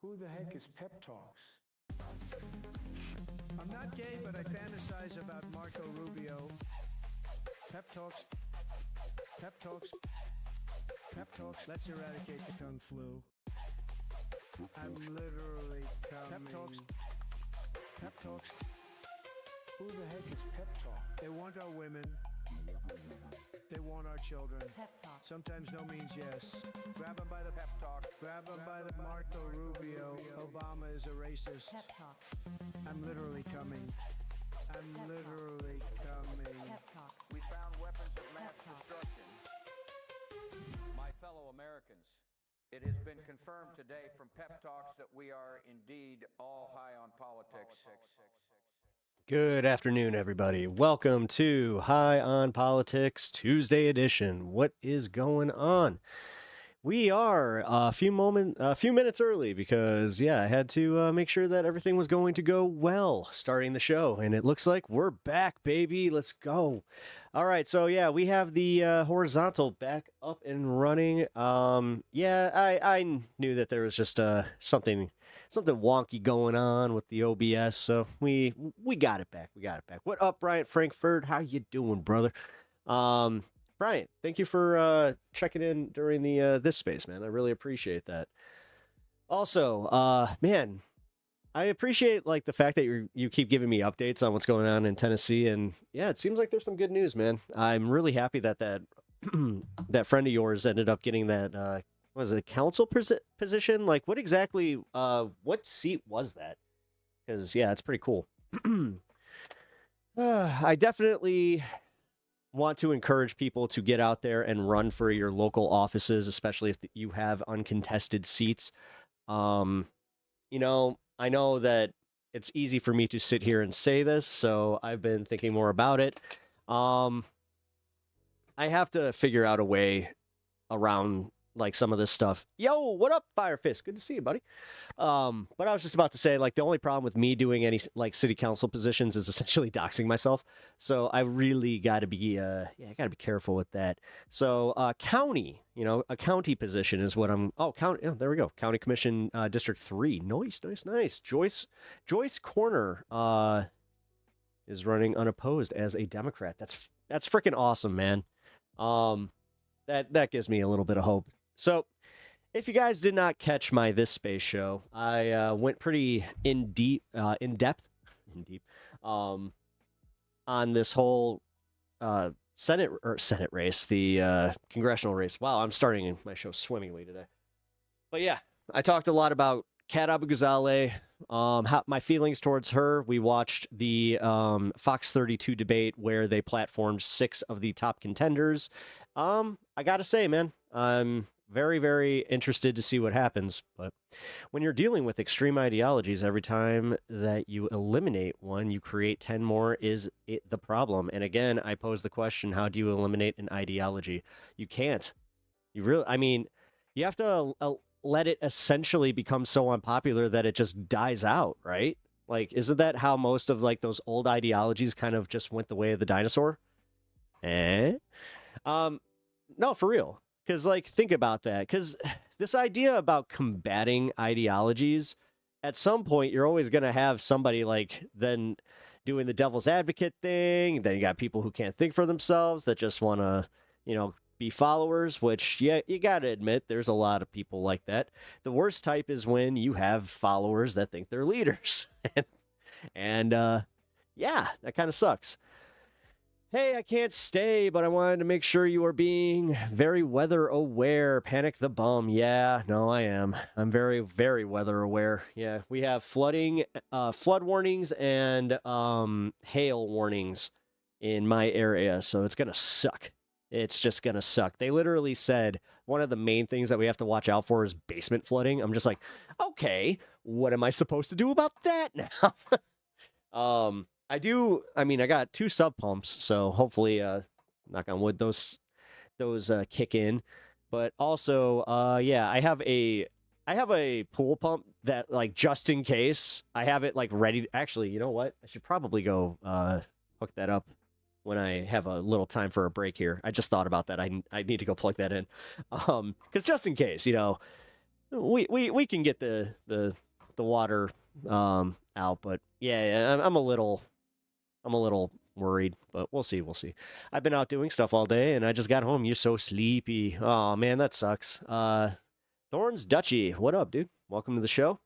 Who the heck is Pep Talks? I'm not gay, but I fantasize about Marco Rubio. Pep talks. Pep talks. Pep talks. Let's eradicate the kung flu. I'm literally coming. Pep talks. Pep talks. Who the heck is Pep Talk? They want our women. They want our children. Pep talks. Sometimes no means yes. Grab them by the pep talk. Grab them by the Marco Rubio. Obama is a racist. Pep talks. I'm literally coming. I'm Pep literally coming. Pep talks. We found weapons of mass Pep talks. destruction. My fellow Americans, it has been confirmed today from Pep Talks that we are indeed all high on politics. Good afternoon, everybody. Welcome to High on Politics Tuesday edition. What is going on? We are a few minutes early because, I had to make sure that everything was going to go well starting the show, and it looks like we're back, baby. Let's go. All right, so we have the horizontal back up and running. I knew that there was just something wonky going on with the OBS, so we got it back. What up, Bryant Frankfurt? How you doing, brother? Bryant, thank you for checking in during the this space, man. I really appreciate that. Also, man, I appreciate the fact that you keep giving me updates on what's going on in Tennessee, and it seems like there's some good news, man. I'm really happy that that friend of yours ended up getting that was it a council position? What exactly, what seat was that? Because, it's pretty cool. I definitely want to encourage people to get out there and run for your local offices, especially if you have uncontested seats. I know that it's easy for me to sit here and say this, so I've been thinking more about it. I have to figure out a way around some of this stuff. Yo, what up, Fire Fist? Good to see you, buddy. But I was just about to say, the only problem with me doing any city council positions is essentially doxing myself. So I really got to be, I got to be careful with that. So county, a county position is what I'm. Oh, county. Oh, there we go. County Commission, District 3. Nice. Joyce Corner is running unopposed as a Democrat. That's freaking awesome, man. That gives me a little bit of hope. So, if you guys did not catch my This Space show, I went pretty in depth on this whole Senate race, the congressional race. Wow, I'm starting my show swimmingly today. But I talked a lot about Kat Abu-Ghazaleh, my feelings towards her. We watched the Fox 32 debate where they platformed 6 of the top contenders. I gotta say, man, I'm very, very interested to see what happens. But when you're dealing with extreme ideologies, every time that you eliminate one, you create 10 more. Is it the problem? And again, I pose the question, how do you eliminate an ideology? You can't. You have to let it essentially become so unpopular that it just dies out, right? Isn't that how most of those old ideologies kind of just went the way of the dinosaur? No, for real. Because, think about that. Because this idea about combating ideologies, at some point, you're always going to have somebody, then doing the devil's advocate thing. Then you got people who can't think for themselves that just want to, be followers, which, you got to admit, there's a lot of people like that. The worst type is when you have followers that think they're leaders. and that kind of sucks. Hey, I can't stay, but I wanted to make sure you are being very weather aware. Panic the bum. Yeah, no, I am. I'm very, very weather aware. Yeah, we have flood warnings and hail warnings in my area, so it's going to suck. It's just going to suck. They literally said one of the main things that we have to watch out for is basement flooding. I'm just like, okay, what am I supposed to do about that now? I got 2 sub pumps, so hopefully, knock on wood, those kick in. But also, I have a pool pump that, just in case, I have it ready. Actually, you know what? I should probably go hook that up when I have a little time for a break here. I just thought about that. I need to go plug that in, because just in case, we can get the water out, but yeah, I'm a little worried, but we'll see. We'll see. I've been out doing stuff all day, and I just got home. You're so sleepy. Oh man, that sucks. Thorns Dutchy, what up, dude? Welcome to the show.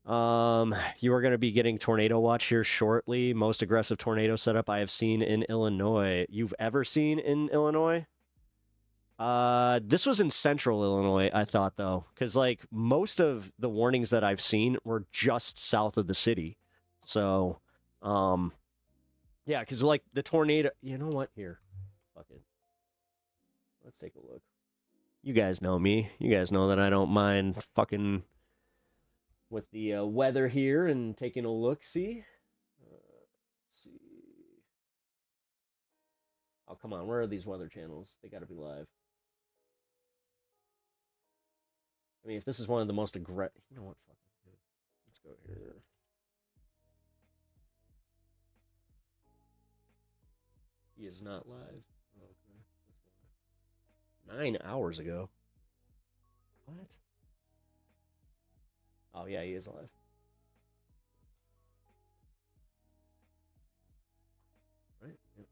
You are going to be getting tornado watch here shortly. Most aggressive tornado setup I have seen in Illinois. You've ever seen in Illinois? This was in central Illinois, I thought, though, because like most of the warnings that I've seen were just south of the city. So, yeah, because like the tornado, you know what? Here, fuck it. Let's take a look. You guys know me. You guys know that I don't mind fucking with the weather here and taking a look. See? Let's see. Oh, come on. Where are these weather channels? They got to be live. I mean, if this is one of the most aggressive... You know what? Fuck it. Let's go here. He is not live. Oh, okay. 9 hours ago. What? Oh, yeah, he is live. Right? Yeah.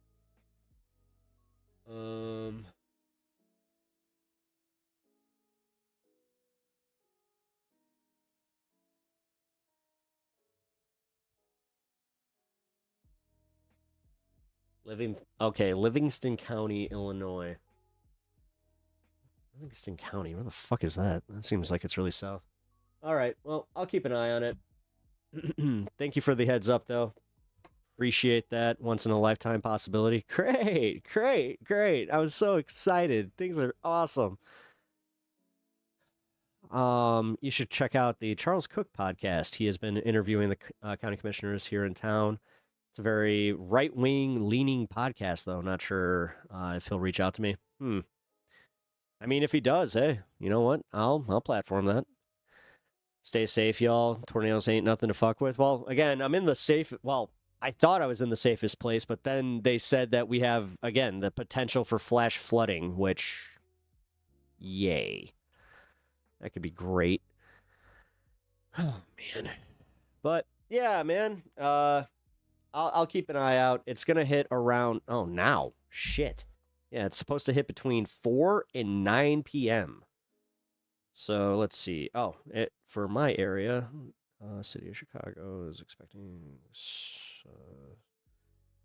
Livingston County, Illinois. Livingston County, where the fuck is that? That seems like it's really south. All right, well, I'll keep an eye on it. Thank you for the heads up, though. Appreciate that. Once in a lifetime possibility. Great. I was so excited. Things are awesome. You should check out the Charles Cook podcast. He has been interviewing the county commissioners here in town. It's a very right-wing leaning podcast, though. Not sure if he'll reach out to me. I mean, if he does, hey, you know what? I'll platform that. Stay safe, y'all. Tornadoes ain't nothing to fuck with. Well, again, I'm in the safe. Well, I thought I was in the safest place, but then they said that we have, again, the potential for flash flooding, which, yay. That could be great. Oh, man. But, yeah, man. I'll keep an eye out. It's going to hit around... Oh, now. Shit. Yeah, it's supposed to hit between 4 and 9 p.m. So, let's see. Oh, for my area, city of Chicago is expecting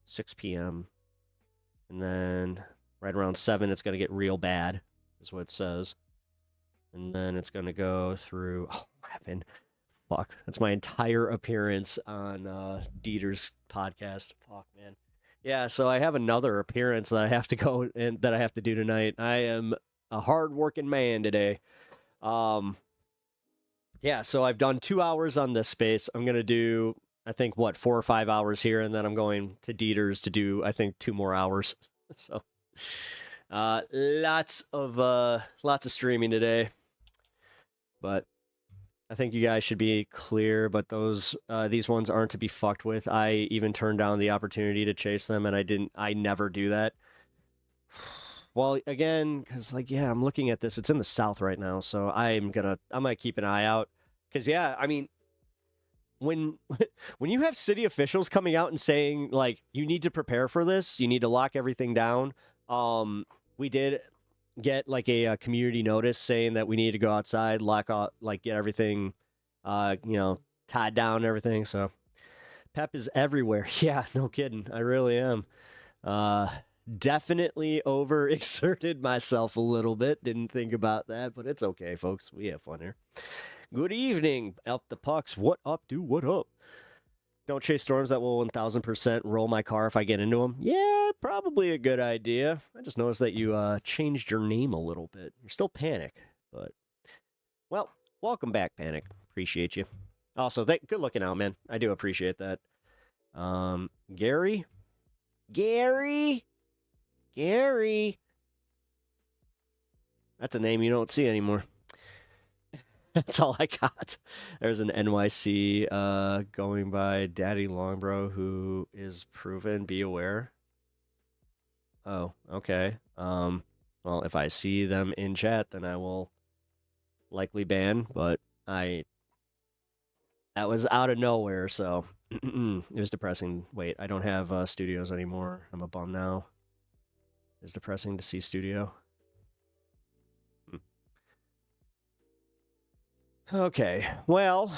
6 p.m. And then right around 7, it's going to get real bad, is what it says. And then it's going to go through... Oh, crap. Fuck. That's my entire appearance on Dieter's podcast. Fuck, man. Yeah, so I have another appearance that I have to go and that I have to do tonight. I am a hard-working man today. Yeah, so I've done 2 hours on this space. I'm going to do, I think, 4 or 5 hours here, and then I'm going to Dieter's to do, I think, 2 more hours. So, lots of streaming today. But I think you guys should be clear, but these ones aren't to be fucked with. I even turned down the opportunity to chase them, and I never do that. Well, again, because I'm looking at this. It's in the south right now, so I'm gonna keep an eye out. Because I mean, when you have city officials coming out and saying you need to prepare for this, you need to lock everything down. We did get a community notice saying that we need to go outside, lock up, get everything, tied down and everything. So pep is everywhere. Yeah, no kidding. I really am. Definitely overexerted myself a little bit. Didn't think about that, but it's okay, folks. We have fun here. Good evening, Elk the Pucks. What up, dude? What up? Don't chase storms that will 1000% roll my car if I get into them. Yeah, probably a good idea. I just noticed that you changed your name a little bit. You're still Panic, but... Well, welcome back, Panic. Appreciate you. Also, good looking out, man. I do appreciate that. Gary? That's a name you don't see anymore. That's all I got. There's an NYC going by Daddy Longbro who is proven. Be aware. Oh, okay. Well, if I see them in chat, then I will likely ban, but that was out of nowhere, so it was depressing. Wait, I don't have studios anymore. I'm a bum now. It's depressing to see studio. Okay, well,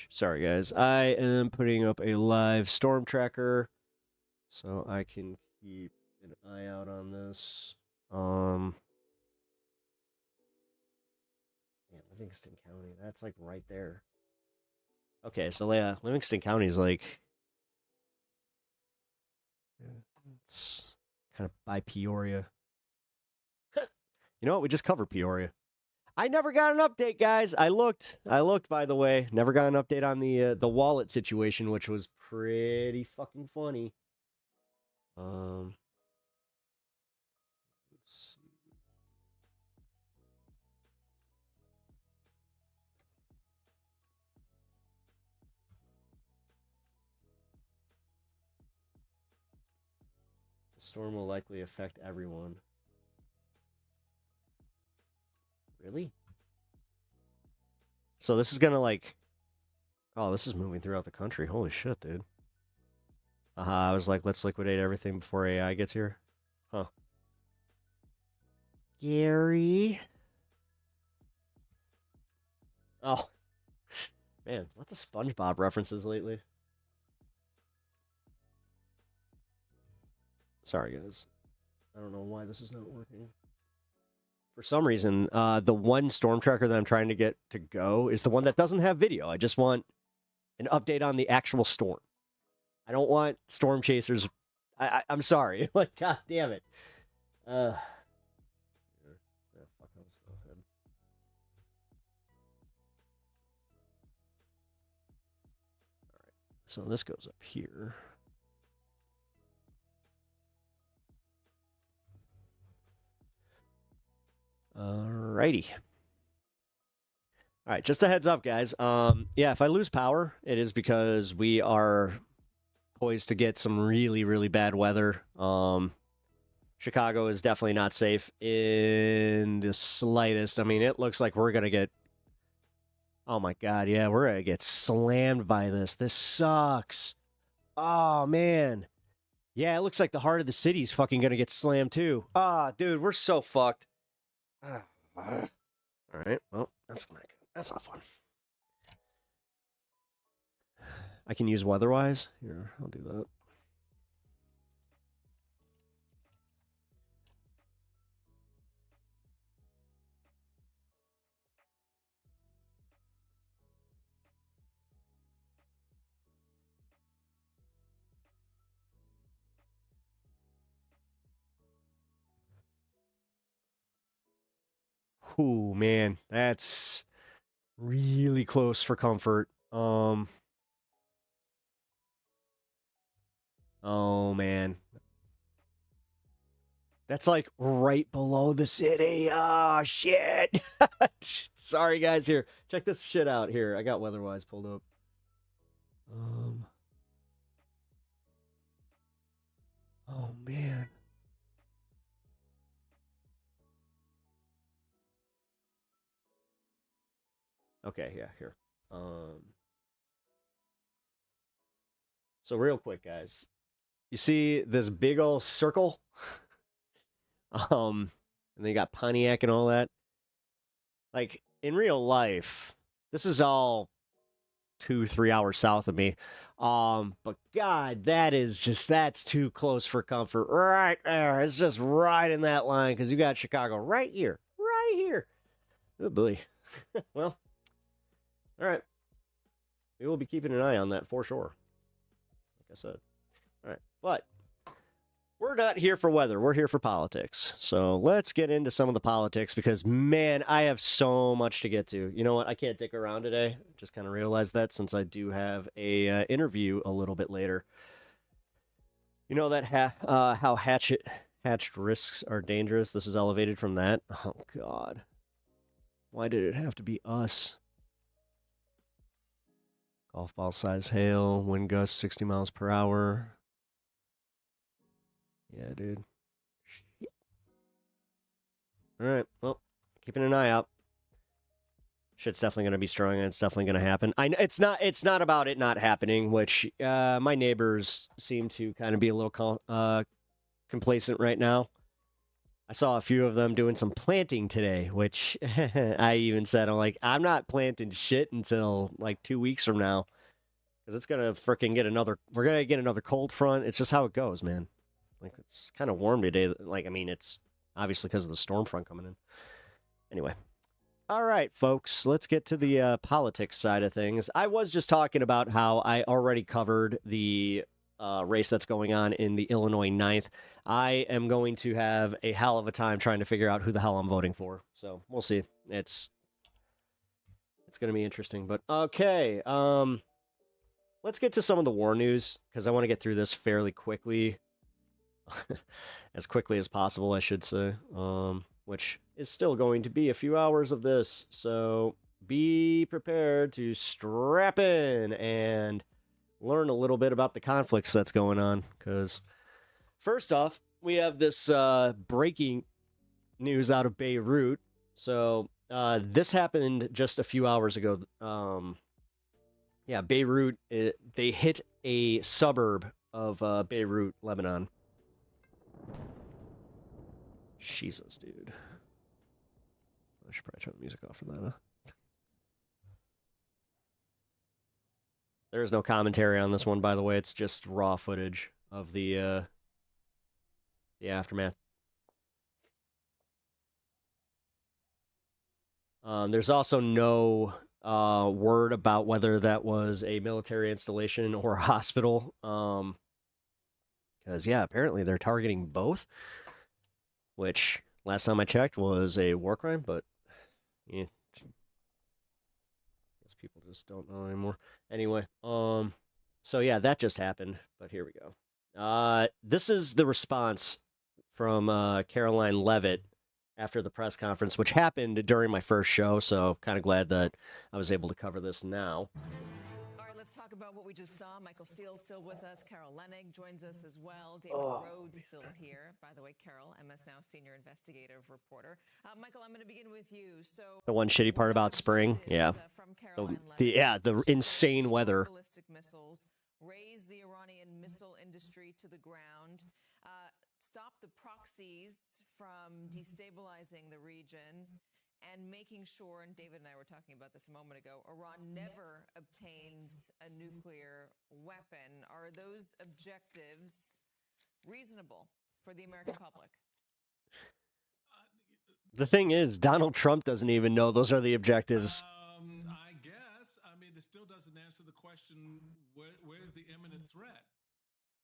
sorry guys, I am putting up a live storm tracker so I can keep an eye out on this. Yeah, Livingston County, that's like right there. Okay, so yeah, Livingston County is like, it's kind of by Peoria. You know what? We just covered Peoria. I never got an update, guys. I looked, by the way. Never got an update on the wallet situation, which was pretty fucking funny. Let's see. The storm will likely affect everyone. Really? So this is gonna like... Oh, this is moving throughout the country. Holy shit, dude. I was like, let's liquidate everything before AI gets here. Huh. Gary? Oh. Man, lots of SpongeBob references lately. Sorry, guys. I don't know why this is not working. For some reason, the one storm tracker that I'm trying to get to go is the one that doesn't have video. I just want an update on the actual storm. I don't want storm chasers. I'm sorry. Like, god damn it. Yeah, fuck, let's go ahead. All right. So this goes up here. Alrighty. All right, just a heads up, guys. Yeah, if I lose power, it is because we are poised to get some really, really bad weather. Chicago is definitely not safe in the slightest. I mean, it looks like we're gonna get... Oh my god, yeah, we're gonna get slammed by this. This sucks. Oh, man. Yeah, it looks like the heart of the city's fucking gonna get slammed, too. Ah, dude, we're so fucked. All right, well, that's not fun. I can use weatherwise. Here, I'll do that. Ooh, man, that's really close for comfort. Oh, man. That's like right below the city. Oh, shit. Sorry, guys. Here, check this shit out. Here, I got weatherwise pulled up. Oh, man. Okay, yeah, here. So real quick, guys. You see this big old circle? And they got Pontiac and all that. Like, in real life, this is all 2-3 hours south of me. But God, that's too close for comfort right there. It's just right in that line because you got Chicago right here. Right here. Oh boy. Well, all right. We will be keeping an eye on that for sure. Like I said. All right. But we're not here for weather. We're here for politics. So let's get into some of the politics because, man, I have so much to get to. You know what? I can't dick around today. Just kind of realized that since I do have a interview a little bit later. You know that how hatched risks are dangerous? This is elevated from that. Oh, God. Why did it have to be us? Golf ball size hail, wind gusts 60 miles per hour. Yeah, dude. Shit. All right. Well, keeping an eye out. Shit's definitely going to be strong, and it's definitely going to happen. It's not about it not happening, which my neighbors seem to kind of be a little complacent right now. I saw a few of them doing some planting today, which I even said, I'm not planting shit until like 2 weeks from now. Because it's going to freaking we're going to get another cold front. It's just how it goes, man. Like, it's kind of warm today. It's obviously because of the storm front coming in. Anyway. All right, folks, let's get to the politics side of things. I was just talking about how I already covered the race that's going on in the Illinois 9th. I am going to have a hell of a time trying to figure out who the hell I'm voting for. So we'll see. It's going to be interesting. But okay, let's get to some of the war news because I want to get through this fairly quickly. As quickly as possible, I should say. Which is still going to be a few hours of this. So be prepared to strap in and learn a little bit about the conflicts that's going on. Because first off, we have this breaking news out of Beirut. So this happened just a few hours ago. Beirut, they hit a suburb of Beirut, Lebanon. Jesus, dude. I should probably turn the music off for that, huh? There is no commentary on this one, by the way. It's just raw footage of the aftermath. There's also no word about whether that was a military installation or a hospital. Because, apparently they're targeting both. Which, last time I checked, was a war crime, but yeah, I guess people just don't know anymore. Anyway, so yeah, that just happened, but here we go. This is the response from Caroline Levitt after the press conference, which happened during my first show, so kind of glad that I was able to cover this now. Let's talk about what we just saw. Michael Steele's still with us. Carol Leonnig joins us as well. David Rhodes still here. By the way, Carol, MS Now senior investigative reporter. Michael, I'm going to begin with you. So the one shitty part about spring, the insane weather. Ballistic missiles raise the Iranian missile industry to the ground. Stop the proxies from destabilizing the region. And making sure, and David and I were talking about this a moment ago, Iran never obtains a nuclear weapon. Are those objectives reasonable for the American public? The thing is, Donald Trump doesn't even know those are the objectives. I guess. I mean, it still doesn't answer the question, where's the imminent threat?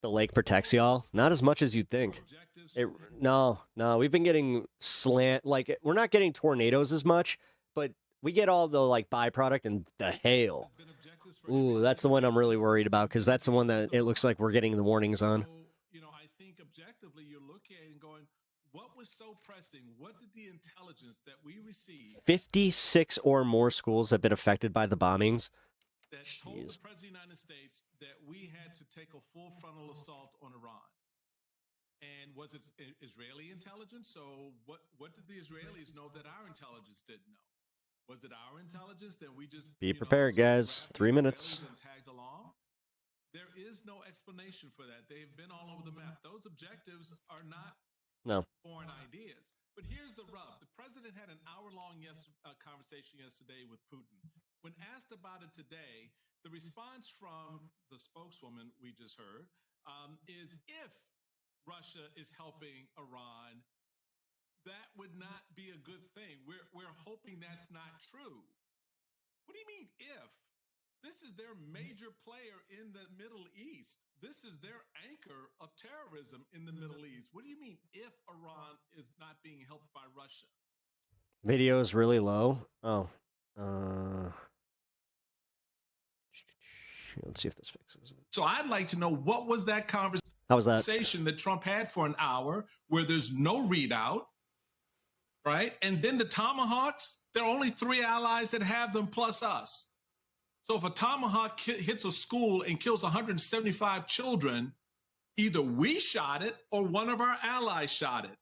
The lake protects y'all? Not as much as you'd think. No, we've been getting we're not getting tornadoes as much, but we get all the byproduct and the hail. Ooh, that's the one I'm really worried about because that's the one that it looks like we're getting the warnings on. So, I think objectively you're looking at it and going, what was so pressing? What did the intelligence that we received? 56 or more schools have been affected by the bombings. That told the President of the United States that we had to take a full frontal assault on Iran. And was it Israeli intelligence? So what did the Israelis know that our intelligence didn't know? Was it our intelligence that we just... Be prepared, guys. 3 minutes. And tagged along? There is no explanation for that. They've been all over the map. Those objectives are not foreign ideas. But here's the rub. The president had an hour-long conversation yesterday with Putin. When asked about it today, the response from the spokeswoman we just heard is if Russia is helping Iran, that would not be a good thing. We're hoping that's not true. What do you mean if? This is their major player in the Middle East. This is their anchor of terrorism in the Middle East. What do you mean if Iran is not being helped by Russia? Video is really low. Oh. Let's see if this fixes it. So I'd like to know, what was that conversation? How was that? That Trump had for an hour where there's no readout, right? And then the Tomahawks, there are only 3 allies that have them plus us. So if a Tomahawk hits a school and kills 175 children, either we shot it or one of our allies shot it.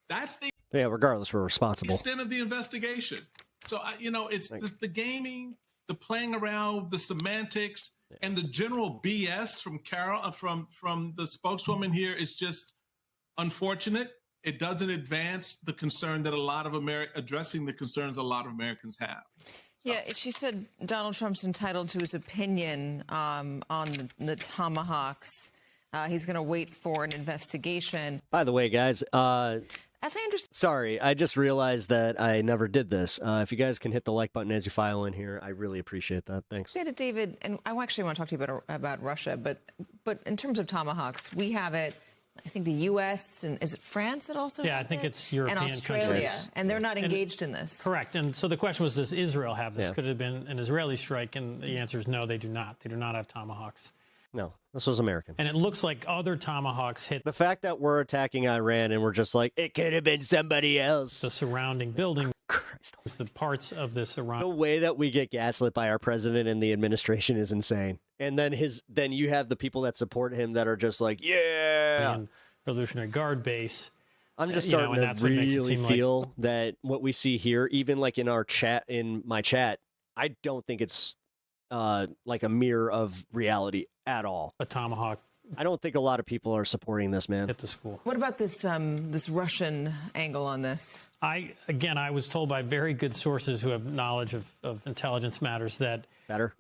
That's the Yeah, regardless, we're responsible. Extent of the investigation. So, it's the gaming, the playing around, the semantics, and the general BS from Carol, from the spokeswoman here is just unfortunate. It doesn't advance the concern that addressing the concerns a lot of Americans have. Yeah, she said Donald Trump's entitled to his opinion on the Tomahawks. He's going to wait for an investigation. By the way, guys, as I understand. Sorry, I just realized that I never did this. If you guys can hit the like button as you file in here, I really appreciate that. Thanks. David, and I actually want to talk to you about Russia, but in terms of Tomahawks, we have it. I think the U.S. and is it France that also has I think it? it's European and Australia, countries. and they're not engaged in this. Correct. And so the question was, does Israel have this? Could it have been an Israeli strike? And the answer is no, they do not. They do not have Tomahawks. No, this was American. And it looks like other Tomahawks hit the fact that we're attacking Iran and we're just like, it could have been somebody else. The surrounding building. The parts of this Iran. The way that we get gaslit by our president and the administration is insane. And then you have the people that support him that are just like, yeah. Revolutionary Guard base. I'm just starting to really feel that what we see here, even like in our chat, in my chat, I don't think it's like a mirror of reality at all. A Tomahawk. I don't think a lot of people are supporting this, man. At the school. What about this this Russian angle on this? I was told by very good sources who have knowledge of intelligence matters that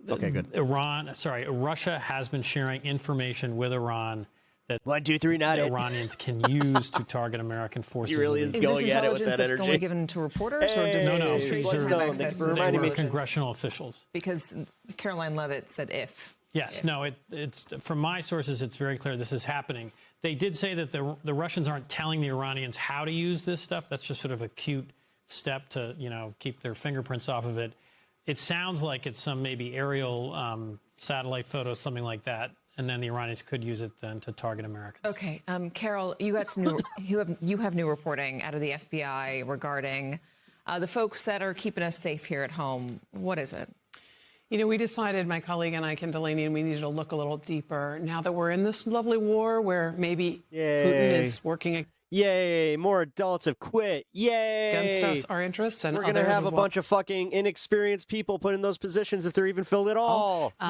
Okay, good. Russia has been sharing information with Iran that 1, 2, 3, not it. Iranians can use to target American forces. He really is going at it with that energy. Is this intelligence that's only given to reporters, or does the administration have access to this congressional officials? Because Caroline Leavitt said if. Yes, no, it's from my sources, it's very clear this is happening. They did say that the Russians aren't telling the Iranians how to use this stuff. That's just sort of a cute step to, keep their fingerprints off of it. It sounds like it's some maybe aerial satellite photos, something like that. And then the Iranians could use it then to target Americans. Okay, Carol, you got some new, you have new reporting out of the FBI regarding the folks that are keeping us safe here at home. What is it? We decided, my colleague and I, Ken Delaney, and we needed to look a little deeper. Now that we're in this lovely war where maybe Putin is working Yay, more adults have quit. Yay. Against us, our interests, and we're going to have a bunch of fucking inexperienced people put in those positions if they're even filled at all. We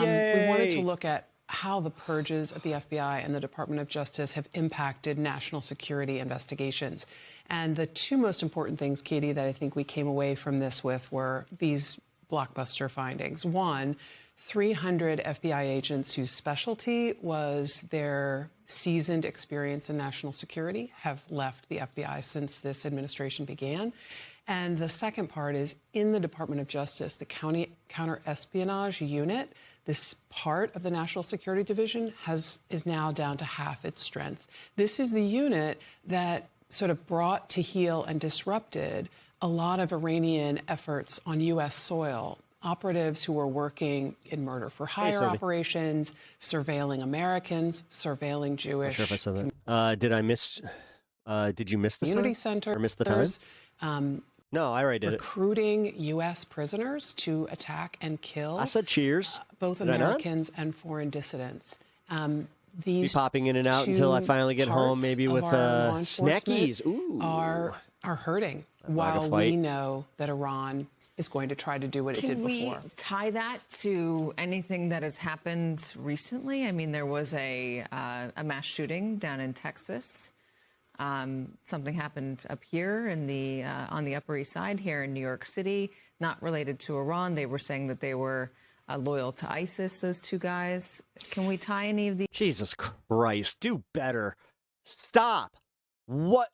wanted to look at how the purges at the FBI and the Department of Justice have impacted national security investigations. And the two most important things, Katie, that I think we came away from this with were these blockbuster findings. One, 300 FBI agents whose specialty was their seasoned experience in national security have left the FBI since this administration began. And the second part is in the Department of Justice, the County Counter-Espionage Unit, this part of the National Security Division is now down to half its strength. This is the unit that sort of brought to heel and disrupted a lot of Iranian efforts on U.S. soil. Operatives who were working in murder-for-hire operations, surveilling Americans, surveilling Jewish. I'm not sure if I said that. Did I miss? Did you miss the community time? Center Or miss the time? No, I already did recruiting U.S. prisoners to attack and kill. I said cheers. Both Americans and foreign dissidents. These be popping in and out until I finally get home, maybe with snackies. Ooh, are hurting. While we know that Iran is going to try to do what it did before. Can we tie that to anything that has happened recently? I mean, there was a mass shooting down in Texas. Something happened up here in the on the Upper East Side here in New York City, not related to Iran. They were saying that they were loyal to ISIS, those two guys. Can we tie any of these? Jesus Christ, do better. Stop. What?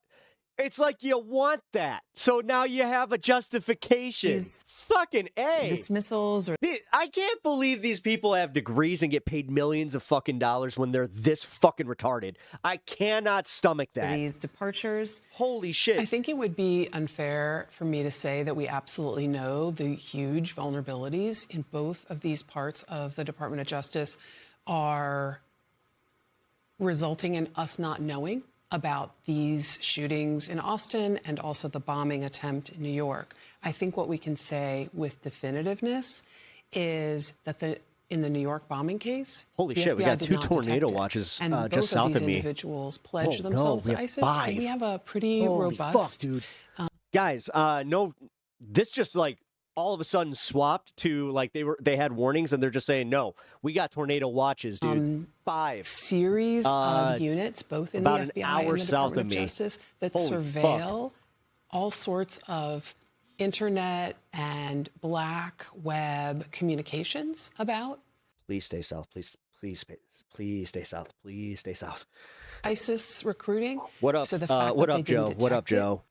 It's like you want that. So now you have a justification. Fucking A. Dismissals or... I can't believe these people have degrees and get paid millions of fucking dollars when they're this fucking retarded. I cannot stomach that. These departures. Holy shit. I think it would be unfair for me to say that we absolutely know the huge vulnerabilities in both of these parts of the Department of Justice are resulting in us not knowing about these shootings in Austin and also the bombing attempt in New York. I think what we can say with definitiveness is that the in the New York bombing case. Holy the shit, we FBI got did 2 not tornado detect it. watches And both just south of these of me. individuals pledged Oh, themselves no, we to have ISIS. 5. We have a pretty Holy robust. Fuck, dude. Guys, no, this just like all of a sudden swapped to like they had warnings and they're just saying no. We got tornado watches, dude. 5 series of units, both in the about an FBI hour and the south Department of of me. Justice, that Holy surveil all sorts of internet and black web communications about Please stay south. Please stay south. Please stay south. ISIS recruiting. What up? So the fact What that up, they didn't Joe? What up, detect it Joe?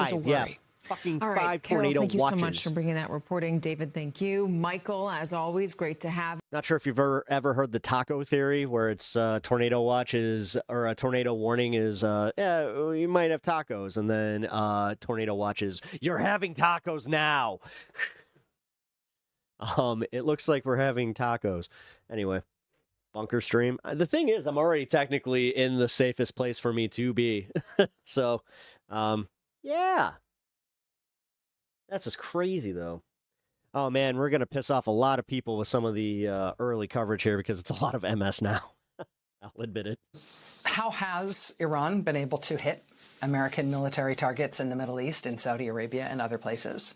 is a 5, yeah. worry. Fucking All right, 5 Carol, tornado thank you watches. so much for bringing that reporting. David, thank you. Michael, as always, great to have. Not sure if you've ever heard the taco theory, where it's tornado watches or a tornado warning is, yeah, you might have tacos, and then tornado watches, you're having tacos now. It looks like we're having tacos. Anyway, bunker stream. The thing is, I'm already technically in the safest place for me to be. So, yeah. That's just crazy, though. Oh, man, we're going to piss off a lot of people with some of the early coverage here because it's a lot of MS now. I'll admit it. How has Iran been able to hit American military targets in the Middle East, in Saudi Arabia, and other places?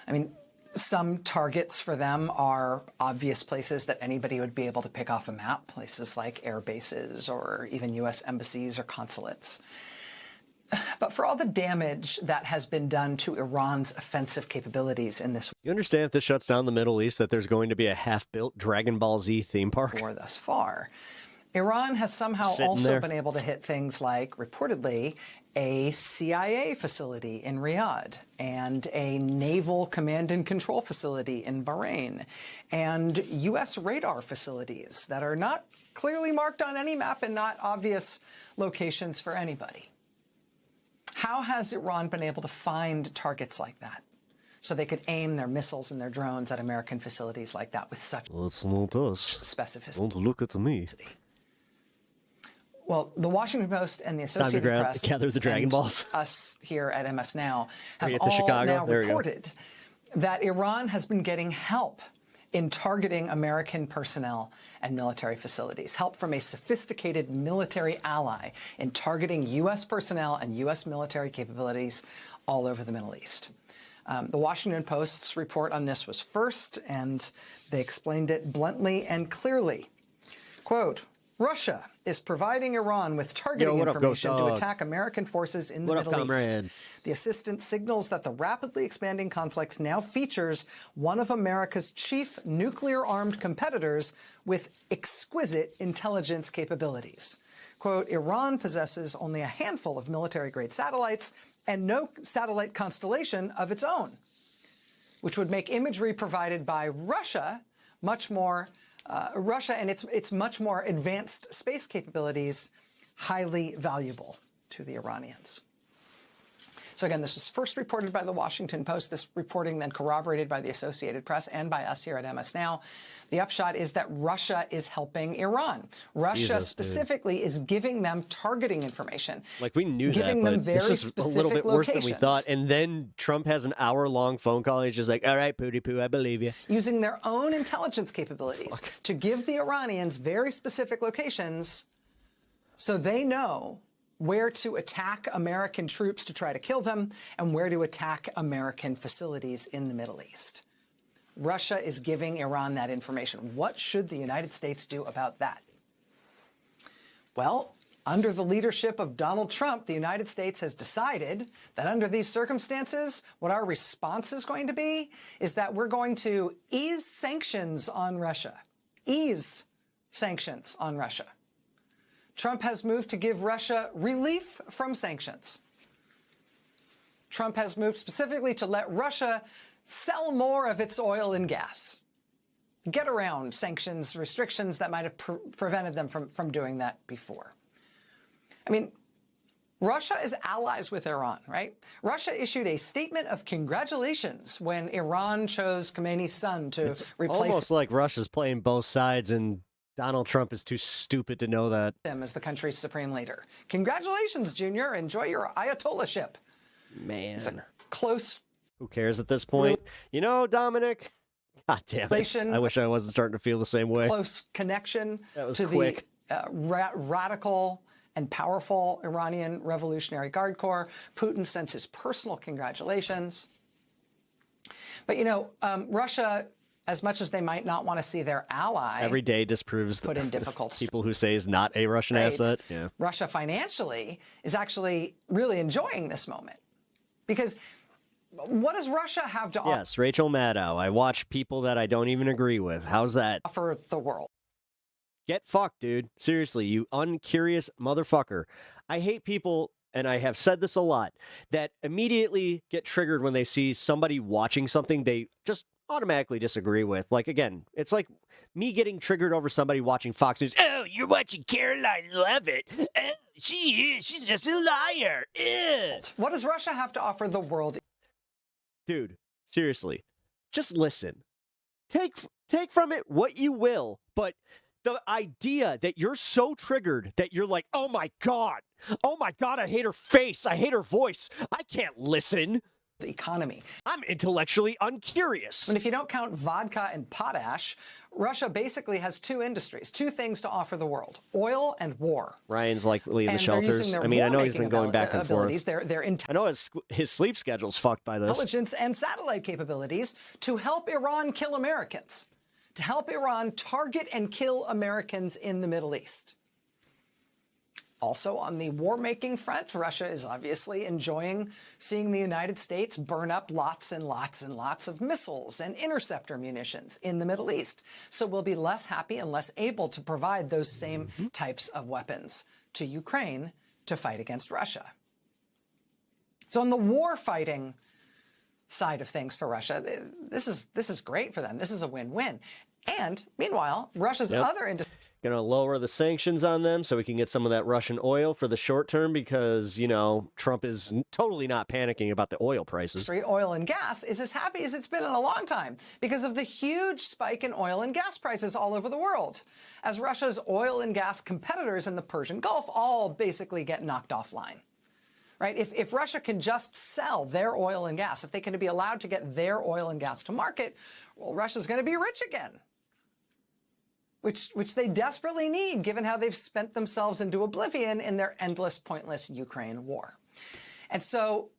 I mean, some targets for them are obvious places that anybody would be able to pick off a map, places like air bases or even U.S. embassies or consulates. But for all the damage that has been done to Iran's offensive capabilities in this You understand if this shuts down the Middle East that there's going to be a half-built Dragon Ball Z theme park? war thus far, Iran has somehow also been able to hit things like, reportedly, a CIA facility in Riyadh and a naval command and control facility in Bahrain and U.S. radar facilities that are not clearly marked on any map and not obvious locations for anybody. How has Iran been able to find targets like that so they could aim their missiles and their drones at American facilities like that with such It's not us. specificity? Don't look at me. Well, the Washington Post and the Associated Press gather the Dragon and Balls. us here at MS Now have Get to all Chicago. now There we go. reported that Iran has been getting help in targeting American personnel and military facilities, help from a sophisticated military ally in targeting U.S. personnel and U.S. military capabilities all over the Middle East. The Washington Post's report on this was first, and they explained it bluntly and clearly. Quote, Russia is providing Iran with targeting information to attack American forces in the Middle East. The assistance signals that the rapidly expanding conflict now features one of America's chief nuclear-armed competitors with exquisite intelligence capabilities. Quote, Iran possesses only a handful of military-grade satellites and no satellite constellation of its own, which would make imagery provided by Russia much more Russia and its much more advanced space capabilities highly valuable to the Iranians. So again, this was first reported by the Washington Post, this reporting then corroborated by the Associated Press and by us here at MS Now. The upshot is that Russia is helping Iran. Russia specifically is giving them targeting information. Like, we knew giving that, them but very this is a little bit worse than we locations. thought. And then Trump has an hour-long phone call, and he's just like, all right, pooty poo, I believe you. Using their own intelligence capabilities to give the Iranians very specific locations so they know where to attack American troops to try to kill them and where to attack American facilities in the Middle East. Russia is giving Iran that information. What should the United States do about that? Well, under the leadership of Donald Trump, the United States has decided that under these circumstances, what our response is going to be is that we're going to ease sanctions on Russia. Ease sanctions on Russia. Trump has moved to give Russia relief from sanctions. Trump has moved specifically to let Russia sell more of its oil and gas, get around sanctions, restrictions that might have prevented them from doing that before. I mean, Russia is allies with Iran, right? Russia issued a statement of congratulations when Iran chose Khomeini's son to replace almost like Russia's playing both sides, and Donald Trump is too stupid to know that. him as the country's supreme leader. Congratulations, Junior. Enjoy your Ayatollahship. Man. It's a close. Who cares at this point? You know, Dominic, God damn it. I wish I wasn't starting to feel the same way. Close connection to quick. the radical and powerful Iranian Revolutionary Guard Corps. Putin sends his personal congratulations. But, Russia, as much as they might not want to see their ally every day disproves put in difficult people who say is not a Russian asset. Yeah. Russia financially is actually really enjoying this moment. Because what does Russia have to offer? Yes, Rachel Maddow. I watch people that I don't even agree with. How's that? Offer the world. Get fucked, dude. Seriously, you uncurious motherfucker. I hate people, and I have said this a lot, that immediately get triggered when they see somebody watching something they just automatically disagree with. Like, again, it's like me getting triggered over somebody watching Fox News. Oh, you're watching Caroline Levitt. Oh, she's just a liar. Ugh. What does Russia have to offer the world? Dude, seriously, just listen. Take from it what you will, but the idea that you're so triggered that you're like, oh my God, I hate her face, I hate her voice, I can't listen. The economy. I'm intellectually uncurious. And if you don't count vodka and potash, Russia basically has two industries, two things to offer the world: oil and war. Ryan's like leading the shelters. I mean, I know he's been going back and forth. I know his sleep schedule's fucked by this. Intelligence and satellite capabilities to help Iran kill Americans, to help Iran target and kill Americans in the Middle East. Also, on the war-making front, Russia is obviously enjoying seeing the United States burn up lots and lots and lots of missiles and interceptor munitions in the Middle East. So we'll be less happy and less able to provide those same types of weapons to Ukraine to fight against Russia. So on the war-fighting side of things for Russia, this is great for them. This is a win-win. And meanwhile, Russia's other industry. Going to lower the sanctions on them so we can get some of that Russian oil for the short term because, Trump is totally not panicking about the oil prices. Oil and gas is as happy as it's been in a long time because of the huge spike in oil and gas prices all over the world, as Russia's oil and gas competitors in the Persian Gulf all basically get knocked offline. Right? If Russia can just sell their oil and gas, if they can be allowed to get their oil and gas to market, well, Russia's going to be rich again. Which they desperately need, given how they've spent themselves into oblivion in their endless, pointless Ukraine war. And so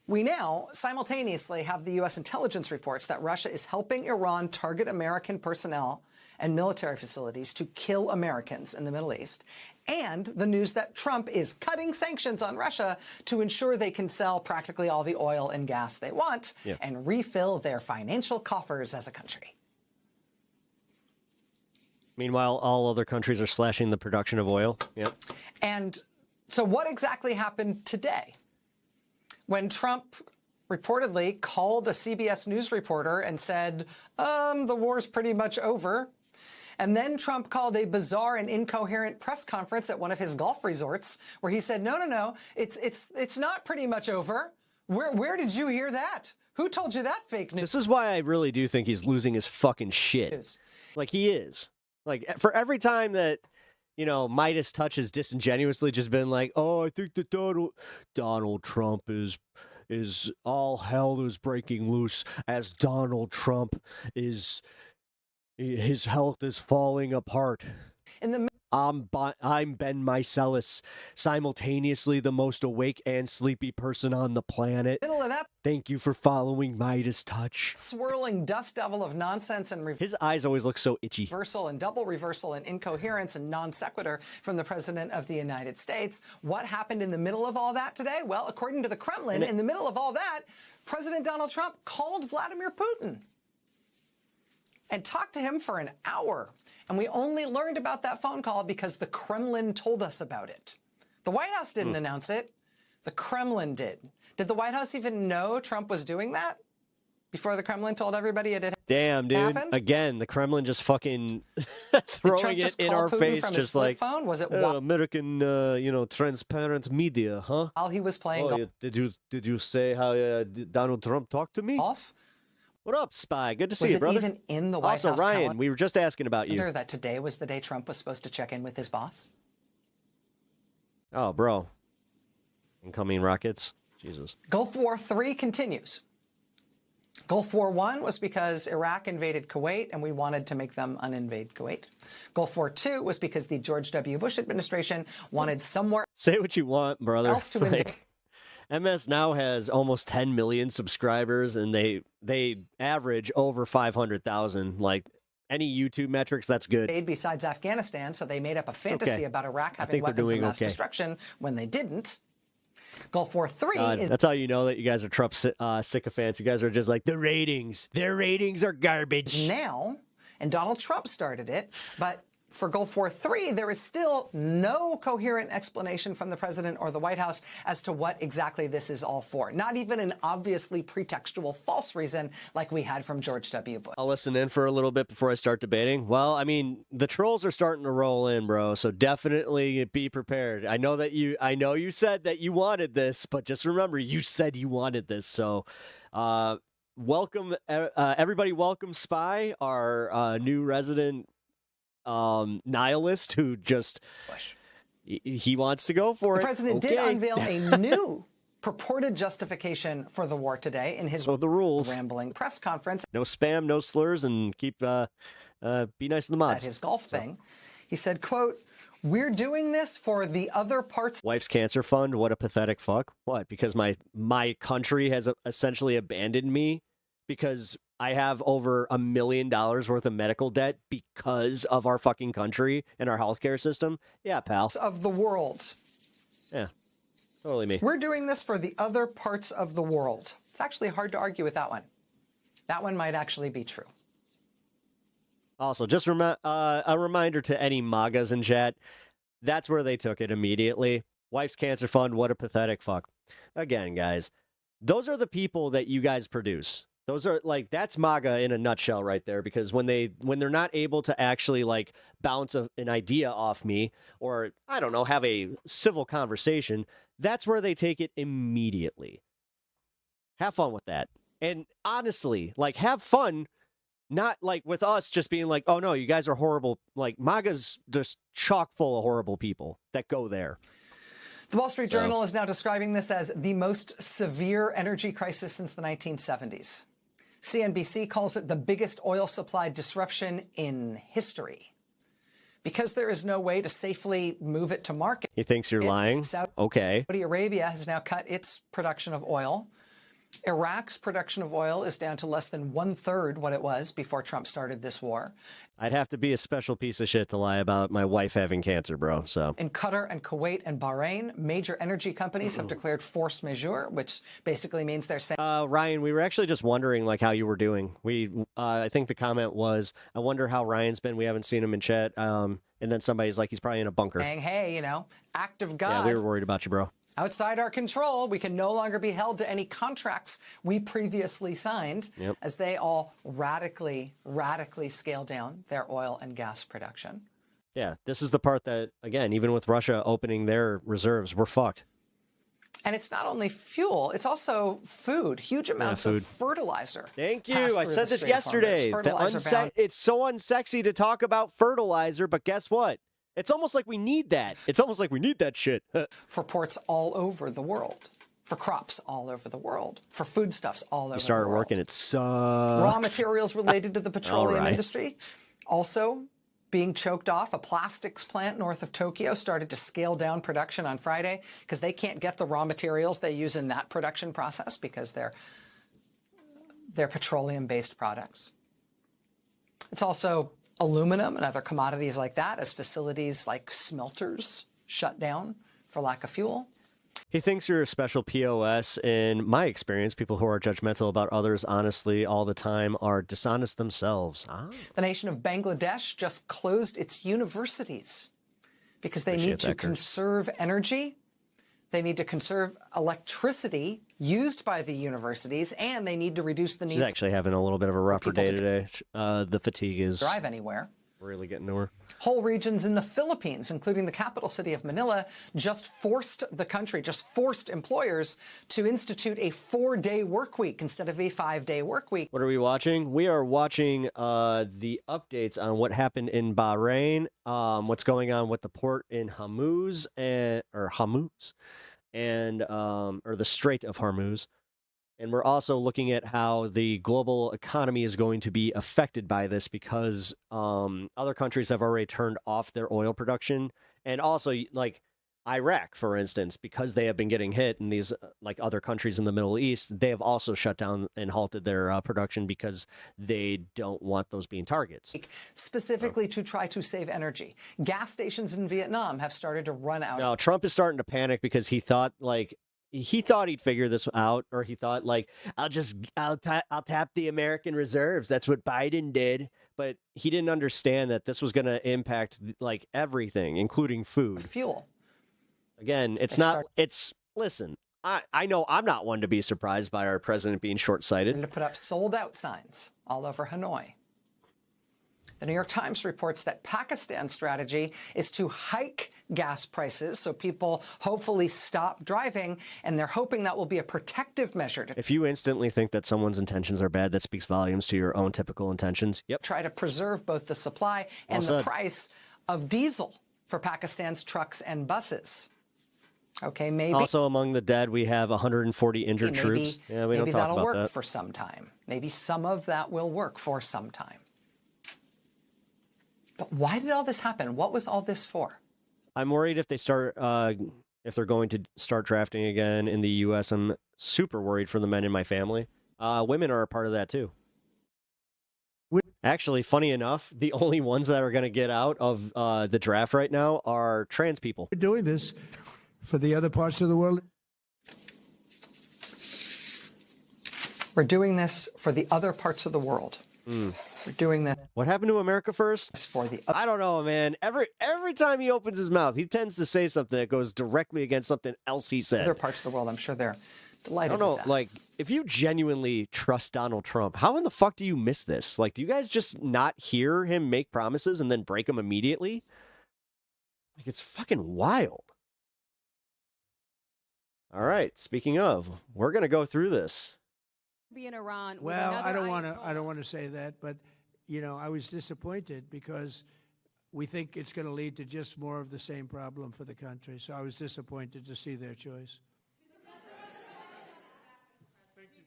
we now simultaneously have the U.S. intelligence reports that Russia is helping Iran target American personnel and military facilities to kill Americans in the Middle East, and the news that Trump is cutting sanctions on Russia to ensure they can sell practically all the oil and gas they want and refill their financial coffers as a country. Meanwhile, all other countries are slashing the production of oil. Yep. And so what exactly happened today when Trump reportedly called a CBS News reporter and said, the war's pretty much over? And then Trump called a bizarre and incoherent press conference at one of his golf resorts where he said, no, it's not pretty much over. Where did you hear that? Who told you that fake news? This is why I really do think he's losing his fucking shit. Like, he is. Like, for every time that, Midas Touch has disingenuously just been like, oh, I think that Donald Trump is all hell is breaking loose as Donald Trump his health is falling apart. I'm Ben Meiselas, simultaneously the most awake and sleepy person on the planet. Middle of that, thank you for following Midas Touch. Swirling dust devil of nonsense and his eyes always look so itchy. Reversal and double reversal and incoherence and non sequitur from the President of the United States. What happened in the middle of all that today? Well, according to the Kremlin, in the middle of all that, President Donald Trump called Vladimir Putin and talked to him for an hour. And we only learned about that phone call because the Kremlin told us about it. The White House didn't announce it. The Kremlin did. Did the White House even know Trump was doing that before the Kremlin told everybody it had Damn, dude. happened? Again, the Kremlin just fucking throwing it in our face, just like, phone? Was it American, transparent media, huh? While he was playing golf? Did you say how Donald Trump talked to me? What up, Spy? Good to see you, brother. Was it even in the White House Also, Ryan, we were just asking about you. That today was the day Trump was supposed to check in with his boss? Oh, bro. Incoming rockets. Jesus. Gulf War III continues. Gulf War I was because Iraq invaded Kuwait and we wanted to make them uninvade Kuwait. Gulf War II was because the George W. Bush administration wanted somewhere Say what you want, brother. else to invade. MS now has almost 10 million subscribers, and they average over 500,000. Like, any YouTube metrics, that's good. Besides Afghanistan, so they made up a fantasy about Iraq having weapons of mass destruction when they didn't. Gulf War III that's how you know that you guys are Trump sycophants. You guys are just like, their ratings are garbage. Now, and Donald Trump started it, but for Gulf War III, there is still no coherent explanation from the president or the White House as to what exactly this is all for. Not even an obviously pretextual false reason like we had from George W. Bush. I'll listen in for a little bit before I start debating. Well, I mean, the trolls are starting to roll in, bro. So definitely be prepared. I know you said that you wanted this, but just remember, you said you wanted this. So, welcome, everybody. Welcome Spy, our new resident nihilist who just he wants to go for it. The president did unveil a new purported justification for the war today in his the rules rambling press conference. No spam, no slurs, and keep be nice to the mods. At his golf thing, he said, quote, "We're doing this for the other parts." Wife's cancer fund. What a pathetic fuck. What? Because my country has essentially abandoned me because I have over $1 million worth of medical debt because of our fucking country and our healthcare system. Yeah, pal. Of the world. Yeah, totally me. We're doing this for the other parts of the world. It's actually hard to argue with that one. That one might actually be true. Also, just a reminder to any MAGAs in chat, that's where they took it immediately. Wife's cancer fund, what a pathetic fuck. Again, guys, those are the people that you guys produce. Those are that's MAGA in a nutshell right there, because when they're not able to actually bounce an idea off me, or I don't know, have a civil conversation, that's where they take it immediately. Have fun with that. And honestly, have fun, not with us just being oh no, you guys are horrible. MAGA's just chock full of horrible people that go there. The Wall Street Journal is now describing this as the most severe energy crisis since the 1970s. CNBC calls it the biggest oil supply disruption in history. Because there is no way to safely move it to market. He thinks you're lying? Okay. Saudi Arabia has now cut its production of oil. Iraq's production of oil is down to less than 1/3 what it was before Trump started this war. I'd have to be a special piece of shit to lie about my wife having cancer, bro. So in Qatar and Kuwait and Bahrain, major energy companies have declared force majeure, which basically means they're saying. Ryan, we were actually just wondering how you were doing. I think the comment was, I wonder how Ryan's been. We haven't seen him in chat. And then somebody's he's probably in a bunker. Saying, hey, act of God. Yeah, we were worried about you, bro. Outside our control, we can no longer be held to any contracts we previously signed, as they all radically scale down their oil and gas production. Yeah, this is the part that, again, even with Russia opening their reserves, we're fucked. And it's not only fuel, it's also food. Huge amounts of fertilizer. Thank you. I said this yesterday. It's so unsexy to talk about fertilizer, but guess what? It's almost like we need that. It's almost like we need that shit. For ports all over the world. For crops all over the world. For foodstuffs all over the world. You started working, it sucks. Raw materials related to the petroleum industry. Also being choked off. A plastics plant north of Tokyo started to scale down production on Friday because they can't get the raw materials they use in that production process because they're petroleum-based products. It's also aluminum and other commodities like that as facilities like smelters shut down for lack of fuel. He thinks you're a special POS. In my experience, people who are judgmental about others honestly all the time are dishonest themselves. The nation of Bangladesh just closed its universities because they need to conserve energy. They need to conserve electricity used by the universities, and they need to reduce the need. She's actually having a little bit of a rougher day today. The fatigue is drive anywhere. Really getting to her. Whole regions in the Philippines, including the capital city of Manila, just forced employers to institute a 4-day work week instead of a 5-day work week. What are we watching? We are watching the updates on what happened in Bahrain, what's going on with the port in Hormuz, or the Strait of Hormuz, And we're also looking at how the global economy is going to be affected by this because other countries have already turned off their oil production. And also, like Iraq, for instance, because they have been getting hit, and these like other countries in the Middle East, they have also shut down and halted their production because they don't want those being targets. Specifically to try to save energy. Gas stations in Vietnam have started to run out. Now, Trump is starting to panic because he thought he'd figure this out, or he thought like, I'll tap the American reserves. That's what Biden did. But he didn't understand that this was going to impact like everything, including food. Fuel. Again, listen, I know I'm not one to be surprised by our president being short-sighted. To put up sold out signs all over Hanoi. The New York Times reports that Pakistan's strategy is to hike gas prices so people hopefully stop driving, and they're hoping that will be a protective measure to If you instantly think that someone's intentions are bad, that speaks volumes to your own typical intentions. Yep. try to preserve both the supply and the price of diesel for Pakistan's trucks and buses. Okay, maybe. Also, among the dead, we have 140 injured troops. Yeah, we don't talk that'll about work that. for some time. Maybe some of that will work for some time. But why did all this happen? What was all this for? I'm worried if they're going to start drafting again in the U.S. I'm super worried for the men in my family. Women are a part of that too. Actually, funny enough, the only ones that are going to get out of the draft right now are trans people. We're doing this for the other parts of the world. We're doing this for the other parts of the world. We're doing this. What happened to America first? For the I don't know, man. Every time he opens his mouth, he tends to say something that goes directly against something else he said. other parts of the world, I'm sure they're delighted I don't know, with that. like, if you genuinely trust Donald Trump, how in the fuck do you miss this? Like, do you guys just not hear him make promises and then break them immediately? Like, it's fucking wild. All right, speaking of, we're going to go through this. Be in Iran. Well, I don't want to say that, but you know, I was disappointed because we think it's going to lead to just more of the same problem for the country. So I was disappointed to see their choice.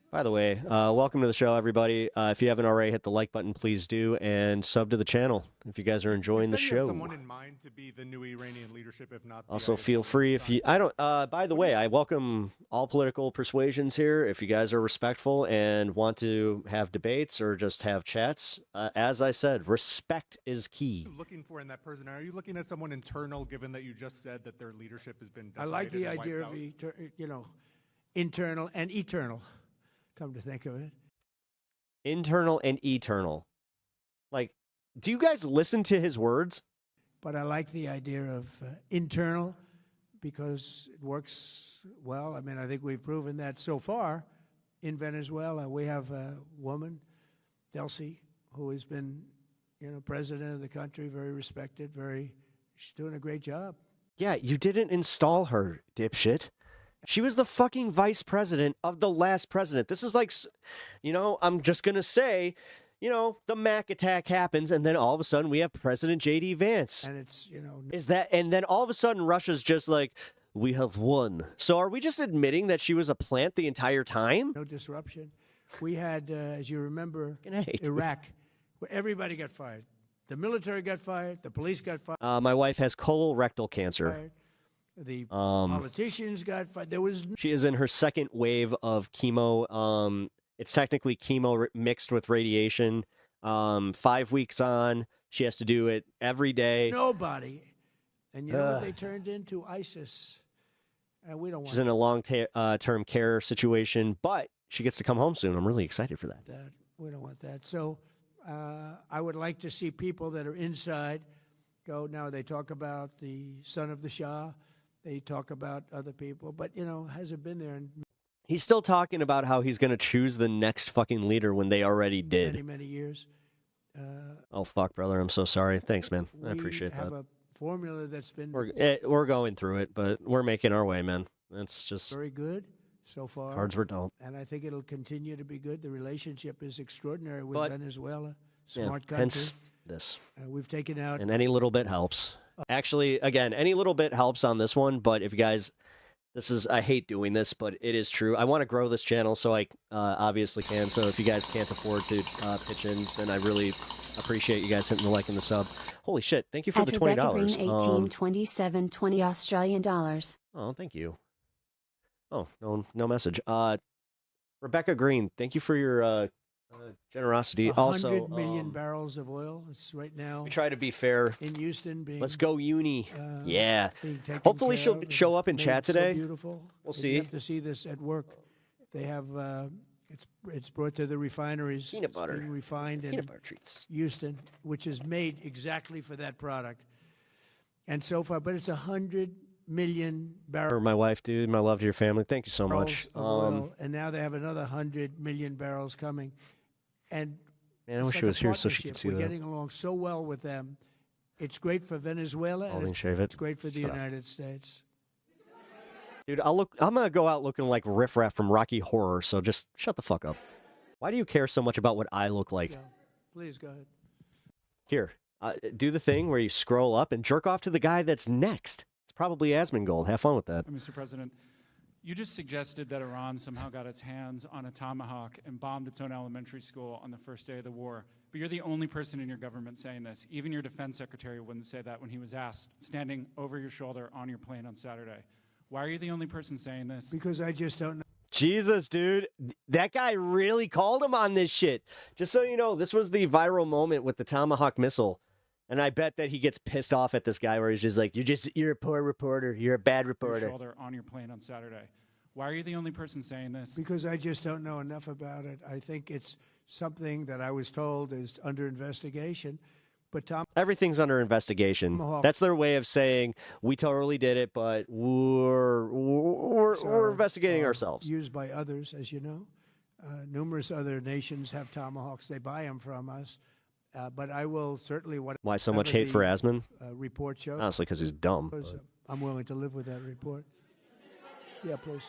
By the way, welcome to the show, everybody. If you haven't already, hit the like button, please do, and sub to the channel if you guys are enjoying the You show. have someone in mind to be the new Iranian leadership, if not. Also, feel free if you. I don't. By the way, I welcome all political persuasions here. If you guys are respectful and want to have debates or just have chats, as I said, respect is key. What are you looking for in that person? Are you looking at someone internal, given that you just said that their leadership has been? I like the decimated and idea wiped of internal and eternal. Come to think of it. Internal and eternal. Like, do you guys listen to his words? But I like the idea of internal because it works well. I mean, I think we've proven that so far in Venezuela. We have a woman, Delcy, who has been, president of the country, very respected, she's doing a great job. Yeah, you didn't install her, dipshit. She was the fucking vice president of the last president. This is like, I'm just going to say, the Mac attack happens, and then all of a sudden we have President J.D. Vance. And it's, and then all of a sudden Russia's just like, we have won. So are we just admitting that she was a plant the entire time? No disruption. We had, as you remember, Iraq, where everybody got fired. The military got fired. The police got fired. My wife has colorectal cancer. Fired. The politicians got fired. She is in her second wave of chemo. It's technically chemo mixed with radiation. 5 weeks on. She has to do it every day. Nobody. And you know what they turned into? ISIS. And we don't want She's in a long-term care situation, but she gets to come home soon. I'm really excited for that. We don't want that. So I would like to see people that are inside go. Now they talk about the son of the Shah. They talk about other people, but, hasn't been there in He's still talking about how he's going to choose the next fucking leader when they already did. many, many years. Oh, fuck, brother. I'm so sorry. Thanks, man. I appreciate We have that. a formula that's been We're going through it, but we're making our way, man. It's just very good so far. Cards were dealt. And I think it'll continue to be good. The relationship is extraordinary with Venezuela. Smart country. Hence this. We've taken out... And any little bit helps. Actually, again, any little bit helps on this one, but if you guys... I hate doing this, but it is true. I want to grow this channel, so I obviously can. So if you guys can't afford to pitch in, then I really appreciate you guys hitting the like and the sub. Holy shit! Thank you for the $20. Green 1827.20 Australian dollars. Oh, thank you. Oh, no message. Rebecca Green, thank you for your generosity. 100 also, million barrels of oil. It's right now. We try to be fair. In Houston, being let's go, Uni. Yeah. being taken Hopefully care she'll of. show up in Made chat so today. beautiful. We'll You see. have to see this at work. They have it's brought to the refineries. Peanut butter. It's being refined in Peanut butter treats. Houston, which is made exactly for that product. And so far, but it's 100 million barrels. For my wife, dude, my love to your family. Thank you so much. Of oil, and now they have another 100 million barrels coming. And man, I it's wish like she was a here so she could partnership. see We're that. getting along so well with them. It's great for Venezuela, I'll and shave it. it's great for the Shut up. United States. Dude, I'm gonna go out looking like Riff Raff from Rocky Horror, so just shut the fuck up. Why do you care so much about what I look like? Yeah. Please go ahead. Here, do the thing where you scroll up and jerk off to the guy that's next. It's probably Asmongold. Have fun with that. Mr. President, you just suggested that Iran somehow got its hands on a tomahawk and bombed its own elementary school on the first day of the war. But you're the only person in your government saying this. Even your defense secretary wouldn't say that when he was asked, standing over your shoulder on your plane on Saturday. Why are you the only person saying this? Because I just don't know. Jesus, dude. That guy really called him on this shit. Just so you know, this was the viral moment with the Tomahawk missile. And I bet that he gets pissed off at this guy where he's just like, you're a poor reporter. You're a bad Your reporter. shoulder on your plane on Saturday. Why are you the only person saying this? Because I just don't know enough about it. I think it's something that I was told is under investigation. But Everything's under investigation. That's their way of saying we totally did it, but we're investigating ourselves. Used by others, as you know. Numerous other nations have tomahawks. They buy them from us. But I will certainly. Why so much hate for Asman? Report shows. Honestly, because he's dumb. I'm willing to live with that report. Yeah, please.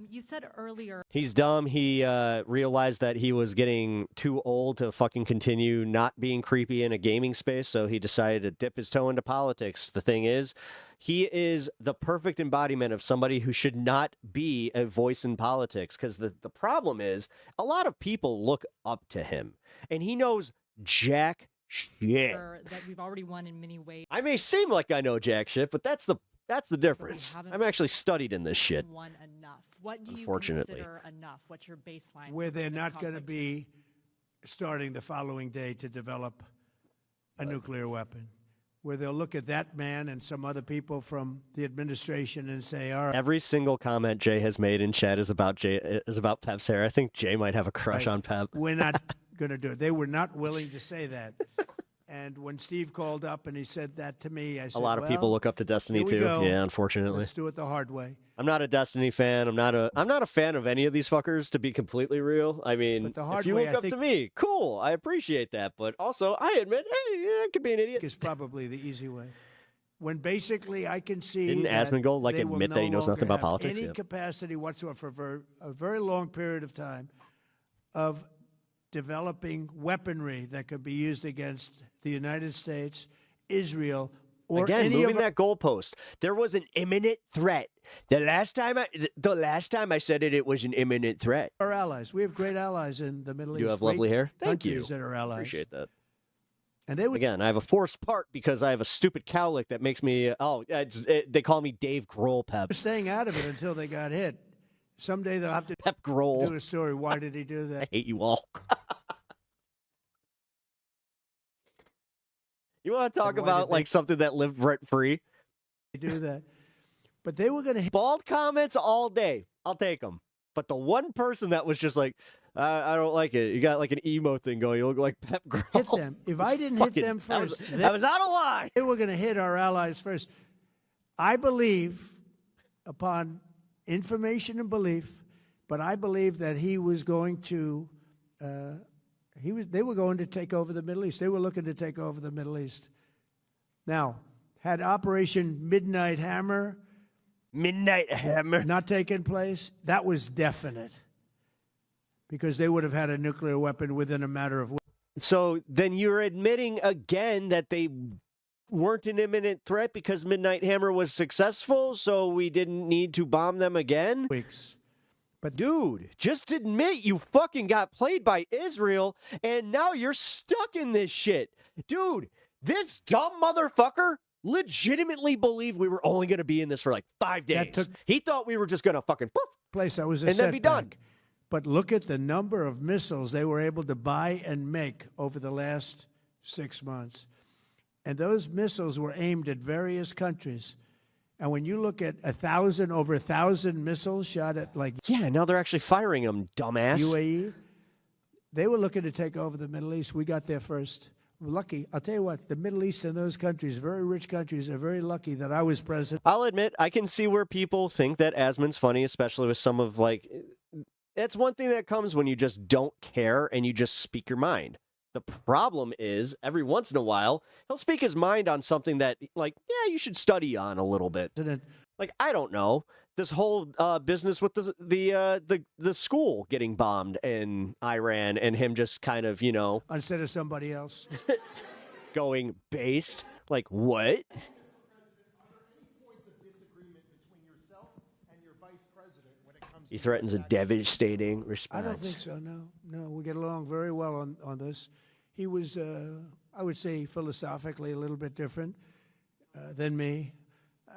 You said earlier. He's dumb. He realized that he was getting too old to fucking continue not being creepy in a gaming space, so he decided to dip his toe into politics. The thing is, he is the perfect embodiment of somebody who should not be a voice in politics, because the problem is a lot of people look up to him, and he knows jack shit. That we've already won in many ways. I may seem like I know jack shit, but that's the difference. I'm actually studied in this shit. Won enough. What do you Unfortunately. consider enough? What's your baseline? Where they're not going to be starting the following day to develop a nuclear weapon. Where they'll look at that man and some other people from the administration and say, all right. Every single comment Jay has made in chat is about Pep's hair. I think Jay might have a crush on Pep. We're not going to do it. They were not willing to say that. And when Steve called up and he said that to me, I said, a lot of people look up to Destiny too. Go. Yeah, unfortunately. Let's do it the hard way. I'm not a Destiny fan. I'm not a fan of any of these fuckers, to be completely real. I mean, if you look up to me, cool. I appreciate that. But also, I admit, hey, I could be an idiot. It's probably the easy way. When basically I can see Didn't Asmongold like admit that he knows nothing about politics? Any capacity whatsoever for a very long period of time of developing weaponry that could be used against the United States, Israel, or again, any moving of that goalpost. There was an imminent threat. The last time I said it was an imminent threat. our allies. We have great allies in the Middle East. You have lovely hair. Thank you. Countries that are allies. Appreciate that. And they would, again, I have a forced part because I have a stupid cowlick that makes me. They call me Dave Grohl, Pep. They're staying out of it until they got hit. Someday they'll have to Pep Grohl. do a story. Why did he do that? I hate you all. You want to talk about like something that lived rent free? Do that, but they were going to hit bald comments all day. I'll take them. But the one person that was just like, I don't like it. You got like an emo thing going. You look like Pep Grohl. hit them. If I didn't hit them first, I was out of line. They were going to hit our allies first. I believe, upon information and belief, but I believe that he was going to. They were going to take over the Middle East. They were looking to take over the Middle East. Now, had Operation Midnight Hammer not taken place, that was definite. Because they would have had a nuclear weapon within a matter of weeks. So then you're admitting again that they weren't an imminent threat because Midnight Hammer was successful, so we didn't need to bomb them again? Weeks. But dude, just admit you fucking got played by Israel and now you're stuck in this shit. Dude, this dumb motherfucker legitimately believed we were only going to be in this for like 5 days. He thought we were just going to fucking poof, place that was a and then be done. setback. But look at the number of missiles they were able to buy and make over the last 6 months. And those missiles were aimed at various countries. And when you look at over 1,000 missiles shot at like yeah, now they're actually firing them, dumbass. UAE, they were looking to take over the Middle East. We got there first. We're lucky. I'll tell you what, the Middle East and those countries, very rich countries, are very lucky that I was president. I'll admit, I can see where people think that Asman's funny, especially with some of like, that's one thing that comes when you just don't care and you just speak your mind. The problem is, every once in a while, he'll speak his mind on something that, like, yeah, you should study on a little bit. Like, I don't know, this whole business with the school getting bombed in Iran and him just kind of, you know, instead of somebody else, going based. Like, what? He threatens a devastating response. I don't think so, no. No, we get along very well on this. He was, I would say, philosophically a little bit different than me.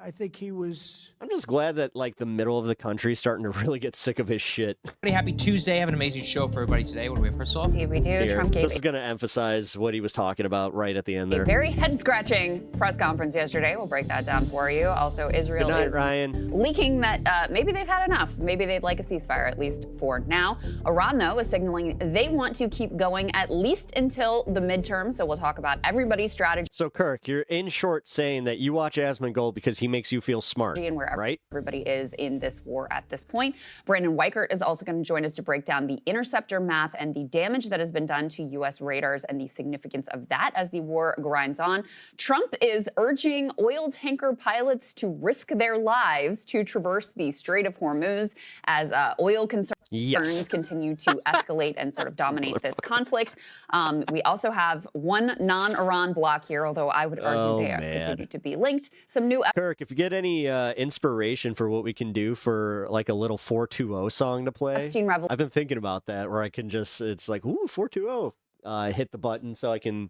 I think he was... I'm just glad that, like, the middle of the country is starting to really get sick of his shit. Happy Tuesday. Have an amazing show for everybody today. What do we have first off? Indeed, we do. Here, Trump gave this is going to emphasize what he was talking about right at the end there. a very head-scratching press conference yesterday. We'll break that down for you. Also, Israel Good night, is Ryan. leaking that maybe they've had enough. Maybe they'd like a ceasefire, at least for now. Iran, though, is signaling they want to keep going at least until the midterm. So we'll talk about everybody's strategy. So, Kirk, you're in short saying that you watch Asmongold because he makes you feel smart. And where right? everybody is in this war at this point. Brandon Weichert is also going to join us to break down the interceptor math and the damage that has been done to U.S. radars and the significance of that as the war grinds on. Trump is urging oil tanker pilots to risk their lives to traverse the Strait of Hormuz as oil concerns continue to escalate and sort of dominate this conflict. We also have one non-Iran block here, although I would argue they continue to be linked. Some new... Kirk, if you get any inspiration for what we can do for like a little 420 song to play, I've been thinking about that where I can just, it's like, ooh, 420, hit the button so I can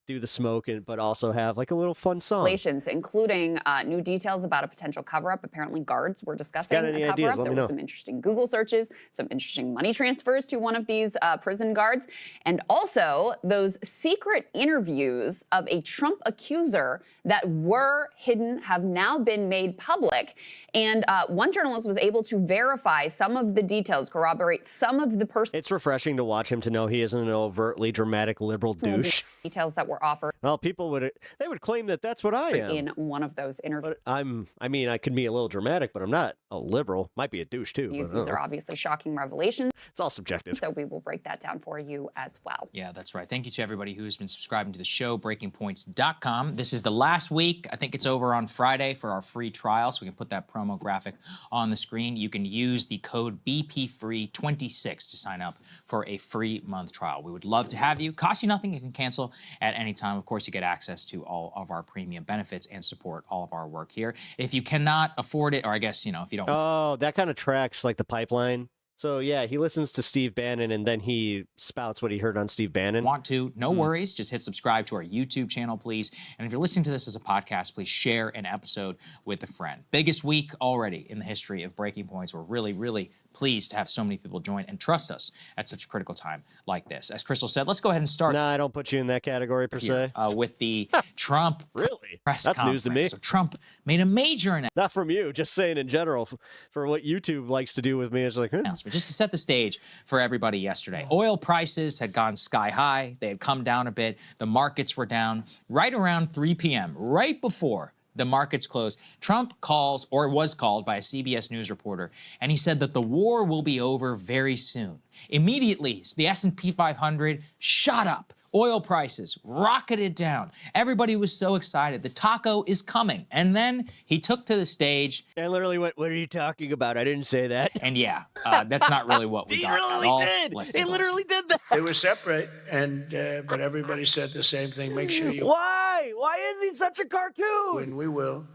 do the smoke, but also have like a little fun song. Including new details about a potential cover-up. Apparently guards were discussing a cover-up. There were some interesting Google searches, some interesting money transfers to one of these prison guards, and also those secret interviews of a Trump accuser that were hidden have now been made public. And one journalist was able to verify some of the details, corroborate some of the personal... It's refreshing to watch him to know he isn't an overtly dramatic liberal douche. Details that were offered. Well, people would claim that that's what I am. In one of those interviews. I mean, I could be a little dramatic, but I'm not a liberal. Might be a douche too. These are obviously shocking revelations. It's all subjective. So we will break that down for you as well. Yeah, that's right. Thank you to everybody who has been subscribing to the show, BreakingPoints.com. This is the last week. I think it's over on Friday for our free trial, so we can put that promo graphic on the screen. You can use the code BPFree26 to sign up for a free month trial. We would love to have you. Cost you nothing. You can cancel at any time. Of course, you get access to all of our premium benefits and support all of our work here. If you cannot afford it, or I guess, you know, if you don't... Oh, that kind of tracks like the pipeline. So, yeah, he listens to Steve Bannon, and then he spouts what he heard on Steve Bannon. Want to? No worries. Just hit subscribe to our YouTube channel, please. And if you're listening to this as a podcast, please share an episode with a friend. Biggest week already in the history of Breaking Points. We're really, really pleased to have so many people join and trust us at such a critical time like this. As Crystal said, let's go ahead and start. No, I don't put you in that category per se. With the Trump press That's conference. news to me. So Trump made a major announcement. Not from you, just saying in general. For what YouTube likes to do with me, it's like, Just to set the stage for everybody yesterday. Oil prices had gone sky high. They had come down a bit. The markets were down right around 3 p.m., right before the markets closed. Trump calls, or was called by a CBS News reporter, and he said that the war will be over very soon. Immediately, the S&P 500 shot up. Oil prices rocketed down. Everybody was so excited. The taco is coming. And then he took to the stage. And literally went, what are you talking about? I didn't say that. And yeah, that's not really what we got at all. He literally did that. They were separate, and but everybody said the same thing. Make sure you... Why? Why? Why is he such a cartoon? And we will.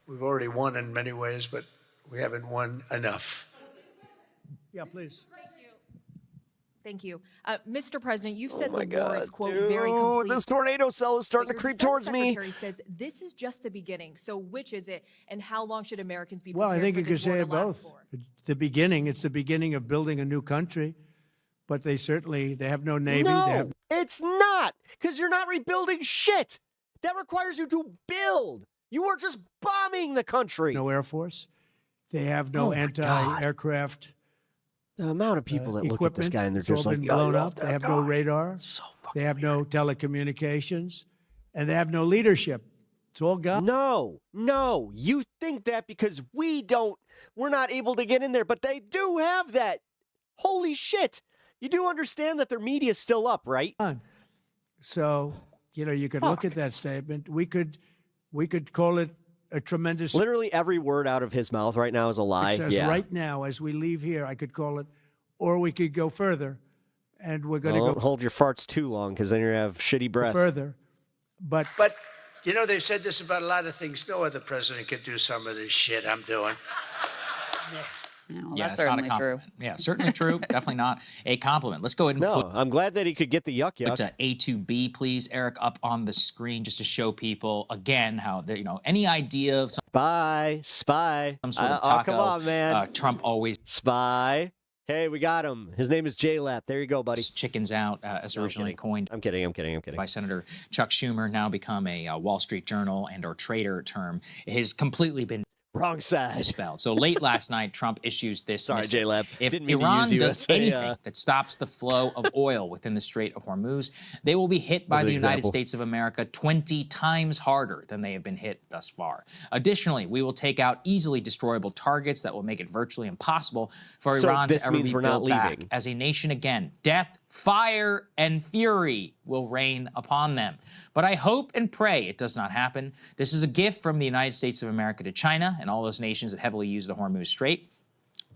We've already won in many ways, but we haven't won enough. Yeah, please. Thank you. Mr. President, you've said Oh my the war is, God, quote, dude, very complete. this tornado cell is starting But to your creep defense towards me. Secretary says this is just the beginning. So which is it, and how long should Americans be Well, prepared I think for you could this war say to it last both. for? It's the beginning. It's the beginning of building a new country, but they have no navy. No, They have it's not, because you're not rebuilding shit. That requires you to build. You are just bombing the country. no air force. They have no anti-aircraft. The amount of people that look at this equipment. guy and they're It's all just like, been "I blown love up. that They have guy." no radar. They have no telecommunications, and they have no leadership. It's all gone. No, you think that because we're not able to get in there, but they do have that. Holy shit. You do understand that their media's still up, right? So, you could look at that statement. We could call it a tremendous. Literally every word out of his mouth right now is a lie. It says Yeah. right now, as we leave here, I could call it, or we could go further, and we're going to Well, go don't hold your farts too long, because then you're going to have shitty breath. further. But They've said this about a lot of things. No other president could do some of this shit I'm doing. Well, Yeah, that's it's not a certainly true. compliment. Yeah, certainly true. Definitely not a compliment. Let's go ahead and No, I'm glad that he could get the yuck. put A2B, please, Eric, up on the screen just to show people again how any idea of some Spy. some sort of taco. come on, man. Trump always Spy. Hey, we got him. His name is J-Lap. There you go, buddy. chickens out as originally coined. I'm kidding. By Senator Chuck Schumer, now become a Wall Street Journal and or trader term, has completely been wrong side dispelled. So late last night, Trump issues this. Sorry, message. J-Lab. If Didn't mean to Iran use you does as a, anything that stops the flow of oil within the Strait of Hormuz, they will be hit by As an the United example. States of America 20 times harder than they have been hit thus far. Additionally, we will take out easily destroyable targets that will make it virtually impossible for So Iran to this ever means be we're not built back leaving. as a nation again. Death, fire, and fury will rain upon them. But I hope and pray it does not happen. This is a gift from the United States of America to China and all those nations that heavily use the Hormuz Strait.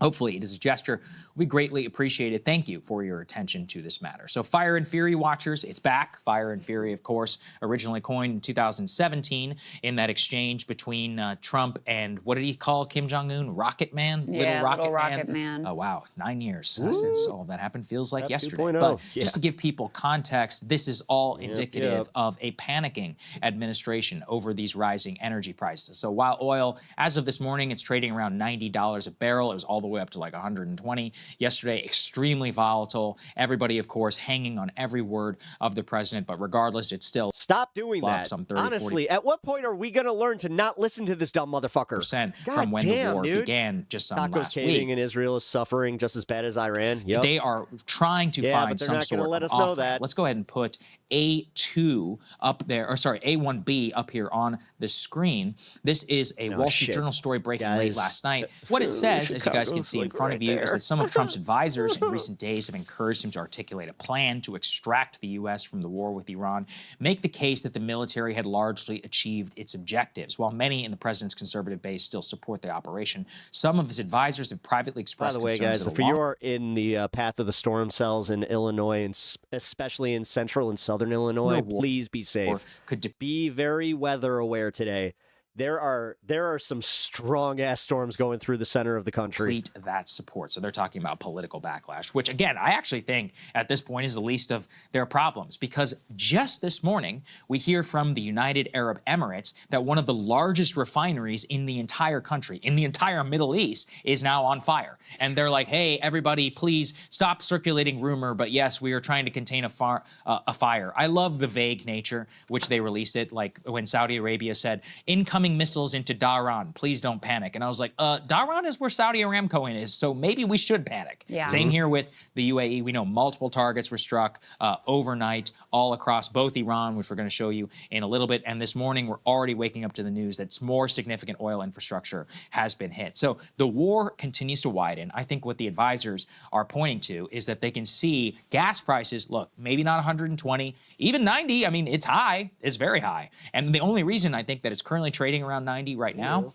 Hopefully, it is a gesture we greatly appreciate it. Thank you for your attention to this matter. So Fire and Fury watchers, it's back. Fire and Fury, of course, originally coined in 2017 in that exchange between Trump and, what did he call Kim Jong-un? Rocket Man? Yeah, Little Rocket Man. Oh, wow. 9 years since all of that happened. Feels like That yesterday. 2.0, But yeah. just to give people context, this is all indicative yep. of a panicking administration over these rising energy prices. So while oil, as of this morning, it's trading around $90 a barrel. It was all the way up to like 120 yesterday. Extremely volatile. Everybody, of course, hanging on every word of the president. But regardless, it's still Stop doing up that. some 30, Honestly, at what point are we going to learn to not listen to this dumb motherfucker? 40% God from when damn, the war dude. began just some Tacos last caving week. in Israel is suffering just as bad as Iran. Yep. They are trying to Yeah, find but they're some not gonna sort let of us know off-ramp. that. Let's go ahead and put A2 up there, or sorry, A1B up here on the screen. This is a Wall Street shit. Journal story breaking late Guys, last night. What it says, as you guys can Chicago's, see in like, front right of you, is there. that some of Trump's advisors in recent days have encouraged him to articulate a plan to extract the U.S. from the war with Iran, make the case that the military had largely achieved its objectives. While many in the president's conservative base still support the operation, some of his advisors have privately By expressed the way, concerns guys, that if a long- you are in the path of the storm cells in Illinois, and especially in central and southern Illinois, No war- please be safe. Be very weather aware today. There are some strong ass storms going through the center of the country. Complete that support. So they're talking about political backlash, which again, I actually think at this point is the least of their problems, because just this morning we hear from the United Arab Emirates that one of the largest refineries in the entire country, in the entire Middle East, is now on fire. And they're like, hey, everybody, please stop circulating rumor. But yes, we are trying to contain a fire. I love the vague nature which they released it, like when Saudi Arabia said, incoming missiles into Dhahran, please don't panic. And I was like, Dhahran is where Saudi Aramco is, so maybe we should panic. Yeah. Same here with the UAE. We know multiple targets were struck overnight all across both Iran, which we're going to show you in a little bit. And this morning, we're already waking up to the news that more significant oil infrastructure has been hit. So the war continues to widen. I think what the advisors are pointing to is that they can see gas prices, look, maybe not 120, even 90. I mean, it's high. It's very high. And the only reason I think that it's currently trading around 90 right now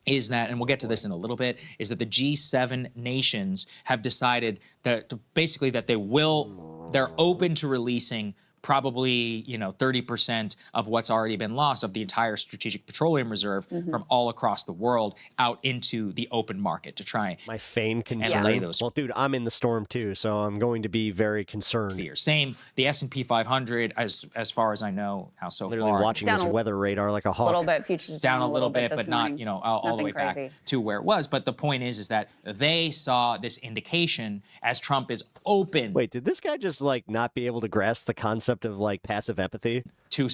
is that, and we'll get to this in a little bit, is that the G7 nations have decided that basically that they're open to releasing probably, 30% of what's already been lost of the entire strategic petroleum reserve from all across the world out into the open market to try my feigned concern. lay those. Well, dude, I'm in the storm too, so I'm going to be very concerned. Fears. Same, the S&P 500, as far as I know now so Literally far. watching this weather radar like a hawk. A little bit, futures down a little bit, this but morning. not, all the way Nothing back to where it was. But the point is that they saw this indication as Trump is open. Wait, did this guy just like not be able to grasp the concept of like passive empathy? To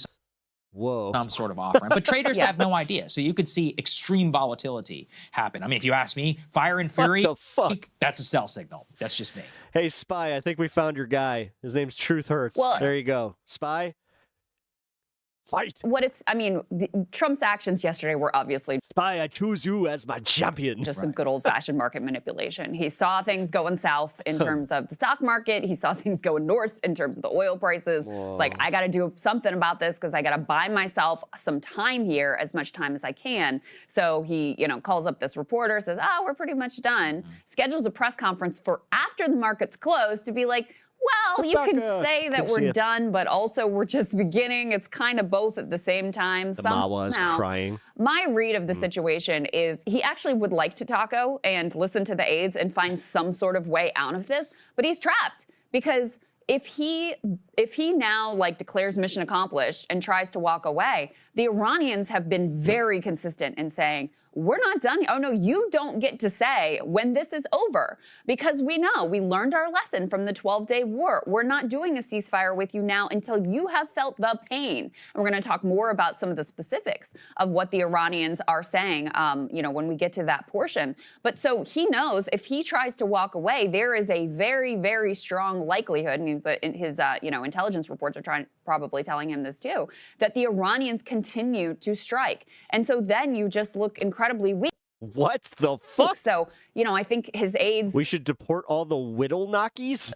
Whoa. some sort of offering. But traders have no idea. So you could see extreme volatility happen. I mean, if you ask me, fire and fury, What the fuck? That's a sell signal. That's just me. Hey, Spy, I think we found your guy. His name's Truth Hurts. Well- There you go. Spy, fight. Trump's actions yesterday were obviously Spy, I choose you as my champion. just some good old-fashioned market manipulation. He saw things going south in terms of the stock market. He saw things going north in terms of the oil prices. It's like, I got to do something about this because I got to buy myself some time here, as much time as I can. So he, calls up this reporter, says, we're pretty much done, schedules a press conference for after the market's closed to be like, well, you could say that we're done, but also we're just beginning. It's kind of both at the same time. The Mawa is crying. My read of the situation is he actually would like to taco and listen to the aides and find some sort of way out of this, but he's trapped because if he now declares mission accomplished and tries to walk away, the Iranians have been very consistent in saying, we're not done. Oh, no, you don't get to say when this is over because we learned our lesson from the 12-day war. We're not doing a ceasefire with you now until you have felt the pain. And we're going to talk more about some of the specifics of what the Iranians are saying, when we get to that portion. But so he knows if he tries to walk away, there is a very, very strong likelihood, but his, intelligence reports are probably telling him this too, that the Iranians continue to strike. And so then you just look incredibly weak. What the fuck? So, I think his aides... We should deport all the whittle knockies?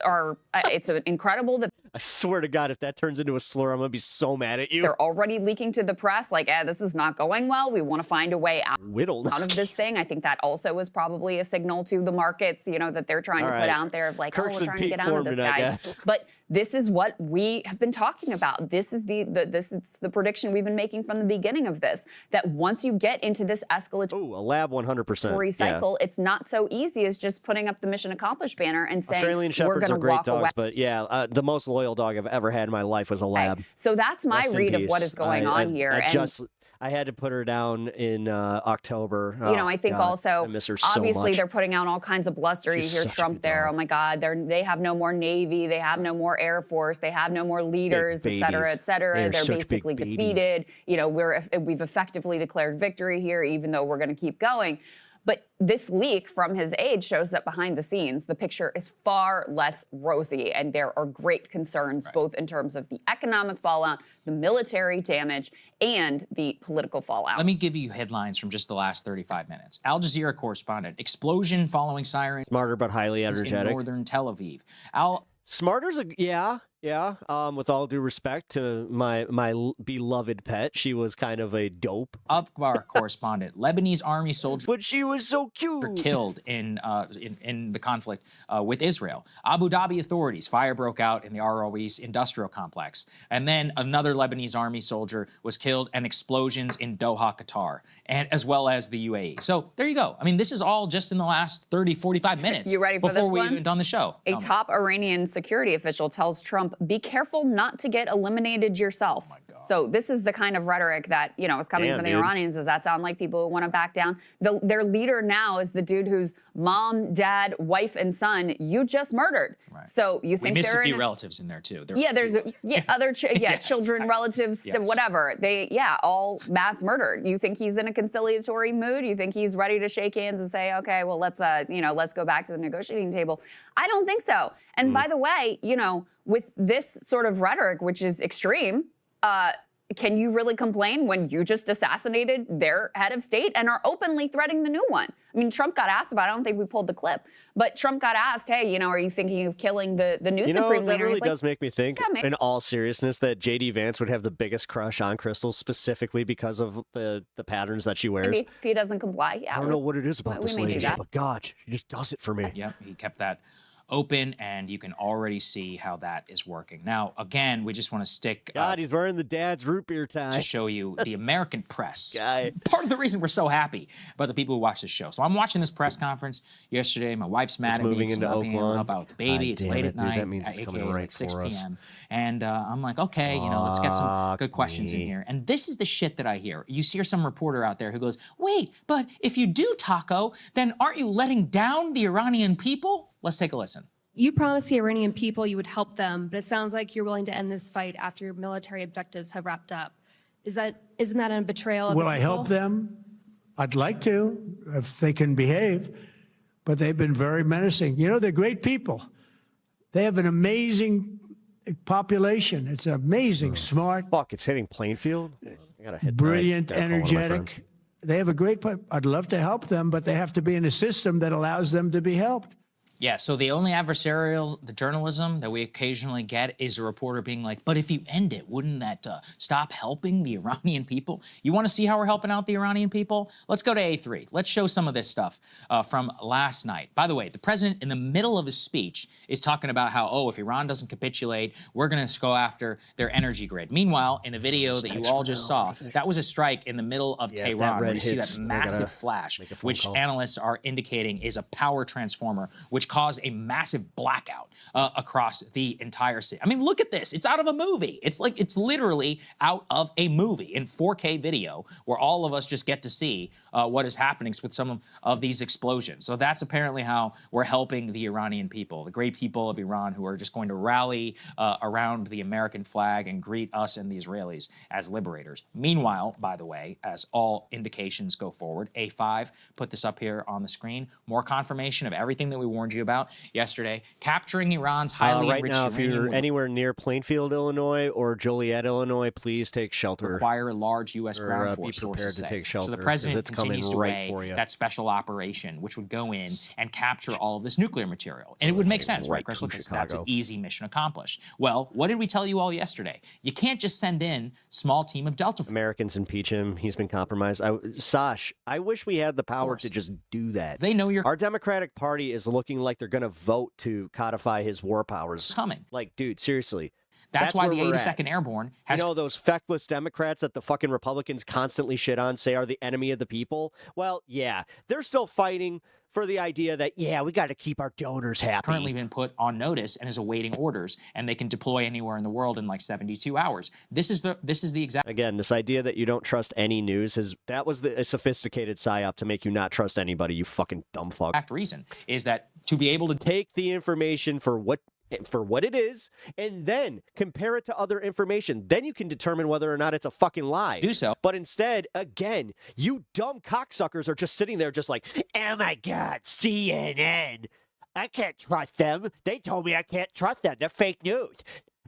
It's incredible that... I swear to God, if that turns into a slur, I'm going to be so mad at you. They're already leaking to the press, this is not going well. We want to find a way out of this thing. I think that also is probably a signal to the markets, that they're trying to put out there of Kirk's we're trying to get out of this, guys. But this is what we have been talking about. This is the prediction we've been making from the beginning of this, that once you get into this escalatory a lab 100%. cycle, it's not so easy as just putting up the mission accomplished banner and saying, Australian we're Shepherds going are to great walk dogs, away. but the most loyal dog I've ever had in my life was a lab. So that's my Rest in read of peace. what is going on here. I had to put her down in October. I think also, I miss her so obviously, much. they're putting out all kinds of bluster. She's You hear such a Trump good there. dog. Oh my God, they have no more Navy. They have no more Air Force. They have no more leaders, et cetera, et cetera. They're They're such big basically babies. defeated. We've effectively declared victory here, even though we're going to keep going. But this leak from his aide shows that behind the scenes, the picture is far less rosy, and there are great concerns, both in terms of the economic fallout, the military damage, and the political fallout. Let me give you headlines from just the last 35 minutes. Al Jazeera correspondent, explosion following sirens. Smarter but highly energetic. In northern Tel Aviv. Smarter's yeah. With all due respect to my beloved pet, she was kind of a dope. Akbar correspondent, Lebanese army soldiers. But she was so cute. Were killed in the conflict with Israel. Abu Dhabi authorities, fire broke out in the Arois industrial complex. And then another Lebanese army soldier was killed and explosions in Doha, Qatar, and as well as the UAE. So there you go. I mean, this is all just in the last 30, 45 minutes. You ready for this one? Before we even done the show. A top Iranian security official tells Trump, be careful not to get eliminated yourself. Oh my God. So this is the kind of rhetoric that, is coming from the Iranians. Does that sound like people who want to back down? Their leader now is the dude whose mom, dad, wife, and son you just murdered. Right. So you think we missed they're a few relatives in there too. There's other children, relatives, whatever. They all mass murdered. You think he's in a conciliatory mood? You think he's ready to shake hands and say, okay, well let's go back to the negotiating table? I don't think so. And by the way, with this sort of rhetoric, which is extreme, can you really complain when you just assassinated their head of state and are openly threatening the new one? I mean, Trump got asked about it. I don't think we pulled the clip, but Trump got asked, hey, are you thinking of killing the new Supreme that Leader? really does make me think, yeah, in all seriousness, that J.D. Vance would have the biggest crush on Crystal specifically because of the patterns that she wears. Maybe if he doesn't comply, I don't know what it is about this lady, that. but God, she just does it for me. Yeah, he kept that open, and you can already see how that is working. Now, again, we just want to stick... God, he's wearing the dad's root beer tie. ...to show you the American press. Part of the reason we're so happy about the people who watch this show. So I'm watching this press conference yesterday. My wife's mad at me because I'm not being able to help out with the baby. It's late at night, that means it's coming right 6 for us. p.m. And I'm like, okay, let's get some good questions in here. And this is the shit that I hear. You see some reporter out there who goes, wait, but if you do Taco, then aren't you letting down the Iranian people? Let's take a listen. You promised the Iranian people you would help them, but it sounds like you're willing to end this fight after your military objectives have wrapped up. Isn't that a betrayal of Will the I people? help them? I'd like to, if they can behave, but they've been very menacing. They're great people. They have an amazing population. It's amazing, smart. Fuck, it's hitting Plainfield. I gotta hit brilliant, that. Gotta call one of my friends. energetic. They have a great. I'd love to help them, but they have to be in a system that allows them to be helped. Yeah, so the only adversarial the journalism that we occasionally get is a reporter being like, but if you end it, wouldn't that stop helping the Iranian people? You want to see how we're helping out the Iranian people? Let's go to A3. Let's show some of this stuff from last night. By the way, the president, in the middle of his speech, is talking about how, oh, if Iran doesn't capitulate, we're going to go after their energy grid. Meanwhile, in the video that you all just saw, that was a strike in the middle of Tehran, where you see that massive flash, which analysts are indicating is a power transformer, which caused a massive blackout across the entire city. I mean, look at this. It's out of a movie. It's literally out of a movie in 4K video, where all of us just get to see what is happening with some of these explosions. So that's apparently how we're helping the Iranian people, the great people of Iran, who are just going to rally around the American flag and greet us and the Israelis as liberators. Meanwhile, by the way, as all indications go forward, A5 put this up here on the screen, more confirmation of everything that we warned you about yesterday, capturing Iran's highly right enriched now, if uranium you're anywhere near Plainfield, Illinois, or Joliet, Illinois, please take shelter. Require a large U.S. ground force. Be prepared to take shelter. So the president it's coming continues to right weigh for you. that special operation, which would go in and capture all of this nuclear material, and it would make sense, right, Chris? Look, that's an easy mission accomplished. Well, what did we tell you all yesterday? You can't just send in small team of Delta. Americans impeach him. He's been compromised. Sash, I wish we had the power to just do that. They know Our Democratic Party is looking like they're going to vote to codify his war powers. Coming. Like, dude, seriously. That's why the 82nd Airborne has... those feckless Democrats that the fucking Republicans constantly shit on, say are the enemy of the people? Well, yeah, they're still fighting for the idea that, yeah, we got to keep our donors happy. Currently been put on notice and is awaiting orders, and they can deploy anywhere in the world in like 72 hours. This is the exact... Again, this idea that you don't trust any news, that was a sophisticated psyop to make you not trust anybody, you fucking dumb fuck. Fact reason is that to be able to take the information for what it is, and then compare it to other information. Then you can determine whether or not it's a fucking lie. Do so. But instead, again, you dumb cocksuckers are just sitting there just like, oh my God, CNN. I can't trust them. They told me I can't trust them. They're fake news.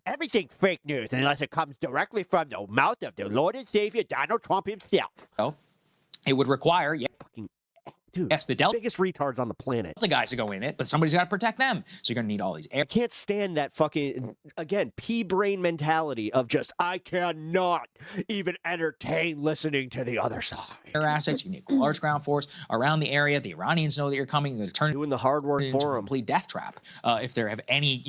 Everything's fake news unless it comes directly from the mouth of the Lord and Savior, Donald Trump himself. Oh, it would require... Dude, yes, the biggest retards on the planet. The guys to go in it, but somebody's got to protect them. So you're going to need all these air. I can't stand that fucking, again, pea-brain mentality of just, I cannot even entertain listening to the other side. Air assets, you need a large ground force around the area. The Iranians know that you're coming. They're turning doing the hard work for them. Complete death trap if they have any,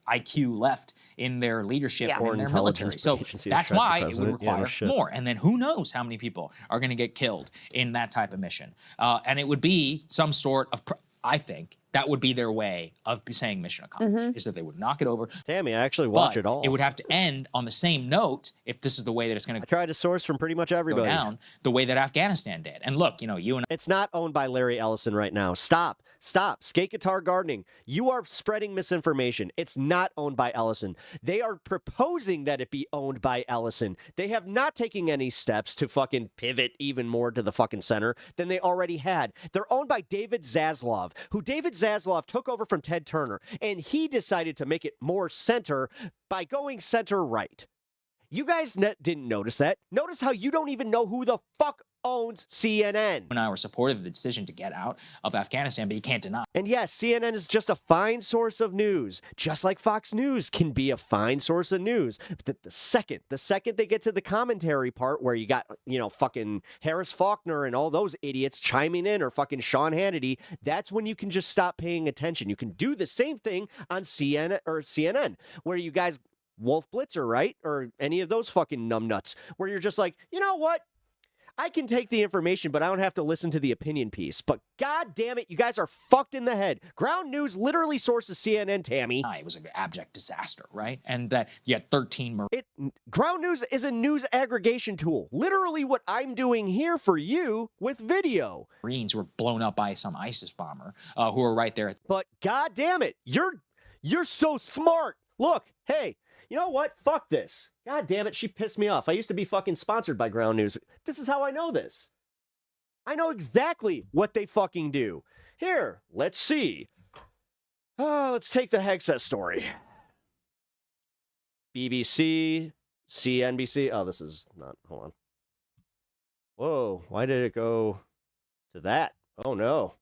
IQ left in their leadership or in their military. So that's why it would require more. And then who knows how many people are going to get killed in that type of mission. And it would be some sort of, I think, that would be their way of saying mission accomplished, is that they would knock it over. Tammy, I actually watch it all. It would have to end on the same note if this is the way that it's going to try to source from pretty much everybody. Go down the way that Afghanistan did. And look, you and it's not owned by Larry Ellison right now. Stop. Skate Guitar Gardening. You are spreading misinformation. It's not owned by Ellison. They are proposing that it be owned by Ellison. They have not taken any steps to fucking pivot even more to the fucking center than they already had. They're owned by David Zaslav, who David Zaslav took over from Ted Turner, and he decided to make it more center by going center right. You guys didn't notice that. Notice how you don't even know who the fuck owns CNN. And I were supportive of the decision to get out of Afghanistan, but you can't deny. And yes, CNN is just a fine source of news, just like Fox News can be a fine source of news. But the second they get to the commentary part where you got, fucking Harris Faulkner and all those idiots chiming in, or fucking Sean Hannity, that's when you can just stop paying attention. You can do the same thing on CNN, where you guys, Wolf Blitzer, right? Or any of those fucking numbnuts, where you're just like, you know what? I can take the information, but I don't have to listen to the opinion piece. But god damn it, you guys are fucked in the head. Ground News literally sources CNN, Tammy. It was an abject disaster, right? And that you had 13 Marines. Ground News is a news aggregation tool. Literally what I'm doing here for you with video. Marines were blown up by some ISIS bomber who were right there. But god damn it, you're so smart. Look, hey, you know what? Fuck this. God damn it, she pissed me off. I used to be fucking sponsored by Ground News. This is how I know this. I know exactly what they fucking do. Here, let's see. Let's take the Hegseth story. BBC, CNBC. Oh, this is not, hold on. Whoa, why did it go to that? Oh, no.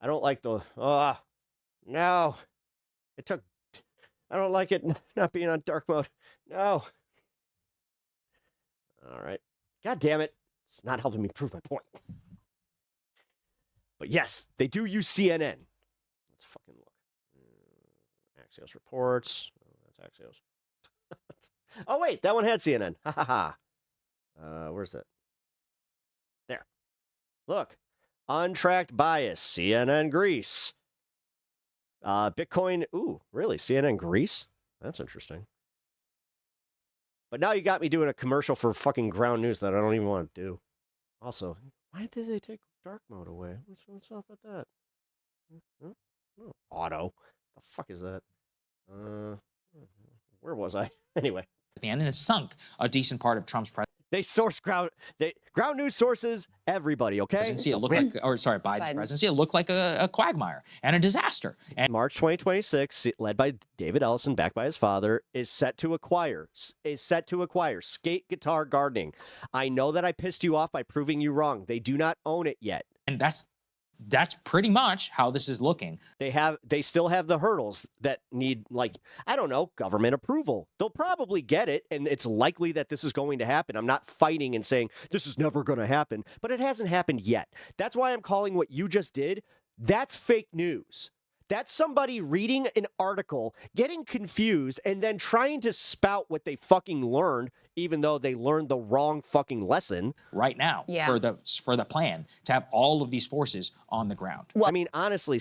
I don't like the, no. It took, I don't like it not being on dark mode. No. All right. God damn it. It's not helping me prove my point. But yes, they do use CNN. Let's fucking look. Axios reports. Oh, that's Axios. Oh, wait. That one had CNN. Ha ha ha. Where's that? There. Look. Untracked bias. CNN Greece. Bitcoin. Ooh, really? CNN Greece? That's interesting. But now you got me doing a commercial for fucking Ground News that I don't even want to do. Also, why did they take dark mode away? What's up with that? Oh, auto. The fuck is that? Where was I? Anyway. At the end, and it sunk a decent part of Trump's presidency. They source Ground News sources everybody, okay? Presidency, it looked like, Biden's presidency, it looked like a quagmire and a disaster. And March 2026, led by David Ellison, backed by his father, is set to acquire Skate Guitar Gardening. I know that I pissed you off by proving you wrong. They do not own it yet. And that's pretty much how this is looking. They still have the hurdles that need, like, I don't know, government approval. They'll probably get it, and it's likely that this is going to happen. I'm not fighting and saying this is never going to happen, but it hasn't happened yet. That's why I'm calling what you just did, that's fake news. That's somebody reading an article, getting confused, and then trying to spout what they fucking learned, even though they learned the wrong fucking lesson. Right now, for the plan to have all of these forces on the ground. Well, I mean, honestly,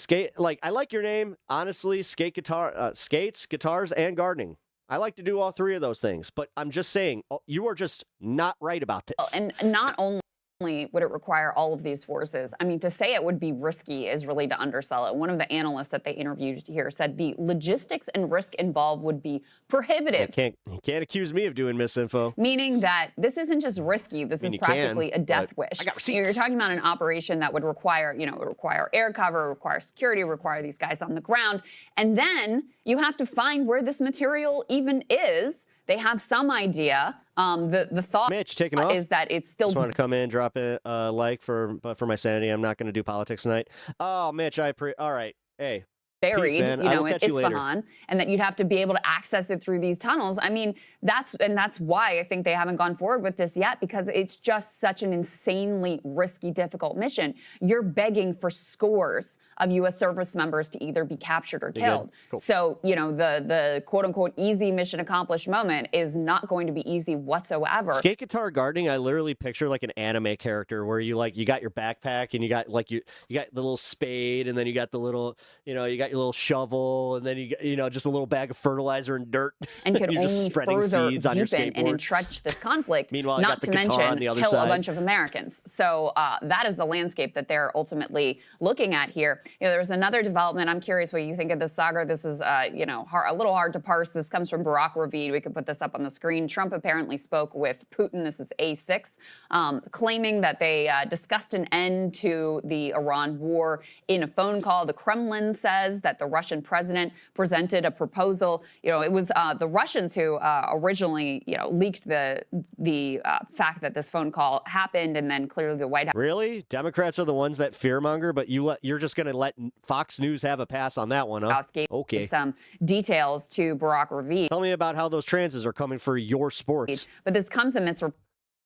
I like your name. Honestly, skates, guitars, and gardening. I like to do all three of those things, but I'm just saying, you are just not right about this. And not only would it require all of these forces, I mean, to say it would be risky is really to undersell it. One of the analysts that they interviewed here said the logistics and risk involved would be prohibitive. You can't accuse me of doing misinfo. Meaning that this isn't just risky, this is practically a death wish. I got receipts. You're talking about an operation that would require, it would require air cover, require security, require these guys on the ground. And then you have to find where this material even is. They have some idea. The thought Mitch, taking off? is that it's still. Just want to come in, drop a like for my sanity. I'm not going to do politics tonight. Oh, Mitch, all right. Hey. Buried, peace, man. in Isfahan, and that you'd have to be able to access it through these tunnels. I mean, that's why I think they haven't gone forward with this yet, because it's just such an insanely risky, difficult mission. You're begging for scores of U.S. service members to either be captured or killed. Cool. So, the quote unquote easy mission accomplished moment is not going to be easy whatsoever. Skate guitar gardening, I literally picture like an anime character where you got your backpack and you got you got the little spade, and then you got the little, you got your little shovel, and then you got, just a little bag of fertilizer and dirt. And could you're only just spreading further seeds on your deepen skateboard and entrench this conflict. Meanwhile, not I got the to guitar mention on the other kill side. a bunch of Americans. So that is the landscape that they're ultimately looking at here. There's another development. I'm curious what you think of this saga. This is a little hard to parse. This comes from Barack Ravid. We could put this up on the screen. Trump apparently spoke with Putin. This is A6, claiming that they discussed an end to the Iran war in a phone call. The Kremlin says was that the Russian president presented a proposal. You know, it was the Russians who originally, you know, leaked the fact that this phone call happened, and then clearly the White House. Really? Democrats are the ones that fearmonger, but you're just going to let Fox News have a pass on that one, huh? Okay. Some details to Barack Ravid. Tell me about how those transes are coming for your sports. But this comes amidst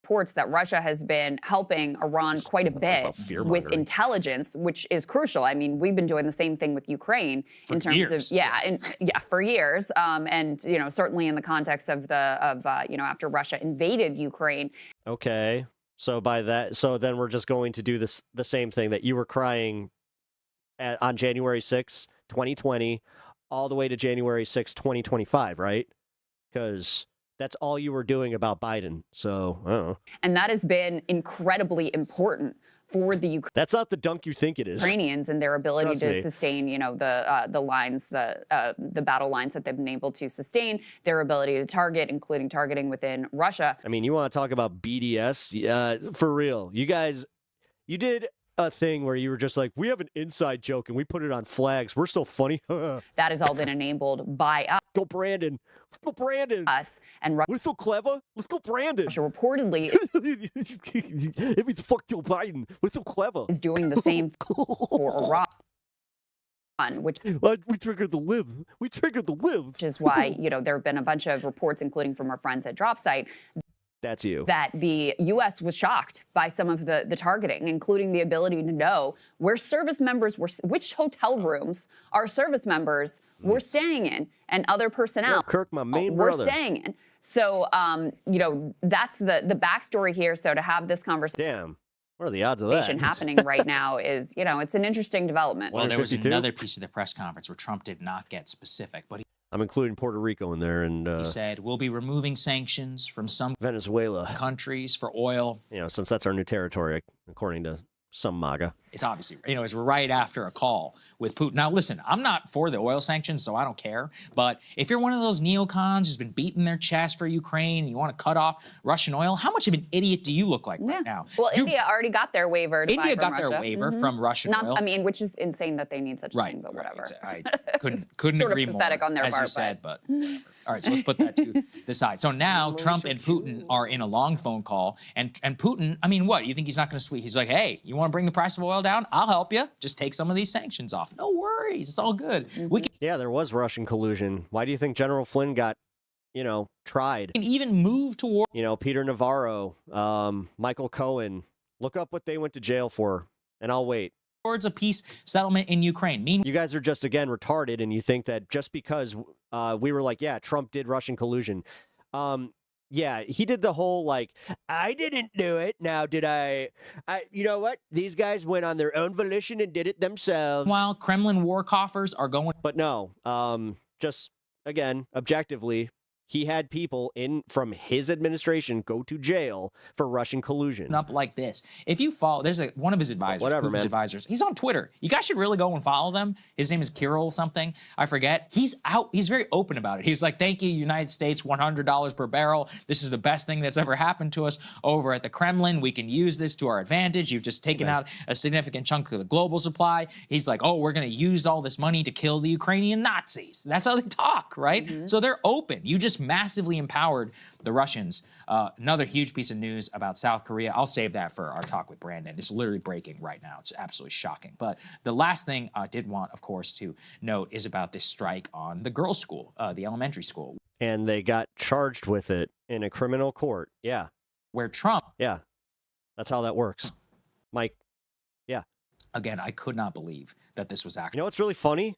reports that Russia has been helping Iran quite a bit with intelligence, which is crucial. I mean, we've been doing the same thing with Ukraine in terms of for years, and you know, certainly in the context of you know, after Russia invaded Ukraine. Okay, so then we're just going to do the same thing that you were crying on January 6th, 2020, all the way to January 6th, 2025, right? Because that's all you were doing about Biden. So, I don't know. And that has been incredibly important for the Ukrainians. That's not the dunk you think it is. Ukrainians and their ability to sustain, you know, the lines, the battle lines that they've been able to sustain, their ability to target, including targeting within Russia. I mean, you want to talk about BDS? For real. You guys, you did a thing where you were just like, we have an inside joke and we put it on flags. We're so funny. That has all been enabled by us. Go Brandon. Let's go Brandon. Us and we're so clever. Let's go Brandon. Russia reportedly it means fuck Joe Biden. We're so clever. Is doing the same for Iran. Which we triggered the live. We triggered the live. Which is why, you know, there have been a bunch of reports, including from our friends at DropSite. That's you. That the U.S. was shocked by some of the targeting, including the ability to know where service members were, which hotel rooms our service members were staying in, and other personnel Kirk, my main were brother. staying in. So, you know, that's the backstory here. So to have this conversation. Damn. What are the odds of that? Happening right now is, you know, it's an interesting development. Well, there was another piece of the press conference where Trump did not get specific, but I'm including Puerto Rico in there, and he said we'll be removing sanctions from some Venezuela countries for oil. You know, since that's our new territory, according to some MAGA. It's obviously, you know, it's right after a call with Putin. Now, listen, I'm not for the oil sanctions, so I don't care. But if you're one of those neocons who's been beating their chest for Ukraine and you want to cut off Russian oil, how much of an idiot do you look like right now? Well, India already got their waiver. India got their waiver from Russian oil. I mean, which is insane that they need such a thing, but whatever. I couldn't sort agree of pathetic more, on their as part, you said, but all right, so let's put that to the side. So now Trump and Putin are in a long phone call, and Putin, I mean, what? You think he's not going to sweet? He's like, hey, you want to bring the price of oil down? I'll help you. Just take some of these sanctions off. No worries. It's all good. Yeah, there was Russian collusion. Why do you think General Flynn got, you know, tried? And even moved toward, you know, Peter Navarro, Michael Cohen. Look up what they went to jail for, and I'll wait. Towards a peace settlement in Ukraine. You guys are just, again, retarded, and you think that just because we were like, yeah, Trump did Russian collusion. Yeah, he did the whole, like, I didn't do it. Now, did I? You know what? These guys went on their own volition and did it themselves. While Kremlin war coffers are going. But no, just, again, objectively, he had people from his administration go to jail for Russian collusion. Up like this. If you follow, there's one of his advisors, Putin's advisors. He's on Twitter. You guys should really go and follow them. His name is Kirill something. I forget. He's out. He's very open about it. He's like, thank you, United States, $100 per barrel. This is the best thing that's ever happened to us over at the Kremlin. We can use this to our advantage. You've just taken out a significant chunk of the global supply. He's like, oh, we're going to use all this money to kill the Ukrainian Nazis. That's how they talk, right? So they're open. You just massively empowered the Russians. Another huge piece of news about South Korea. I'll save that for our talk with Brandon. It's literally breaking right now. It's absolutely shocking. But the last thing I did want, of course, to note is about this strike on the girls' school, the elementary school. And they got charged with it in a criminal court. Yeah. Where Trump. Yeah. That's how that works. Mike. Yeah. Again, I could not believe that this was actually. You know what's really funny?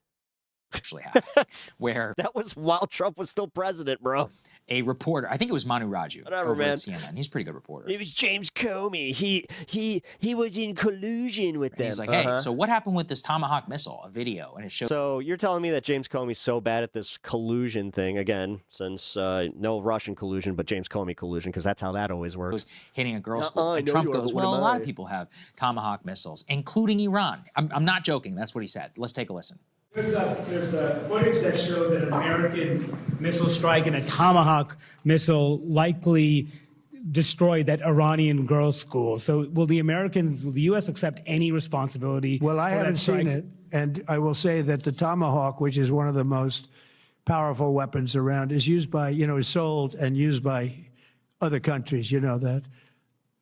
Actually happened. Where that was while Trump was still president, bro. A reporter, I think it was Manu Raju, over at CNN. He's a pretty good reporter. It was James Comey. He was in collusion with them. He's like, hey, so what happened with this Tomahawk missile? A video, and it shows. So you're telling me that James Comey's so bad at this collusion thing again, since no Russian collusion, but James Comey collusion, because that's how that always works. Was hitting a girl's school, and Trump goes, well, a lot of people have Tomahawk missiles, including Iran. I'm not joking. That's what he said. Let's take a listen. There's footage that shows that an American missile strike and a Tomahawk missile likely destroy that Iranian girls' school. So will the U.S. accept any responsibility? Well, I for haven't that seen strike? it. And I will say that the Tomahawk, which is one of the most powerful weapons around, is used by, is sold and used by other countries. You know that.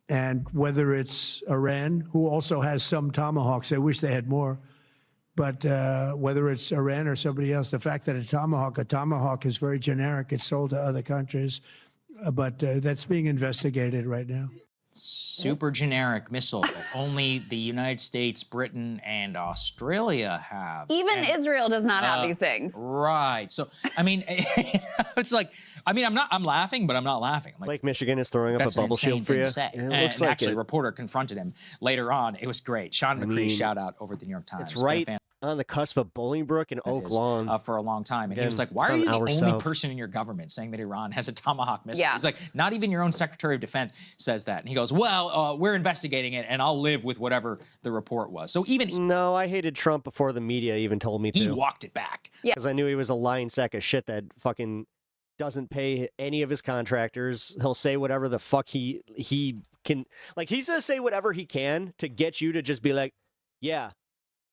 And whether it's Iran, who also has some Tomahawks, I wish they had more. But whether it's Iran or somebody else, the fact that a Tomahawk is very generic. It's sold to other countries. But that's being investigated right now. Super generic missile that only the United States, Britain, and Australia have. Even Israel does not have these things. Right. So, I mean, it's like, I'm laughing, but I'm not laughing. I'm like, Lake Michigan is throwing up a that's an bubble insane shield for thing you. to say. It And looks like actually, it. a reporter confronted him later on. It was great. Sean McCree, mean, shout out over at the New York Times. It's Been a right fan on the cusp of Bolingbrook and Oak Lawn. for a long time. And Again, he was like, it's why are about you an the hour only south. person in your government saying that Iran has a Tomahawk missile? Yeah. He's like, not even your own Secretary of Defense says that. And he goes, well, we're investigating it, and I'll live with whatever the report was. So even No, I hated Trump before the media even told me to. he walked it back. Yeah. Because I knew he was a lying sack of shit that fucking doesn't pay any of his contractors. He'll say whatever the fuck he can. Like, he's going to say whatever he can to get you to just be like, yeah,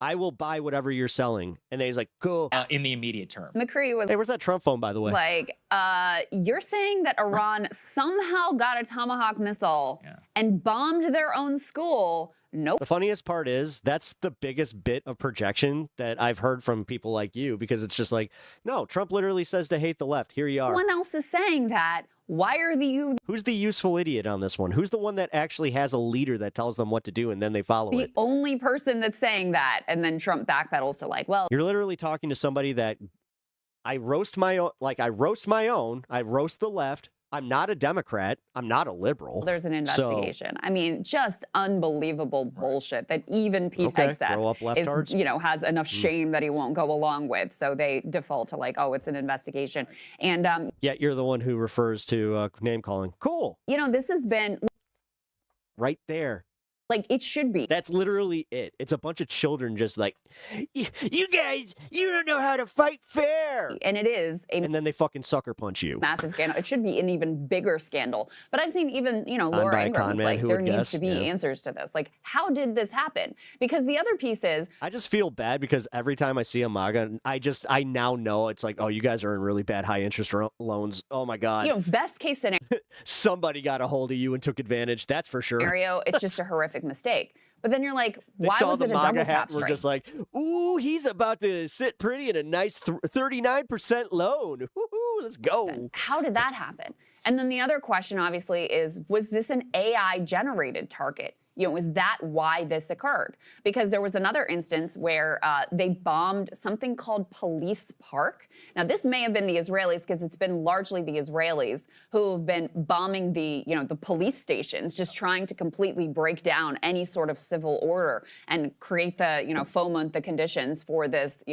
I will buy whatever you're selling. And then he's like, cool. In the immediate term. McCree was Hey, where's that Trump phone, by the way? like, you're saying that Iran somehow got a Tomahawk missile and bombed their own school. Nope. The funniest part is that's the biggest bit of projection that I've heard from people like you, because it's just like, no, Trump literally says to hate the left. Here you are. Everyone else is saying that. Why are Who's the useful idiot on this one? Who's the one that actually has a leader that tells them what to do and then they follow the it? only person that's saying that? And then Trump backpedals to like, well, You're literally talking to somebody that I roast my own, I roast the left. I'm not a Democrat. I'm not a liberal. there's an investigation. I mean, just unbelievable bullshit that even Pete Okay, Hegseth grow up leftards. is, has enough shame that he won't go along with. So they default to like, oh, it's an investigation. And, Yet you're the one who refers to name calling. Cool. this has been Right there. like, it should be. That's literally it. It's a bunch of children just like, you guys, you don't know how to fight fair. And it is a And then they fucking sucker punch you. massive scandal. It should be an even bigger scandal. But I've seen even, by Laura a Ingram's con man, like, who there would needs guess? to be Yeah. answers to this. Like, how did this happen? Because the other piece is, I just feel bad because every time I see a MAGA, I now know it's like, oh, you guys are in really bad high interest loans. Oh my God. best case Somebody got a hold of you and took advantage. That's for sure. scenario, it's just a horrific mistake. But then you're like, They why saw was the it a MAGA double hat tap and were strike? just like, ooh, he's about to sit pretty in a nice 39% loan. Woo-hoo, let's go. How did that happen? And then the other question, obviously, is was this an AI-generated target? Is that why this occurred? Because there was another instance where they bombed something called Police Park. Now, this may have been the Israelis because it's been largely the Israelis who have been bombing the police stations, just trying to completely break down any sort of civil order and create the, foment the conditions for this,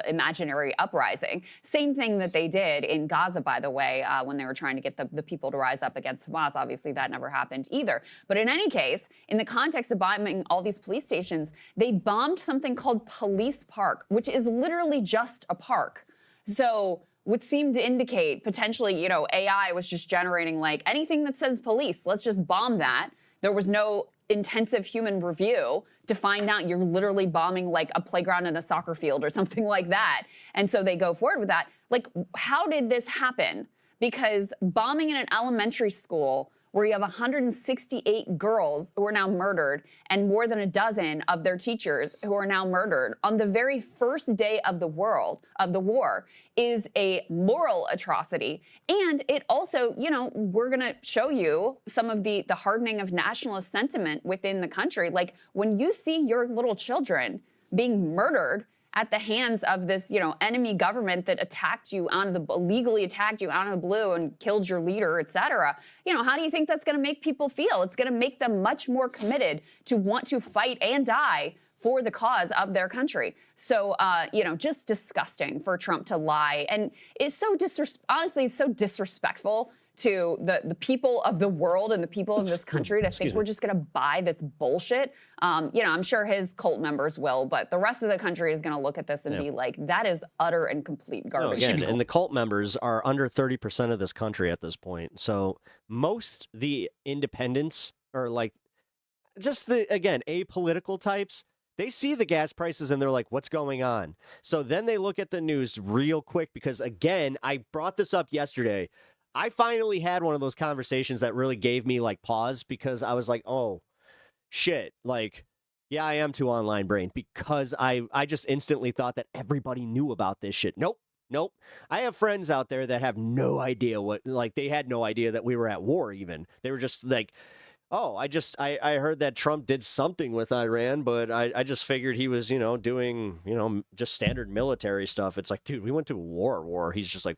imaginary uprising. Same thing that they did in Gaza, by the way, when they were trying to get the people to rise up against Hamas. Obviously, that never happened either. But in any case, in the context of bombing all these police stations, they bombed something called Police Park, which is literally just a park. So would seem to indicate potentially, AI was just generating like anything that says police, let's just bomb that. There was no intensive human review to find out you're literally bombing like a playground and a soccer field or something like that. And so they go forward with that. Like, how did this happen? Because bombing in an elementary school where you have 168 girls who are now murdered and more than a dozen of their teachers who are now murdered on the very first day of the war is a moral atrocity. And it also, we're going to show you some of the hardening of nationalist sentiment within the country. Like, when you see your little children being murdered at the hands of this, enemy government that illegally attacked you out of the blue and killed your leader, et cetera, how do you think that's going to make people feel? It's going to make them much more committed to want to fight and die for the cause of their country. So, just disgusting for Trump to lie. And it's so honestly, it's so disrespectful to the people of the world and the people of this country to think we're just going to buy this bullshit. You know, I'm sure his cult members will, but the rest of the country is going to look at this and be like, that is utter and complete garbage. Again, and the cult members are under 30% of this country at this point. So most the independents are like just again, apolitical types. They see the gas prices and they're like, what's going on? So then they look at the news real quick because, again, I brought this up yesterday. I finally had one of those conversations that really gave me like pause because I was like, oh, shit. Like, yeah, I am too online brain because I just instantly thought that everybody knew about this shit. Nope. I have friends out there that have no idea they had no idea that we were at war even. They were just like, oh, I heard that Trump did something with Iran, but I just figured he was, doing, just standard military stuff. It's like, dude, we went to war. He's just like,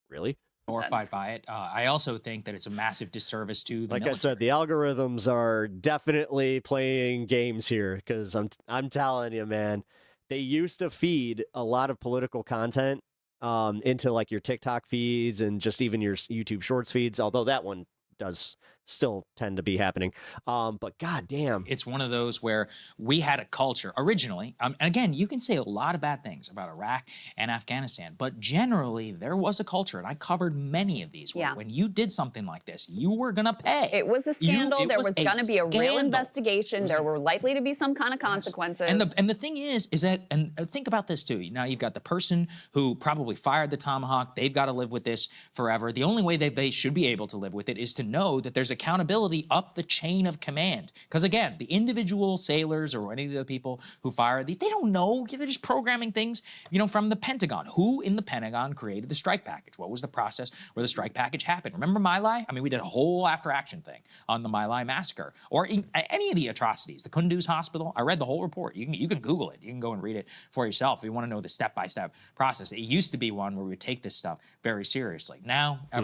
really? Horrified by it. I also think that it's a massive disservice to the military. I said, the algorithms are definitely playing games here because I'm telling you, man, they used to feed a lot of political content into like your TikTok feeds and just even your YouTube Shorts feeds, although that one does still tend to be happening. But goddamn. It's one of those where we had a culture originally. And again, you can say a lot of bad things about Iraq and Afghanistan, but generally there was a culture, and I covered many of these, where when you did something like this, you were going to pay. It was a scandal. There was going to be a real investigation. There were likely to be some kind of consequences. And the thing is that, and think about this too. Now you've got the person who probably fired the Tomahawk. They've got to live with this forever. The only way that they should be able to live with it is to know that there's accountability up the chain of command. Because again, the individual sailors or any of the people who fire these, they don't know. They're just programming things, from the Pentagon. Who in the Pentagon created the strike package? What was the process where the strike package happened? Remember My Lai? I mean, we did a whole after-action thing on the My Lai massacre, or any of the atrocities. The Kunduz Hospital. I read the whole report. You can Google it. You can go and read it for yourself if you want to know the step-by-step process. It used to be one where we would take this stuff very seriously. Now, it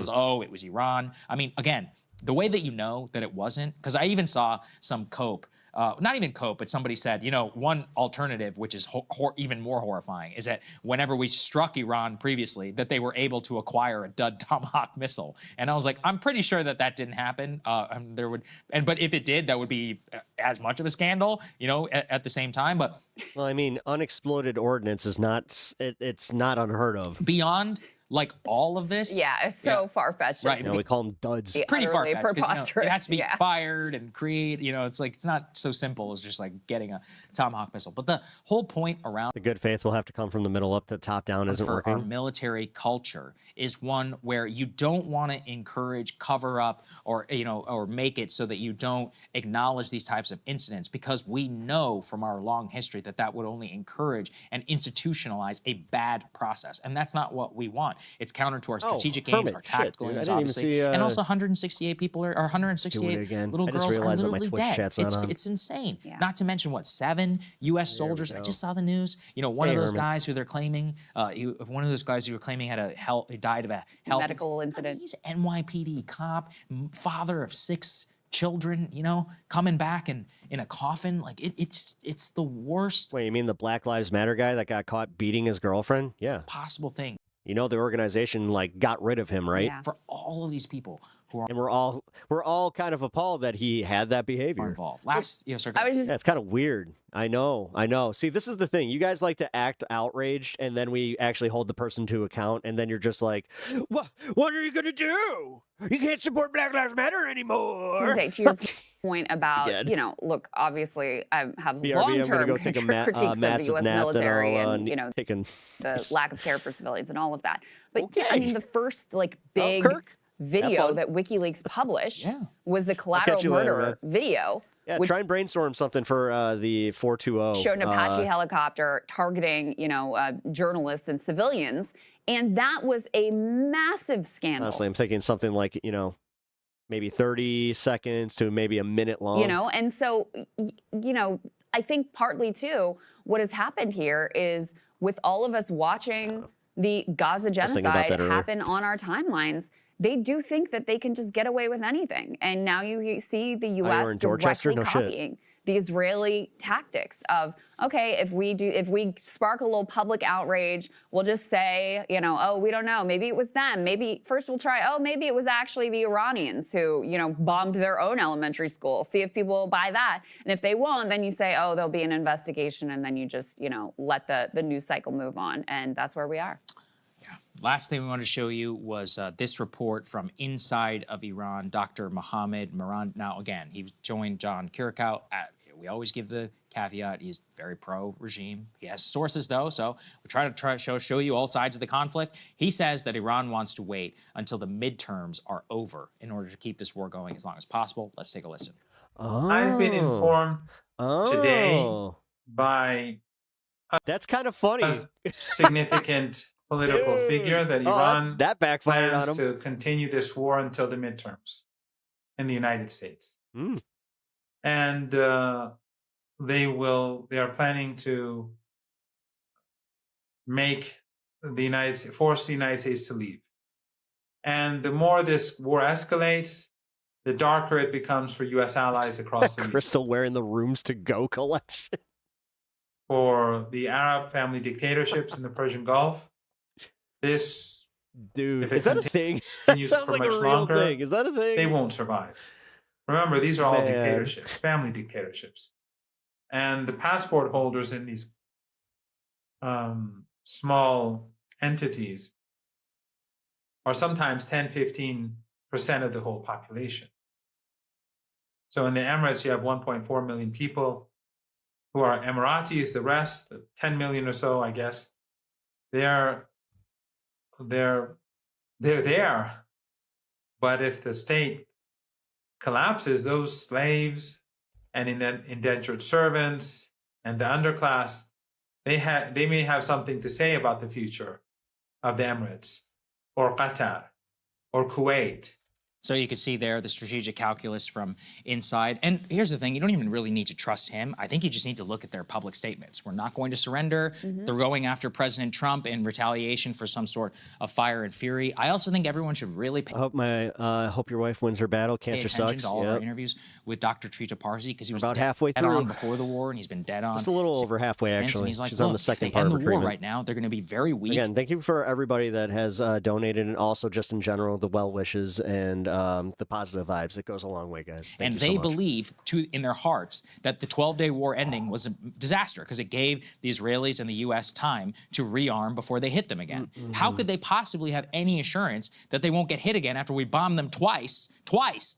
was Iran. I mean, again, the way that you know that it wasn't, because I even saw some cope, not even cope, but somebody said, one alternative, which is even more horrifying, is that whenever we struck Iran previously, that they were able to acquire a dud Tomahawk missile. And I was like, I'm pretty sure that didn't happen. But if it did, that would be as much of a scandal, at the same time. But well, I mean, unexploded ordnance is not, it's not unheard of. Beyond like all of this. Yeah, it's so far-fetched. Right. We call them duds. Pretty far-fetched. Preposterous. It has to be fired and create, it's like, it's not so simple as just like getting a Tomahawk missile. But the whole point around the good faith will have to come from the middle up to top down isn't working. Our military culture is one where you don't want to encourage, cover up, or, or make it so that you don't acknowledge these types of incidents, because we know from our long history that would only encourage and institutionalize a bad process. And that's not what we want. It's counter to our strategic aims, our tactical aims, obviously. And also 168 people or 168 little girls are literally dead. It's insane. Yeah. Not to mention, 7 U.S. soldiers. I just saw the news. One of those guys who they're claiming, one of those guys who were claiming he died of a medical incident. He's an NYPD cop, father of 6 children, coming back in a coffin. Like it's the worst. Wait, you mean the Black Lives Matter guy that got caught beating his girlfriend? Yeah. Possible thing. The organization got rid of him, right? Yeah. For all of these people who are, and we're all kind of appalled that he had that behavior involved. It's kind of weird. I know. See, this is the thing. You guys like to act outraged, and then we actually hold the person to account, and then you're just like, what are you gonna do? You can't support Black Lives Matter anymore. Okay, to your point about, look, obviously I have long-term critiques of the U.S. military and, the lack of care for civilians and all of that. But the first big video that WikiLeaks published was the collateral murder video. Yeah, try and brainstorm something for the 420. Showed an Apache helicopter targeting, journalists and civilians, and that was a massive scandal. Honestly, I'm thinking something like, maybe 30 seconds to maybe a minute long. And so, I think partly too, what has happened here is with all of us watching the Gaza genocide happen on our timelines, they do think that they can just get away with anything. And now you see the U.S. directly copying the Israeli tactics of, okay, if we spark a little public outrage, we'll just say, you know, oh, we don't know, maybe it was them. Maybe first we'll try, oh, maybe it was actually the Iranians who, you know, bombed their own elementary school. See if people will buy that. And if they won't, then you say, oh, there'll be an investigation, and then you just, you know, let the news cycle move on. And that's where we are. Last thing we wanted to show you was this report from inside of Iran, Dr. Mohammed Moran. Now, again, he joined John Kirikow. We always give the caveat, he's very pro-regime. He has sources, though, so we try to show you all sides of the conflict. He says that Iran wants to wait until the midterms are over in order to keep this war going as long as possible. Let's take a listen. I've been informed today by that's kind of funny. A significant political figure that Iran that backfired plans on him. to continue this war until the midterms in the United States. And they are planning to force the United States to leave. And the more this war escalates, the darker it becomes for U.S. allies across the region. Crystal wearing the Rooms to Go collection. For the Arab family dictatorships in the Persian Gulf, this, dude, is that a thing? That sounds like a real thing. Is that a thing? They won't survive. Remember, these are all dictatorships, family dictatorships. And the passport holders in these small entities are sometimes 10, 15% of the whole population. So in the Emirates, you have 1.4 million people who are Emiratis. The rest, the 10 million or so, I guess, they're there. But if the state collapses, those slaves and indentured servants and the underclass, they may have something to say about the future of the Emirates or Qatar or Kuwait. So you can see there the strategic calculus from inside. And here's the thing, you don't even really need to trust him. I think you just need to look at their public statements. We're not going to surrender. They're going after President Trump in retaliation for some sort of fire and fury. I also think everyone should really pay hope your wife wins her battle. Cancer attention sucks. to all of our interviews with Dr. Trita Parsi, because he was about halfway dead through on before the war, and he's been dead on. Just a little over halfway, actually. He's like, she's on the second part of her war treatment right now. They're going to be very weak. Again, thank you for everybody that has donated, and also just in general the well wishes and the positive vibes. It goes a long way, guys. Thank and you so they much. believe in their hearts that the 12-day war ending was a disaster because it gave the Israelis and the U.S. time to rearm before they hit them again. How could they possibly have any assurance that they won't get hit again after we bombed them twice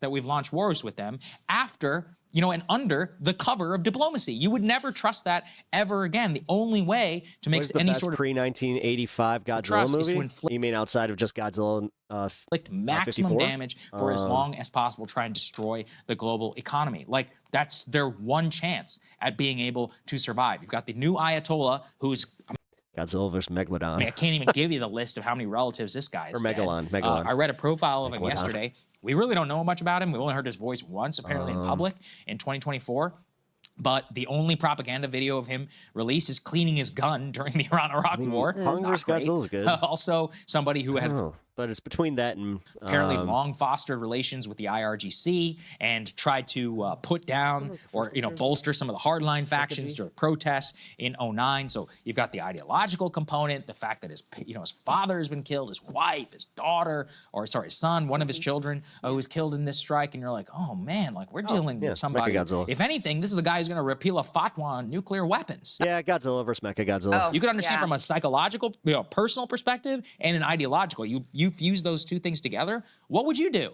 that we've launched wars with them, after, you know, and under the cover of diplomacy? You would never trust that ever again. The only way to make any sort of pre-1985 Godzilla movie? You mean outside of just Godzilla? Inflict maximum 54? damage for as long as possible, try and destroy the global economy. Like, that's their one chance at being able to survive. You've got the new Ayatollah, who's Godzilla versus Megalodon. I can't even give you the list of how many relatives this guy is. Or Megalon. Megalon. I read a profile of him Megalodon. yesterday. We really don't know much about him. We only heard his voice once, apparently, in public in 2024. But the only propaganda video of him released is cleaning his gun during the Iran-Iraq War. Kong vs. Godzilla's good. Also, somebody who had but it's between that and apparently long fostered relations with the IRGC and tried to put down or, you know, bolster some of the hardline factions during protests in 2009. So you've got the ideological component, the fact that his father has been killed, his wife, his daughter, or sorry, his son, one of his children who was killed in this strike, and you're like, oh man, like we're dealing with somebody. Mechagodzilla. If anything, this is the guy who's going to repeal a fatwa on nuclear weapons. Yeah, Godzilla versus Mechagodzilla. You could understand from a psychological, personal perspective and an ideological. You fuse those two things together. What would you do?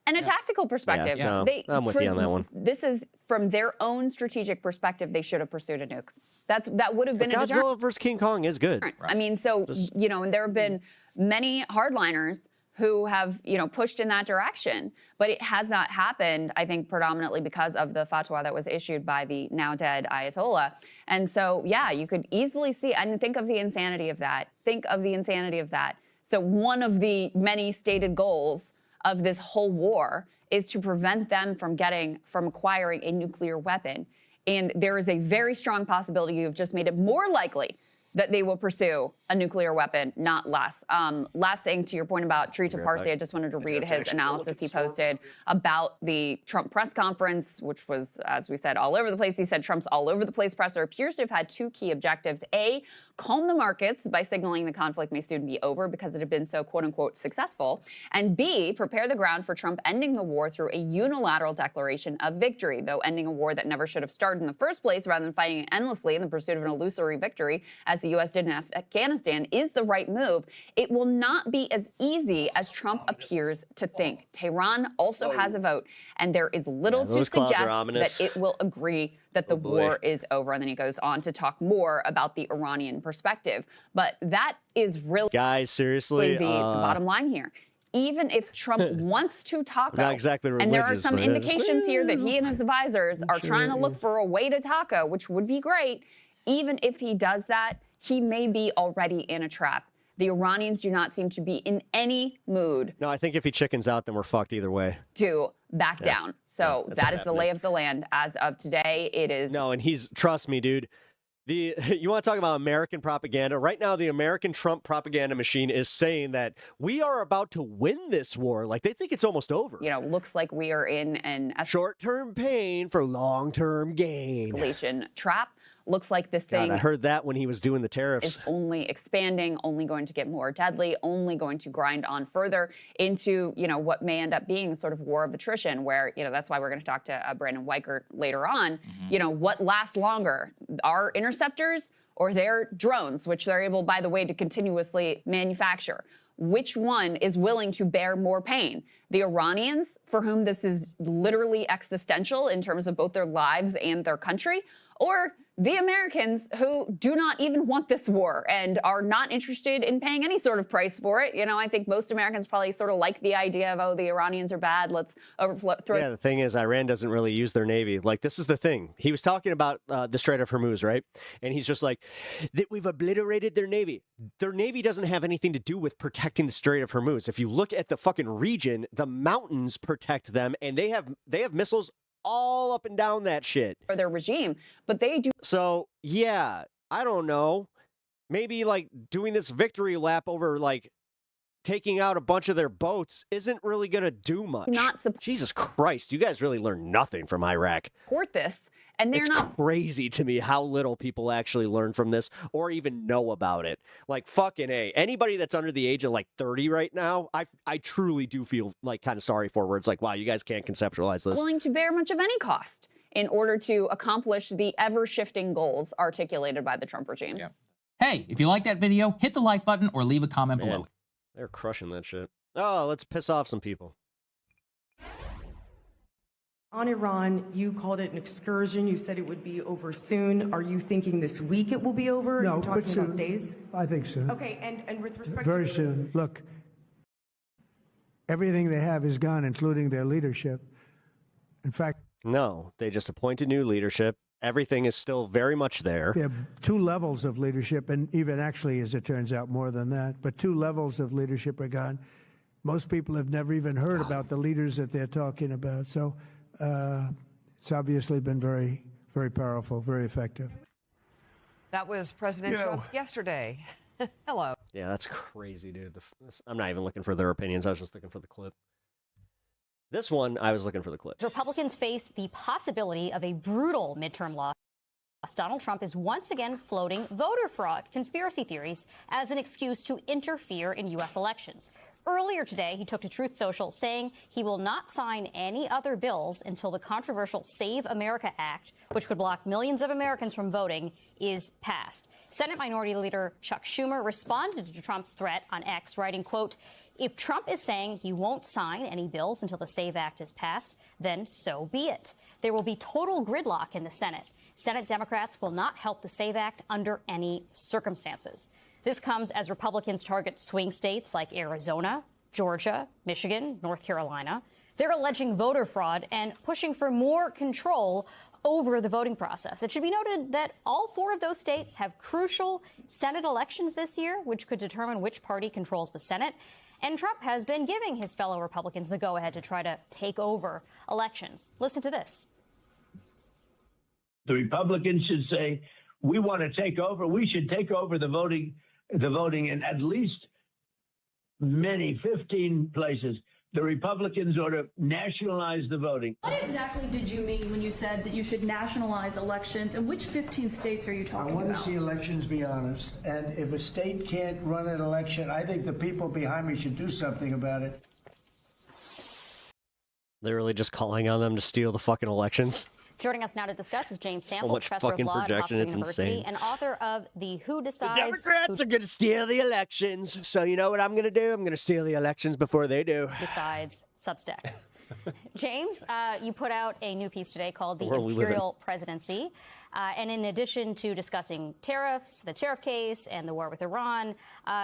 And a tactical perspective. Yeah, no, I'm with you on that one. This is from their own strategic perspective. They should have pursued a nuke. That would have been a deterrent. Godzilla versus King Kong is good. Right. I mean, so and there have been many hardliners who have pushed in that direction, but it has not happened. I think predominantly because of the fatwa that was issued by the now dead Ayatollah. And so, yeah, you could easily see and think of the insanity of that. So one of the many stated goals of this whole war is to prevent them from acquiring a nuclear weapon. And there is a very strong possibility you've just made it more likely that they will pursue a nuclear weapon, not less. Last thing to your point about Trita Parsi, I just wanted to read his analysis he posted about the Trump press conference, which was, as we said, all over the place. He said Trump's all over the place presser appears to have had two key objectives. A, calm the markets by signaling the conflict may soon be over because it had been so quote unquote successful. And B, prepare the ground for Trump ending the war through a unilateral declaration of victory, though ending a war that never should have started in the first place rather than fighting it endlessly in the pursuit of an illusory victory, as the U.S. did in Afghanistan, is the right move. It will not be as easy as Trump appears to think. Tehran also has a vote, and there is little to suggest that it will agree that the war is over. And then he goes on to talk more about the Iranian perspective. But that is really, guys, seriously, the bottom line here. Even if Trump wants to taco, not exactly and there are religious, some but indications here that he and his advisors are trying to look for a way to taco, which would be great. Even if he does that, he may be already in a trap. The Iranians do not seem to be in any mood. No, I think if he chickens out, then we're fucked either way. To back down. So that is the lay of the land as of today. It is. No, and trust me, dude. You want to talk about American propaganda? Right now, the American Trump propaganda machine is saying that we are about to win this war. Like, they think it's almost over. You know, looks like we are in an short-term pain for long-term gain. Escalation trap. Looks like this thing. God, I heard that when he was doing the tariffs. Is only expanding, only going to get more deadly, only going to grind on further into, what may end up being sort of war of attrition, where, that's why we're going to talk to Brandon Weichert later on. What lasts longer, our interceptors or their drones, which they're able, by the way, to continuously manufacture? Which one is willing to bear more pain? The Iranians, for whom this is literally existential in terms of both their lives and their country, or the Americans who do not even want this war and are not interested in paying any sort of price for it. I think most Americans probably sort of like the idea of, oh, the Iranians are bad, let's overthrow. Yeah, the thing is, Iran doesn't really use their navy. Like, this is the thing. He was talking about the Strait of Hormuz, right? And he's just like, that we've obliterated their navy. Their navy doesn't have anything to do with protecting the Strait of Hormuz. If you look at the fucking region, the mountains protect them, and they have missiles all up and down that shit. For their regime, but they do. So, yeah, I don't know. Maybe, like, doing this victory lap over, like, taking out a bunch of their boats isn't really going to do much. Jesus Christ, you guys really learned nothing from Iraq. Support this. And they're it's crazy to me how little people actually learn from this or even know about it. Like, fucking A. Anybody that's under the age of, like, 30 right now, I truly do feel, like, kind of sorry for, where it's like, wow, you guys can't conceptualize this. Willing to bear much of any cost in order to accomplish the ever-shifting goals articulated by the Trump regime. Yeah. Hey, if you like that video, hit the like button or leave a comment below. They're crushing that shit. Oh, let's piss off some people. On Iran, you called it an excursion. You said it would be over soon. Are you thinking this week it will be over? No, Are you talking but soon. about days? I think soon. Okay, and with respect Very to... soon. Look, everything they have is gone, including their leadership. In fact... No, they just appointed new leadership. Everything is still very much there. There are two levels of leadership, and even actually, as it turns out, more than that. But two levels of leadership are gone. Most people have never even heard about the leaders that they're talking about. So... it's obviously been very, very powerful, very effective. That was President Trump yesterday. Hello. Yeah, that's crazy, dude. I'm not even looking for their opinions. I was just looking for the clip. This one, I was looking for the clip. Republicans face the possibility of a brutal midterm loss. Donald Trump is once again floating voter fraud conspiracy theories as an excuse to interfere in U.S. elections. Earlier today, he took to Truth Social saying he will not sign any other bills until the controversial Save America Act, which could block millions of Americans from voting, is passed. Senate Minority Leader Chuck Schumer responded to Trump's threat on X, writing, quote, "If Trump is saying he won't sign any bills until the Save Act is passed, then so be it. There will be total gridlock in the Senate. Senate Democrats will not help the Save Act under any circumstances." This comes as Republicans target swing states like Arizona, Georgia, Michigan, North Carolina. They're alleging voter fraud and pushing for more control over the voting process. It should be noted that all four of those states have crucial Senate elections this year, which could determine which party controls the Senate. And Trump has been giving his fellow Republicans the go-ahead to try to take over elections. Listen to this. The Republicans should say, we want to take over. We should take over the voting in at least 15 places. The Republicans ought to nationalize the voting. What exactly did you mean when you said that you should nationalize elections? And which 15 states are you talking about? I want to see elections be honest. And if a state can't run an election, I think the people behind me should do something about it. Literally just calling on them to steal the fucking elections. Joining us now to discuss is James Sample, much professor of fucking law at projection, Oxford it's University insane. and author of the Who Decides. The Democrats are going to steal the elections. So you know what I'm going to do? I'm going to steal the elections before they do. Besides Substack. James, you put out a new piece today called The Where we live in. Imperial Presidency. And in addition to discussing tariffs, the tariff case, and the war with Iran,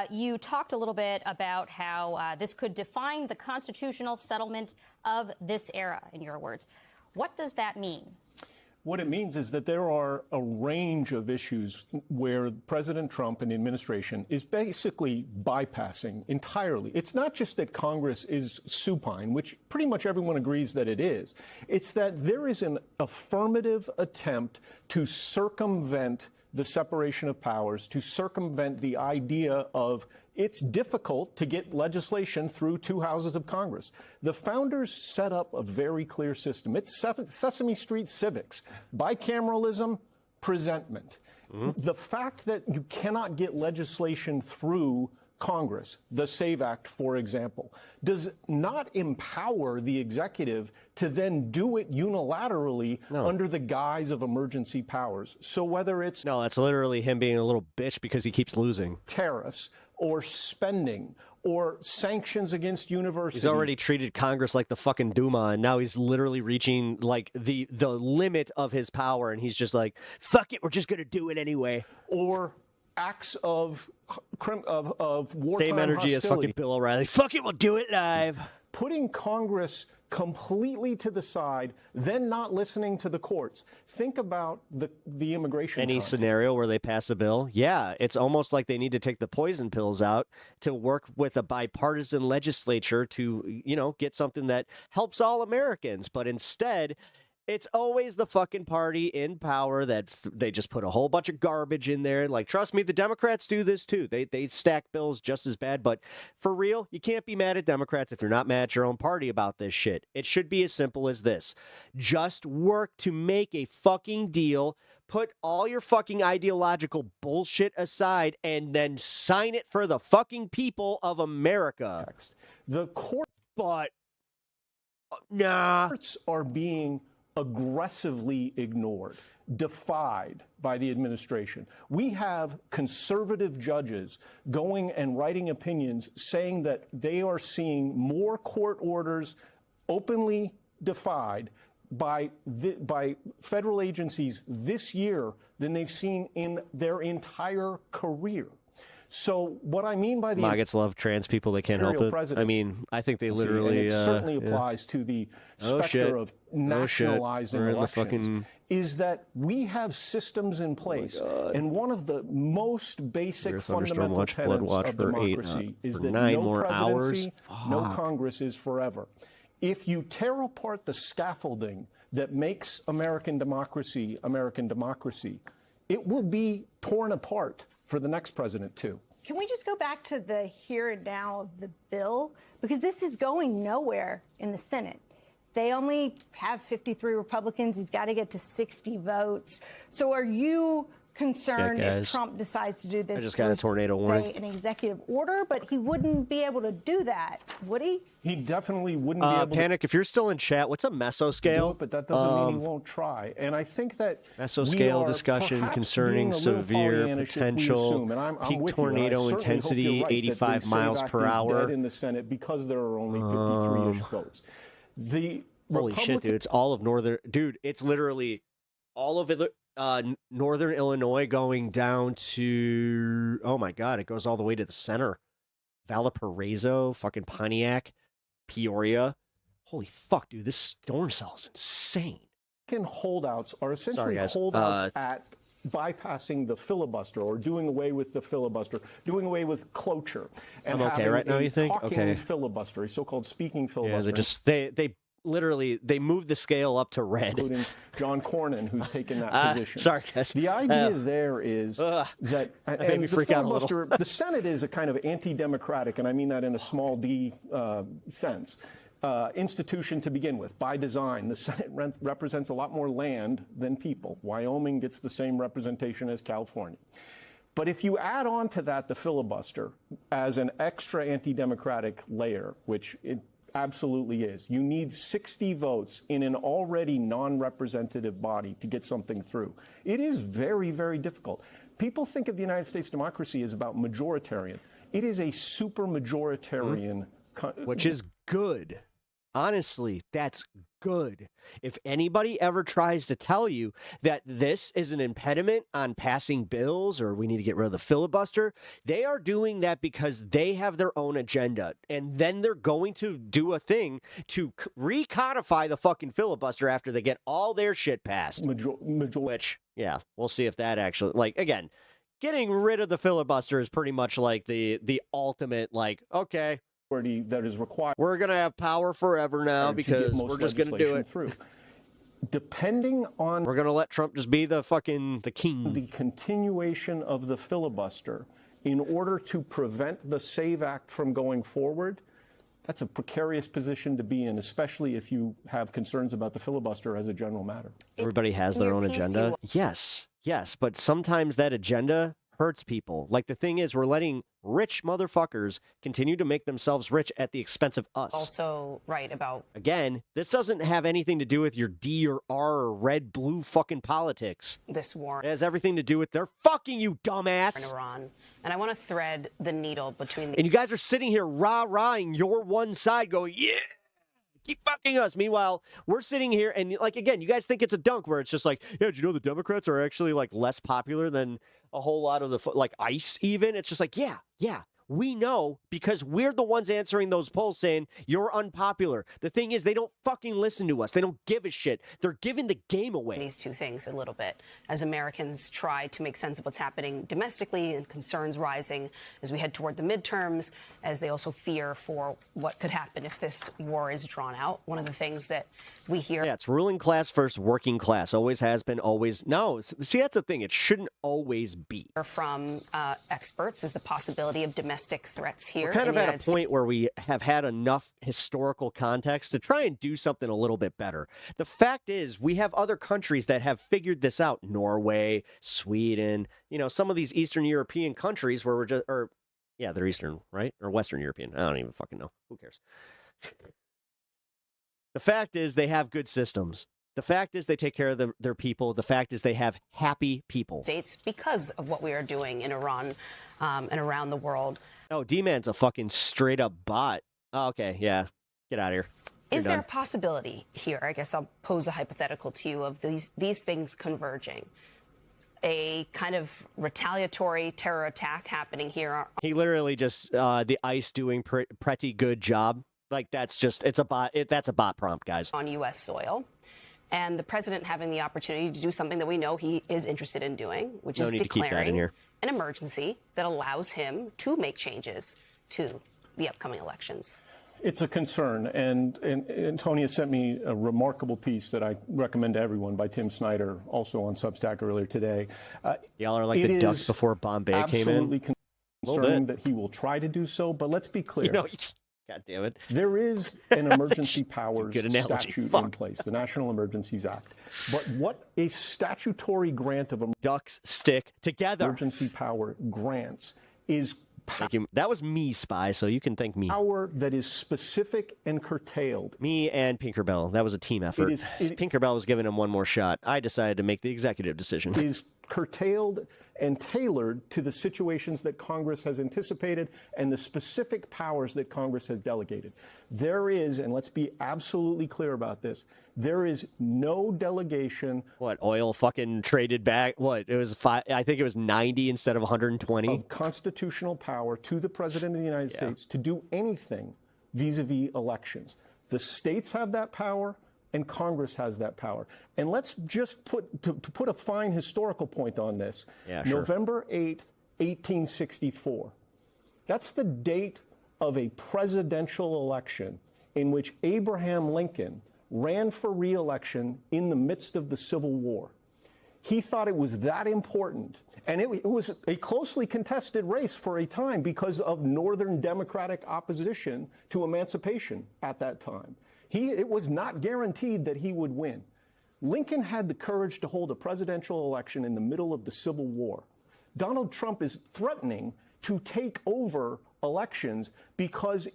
you talked a little bit about how this could define the constitutional settlement of this era, in your words. What does that mean? What it means is that there are a range of issues where President Trump and the administration is basically bypassing entirely. It's not just that Congress is supine, which pretty much everyone agrees that it is. It's that there is an affirmative attempt to circumvent the separation of powers, to circumvent the idea of it's difficult to get legislation through two houses of Congress. The founders set up a very clear system. It's Sesame Street civics, bicameralism, presentment. The fact that you cannot get legislation through Congress, the SAVE Act, for example, does not empower the executive to then do it unilaterally under the guise of emergency powers. So whether it's... No, that's literally him being a little bitch because he keeps losing. Tariffs or spending or sanctions against universities. He's already treated Congress like the fucking Duma, and now he's literally reaching like the limit of his power, and he's just like, fuck it, we're just going to do it anyway. Or acts of wartime Same energy hostility. as fucking Bill O'Reilly. Fuck it, we'll do it live. Putting Congress completely to the side, then not listening to the courts. Think about the immigration Any context. scenario where they pass a bill, yeah, it's almost like they need to take the poison pills out to work with a bipartisan legislature to, you know, get something that helps all Americans. But instead, it's always the fucking party in power that they just put a whole bunch of garbage in there. Like, trust me, the Democrats do this too. They stack bills just as bad. But for real, you can't be mad at Democrats if you're not mad at your own party about this shit. It should be as simple as this. Just work to make a fucking deal. Put all your fucking ideological bullshit aside and then sign it for the fucking people of America. The court, but nah, courts are being aggressively ignored, defied by the administration. We have conservative judges going and writing opinions saying that they are seeing more court orders openly defied by federal agencies this year than they've seen in their entire career. So what I mean by the maggots love trans people. They can't help it. President, I mean, I think they literally. and it certainly applies to the specter of nationalizing elections. Is that we have systems in place, and one of the most basic fundamental tenets of democracy is that no presidency, no Congress is forever. If you tear apart the scaffolding that makes American democracy, it will be torn apart for the next president, too. Can we just go back to the here and now of the bill? Because this is going nowhere in the Senate. They only have 53 Republicans. He's got to get to 60 votes. So are you concerned if Trump decides to do this? I just got a tornado warning. An executive order, but he wouldn't be able to do that, would he? He definitely wouldn't be able Panic, if you're still in chat, what's a mesoscale? But that doesn't mean he won't try. And I think that mesoscale discussion concerning severe potential peak tornado intensity, 85 miles per hour. In the Senate because there are only 53-ish votes. Holy shit, dude! It's all of northern. Dude, it's literally all of it. Northern Illinois going down to, oh my God, it goes all the way to the center. Valparaiso, fucking Pontiac, Peoria. Holy fuck, dude, this storm cell is insane. Holdouts are essentially holdouts at bypassing the filibuster or doing away with the filibuster, doing away with cloture. And I'm okay right now, you think? Okay. Filibuster, a so-called speaking filibuster. Yeah, they literally, they moved the scale up to red. Including John Cornyn, who's taken that position. Sorry, guys. The idea there is that made me freak out a little. filibuster, the Senate is a kind of anti-democratic, and I mean that in a small d sense, institution to begin with. By design, the Senate represents a lot more land than people. Wyoming gets the same representation as California. But if you add on to that the filibuster as an extra anti-democratic layer, which it absolutely is, you need 60 votes in an already non-representative body to get something through. It is very, very difficult. People think of the United States democracy as about majoritarian. It is a super majoritarian, which is good. Honestly, that's good. If anybody ever tries to tell you that this is an impediment on passing bills or we need to get rid of the filibuster, they are doing that because they have their own agenda. And then they're going to do a thing to recodify the fucking filibuster after they get all their shit passed. Which, yeah, we'll see if that actually, like, again, getting rid of the filibuster is pretty much like the ultimate, like, okay, that is required. We're going to have power forever now because we're just going to do it. Through. Depending on... We're going to let Trump just be the king. The continuation of the filibuster in order to prevent the SAVE Act from going forward, that's a precarious position to be in, especially if you have concerns about the filibuster as a general matter. Everybody has their own agenda. Yes, but sometimes that agenda hurts people. Like, the thing is, we're letting rich motherfuckers continue to make themselves rich at the expense of us. Also right about... Again, this doesn't have anything to do with your D or R or red, blue fucking politics. This war. It has everything to do with their fucking you dumbass. In Iran. And I want to thread the needle between the... And you guys are sitting here rah-rahing your one side going, yeah, keep fucking us. Meanwhile, we're sitting here and, like, again, you guys think it's a dunk where it's just like, yeah, did you know the Democrats are actually, like, less popular than a whole lot of the, like, ICE even? It's just like, yeah, we know because we're the ones answering those polls saying you're unpopular. The thing is, they don't fucking listen to us. They don't give a shit. They're giving the game away. These two things a little bit as Americans try to make sense of what's happening domestically and concerns rising as we head toward the midterms, as they also fear for what could happen if this war is drawn out. One of the things that we hear... Yeah, it's ruling class versus working class. Always has been, always... No, see, that's the thing. It shouldn't always be. From experts is the possibility of domestic threats here. We're kind of at a point where we have had enough historical context to try and do something a little bit better. The fact is, we have other countries that have figured this out. Norway, Sweden, some of these Eastern European countries where we're just, yeah, they're Eastern, right? Or Western European. I don't even fucking know. Who cares? The fact is, they have good systems. The fact is they take care of their people. The fact is they have happy people. States because of what we are doing in Iran and around the world. Oh, D-Man's a fucking straight up bot. Oh, okay, yeah. Get out of here. Is there a possibility here? I guess I'll pose a hypothetical to you of these things converging. A kind of retaliatory terror attack happening here. He literally just, the ICE doing pretty good job. Like, that's just, it's a bot. That's a bot prompt, guys. On U.S. soil. And the president having the opportunity to do something that we know he is interested in doing, which is declaring an emergency that allows him to make changes to the upcoming elections. It's a concern, and Antonia sent me a remarkable piece that I recommend to everyone by Tim Snyder, also on Substack earlier today. Y'all are like the ducks before Bombay came in. Absolutely concerned that he will try to do so, but let's be clear. God damn it. There is an emergency powers statute in place, the National Emergencies Act. But what a statutory grant of ducks stick together emergency power grants is that was me, Spy, so you can thank me. Power that is specific and curtailed. Me and Pinkerbell. That was a team effort. Pinkerbell was giving him one more shot. I decided to make the executive decision. Is curtailed and tailored to the situations that Congress has anticipated and the specific powers that Congress has delegated. There is, and let's be absolutely clear about this, there is no delegation. What, oil fucking traded back? What, it was I think it was 90 instead of 120? Of constitutional power to the President of the United States to do anything vis-a-vis elections. The states have that power, and Congress has that power. And let's just put a fine historical point on this. Yeah, sure. November 8th, 1864. That's the date of a presidential election in which Abraham Lincoln ran for re-election in the midst of the Civil War. He thought it was that important. And it was a closely contested race for a time because of Northern Democratic opposition to emancipation at that time. It was not guaranteed that he would win. Lincoln had the courage to hold a presidential election in the middle of the Civil War. Donald Trump is threatening to take over elections because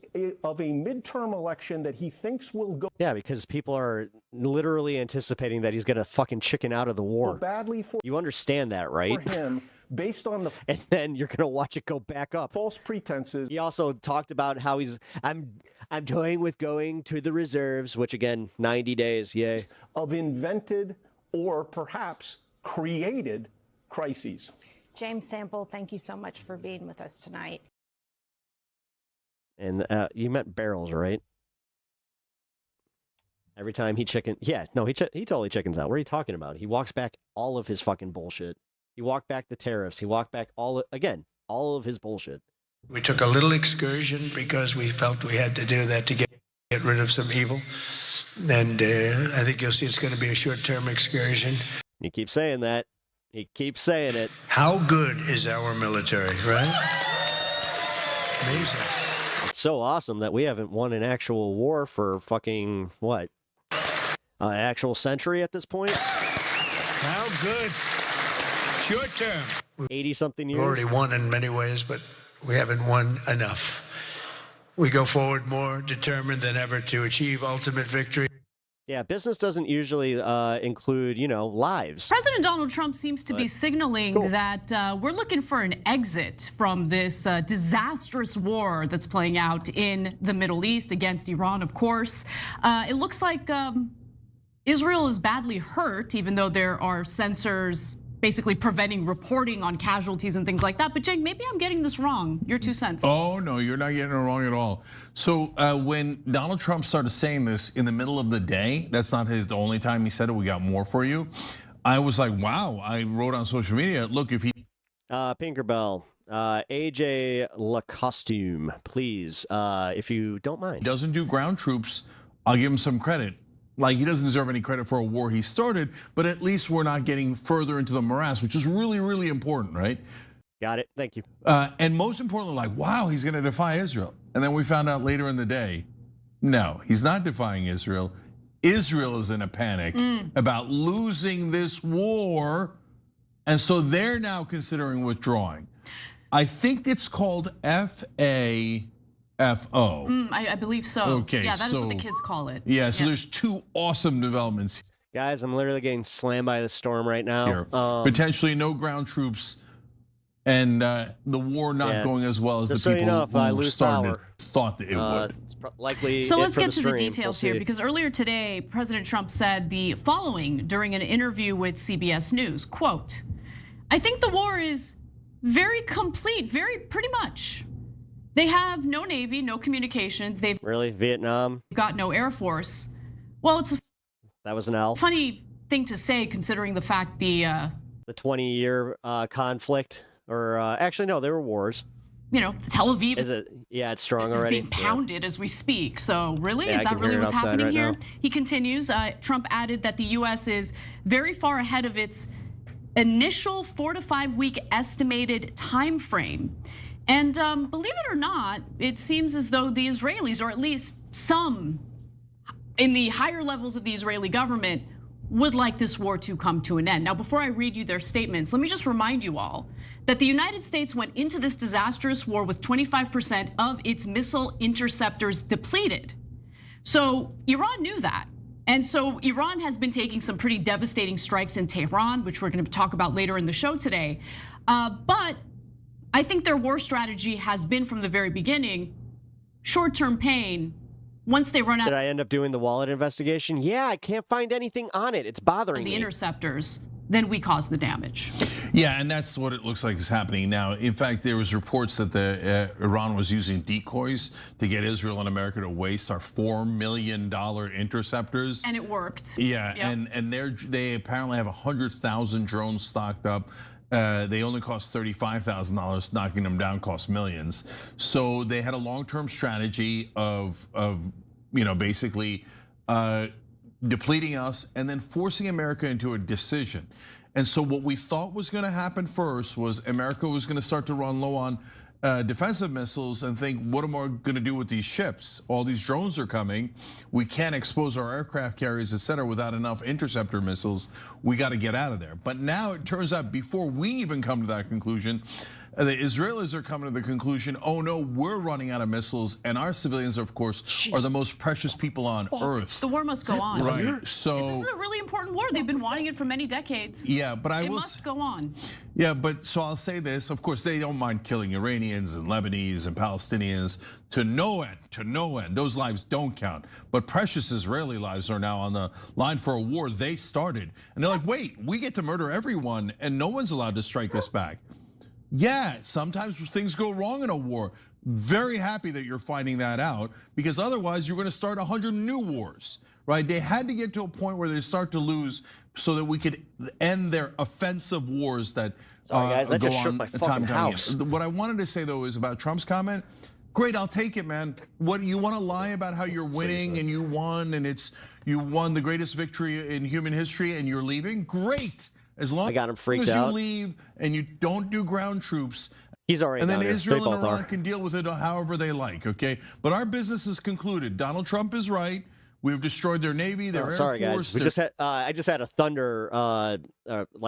of a midterm election that he thinks will go because people are literally anticipating that he's going to fucking chicken out of the war. badly for You understand that, right? for him based on the And then you're going to watch it go back up. false pretenses. He also talked about how I'm toying with going to the reserves, which again, 90 days, yay. Of invented or perhaps created crises. James Sample, thank you so much for being with us tonight. And you meant barrels, right? Every time he he totally chickens out. What are you talking about? He walks back all of his fucking bullshit. He walked back the tariffs. He walked back all of his bullshit. We took a little excursion because we felt we had to do that to get rid of some evil. And I think you'll see it's going to be a short-term excursion. He keeps saying that. He keeps saying it. How good is our military, right? Amazing. It's so awesome that we haven't won an actual war for fucking, what? Actual century at this point? How good? Short term. 80-something years? We've already won in many ways, but we haven't won enough. We go forward more determined than ever to achieve ultimate victory. Yeah, business doesn't usually include, lives. President Donald Trump seems to be signaling that we're looking for an exit from this disastrous war that's playing out in the Middle East against Iran, of course. It looks like Israel is badly hurt, even though there are censors basically preventing reporting on casualties and things like that. But Jake, maybe I'm getting this wrong. Your 2 cents. Oh, no, you're not getting it wrong at all. So when Donald Trump started saying this in the middle of the day, that's not the only time he said it, we got more for you. I was like, wow, I wrote on social media, look, if he... Pinkerbell, AJ LaCostume, please, if you don't mind. Doesn't do ground troops, I'll give him some credit. Like, he doesn't deserve any credit for a war he started, but at least we're not getting further into the morass, which is really, really important, right? Got it, thank you. And most importantly, like, wow, he's gonna defy Israel. And then we found out later in the day, no, he's not defying Israel. Israel is in a panic about losing this war. And so they're now considering withdrawing. I think it's called FAFO. I believe so. Okay, yeah, that is what the kids call it. Yeah, so there's 2 awesome developments. Guys, I'm literally getting slammed by the storm right now. Here. Potentially no ground troops and the war not going as well as the people who started thought that it would. It's likely. So let's get to the details here, because earlier today, President Trump said the following during an interview with CBS News, quote, "I think the war is very complete, pretty much. They have no Navy, no communications. They've really Vietnam got no Air Force." Well, it's that was an L. Funny thing to say, considering the fact the 20-year conflict, or actually no, there were wars. Tel Aviv. Is it? Yeah, it's strong already. It's being pounded as we speak. So really, Yeah, is I that can really hear it what's outside happening right here? now. He continues. Trump added that the U.S. is very far ahead of its initial 4 to 5 week estimated time frame. And believe it or not, it seems as though the Israelis, or at least some in the higher levels of the Israeli government, would like this war to come to an end. Now, before I read you their statements, let me just remind you all that the United States went into this disastrous war with 25% of its missile interceptors depleted. So Iran knew that. And so Iran has been taking some pretty devastating strikes in Tehran, which we're going to talk about later in the show today. But I think their war strategy has been from the very beginning, short-term pain. Once they run out. Did I end up doing the wallet investigation? Yeah, I can't find anything on it. It's bothering the me. Interceptors, then we cause the damage. Yeah, and that's what it looks like is happening now. In fact, there was reports that Iran was using decoys to get Israel and America to waste our $4 million interceptors. And it worked. Yeah, yep. and they apparently have 100,000 drones stocked up. They only cost $35,000. Knocking them down costs millions. So they had a long-term strategy of basically depleting us, and then forcing America into a decision. And so what we thought was going to happen first was America was going to start to run low on defensive missiles and think, what am I going to do with these ships? All these drones are coming. We can't expose our aircraft carriers, et cetera, without enough interceptor missiles. We got to get out of there. But now it turns out before we even come to that conclusion, the Israelis are coming to the conclusion, oh no, we're running out of missiles, and our civilians, of course, are the most precious people on earth. The war must go on. Right. So this is a really important war. They've been wanting it for many decades. Yeah, but it must go on. Yeah, but so I'll say this. Of course, they don't mind killing Iranians and Lebanese and Palestinians to no end, to no end. Those lives don't count. But precious Israeli lives are now on the line for a war they started. And they're like, wait, we get to murder everyone and no one's allowed to strike us back. Yeah, sometimes things go wrong in a war. Very happy that you're finding that out, because otherwise you're going to start 100 new wars, right? They had to get to a point where they start to lose so that we could end their offensive wars that Sorry, guys, that go just shook on my time fucking and time house. again. What I wanted to say though is about Trump's comment. Great, I'll take it, man. What you want to lie about how you're winning and you won and you won the greatest victory in human history and you're leaving? Great. As long as you leave and you don't do ground troops, he's already and then down here. Israel They and both Iran are. can deal with it however they like, okay? But our business is concluded. Donald Trump is right. We've destroyed their Navy, their Air Sorry, Force. guys. We just had I just had a thunder,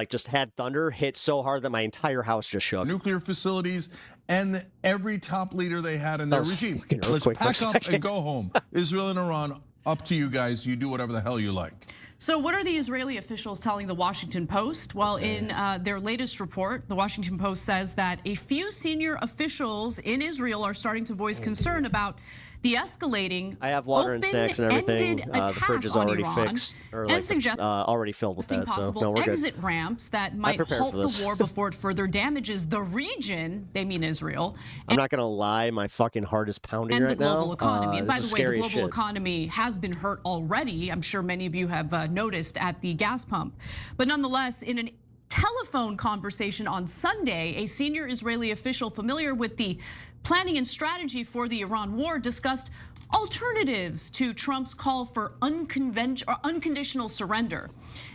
just had thunder hit so hard that my entire house just shook. Nuclear facilities and every top leader they had in their regime. Let's pack up and go home. Israel and Iran, up to you guys. You do whatever the hell you like. So what are the Israeli officials telling the Washington Post? Well, in their latest report, the Washington Post says that a few senior officials in Israel are starting to voice concern about the escalating. I have water and snacks and everything. The fridge is already fixed, or like already filled with that. So possible no, we're good. exit ramps that might prepared halt for this. the war before it further damages the region. They mean Israel. I'm not gonna lie, my fucking heart is pounding And right the global now. economy. And by This the is way, the scary as global shit. economy has been hurt already. I'm sure many of you have noticed at the gas pump. But nonetheless, in an telephone conversation on Sunday, a senior Israeli official familiar with the planning and strategy for the Iran war discussed alternatives to Trump's call for unconditional surrender.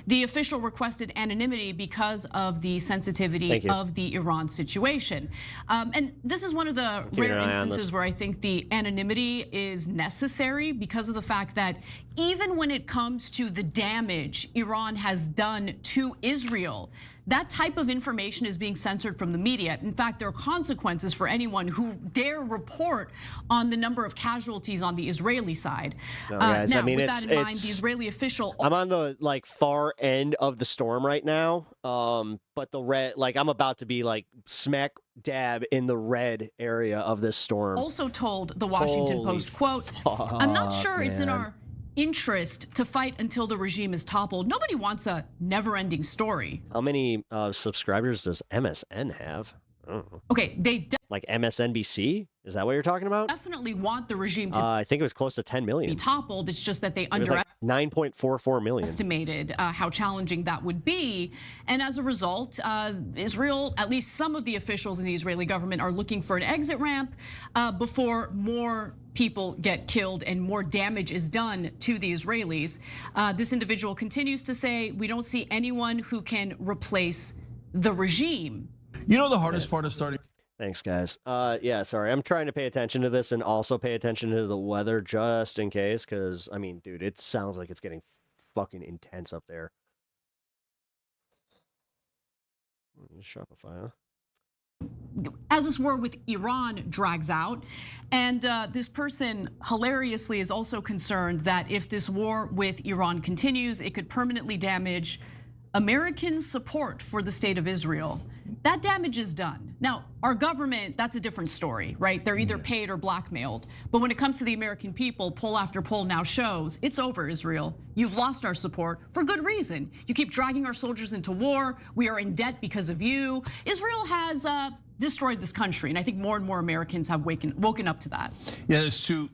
The official requested anonymity because of the sensitivity of the Iran situation. And this is one of the rare instances where I think the anonymity is necessary because of the fact that even when it comes to the damage Iran has done to Israel, that type of information is being censored from the media. In fact, there are consequences for anyone who dare report on the number of casualties on the Israeli side. No, guys, now, I mean, with that in mind, the Israeli official. I'm on the far end of the storm right now, but the red, I'm about to be smack dab in the red area of this storm. Also told the Washington Post, quote, I'm not sure it's in our interest to fight until the regime is toppled. Nobody wants a never-ending story. How many subscribers does MSN have? I don't know. Okay, they like MSNBC? Is that what you're talking about? definitely want the regime to I think it was close to 10 million. be toppled. It's just that they It was like 9.44 million. underestimated how challenging that would be. And as a result, Israel, at least some of the officials in the Israeli government, are looking for an exit ramp before more people get killed and more damage is done to the Israelis. This individual continues to say, we don't see anyone who can replace the regime. You know the hardest part of starting. Thanks, guys. Yeah, sorry. I'm trying to pay attention to this and also pay attention to the weather just in case, because, I mean, dude, it sounds like it's getting fucking intense up there. Shopify, huh? As this war with Iran drags out, and this person hilariously is also concerned that if this war with Iran continues, it could permanently damage American support for the state of Israel. That damage is done. Now, our government, that's a different story, right? They're either paid or blackmailed. But when it comes to the American people, poll after poll now shows it's over, Israel. You've lost our support for good reason. You keep dragging our soldiers into war. We are in debt because of you. Israel has destroyed this country, and I think more and more Americans have woken up to that. Yeah, there's two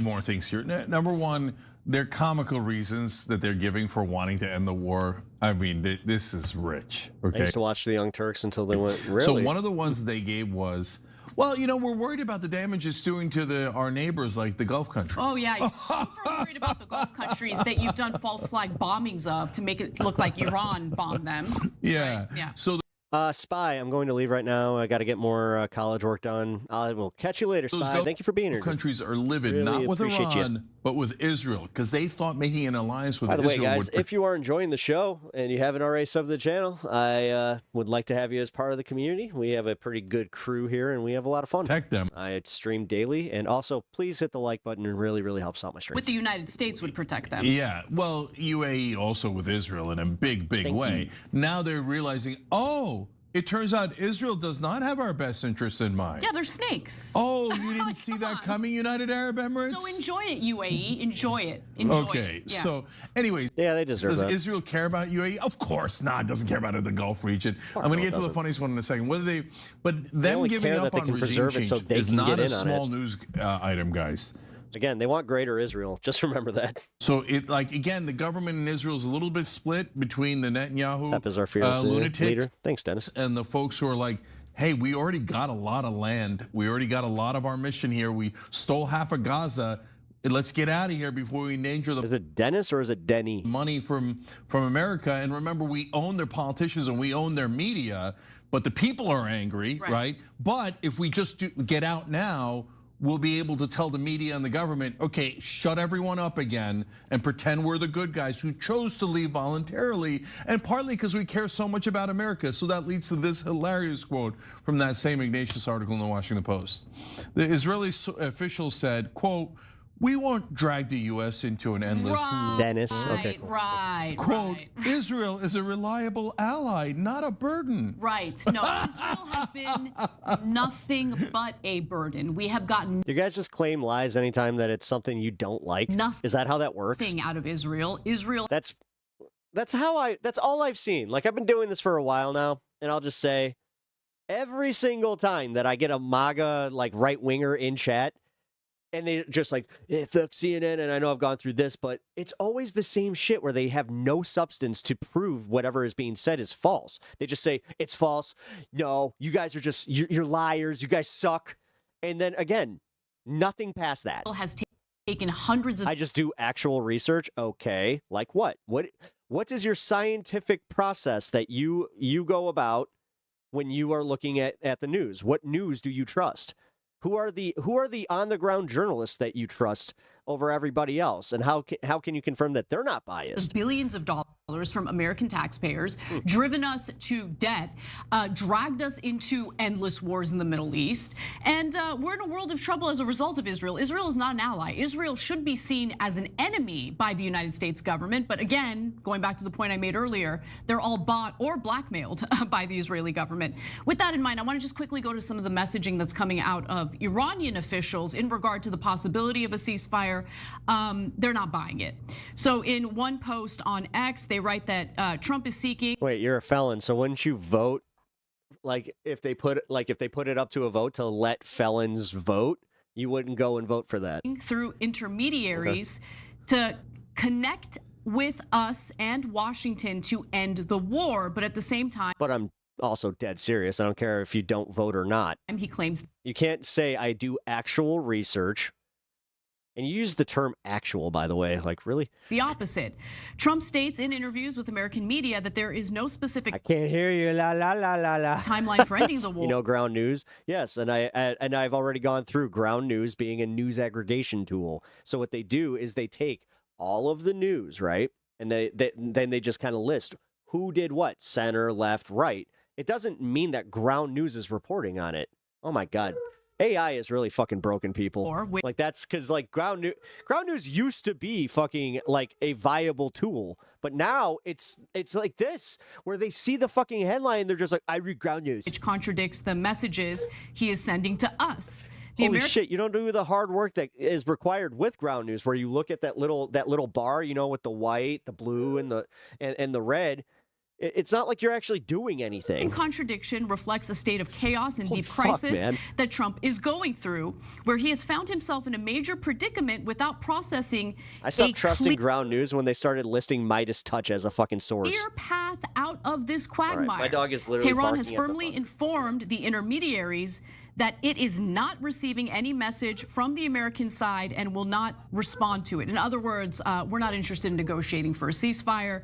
more things here. Number one, they're comical reasons that they're giving for wanting to end the war. I mean, this is rich. Okay. I used to watch the Young Turks until they went really. So one of the ones they gave was, Well, we're worried about the damage it's doing to our neighbors, like the Gulf countries. Oh yeah, you're super worried about the Gulf countries that you've done false flag bombings of to make it look like Iran bombed them. Yeah. Right? Yeah. So. Spy, I'm going to leave right now. I got to get more college work done. I will catch you later, Spy. Thank you for being here. Countries are livid, really not with Iran, you. but with Israel, because they thought making an alliance with By the Israel way, guys, would... if you are enjoying the show and you haven't already subbed to the channel, I would like to have you as part of the community. We have a pretty good crew here, and we have a lot of fun. Protect them. I stream daily, and also please hit the like button. It really, really helps out my stream. With the United States would protect them. Yeah, well, UAE also with Israel in a big, big way. Now they're realizing, oh, it turns out Israel does not have our best interests in mind. Yeah, they're snakes. Oh, you didn't see that coming, United Arab Emirates? So enjoy it, UAE. Enjoy it. Enjoy okay, it. Yeah. So anyways. Yeah, they deserve does that. Israel care about UAE? Of course not. It doesn't care about the Gulf region. I'm going to get to the funniest one in a second. What do but them giving up on regime change is not a small news item, guys. Again, they want greater Israel. Just remember that. So again, the government in Israel is a little bit split between the Netanyahu That is our fearless lunatics leader. Thanks, Dennis. And the folks who are like, hey, we already got a lot of land. We already got a lot of our mission here. We stole half of Gaza. Let's get out of here before we endanger the... Is it Dennis or is it Denny? ...money from America. And remember, we own their politicians and we own their media, but the people are angry, right? But if we just get out now, we'll be able to tell the media and the government, okay, shut everyone up again and pretend we're the good guys who chose to leave voluntarily, and partly because we care so much about America. So that leads to this hilarious quote from that same Ignatius article in the Washington Post. The Israeli official said, quote, "We won't drag the US into an endless war." Dennis, okay, cool. Right, quote, "Israel is a reliable ally, not a burden." Right, no, Israel has been nothing but a burden. We have gotten You guys just claim lies anytime that it's something you don't like? Nothing. Is that how that works? nothing out of Israel. That's all I've seen. Like, I've been doing this for a while now, and I'll just say, every single time that I get a MAGA, like, right-winger in chat, and they just like, yeah, fuck CNN, and I know I've gone through this, but it's always the same shit where they have no substance to prove whatever is being said is false. They just say, it's false. No, you guys are just, you're liars. You guys suck. And then again, nothing past that. Has taken hundreds of... I just do actual research. Okay, like what? What is your scientific process that you go about when you are looking at the news? What news do you trust? Who are the on the ground journalists that you trust over everybody else, and how can you confirm that they're not biased? Billions of dollars from American taxpayers, driven us to debt, dragged us into endless wars in the Middle East, and we're in a world of trouble as a result of Israel. Israel is not an ally. Israel should be seen as an enemy by the United States government, but again, going back to the point I made earlier, they're all bought or blackmailed by the Israeli government. With that in mind, I want to just quickly go to some of the messaging that's coming out of Iranian officials in regard to the possibility of a ceasefire. They're not buying it. So in one post on X, they write that Trump is seeking... Wait, you're a felon, so wouldn't you vote? Like, if they put it up to a vote to let felons vote, you wouldn't go and vote for that? Through intermediaries to connect with us and Washington to end the war, but at the same time... But I'm also dead serious. I don't care if you don't vote or not. He claims... You can't say I do actual research. And you use the term actual, by the way, like, really? The opposite. Trump states in interviews with American media that there is no specific... I can't hear you, la la la la la. ...timeline for ending the war. You know, ground news? Yes, and I've already gone through ground news being a news aggregation tool. So what they do is they take all of the news, right? And then they just kind of list who did what, center, left, right. It doesn't mean that ground news is reporting on it. Oh my God. AI is really fucking broken, people. Like, that's because, like, ground news used to be fucking like a viable tool, but now it's like this, where they see the fucking headline and they're just like, I read ground news, which contradicts the messages he is sending to us. Holy shit! You don't do the hard work that is required with ground news, where you look at that little bar, you know, with the white, the blue, and the red. It's not like you're actually doing anything. In contradiction reflects a state of chaos and deep crisis that Trump is going through, where he has found himself in a major predicament without processing. I stopped trusting ground news when they started listing Midas Touch as a fucking source. Clear path out of this quagmire. Right, my dog is literally Tehran has barking at the firmly informed the intermediaries that it is not receiving any message from the American side and will not respond to it. In other words, we're not interested in negotiating for a ceasefire.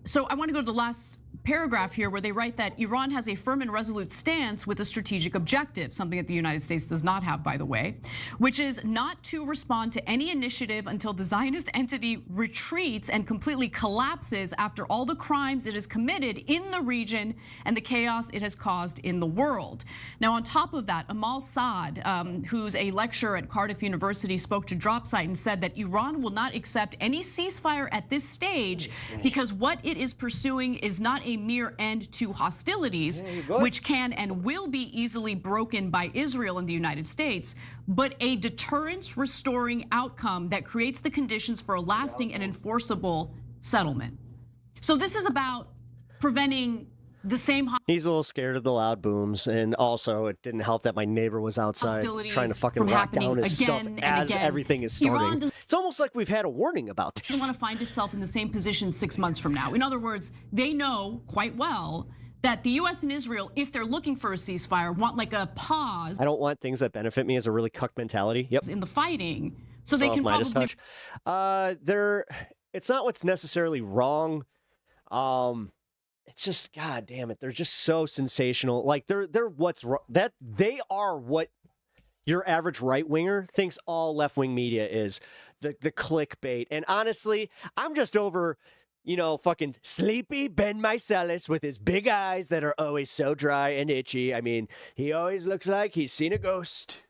So I want to go to the last paragraph here where they write that Iran has a firm and resolute stance with a strategic objective, something that the United States does not have, by the way, which is not to respond to any initiative until the Zionist entity retreats and completely collapses after all the crimes it has committed in the region and the chaos it has caused in the world. Now, on top of that, Amal Saad, who's a lecturer at Cardiff University, spoke to DropSite and said that Iran will not accept any ceasefire at this stage because what it is pursuing is not a mere end to hostilities, which can and will be easily broken by Israel and the United States, but a deterrence restoring outcome that creates the conditions for a lasting and enforceable settlement. So this is about preventing the same. He's a little scared of the loud booms, and also it didn't help that my neighbor was outside trying to fucking lock down his stuff as everything is starting. It's almost like we've had a warning about this. Doesn't want to find itself in the same position 6 months from now. In other words, they know quite well that the U.S. and Israel, if they're looking for a ceasefire, want like a pause. I don't want things that benefit me as a really cuck mentality. Yep. In the fighting, so they can Midas probably. touch. It's not what's necessarily wrong. It's just, God damn it, they're just so sensational. Like they're what's wrong. That they are what your average right winger thinks all left wing media is. The clickbait. And honestly, I'm just over, fucking sleepy Ben Mycelis with his big eyes that are always so dry and itchy. I mean, he always looks like he's seen a ghost.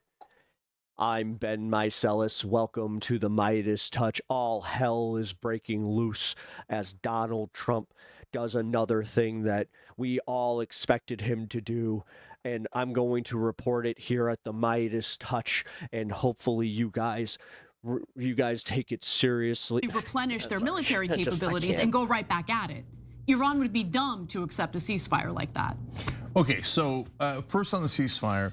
I'm Ben Mycelis. Welcome to the Midas Touch. All hell is breaking loose as Donald Trump does another thing that we all expected him to do. And I'm going to report it here at the Midas Touch. And hopefully you guys take it seriously. Replenish their military capabilities and go right back at it. Iran would be dumb to accept a ceasefire like that. Okay, so first on the ceasefire,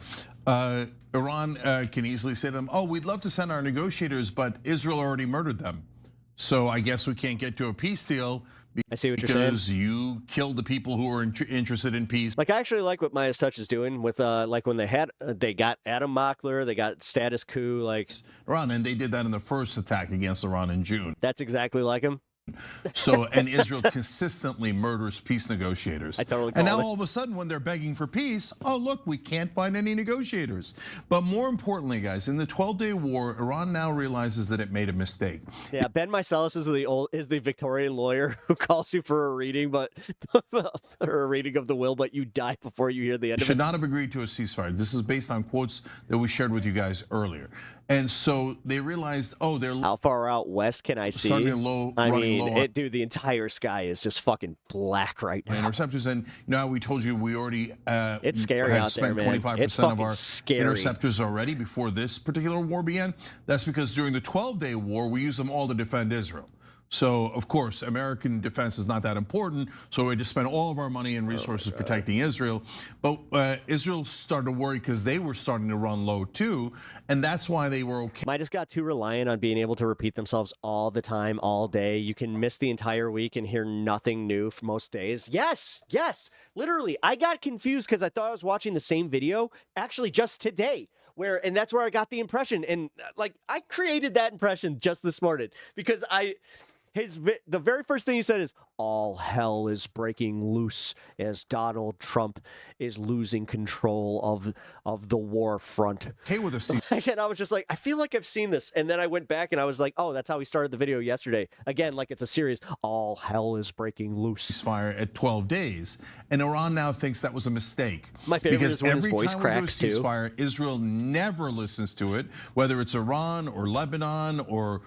Iran can easily say to them, oh, we'd love to send our negotiators, but Israel already murdered them. So I guess we can't get to a peace deal. I see what you're saying. Because you killed the people who were interested in peace. Like, I actually like what Midas Touch is doing with, like, when they got Adam Mockler, they got Status Coup, like Iran, and they did that in the first attack against Iran in June. That's exactly like him. So, and Israel consistently murders peace negotiators. I totally And now it. all of a sudden, when they're begging for peace, oh, look, we can't find any negotiators. But more importantly, guys, in the 12-day war, Iran now realizes that it made a mistake. Yeah, Ben Mycelis is the Victorian lawyer who calls you for a reading, but or a reading of the will, but you die before you hear the end of it. Should not have agreed to a ceasefire. This is based on quotes that we shared with you guys earlier. And so they realized, oh, they're how far out west can I see? Starting low, running low. Dude, the entire sky is just fucking black right now. Interceptors, and we told you we already it's scary had out there, spent man. 25% of our scary. interceptors already before this particular war began. That's because during the 12-day war, we used them all to defend Israel. So, of course, American defense is not that important. So we just spent all of our money and resources protecting Israel. But Israel started to worry because they were starting to run low too. And that's why they were okay. Midas got too reliant on being able to repeat themselves all the time, all day. You can miss the entire week and hear nothing new for most days. Yes, literally. I got confused because I thought I was watching the same video actually just today. And that's where I got the impression. And like, I created that impression just this morning because the very first thing he said is, all hell is breaking loose as Donald Trump is losing control of the war front. Hey, with a and I was just like, I feel like I've seen this. And then I went back and I was like, oh, that's how he started the video yesterday. Again, like it's a series. All hell is breaking loose. Fire at 12 days. And Iran now thinks that was a mistake. My favorite because is when his every voice time we do a cracks too. ceasefire, Israel never listens to it, whether it's Iran or Lebanon or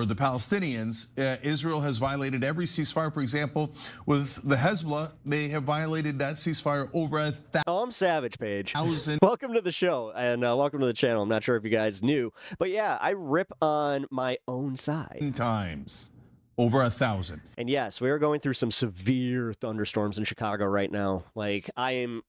the Palestinians. Israel has violated every ceasefire. For example, with the Hezbollah, they have violated that ceasefire over 1,000. Oh, I'm Savage Page. Welcome to the show and welcome to the channel. I'm not sure if you guys knew, but yeah, I rip on my own side. Times over 1,000. And yes, we are going through some severe thunderstorms in Chicago right now. Like, I am,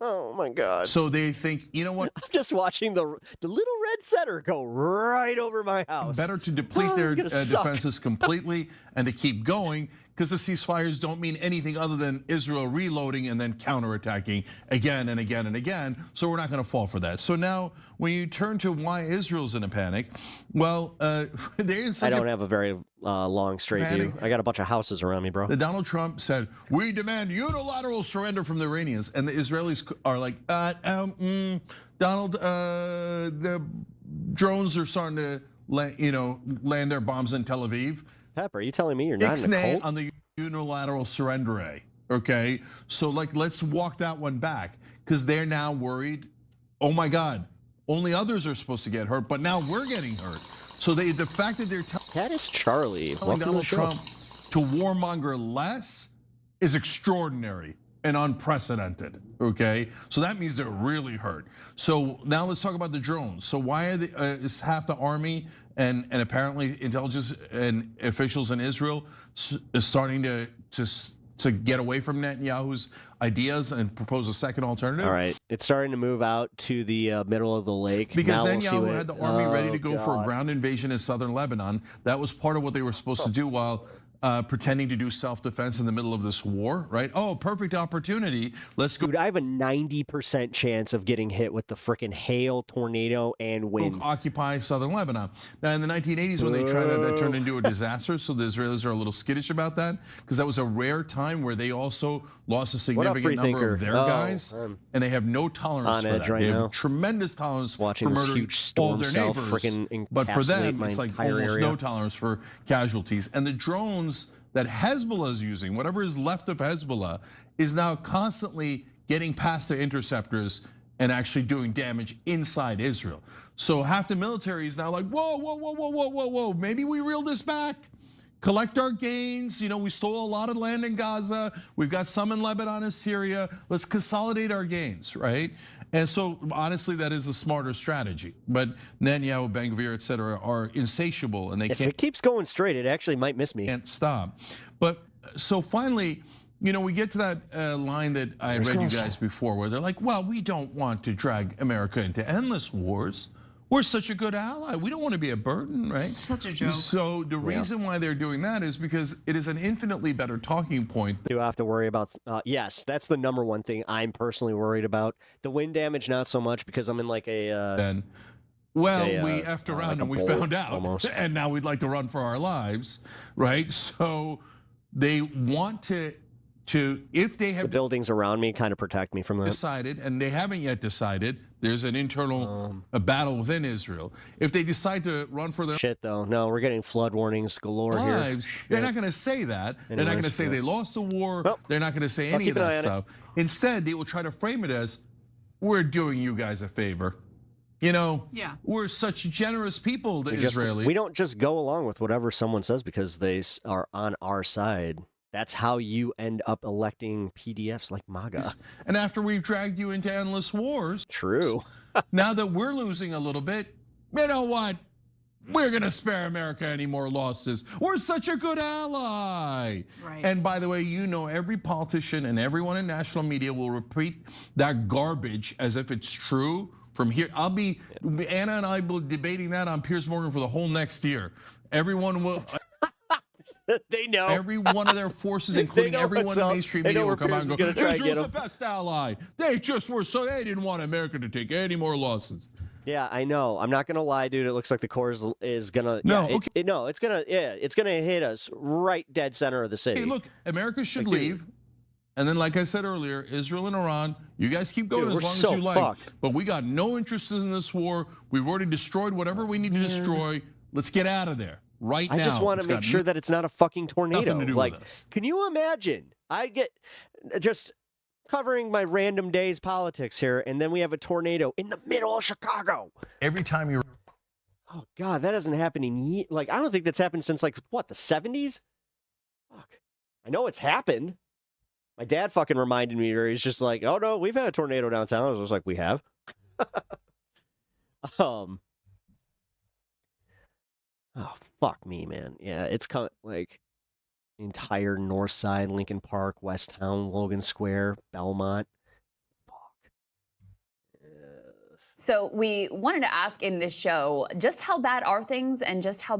oh my God. So they think, you know what? I'm just watching the little red setter go right over my house. Better to deplete their defenses completely and to keep going, because the ceasefires don't mean anything other than Israel reloading and then counterattacking again and again and again. So we're not going to fall for that. So now, when you turn to why Israel's in a panic, well, they're in such I don't have a very long straight view. I got a bunch of houses around me, bro. Donald Trump said, "We demand unilateral surrender from the Iranians," and the Israelis are like, Donald, the drones are starting to land their bombs in Tel Aviv. Pepper, are you telling me you're not in a cult? On the unilateral surrender, okay? So let's walk that one back, because they're now worried, oh my God, only others are supposed to get hurt, but now we're getting hurt. So the fact that they're that is Charlie. telling Donald Trump to warmonger less is extraordinary and unprecedented, okay? So that means they're really hurt. So now let's talk about the drones. So why are is half the army and apparently intelligence and officials in Israel is starting to get away from Netanyahu's ideas and propose a second alternative? All right, it's starting to move out to the middle of the lake. Because now Netanyahu had the army ready to go for a ground invasion in southern Lebanon. That was part of what they were supposed to do while pretending to do self-defense in the middle of this war, right? Oh, perfect opportunity. Let's go. Dude, I have a 90% chance of getting hit with the freaking hail, tornado, and wind. Occupy southern Lebanon. Now, in the 1980s, when they tried that turned into a disaster. So the Israelis are a little skittish about that, because that was a rare time where they also lost a significant number of their guys, and they have no tolerance for that. They have tremendous tolerance for murdering all their neighbors. But for them, it's like almost no tolerance for casualties. And the drones that Hezbollah is using, whatever is left of Hezbollah, is now constantly getting past their interceptors and actually doing damage inside Israel. So half the military is now like, whoa, maybe we reel this back. Collect our gains. We stole a lot of land in Gaza. We've got some in Lebanon and Syria. Let's consolidate our gains, right? And so honestly, that is a smarter strategy. But Netanyahu, Ben Gvir, et cetera, are insatiable, and if it keeps going straight, it actually might miss me. Can't stop. But so finally, we get to that line that I read you guys before, where they're like, well, we don't want to drag America into endless wars. We're such a good ally. We don't want to be a burden, right? Such a joke. So the reason why they're doing that is because it is an infinitely better talking point. You have to worry about, yes, that's the number one thing I'm personally worried about. The wind damage, not so much, because I'm in like a... we effed around and we found out. Almost. And now we'd like to run for our lives, right? So they want to if they have... The buildings around me kind of protect me from that. Decided, and they haven't yet decided, there's an internal battle within Israel. If they decide to run for their... Shit, though. No, we're getting flood warnings galore lives, here. They're not going to say that. They're not going to say they lost the war. They're not going to say any of that stuff. Instead, they will try to frame it as, we're doing you guys a favor. We're such generous people, the Israelis. We don't just go along with whatever someone says because they are on our side. That's how you end up electing PDFs like MAGA. And after we've dragged you into endless wars. True. Now that we're losing a little bit, you know what? We're going to spare America any more losses. We're such a good ally. Right. And by the way, every politician and everyone in national media will repeat that garbage as if it's true. From here, Anna and I will be debating that on Piers Morgan for the whole next year. Everyone will... They know. Every one of their forces, including everyone in mainstream media, will come out and go, Israel's the best ally. They just were they didn't want America to take any more losses. Yeah, I know. I'm not gonna lie, dude. It looks like the core is gonna. It's gonna hit us right dead center of the city. Hey, look, America should leave. And then, like I said earlier, Israel and Iran, you guys keep going as long as you like. But we got no interest in this war. We've already destroyed whatever we need to destroy. Let's get out of there. Right now. I just want to make sure that it's not a fucking tornado. Nothing to do with us. Can you imagine? I get just covering my random day's politics here, and then we have a tornado in the middle of Chicago. Every time you're... Oh, God, that hasn't happened in I don't think that's happened since, the 70s? Fuck. I know it's happened. My dad fucking reminded me, where he's just like, oh, no, we've had a tornado downtown. I was just like, we have? Oh, fuck me, man. Yeah, it's coming. The entire North Side, Lincoln Park, West Town, Logan Square, Belmont. So we wanted to ask in this show, just how bad are things and just how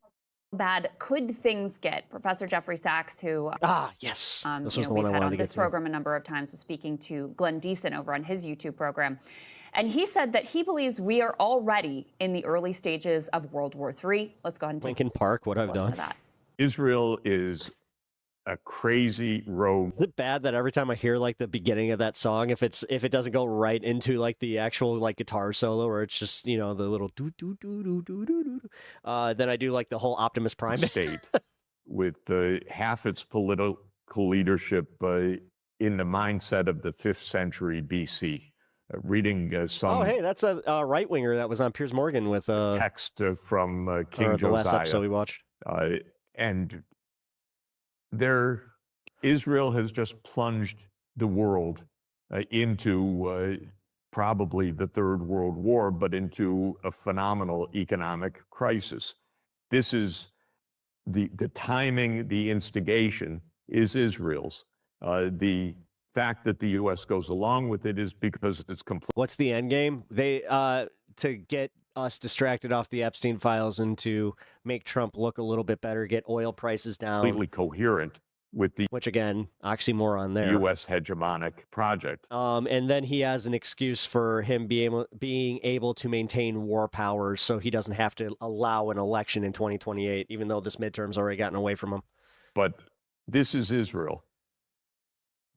bad could things get? Professor Jeffrey Sachs, who yes, this was the one we've I had wanted on to this get to. program a number of times, was speaking to Glenn Deason over on his YouTube program. And he said that he believes we are already in the early stages of World War III. Let's go ahead and take Lincoln Park, what I've done. Israel is a crazy rogue. Is it bad that every time I hear like the beginning of that song, if it doesn't go right into like the actual like guitar solo, or it's just, you know, the little do do do do do do do, then I do like the whole Optimus Prime state with half its political leadership in the mindset of the 5th century BC. Reading some. Oh, hey, that's a right winger that was on Piers Morgan with text from King Josiah. The last episode we watched. And Israel has just plunged the world into probably the Third World War, but into a phenomenal economic crisis. This is the timing, the instigation is Israel's. The fact that the U.S. goes along with it is because it's complete. What's the end game? They to get us distracted off the Epstein files and to make Trump look a little bit better, get oil prices down. Completely coherent with the, which again, oxymoron there. U.S. hegemonic project. And then he has an excuse for him being able to maintain war powers, so he doesn't have to allow an election in 2028, even though this midterm's already gotten away from him. But this is Israel.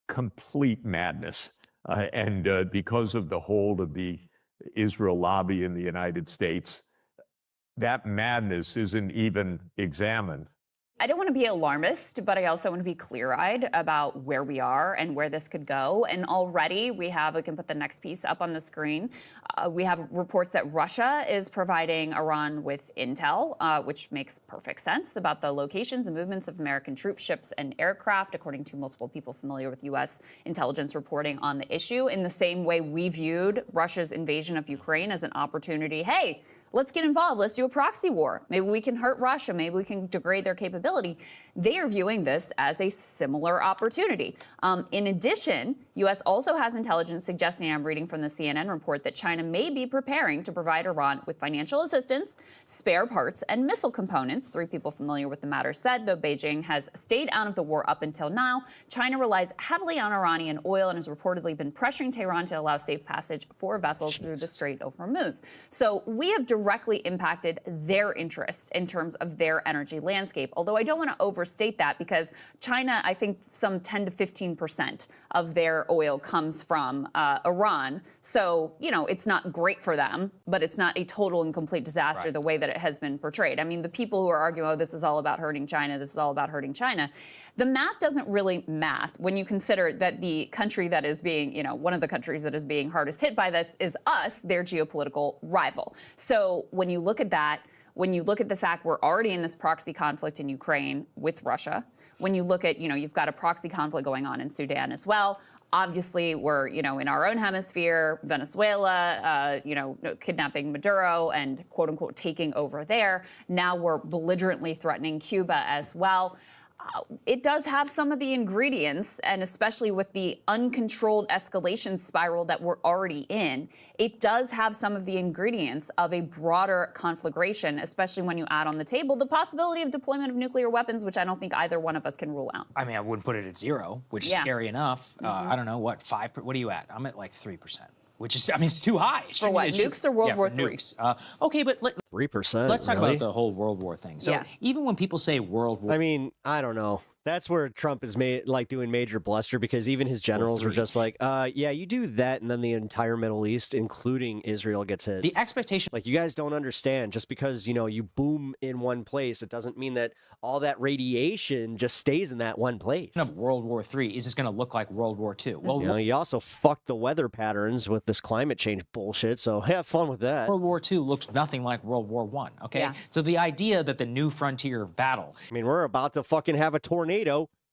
Complete madness. And because of the hold of the Israel lobby in the United States, that madness isn't even examined. I don't want to be alarmist, but I also want to be clear-eyed about where we are and where this could go. And already we can put the next piece up on the screen. We have reports that Russia is providing Iran with intel, which makes perfect sense about the locations and movements of American troops, ships, and aircraft, according to multiple people familiar with U.S. intelligence reporting on the issue. In the same way we viewed Russia's invasion of Ukraine as an opportunity, hey, let's get involved. Let's do a proxy war. Maybe we can hurt Russia. Maybe we can degrade their capability. They are viewing this as a similar opportunity. In addition, U.S. also has intelligence suggesting, I'm reading from the CNN report, that China may be preparing to provide Iran with financial assistance, spare parts, and missile components. 3 people familiar with the matter said, though Beijing has stayed out of the war up until now, China relies heavily on Iranian oil and has reportedly been pressuring Tehran to allow safe passage for vessels through the Strait of Hormuz. So we have directly impacted their interests in terms of their energy landscape, although I don't want to overstate that, because China, I think some 10 to 15% of their oil comes from Iran. So, you know, it's not great for them, but it's not a total and complete disaster the way that it has been portrayed. I mean, the people who are arguing, oh, this is all about hurting China, this is all about hurting China, the math doesn't really math when you consider that the country that is being, you know, one of the countries that is being hardest hit by this is us, their geopolitical rival. So when you look at that, when you look at the fact we're already in this proxy conflict in Ukraine with Russia, when you look at, you know, you've got a proxy conflict going on in Sudan as well. Obviously, we're, you know, in our own hemisphere, Venezuela, you know, kidnapping Maduro and quote unquote taking over there. Now we're belligerently threatening Cuba as well. It does have some of the ingredients, and especially with the uncontrolled escalation spiral that we're already in, it does have some of the ingredients of a broader conflagration, especially when you add on the table the possibility of deployment of nuclear weapons, which I don't think either one of us can rule out. I mean, I wouldn't put it at 0, which is scary enough. I don't know, what, 5? What are you at? I'm at like 3%. Which is, I mean, it's too high. For what, nukes or World War III? Nukes. Okay, but 3%. Let's talk really? about the whole World War thing. So even when people say World War, I mean, I don't know. That's where Trump is doing major bluster, because even his generals are just like, yeah, you do that, and then the entire Middle East, including Israel, gets hit. The expectation, like, you guys don't understand. Just because, you know, you boom in one place, it doesn't mean that all that radiation just stays in that one place. Of World War III is just going to look like World War II. Well, you know, you also fucked the weather patterns with this climate change bullshit, so have fun with that. World War II looked nothing like World War I, okay? So the idea that the new frontier of battle... I mean, we're about to fucking have a tornado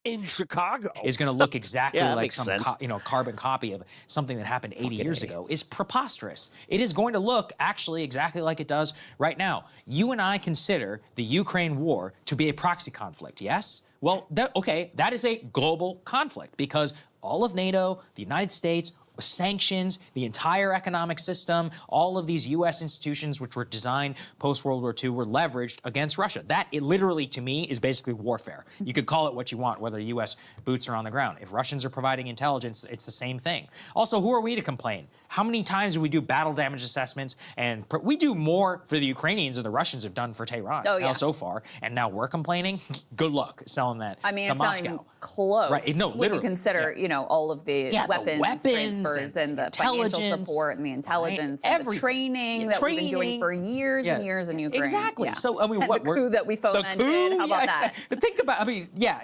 in Chicago. Is going to look exactly like some you know, carbon copy of something that happened 80 years ago is preposterous. It is going to look actually exactly like it does right now. You and I consider the Ukraine war to be a proxy conflict, yes? Well, that is a global conflict because all of NATO, the United States, sanctions, the entire economic system, all of these U.S. institutions which were designed post-World War II were leveraged against Russia. That, it literally, to me, is basically warfare. You could call it what you want, whether U.S. boots are on the ground. If Russians are providing intelligence, it's the same thing. Also, who are we to complain? How many times do we do battle damage assessments? And we do more for the Ukrainians than the Russians have done for Tehran so far. And now we're complaining? Good luck selling that I mean, to it's Moscow. not even close. Right. No, when literally. you consider, all of the weapons transfers and the financial intelligence, support and the intelligence and the everything. training that we've been doing for years and years in Ukraine. Exactly. Yeah. So, I mean, and what the coup that we fomented, how about that? Exactly. Think about,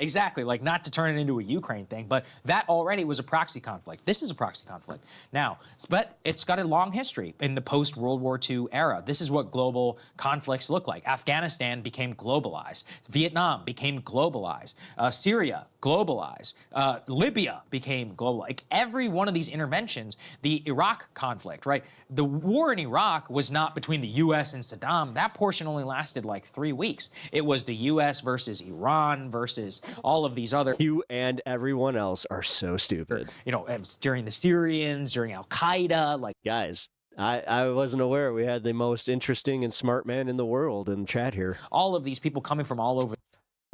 exactly. Like, not to turn it into a Ukraine thing, but that already was a proxy conflict. This is a proxy conflict. Now, but it's got a long history in the post-World War II era. This is what global conflicts look like. Afghanistan became globalized. Vietnam became globalized. Syria, globalized. Libya became global. Like, every one of these interventions, the Iraq conflict, right? The war in Iraq was not between the U.S. and Saddam. That portion only lasted like 3 weeks. It was the U.S. versus Iran versus all of these other... You and everyone else are so stupid. During the Syrians, during Al-Qaeda, like... Guys, I wasn't aware we had the most interesting and smart man in the world in chat here. All of these people coming from all over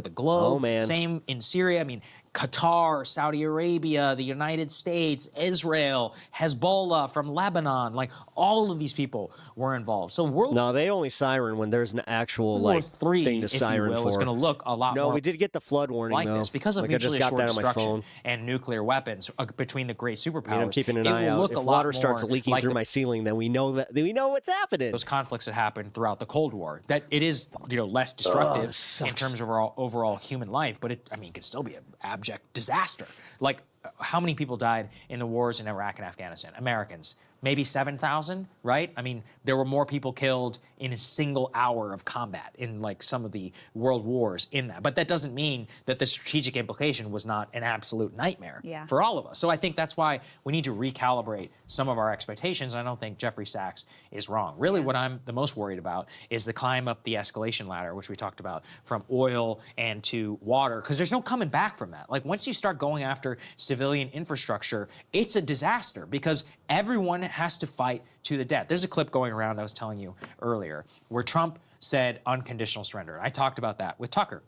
the globe. Oh, man. Same in Syria. I mean, Qatar, Saudi Arabia, the United States, Israel, Hezbollah from Lebanon, like all of these people were involved. So No, they only siren when there's an actual thing to siren for. It's going to look a lot more. No, we did get the flood warning like though. this because of mutually assured destruction and nuclear weapons between the great superpowers. I'm keeping an eye out. If water starts leaking through my ceiling, then we know what's happening. Those conflicts that happened throughout the Cold War. That it is less destructive in terms of our overall human life, but it could still be an abject disaster. Like, how many people died in the wars in Iraq and Afghanistan? Americans. Maybe 7,000, right? I mean, there were more people killed in a single hour of combat in like some of the world wars in that. But that doesn't mean that the strategic implication was not an absolute nightmare for all of us. So I think that's why we need to recalibrate some of our expectations. And I don't think Jeffrey Sachs is wrong. Really, what I'm the most worried about is the climb up the escalation ladder, which we talked about, from oil and to water, because there's no coming back from that. Like, once you start going after civilian infrastructure, it's a disaster because everyone has to fight to the death. There's a clip going around I was telling you earlier where Trump said unconditional surrender. I talked about that with Tucker.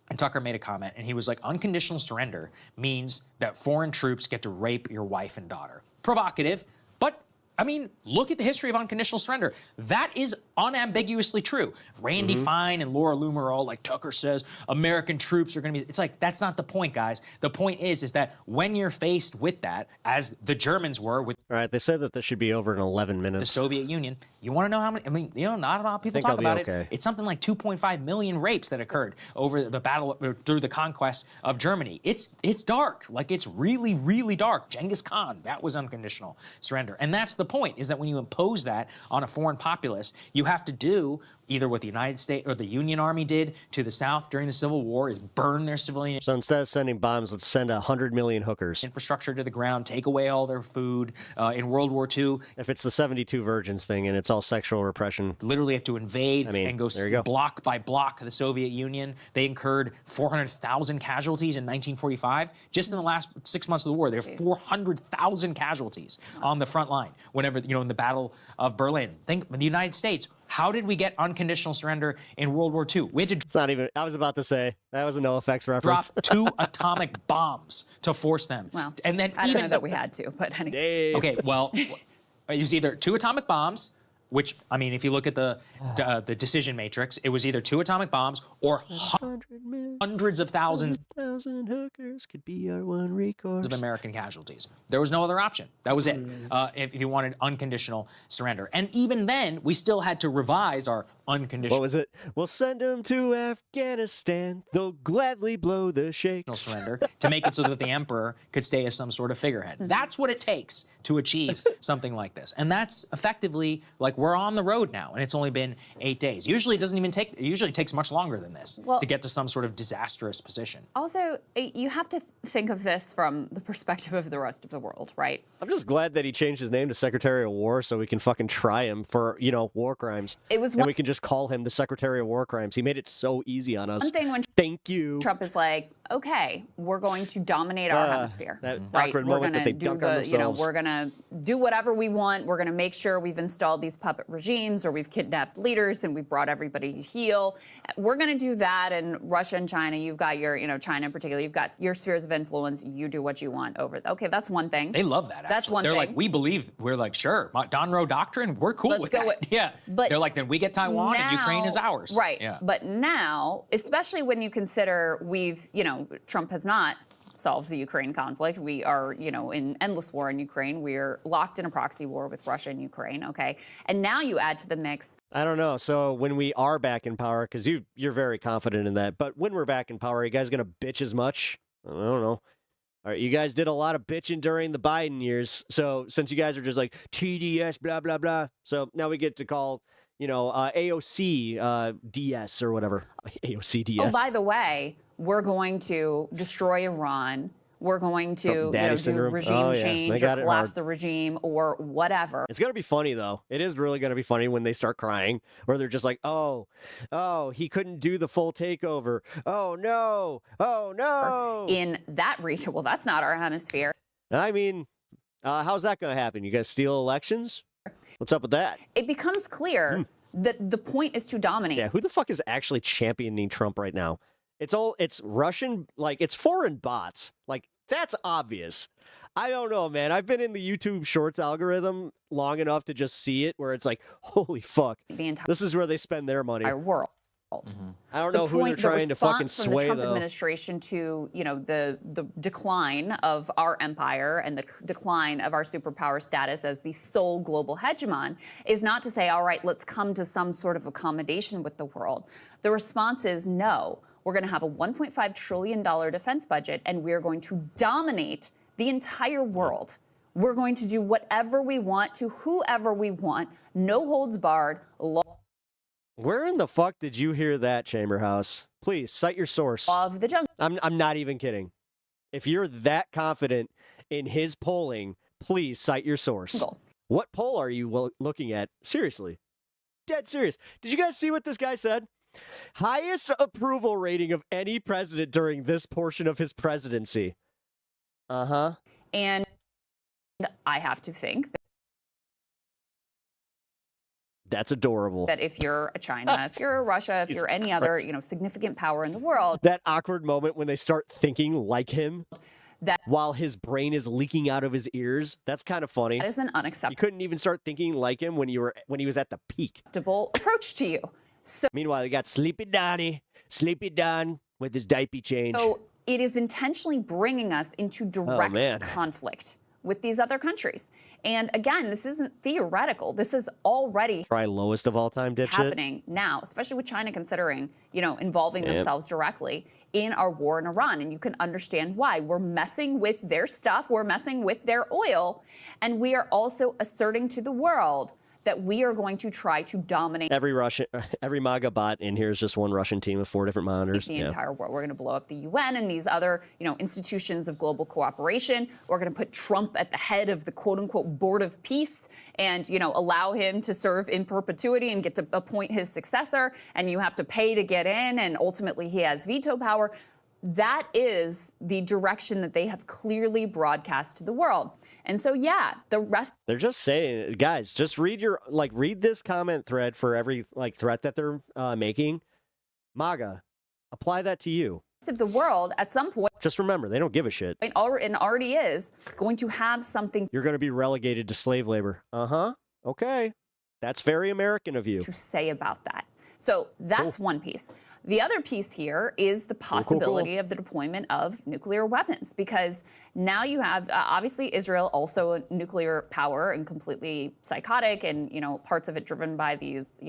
And Tucker made a comment, and he was like, unconditional surrender means that foreign troops get to rape your wife and daughter. Provocative, but I mean, look at the history of unconditional surrender. That is unambiguously true. Randy Fine and Laura Loomer are all like, Tucker says American troops are going to be... It's like, that's not the point, guys. The point is that when you're faced with that, as the Germans were with... All right, they said that this should be over in 11 minutes. The Soviet Union. You want to know how many... I mean, not a lot of people talk about it. It's something like 2.5 million rapes that occurred over the battle, through the conquest of Germany. It's dark. Like, it's really, really dark. Genghis Khan, that was unconditional surrender. And that's the point, is that when you impose that on a foreign populace, you have to do either what the United States or the Union Army did to the South during the Civil War, is burn their civilian... So instead of sending bombs, let's send 100 million hookers. Infrastructure to the ground, take away all their food. In World War II... If it's the 72 Virgins thing and it's all sexual repression... Literally have to invade and go block by block the Soviet Union. They incurred 400,000 casualties in 1945. Just in the last 6 months of the war, there were 400,000 casualties on the front line. Whenever, in the Battle of Berlin. Think, the United States... How did we get unconditional surrender in World War II? We had to... It's not even... I was about to say, that was a no-effects reference. Drop 2 atomic bombs to force them. Well, and then I don't know that we had to, but anyway. Okay, well, it was either 2 atomic bombs, which, I mean, if you look at the decision matrix, it was either 2 atomic bombs or hundreds of thousands 1,000 hookers could be our one recourse of American casualties. There was no other option. That was it. If you wanted unconditional surrender. And even then, we still had to revise our unconditional... What was it? We'll send them to Afghanistan. They'll gladly blow the shakes. ...surrender to make it so that the emperor could stay as some sort of figurehead. That's what it takes to achieve something like this. And that's effectively, like, we're on the road now, and it's only been 8 days. Usually it doesn't even take... It usually takes much longer than this to get to some sort of disastrous position. Also, you have to think of this from the perspective of the rest of the world, right? I'm just glad that he changed his name to Secretary of War so we can fucking try him for, war crimes. It was and we can just just call him the Secretary of War Crimes. He made it so easy on us. One thing when Thank you. Trump is like, okay, we're going to dominate our hemisphere. That right? awkward We're moment that gonna they do dunk on themselves. we're going to do whatever we want. We're going to make sure we've installed these puppet regimes or we've kidnapped leaders and we've brought everybody to heel. We're going to do that. And Russia and China, you've got your, China in particular, you've got your spheres of influence. You do what you want over. Okay, that's one thing. They love that. Actually. That's one They're thing. like, we believe. We're like, sure, Donroe Doctrine. We're cool Let's with go that. with- Yeah. But they're like, then we get Taiwan and Ukraine is ours. Right. Yeah. But now, especially when you consider Trump has not solved the Ukraine conflict. We are, in endless war in Ukraine. We're locked in a proxy war with Russia and Ukraine. Okay. And now you add to the mix. I don't know. So when we are back in power, because you're very confident in that, but when we're back in power, are you guys going to bitch as much? I don't know. All right, you guys did a lot of bitching during the Biden years. So since you guys are just like TDS, blah, blah, blah. So now we get to call, AOC DS or whatever. AOC DS. Oh, by the way, we're going to destroy Iran. We're going to do regime change or collapse the regime or whatever. It's going to be funny, though. It is really going to be funny when they start crying or they're just like, oh, he couldn't do the full takeover. Oh, no. In that region. Well, that's not our hemisphere. I mean, how's that going to happen? You guys steal elections? What's up with that? It becomes clear that the point is to dominate. Yeah, who the fuck is actually championing Trump right now? It's Russian, it's foreign bots. That's obvious. I don't know, man. I've been in the YouTube Shorts algorithm long enough to just see it where it's like, holy fuck. This is where they spend their money. Our world. I don't know who they're trying to fucking sway, from the Trump though. administration to, the decline of our empire and the decline of our superpower status as the sole global hegemon is not to say, all right, let's come to some sort of accommodation with the world. The response is no. We're going to have a $1.5 trillion defense budget, and we're going to dominate the entire world. We're going to do whatever we want to whoever we want, no holds barred. Where in the fuck did you hear that, Chamberhouse? Please, cite your source. Of the jungle. I'm not even kidding. If you're that confident in his polling, please cite your source. What poll are you looking at? Seriously. Dead serious. Did you guys see what this guy said? Highest approval rating of any president during this portion of his presidency. Uh-huh. And I have to think that's adorable. that if you're a China, if you're a Russia, if you're any other, significant power in the world. That awkward moment when they start thinking like him while his brain is leaking out of his ears. That's kind of funny. That is an unacceptable. You couldn't even start thinking like him when he was at the peak. Approach to you. So, meanwhile, you got Sleepy Don with his diaper change. So it is intentionally bringing us into direct conflict with these other countries. And again, this isn't theoretical. This is already probably lowest of all time dipshit. Happening now, especially with China considering, involving themselves directly in our war in Iran. And you can understand why. We're messing with their stuff. We're messing with their oil. And we are also asserting to the world that we are going to try to dominate every MAGA bot in here is just one Russian team of 4 different monitors. The entire world. We're going to blow up the UN and these other, institutions of global cooperation. We're going to put Trump at the head of the quote unquote board of peace and, allow him to serve in perpetuity and get to appoint his successor. And you have to pay to get in. And ultimately he has veto power. That is the direction that they have clearly broadcast to the world. And so, the rest. They're just saying, guys, just read this comment thread for every threat that they're making. MAGA, apply that to you. Of the world at some point. Just remember, they don't give a shit. And already is going to have something. You're going to be relegated to slave labor. Uh-huh. Okay. That's very American of you. To say about that. So that's one piece. The other piece here is the possibility of the deployment of nuclear weapons, because now you have, obviously, Israel also a nuclear power and completely psychotic and, parts of it driven by these,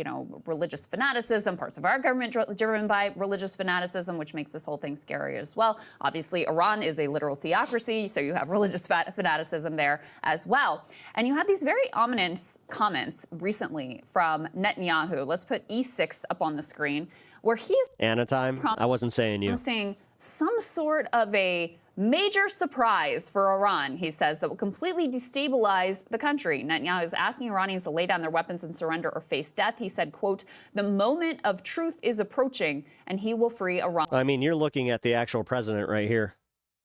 religious fanaticism, parts of our government driven by religious fanaticism, which makes this whole thing scary as well. Obviously, Iran is a literal theocracy, so you have religious fanaticism there as well. And you had these very ominous comments recently from Netanyahu. Let's put E6 up on the screen, where he's Anna time. I wasn't saying you. I'm saying some sort of a major surprise for Iran, he says, that will completely destabilize the country. Netanyahu is asking Iranians to lay down their weapons and surrender or face death. He said, quote, the moment of truth is approaching and he will free Iran. I mean, you're looking at the actual president right here.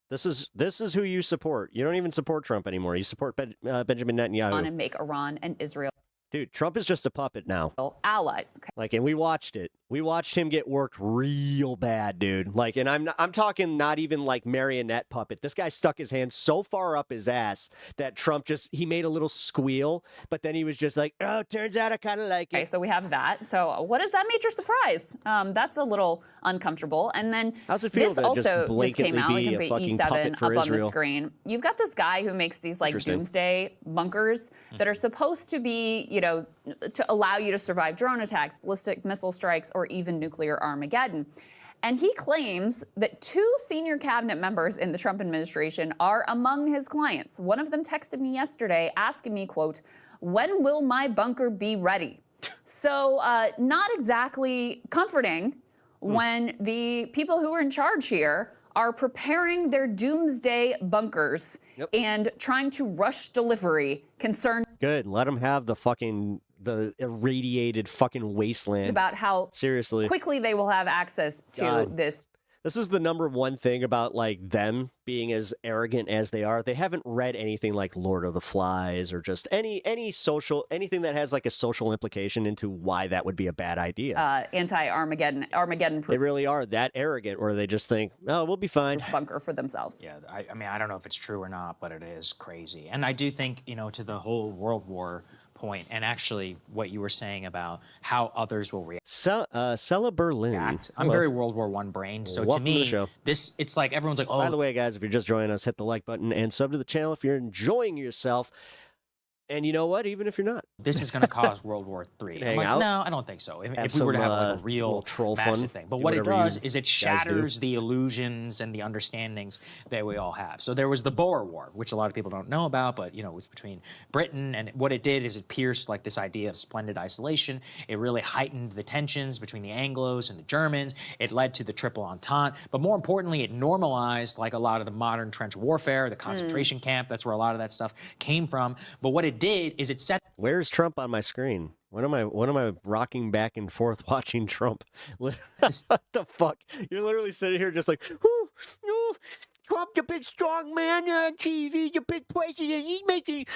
This is who you support. You don't even support Trump anymore. You support Benjamin Netanyahu. And make Iran and Israel. Dude, Trump is just a puppet now. Allies. Okay. Like, and we watched it. We watched him get worked real bad, dude. Like, and I'm talking not even like marionette puppet. This guy stuck his hand so far up his ass that Trump he made a little squeal, but then he was just like, oh, turns out I kind of like it. Okay, so we have that. So what is that major surprise? That's a little uncomfortable. And then how's it feel this to also just came out. We be can a put fucking E7 puppet up for on the Israel? screen. You've got this guy who makes these like doomsday bunkers that are supposed to be, you know, to allow you to survive drone attacks, ballistic missile strikes, or even nuclear Armageddon. And he claims that 2 senior cabinet members in the Trump administration are among his clients. One of them texted me yesterday asking me, quote, when will my bunker be ready? So not exactly comforting when the people who are in charge here are preparing their doomsday bunkers and trying to rush delivery concerned Good. Let them have the irradiated fucking wasteland. about how Seriously. quickly they will have access to God. this. This is the number one thing about like them being as arrogant as they are. They haven't read anything like Lord of the Flies or just anything that has like a social implication into why that would be a bad idea. Armageddon They really are that arrogant where they just think, oh, we'll be fine. bunker for themselves. Yeah, I mean, I don't know if it's true or not, but it is crazy. And I do think, you know, to the whole World War point, and actually what you were saying about how others will react. Sella Berlin. I'm very World War I brain, so Welcome to me, the show. it's like everyone's like, oh. By the way, guys, if you're just joining us, hit the like button and sub to the channel if you're enjoying yourself. And you know what? Even if you're not. This is going to cause World War III. Hang I'm like, out. no, I don't think so. If we some, were to have like a real troll massive fun, thing. But do what it whatever does you is it guys shatters do. the illusions and the understandings that we all have. So there was the Boer War, which a lot of people don't know about, but you know, it was between Britain, and what it did is it pierced like this idea of splendid isolation. It really heightened the tensions between the Anglos and the Germans. It led to the Triple Entente, but more importantly, it normalized like a lot of the modern trench warfare, the concentration camp. That's where a lot of that stuff came from. But what it did is it set. Where's Trump on my screen? What am I rocking back and forth watching Trump? What the fuck? You're literally sitting here just like, ooh, Trump, the big strong man on TV, the big president.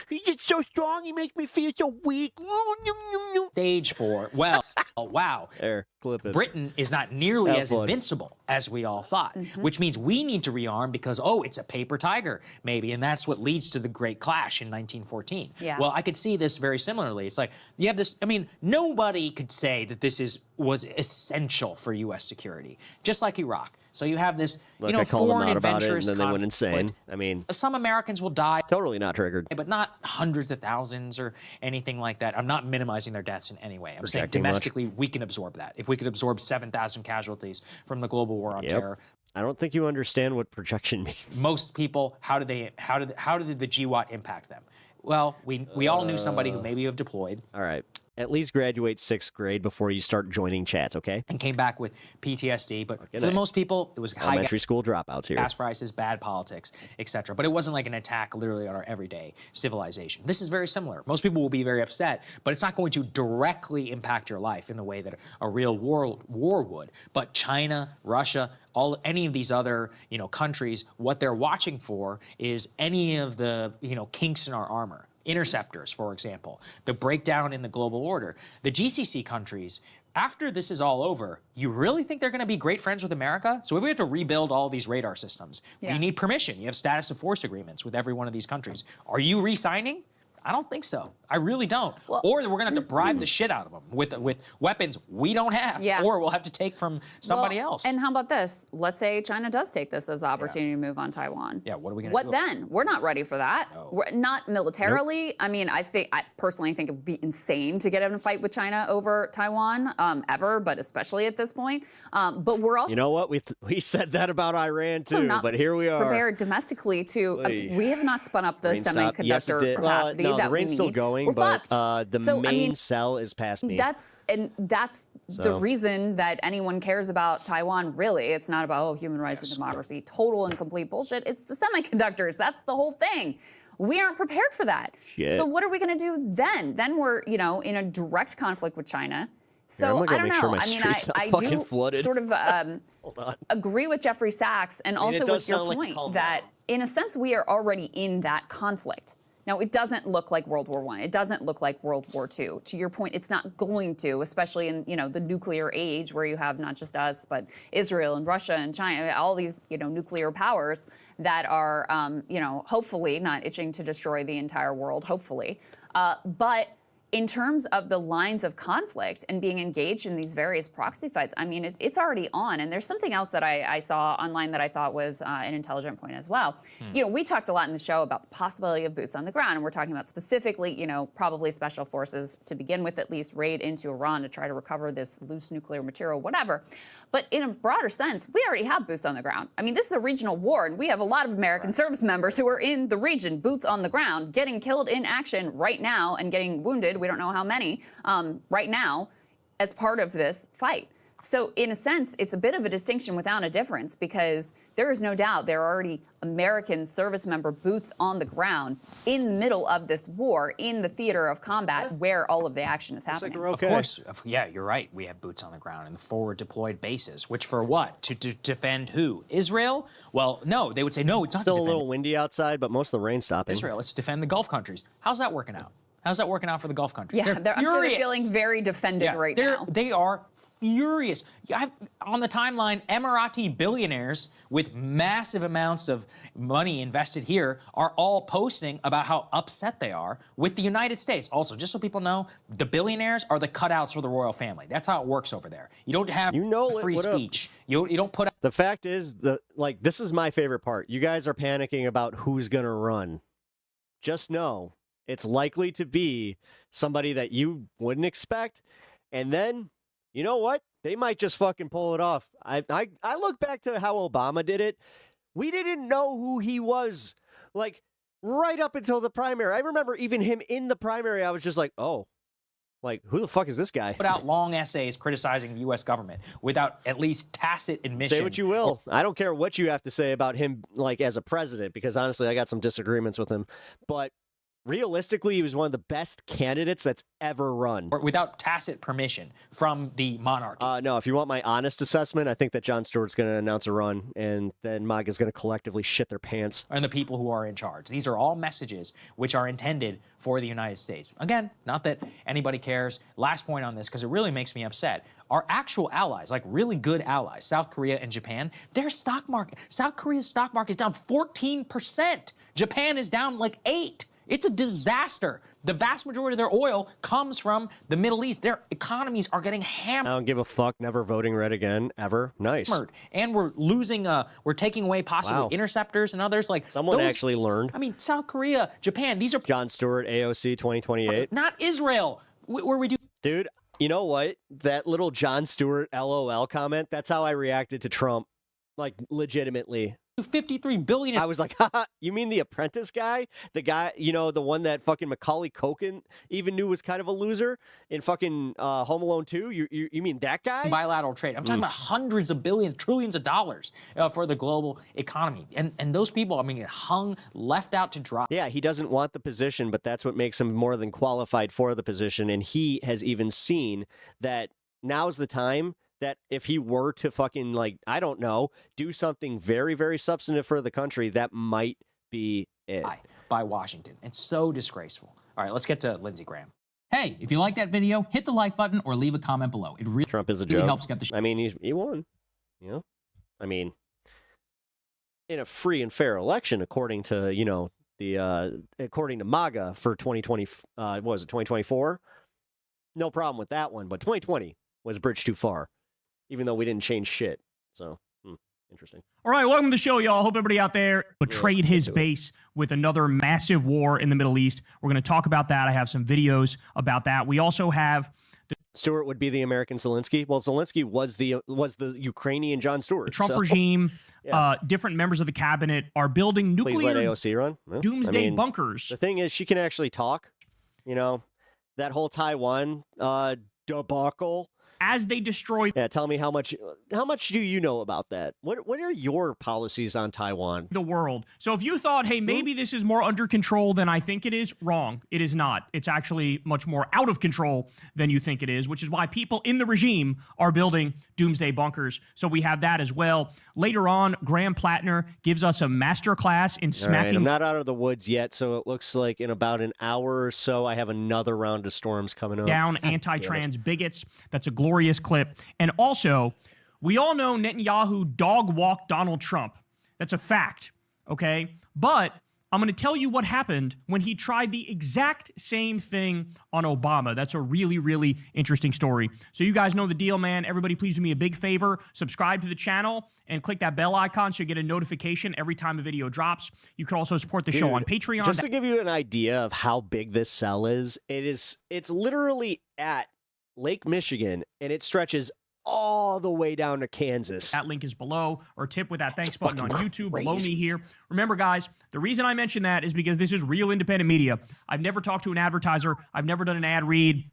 He's just so strong. He makes me feel so weak. Stage 4. Well, wow. There, clip it. Britain is not nearly Have as fun. invincible as we all thought, which means we need to rearm because, oh, it's a paper tiger, maybe. And that's what leads to the Great Clash in 1914. Yeah. Well, I could see this very similarly. It's like you have this, I mean, nobody could say that this was essential for U.S. security, just like Iraq. So you have this, Look, you know, I called them foreign out about it, and adventurous then they went insane. conflict. I mean, Some Americans will die. Totally not triggered. But not hundreds of thousands or anything like that. I'm not minimizing their deaths in any way. I'm saying Projecting much. domestically, we can absorb that. If we could absorb 7,000 casualties from the global war on terror. I don't think you understand what projection means. Most people, how did the GWAT impact them? Well, we all knew somebody who maybe have deployed. All right. At least graduate 6th grade before you start joining chats, okay? And came back with PTSD, but Okay, for the most people, it was high elementary school dropouts here. gas prices, bad politics, etc. But it wasn't like an attack literally on our everyday civilization. This is very similar. Most people will be very upset, but it's not going to directly impact your life in the way that a real war would. But China, Russia, any of these other, you know, countries, what they're watching for is any of the, you know, kinks in our armor. Interceptors, for example, the breakdown in the global order. The GCC countries, after this is all over, you really think they're going to be great friends with America? So if we have to rebuild all these radar systems, we need permission. You have status of force agreements with every one of these countries. Are you re-signing? I don't think so. I really don't. Well, or we're going to have to bribe the shit out of them with weapons we don't have. Yeah. Or we'll have to take from somebody else. And how about this? Let's say China does take this as an opportunity to move on Taiwan. Yeah, what are we going to do? What then? We're not ready for that. No. We're not militarily. I mean, I personally think it would be insane to get in a fight with China over Taiwan ever, but especially at this point. But we're also. You know what? We said that about Iran too, but here we are. Prepared domestically to. We have not spun up the Rain stop. Yes, it semiconductor did. capacity No, that the rain's we still need, going, we're but fucked. the So, I main mean, cell is past me. That's the So- reason that anyone cares about Taiwan. Really, it's not about human rights and democracy. Total and complete bullshit. It's the semiconductors. That's the whole thing. We aren't prepared for that. Shit. So what are we going to do then? Then we're in a direct conflict with China. Here, I'm So gonna I don't make know. sure my I mean, street's not I fucking do flooded. sort of Hold on. agree with Jeffrey Sachs and I mean, it also does with your sound like a point calm that, in a sense, we are already in that conflict. Now, it doesn't look like World War I. It doesn't look like World War II. To your point, it's not going to, especially in the nuclear age where you have not just us, but Israel and Russia and China, all these nuclear powers that are hopefully not itching to destroy the entire world. Hopefully, but in terms of the lines of conflict and being engaged in these various proxy fights, I mean, it's already on. And there's something else that I saw online that I thought was an intelligent point as well. We talked a lot in the show about the possibility of boots on the ground, and we're talking about specifically, probably special forces to begin with, at least raid into Iran to try to recover this loose nuclear material, whatever. But in a broader sense, we already have boots on the ground. I mean, this is a regional war, and we have a lot of American service members who are in the region, boots on the ground, getting killed in action right now and getting wounded. We don't know how many right now as part of this fight. So in a sense, it's a bit of a distinction without a difference, because there is no doubt there are already American service member boots on the ground in the middle of this war, in the theater of combat where all of the action is happening. Of course. Yeah, you're right. We have boots on the ground in the forward deployed bases, which for what? To defend who? Israel? Well, no, they would say, no, it's not Still to a defend little windy outside, but most of the rain's stopping. Israel. It's to defend the Gulf countries. How's that working out? How's that working out for the Gulf countries? Yeah, I'm sure they're furious. feeling very defended right now. They are furious. On the timeline, Emirati billionaires with massive amounts of money invested here are all posting about how upset they are with the United States. Also, just so people know, the billionaires are the cutouts for the royal family. That's how it works over there. You don't have free speech. You don't put. The fact is, this is my favorite part. You guys are panicking about who's gonna run. Just know it's likely to be somebody that you wouldn't expect, and then you know what? They might just fucking pull it off. I look back to how Obama did it. We didn't know who he was, like, right up until the primary. I remember even him in the primary, I was just like, oh, like, who the fuck is this guy? Put out long essays criticizing the U.S. government without at least tacit admission. Say what you will. I don't care what you have to say about him, like, as a president, because honestly, I got some disagreements with him. But realistically, he was one of the best candidates that's ever run. Or without tacit permission from the monarchy. No, if you want my honest assessment, I think that Jon Stewart's going to announce a run, and then MAGA's going to collectively shit their pants. And the people who are in charge. These are all messages which are intended for the United States. Again, not that anybody cares. Last point on this, because it really makes me upset. Our actual allies, like really good allies, South Korea and Japan, South Korea's stock market is down 14%. Japan is down like 8%. It's a disaster. The vast majority of their oil comes from the Middle East. Their economies are getting hammered. I don't give a fuck. Never voting red again, ever. Nice. And we're losing, we're taking away possibly interceptors and others. Like Someone actually learned. I mean, South Korea, Japan, these are... Jon Stewart, AOC 2028. Not Israel, where we do... Dude, you know what? That little Jon Stewart LOL comment, that's how I reacted to Trump. Like, legitimately. 53 billion. I was like, haha, you mean the Apprentice guy? The guy, the one that fucking Macaulay Culkin even knew was kind of a loser in fucking Home Alone 2? You mean that guy? Bilateral trade. I'm talking about hundreds of billions, trillions of dollars for the global economy. And those people, I mean, left out to dry. Yeah, he doesn't want the position, but that's what makes him more than qualified for the position. And he has even seen that now's the time that if he were to fucking, like, I don't know, do something very, very substantive for the country, that might be it. By Washington. It's so disgraceful. All right, let's get to Lindsey Graham. Hey, if you like that video, hit the like button or leave a comment below. It really, Trump is a really joke. helps get the show. I mean, he won. I mean, in a free and fair election, according to, according to MAGA for 2020, what was it, 2024? No problem with that one, but 2020 was a bridge too far. Even though we didn't change shit. So, interesting. All right, welcome to the show, y'all. Hope everybody out there betrayed his base with another massive war in the Middle East. We're going to talk about that. I have some videos about that. We also have Stewart would be the American Zelensky. Well, Zelensky was the Ukrainian Jon Stewart. The Trump so- regime, Yeah. Different members of the cabinet are building Please let nuclear AOC run. Well, doomsday bunkers. The thing is, she can actually talk. You know, that whole Taiwan debacle. As they destroy tell me how much do you know about that? What are your policies on Taiwan? the world. So if you thought, hey, maybe this is more under control than I think it is, wrong. It is not. It's actually much more out of control than you think it is, which is why people in the regime are building doomsday bunkers. So we have that as well. Later on, Graham Plattner gives us a master class in All right, smacking I'm not out of the woods yet, so it looks like in about an hour or so, I have another round of storms coming up. down God damn it. anti-trans bigots. That's a glorious clip. And also, we all know Netanyahu dog-walked Donald Trump. That's a fact, okay? But I'm going to tell you what happened when he tried the exact same thing on Obama. That's a really, really interesting story. So you guys know the deal, man. Everybody, please do me a big favor. Subscribe to the channel and click that bell icon so you get a notification every time a video drops. You can also support the show on Patreon. Just to give you an idea of how big this cell is, it's literally at Lake Michigan, and it stretches all the way down to Kansas. That link is below, or tip with that thanks button on fucking YouTube crazy. below me here. Remember, guys, the reason I mention that is because this is real independent media. I've never talked to an advertiser. I've never done an ad read.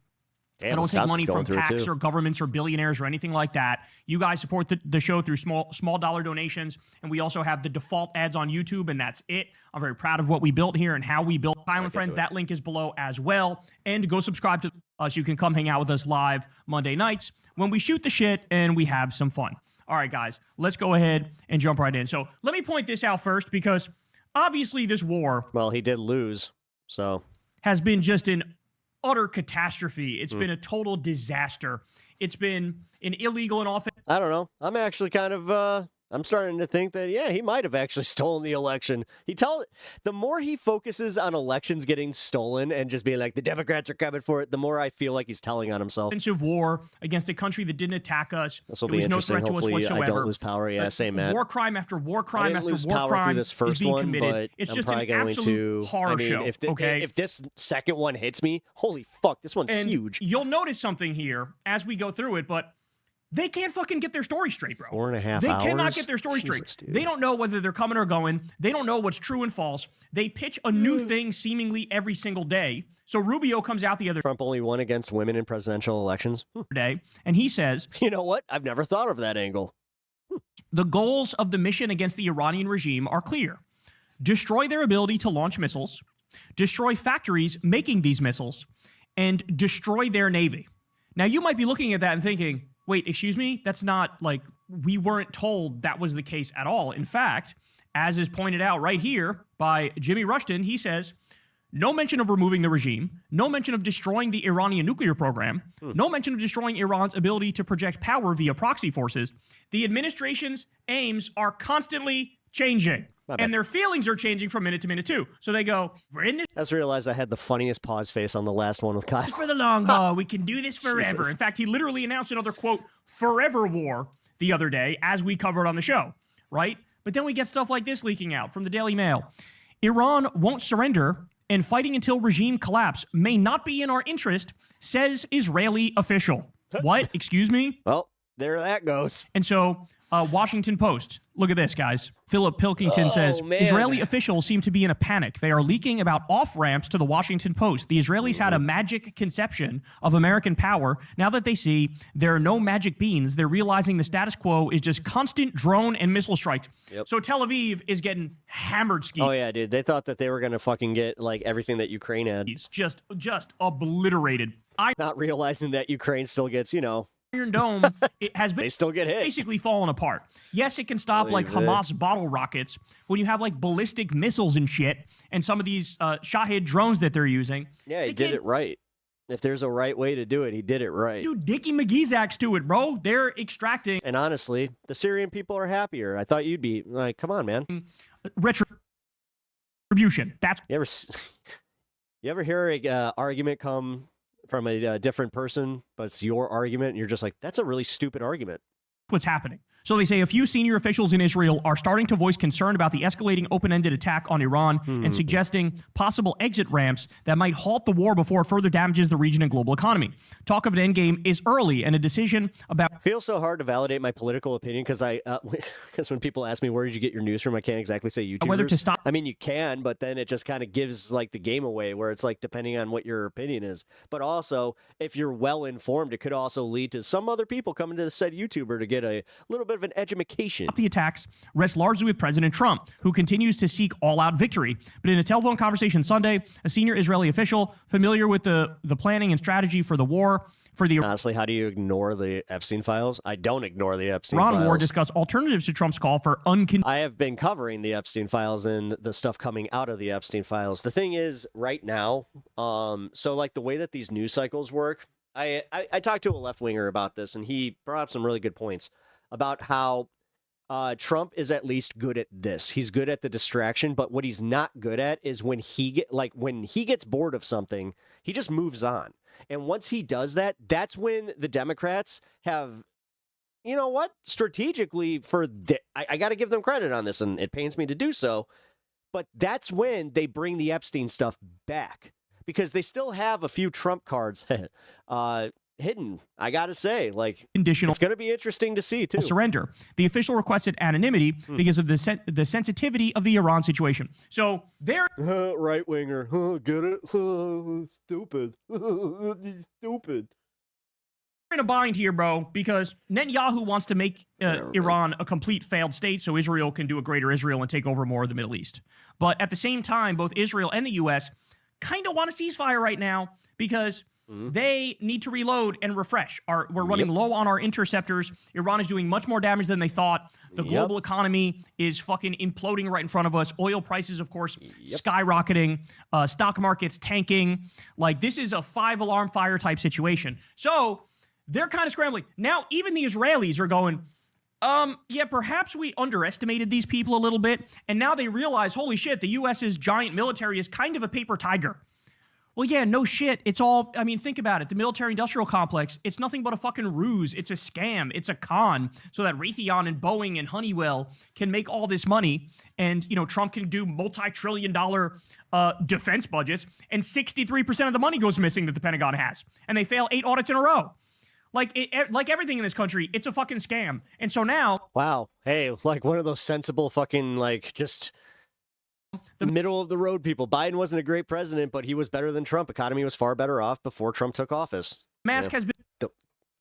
Damn, I don't take Scott's money going from through it, PACs too. or governments or billionaires or anything like that. You guys support the show through small dollar donations, and we also have the default ads on YouTube, and that's it. I'm very proud of what we built here and how we built Silent Friends. That link is below as well. And go subscribe to us. You can come hang out with us live Monday nights when we shoot the shit and we have some fun. All right, guys, let's go ahead and jump right in. So let me point this out first, because obviously this war, well, he did lose, so has been just an utter catastrophe. It's been a total disaster. It's been an illegal and offensive. I don't know. I'm actually kind of I'm starting to think that, yeah, he might have actually stolen the election. The more he focuses on elections getting stolen and just being like, the Democrats are coming for it, the more I feel like he's telling on himself. Offensive war against a country that didn't attack us. This will There be was no interesting. threat to us Hopefully, whatsoever. I don't lose power. Yeah, same, Matt. War crime after war crime I didn't after lose war power crime through this first is being one, committed. but It's I'm just probably an going absolute to horror show. okay, if this second one hits me, holy fuck, this one's And huge. You'll notice something here as we go through it, but they can't fucking get their story straight, bro. 4.5 They hours? cannot get their story Jesus, straight. dude. They don't know whether they're coming or going. They don't know what's true and false. They pitch a new thing seemingly every single day. So Rubio comes out the other Trump only won against women in presidential elections. day, and he says, you know what? I've never thought of that angle. the goals of the mission against the Iranian regime are clear. Destroy their ability to launch missiles, destroy factories making these missiles, and destroy their navy. Now, you might be looking at that and thinking, wait, excuse me? That's not like, we weren't told that was the case at all. In fact, as is pointed out right here by Jimmy Rushton, he says, no mention of removing the regime, no mention of destroying the Iranian nuclear program, no mention of destroying Iran's ability to project power via proxy forces. The administration's aims are constantly changing. And their feelings are changing from minute to minute too. So they go, we're in this I just realized I had the funniest pause face on the last one with Kyle. for the long haul. We can do this forever. Jesus. In fact, he literally announced another, quote, forever war the other day, as we covered on the show, right? But then we get stuff like this leaking out from the Daily Mail. Iran won't surrender, and fighting until regime collapse may not be in our interest, says Israeli official. What? Excuse me? Well, there that goes. And so, Washington Post. Look at this, guys. Philip Pilkington says, man. Israeli officials seem to be in a panic. They are leaking about off-ramps to the Washington Post. The Israelis had a magic conception of American power. Now that they see there are no magic beans, they're realizing the status quo is just constant drone and missile strikes. Yep. So Tel Aviv is getting hammered ski. Oh, yeah, dude. They thought that they were going to fucking get, like, everything that Ukraine had. It's just obliterated. Not realizing that Ukraine still gets, Iron Dome, it has been they still get hit. basically fallen apart. Yes, it can stop like Believe it. Hamas bottle rockets. When you have like ballistic missiles and shit, and some of these Shahed drones that they're using. Yeah, he did it right. If there's a right way to do it, he did it right. Dude, Dickie McGee's axe to it, bro. They're extracting. And honestly, the Syrian people are happier. I thought you'd be like, come on, man. Retribution. That's you ever hear a argument come from a different person, but it's your argument, and you're just like, that's a really stupid argument. what's happening. So they say a few senior officials in Israel are starting to voice concern about the escalating open-ended attack on Iran and suggesting possible exit ramps that might halt the war before it further damages the region and global economy. Talk of an endgame is early, and a decision about... It feels so hard to validate my political opinion because because when people ask me where did you get your news from, I can't exactly say YouTubers. Whether to stop... I mean, you can, but then it just kind of gives like the game away where it's like depending on what your opinion is. But also, if you're well informed, it could also lead to some other people coming to the said YouTuber to get a little bit of an education. The attacks rest largely with President Trump, who continues to seek all-out victory. But in a telephone conversation Sunday, a senior Israeli official familiar with the planning and strategy for the war Honestly, how do you ignore the Epstein files? I don't ignore the Epstein Iran files. war discussed alternatives to Trump's call for I have been covering the Epstein files and the stuff coming out of the Epstein files. The thing is, right now, so like the way that these news cycles work, I talked to a left-winger about this, and he brought up some really good points about how Trump is at least good at this. He's good at the distraction, but what he's not good at is when he gets bored of something, he just moves on. And once he does that, that's when the Democrats have, you know what, strategically I got to give them credit on this, and it pains me to do so, but that's when they bring the Epstein stuff back because they still have a few Trump cards hidden. I got to say, like, conditional. It's going to be interesting to see, too. Surrender. The official requested anonymity because of the sensitivity of the Iran situation. So they're right winger. Get it? Stupid. Stupid. We're in a bind here, bro, because Netanyahu wants to make Iran a complete failed state so Israel can do a greater Israel and take over more of the Middle East. But at the same time, both Israel and the U.S. kind of want a ceasefire right now because they need to reload and refresh. We're running low on our interceptors. Iran is doing much more damage than they thought. The global economy is fucking imploding right in front of us. Oil prices, of course, skyrocketing. Stock markets tanking. Like, this is a 5-alarm fire type situation. So they're kind of scrambling. Now, even the Israelis are going, yeah, perhaps we underestimated these people a little bit. And now they realize, holy shit, the U.S.'s giant military is kind of a paper tiger. Well, yeah, no shit. It's all, I mean, think about it. The military-industrial complex, it's nothing but a fucking ruse. It's a scam. It's a con so that Raytheon and Boeing and Honeywell can make all this money. And, you know, Trump can do multi-trillion-dollar defense budgets. And 63% of the money goes missing that the Pentagon has. And they fail 8 audits in a row. Like everything in this country, it's a fucking scam. And so now... Wow. Hey, like one of those sensible fucking, like, just... The middle of the road people. Biden wasn't a great president, but he was better than Trump. Economy was far better off before Trump took office. Mask has been...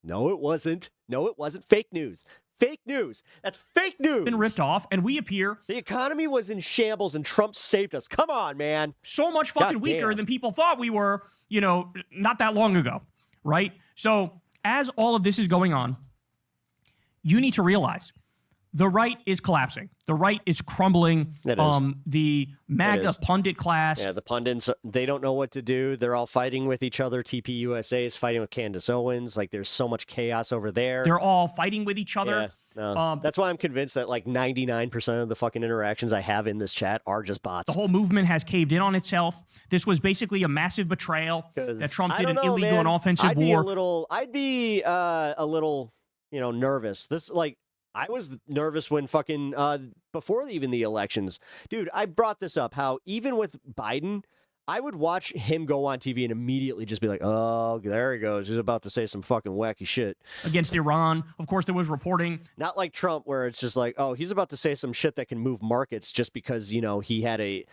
No, it wasn't. No, it wasn't. Fake news. Fake news. That's fake news. Been ripped off, and we appear... The economy was in shambles, and Trump saved us. Come on, man. So much fucking weaker than people thought we were, you know, not that long ago, right? So, as all of this is going on, you need to realize... The right is collapsing. The right is crumbling. It is. The MAGA pundit class. Yeah, the pundits, they don't know what to do. They're all fighting with each other. TPUSA is fighting with Candace Owens. Like, there's so much chaos over there. They're all fighting with each other. Yeah, no. That's why I'm convinced that like 99% of the fucking interactions I have in this chat are just bots. The whole movement has caved in on itself. This was basically a massive betrayal that Trump did an illegal and offensive war. I'd be a little, you know, nervous. This, like, I was nervous when fucking, before even the elections. Dude, I brought this up, how even with Biden, I would watch him go on TV and immediately just be like, oh, there he goes. He's about to say some fucking wacky shit. Against Iran. Of course, there was reporting. Not like Trump, where it's just like, oh, he's about to say some shit that can move markets just because, you know, he had a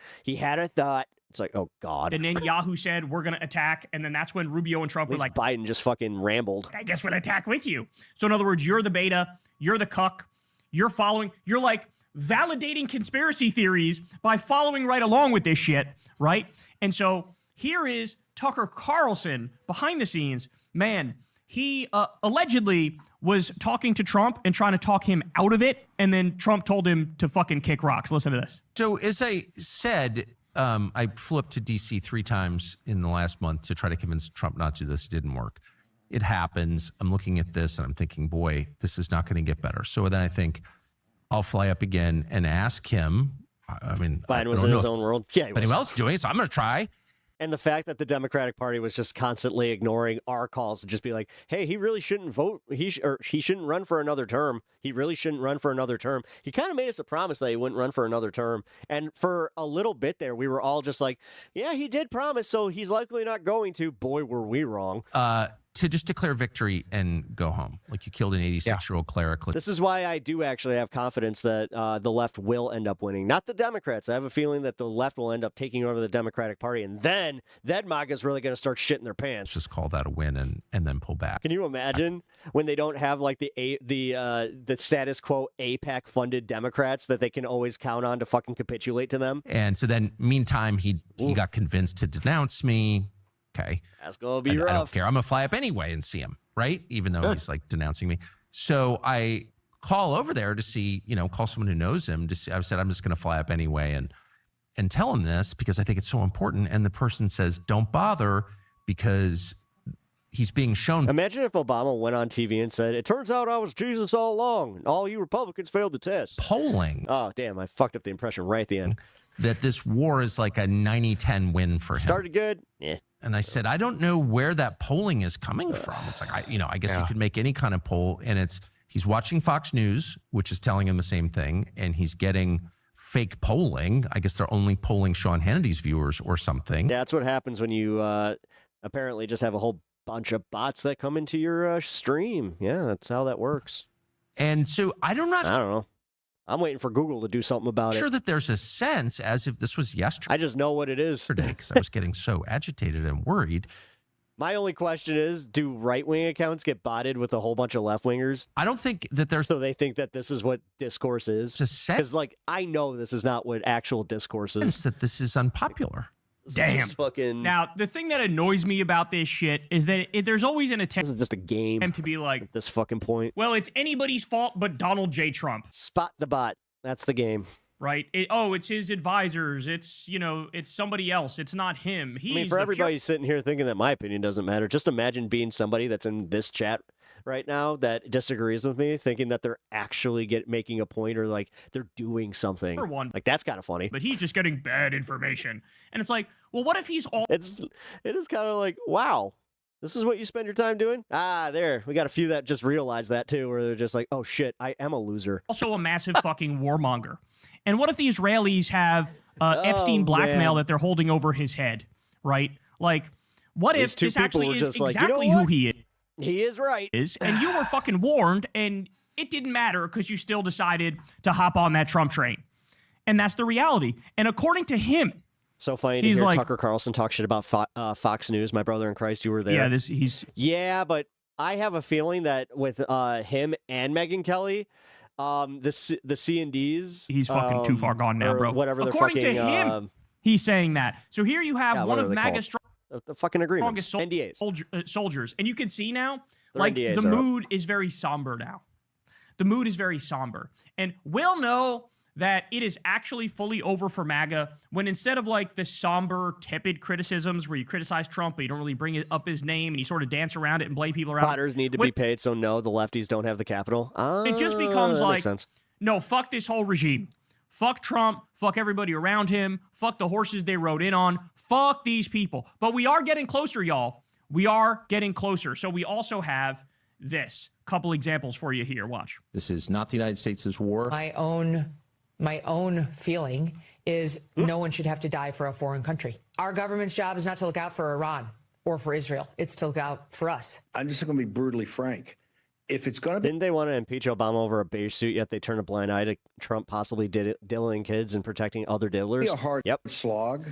thought. It's like, oh, God. And then Yahoo said, we're going to attack. And then that's when Rubio and Trump were like, Biden just fucking rambled. I guess we'll attack with you. So in other words, you're the beta. You're the cuck. You're following. You're like validating conspiracy theories by following right along with this shit, right? And so here is Tucker Carlson behind the scenes. Man, he allegedly was talking to Trump and trying to talk him out of it. And then Trump told him to fucking kick rocks. Listen to this. So as I said, I flipped to D.C. 3 times in the last month to try to convince Trump not to do this. It didn't work. It happens. I'm looking at this and I'm thinking, boy, this is not going to get better. So then I think I'll fly up again and ask him. I mean, Biden was in his own world. Yeah, but anyone else doing it, so I'm going to try. And the fact that the Democratic Party was just constantly ignoring our calls to just be like, hey, he really shouldn't vote. He shouldn't run for another term. He really shouldn't run for another term. He kind of made us a promise that he wouldn't run for another term. And for a little bit there, we were all just like, yeah, he did promise, so he's likely not going to. Boy, were we wrong. To just declare victory and go home. Like you killed an 86-year-old cleric. This is why I do actually have confidence that the left will end up winning. Not the Democrats. I have a feeling that the left will end up taking over the Democratic Party, and then MAGA's really going to start shitting their pants. Just call that a win and then pull back. Can you imagine when they don't have like the status quo AIPAC funded Democrats that they can always count on to fucking capitulate to them? And so then, meantime, he got convinced to denounce me. Okay. That's going to be rough. I don't care. I'm going to fly up anyway and see him, right? Even though he's like denouncing me. So I call over there to see, call someone who knows him to see. I said, I'm just going to fly up anyway and tell him this because I think it's so important. And the person says, don't bother because he's being shown. Imagine if Obama went on TV and said, it turns out I was Jesus all along and all you Republicans failed the test. Polling. Oh, damn. I fucked up the impression right at the end. That this war is like a 90-10 win for him. Started good. Yeah. And I said, I don't know where that polling is coming from. It's like, I guess you could make any kind of poll. And he's watching Fox News, which is telling him the same thing. And he's getting fake polling. I guess they're only polling Sean Hannity's viewers or something. Yeah, that's what happens when you apparently just have a whole bunch of bots that come into your stream. Yeah, that's how that works. And so I don't know. I'm waiting for Google to do something about it. Sure that there's a sense as if this was yesterday. I just know what it is. Because I was getting so agitated and worried. My only question is, do right-wing accounts get botted with a whole bunch of left-wingers? I don't think that there's... So they think that this is what discourse is? Because, I know this is not what actual discourse is. That this is unpopular. Damn. Fucking... Now, the thing that annoys me about this shit is that there's always an attempt... This is just a game. ...to be like... At this fucking point. Well, it's anybody's fault but Donald J. Trump. Spot the bot. That's the game. Right? It's his advisors. It's, it's somebody else. It's not him. For everybody sitting here thinking that my opinion doesn't matter, just imagine being somebody that's in this chat right now that disagrees with me, thinking that they're actually making a point or like they're doing something. For one. Like, that's kind of funny. But he's just getting bad information. And it's like, well, what if he's all... It is kind of like, wow. This is what you spend your time doing? There. We got a few that just realized that, too, where they're just like, oh, shit, I am a loser. Also a massive fucking warmonger. And what if the Israelis have Epstein blackmail that they're holding over his head, right? Like, what if this actually is exactly who he is? He is right. And you were fucking warned, and it didn't matter because you still decided to hop on that Trump train. And that's the reality. And according to him, so funny to hear Tucker Carlson talk shit about Fox News. My brother in Christ, you were there. Yeah, Yeah, but I have a feeling that with him and Megyn Kelly, the C&Ds... He's fucking too far gone now, bro. Whatever according to him, he's saying that. So here you have one of MAGA's the fucking agreements, strongest soldiers. And you can see now, NDAs the mood is very somber now. The mood is very somber. And we'll know that it is actually fully over for MAGA when instead of like the somber, tepid criticisms where you criticize Trump, but you don't really bring up his name and you sort of dance around it and blame people around. Potters need to be paid, so no, the lefties don't have the capital. It just becomes that like, makes sense. No, fuck this whole regime. Fuck Trump. Fuck everybody around him. Fuck the horses they rode in on. Fuck these people. But we are getting closer, y'all. We are getting closer. So we also have this. Couple examples for you here. Watch. This is not the United States' war. My own feeling is no one should have to die for a foreign country. Our government's job is not to look out for Iran or for Israel. It's to look out for us. I'm just going to be brutally frank. If it's going to be... Didn't they want to impeach Obama over a beige suit, yet they turned a blind eye to Trump possibly diddling kids and protecting other diddlers? A hard slog.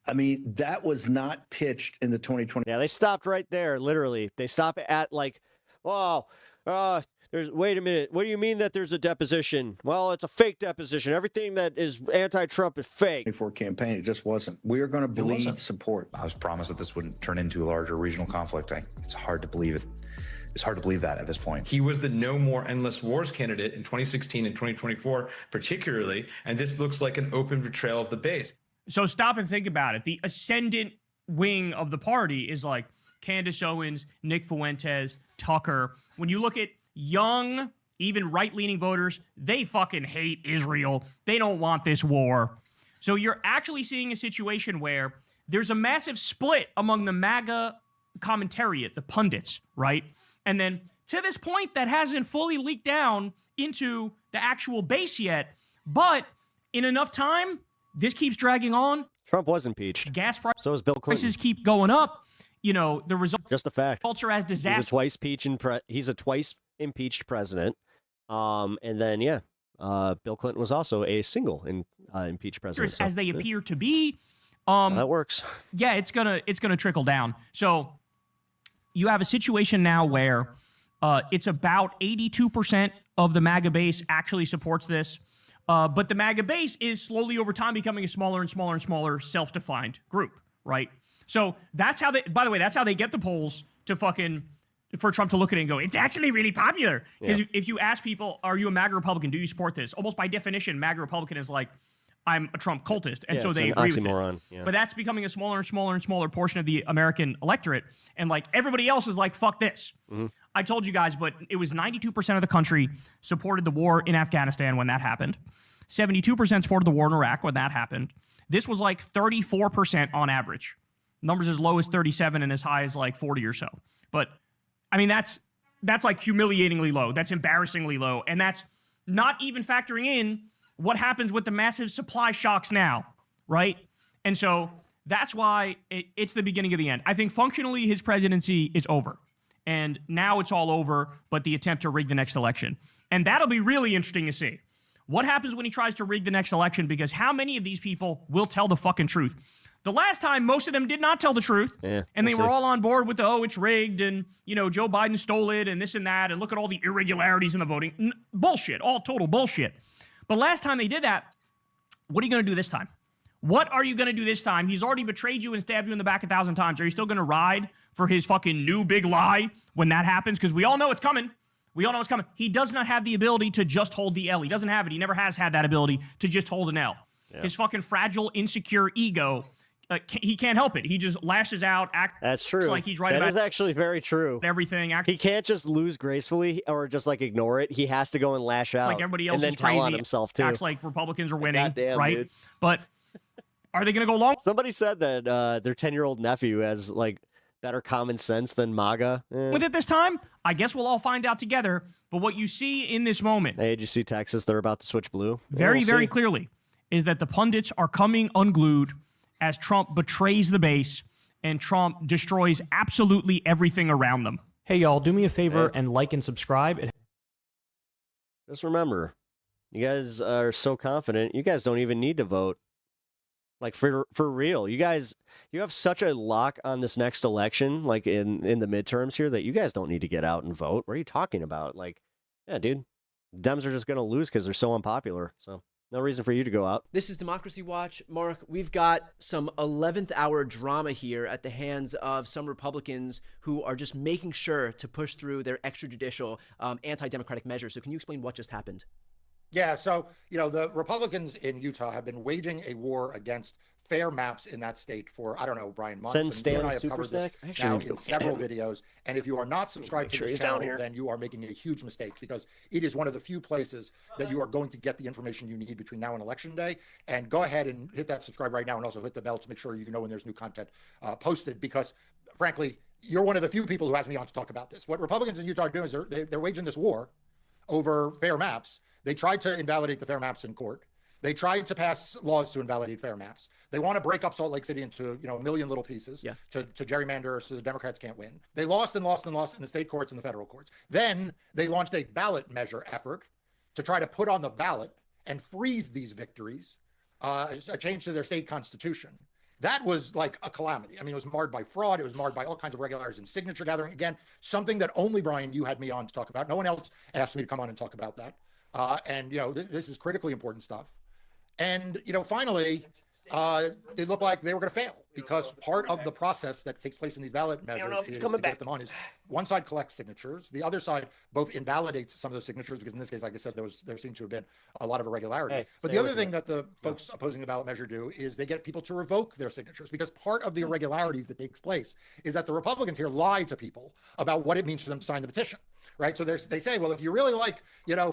I mean, that was not pitched in the 2020. Yeah, they stopped right there, literally. They stopped at like, wait a minute. What do you mean that there's a deposition? Well, it's a fake deposition. Everything that is anti-Trump is fake. Before campaign, it just wasn't. We're going to bleed support. I was promised that this wouldn't turn into a larger regional conflict. It's hard to believe it. It's hard to believe that at this point. He was the No More Endless Wars candidate in 2016 and 2024, particularly, and this looks like an open betrayal of the base. So stop and think about it. The ascendant wing of the party is like Candace Owens, Nick Fuentes, Tucker. When you look at young, even right-leaning voters, they fucking hate Israel. They don't want this war. So you're actually seeing a situation where there's a massive split among the MAGA commentariat, the pundits, right? And then to this point, that hasn't fully leaked down into the actual base yet, but in enough time, this keeps dragging on. Trump was impeached. Gas prices, so was Bill Clinton. Prices keep going up. You know, the result. Just a fact. Culture as disaster. He's a twice impeached president. And then, Bill Clinton was also a single impeached president. As they appear to be. That works. Yeah, it's gonna trickle down. So you have a situation now where it's about 82% of the MAGA base actually supports this. But the MAGA base is slowly over time becoming a smaller and smaller and smaller self-defined group, right? So that's how that's how they get the polls for Trump to look at it and go, it's actually really popular. Because if you ask people, are you a MAGA Republican? Do you support this? Almost by definition, MAGA Republican is like, I'm a Trump cultist. And so they agree with it. Yeah. But that's becoming a smaller and smaller and smaller portion of the American electorate. And like everybody else is like, fuck this. Mm-hmm. I told you guys, but it was 92% of the country supported the war in Afghanistan when that happened. 72% supported the war in Iraq when that happened. This was like 34% on average. Numbers as low as 37 and as high as like 40 or so. But I mean, that's like humiliatingly low. That's embarrassingly low. And that's not even factoring in what happens with the massive supply shocks now, right? And so that's why it's the beginning of the end. I think functionally his presidency is over. And now it's all over, but the attempt to rig the next election. And that'll be really interesting to see. What happens when he tries to rig the next election? Because how many of these people will tell the fucking truth? The last time, most of them did not tell the truth. Yeah, and they were all on board with it's rigged and, Joe Biden stole it and this and that and look at all the irregularities in the voting. Bullshit, all total bullshit. But last time they did that, what are you going to do this time? What are you going to do this time? He's already betrayed you and stabbed you in the back 1,000 times. Are you still going to ride for his fucking new big lie when that happens? Because we all know it's coming. We all know it's coming. He does not have the ability to just hold the L. He doesn't have it. He never has had that ability to just hold an L. Yeah. His fucking fragile, insecure ego, he can't help it. He just lashes out, That's true. Like he's right that about is actually very true. Everything. He can't just lose gracefully or just like ignore it. He has to go and lash out. It's like everybody else and then is tell crazy. on himself too. Acts like Republicans are winning, Goddamn, right? Dude. But are they going to go long? Somebody said that their 10-year-old nephew has like better common sense than MAGA. With it this time? I guess we'll all find out together. But what you see in this moment, hey, did you see Texas? They're about to switch blue. Very clearly, is that the pundits are coming unglued as Trump betrays the base and Trump destroys absolutely everything around them. Hey, y'all, do me a favor and like and subscribe. Just remember, you guys are so confident. You guys don't even need to vote. Like for real, you have such a lock on this next election, like in the midterms here, that you guys don't need to get out and vote. What are you talking about? Like, yeah, dude, Dems are just gonna lose because they're so unpopular. So no reason for you to go out. This is Democracy Watch. Mark, we've got some 11th hour drama here at the hands of some Republicans who are just making sure to push through their extrajudicial anti-democratic measures. So can you explain what just happened? Yeah, so, the Republicans in Utah have been waging a war against fair maps in that state for, I don't know, Brian, months. Send Stan you and I have Super covered this Stack? now in several videos. And if you are not subscribed to this channel, then you are making a huge mistake because it is one of the few places that you are going to get the information you need between now and Election Day. And go ahead and hit that subscribe right now and also hit the bell to make sure you know when there's new content posted because, frankly, you're one of the few people who has me on to talk about this. What Republicans in Utah are doing is they're waging this war over fair maps. They tried to invalidate the fair maps in court. They tried to pass laws to invalidate fair maps. They want to break up Salt Lake City into, a million little pieces to gerrymander so the Democrats can't win. They lost in the state courts and the federal courts. Then they launched a ballot measure effort to try to put on the ballot and freeze these victories, a change to their state constitution. That was like a calamity. I mean, it was marred by fraud. It was marred by all kinds of irregularities in signature gathering. Again, something that only, Brian, you had me on to talk about. No one else asked me to come on and talk about that. This is critically important stuff. And, finally, it looked like they were going to fail because part of the process that takes place in these ballot measures is to get them on is one side collects signatures. The other side both invalidates some of those signatures because in this case, like I said, there seemed to have been a lot of irregularity. But the other thing that the folks opposing the ballot measure do is they get people to revoke their signatures because part of the irregularities that takes place is that the Republicans here lie to people about what it means for them to sign the petition. right? So they say, well, if you really like,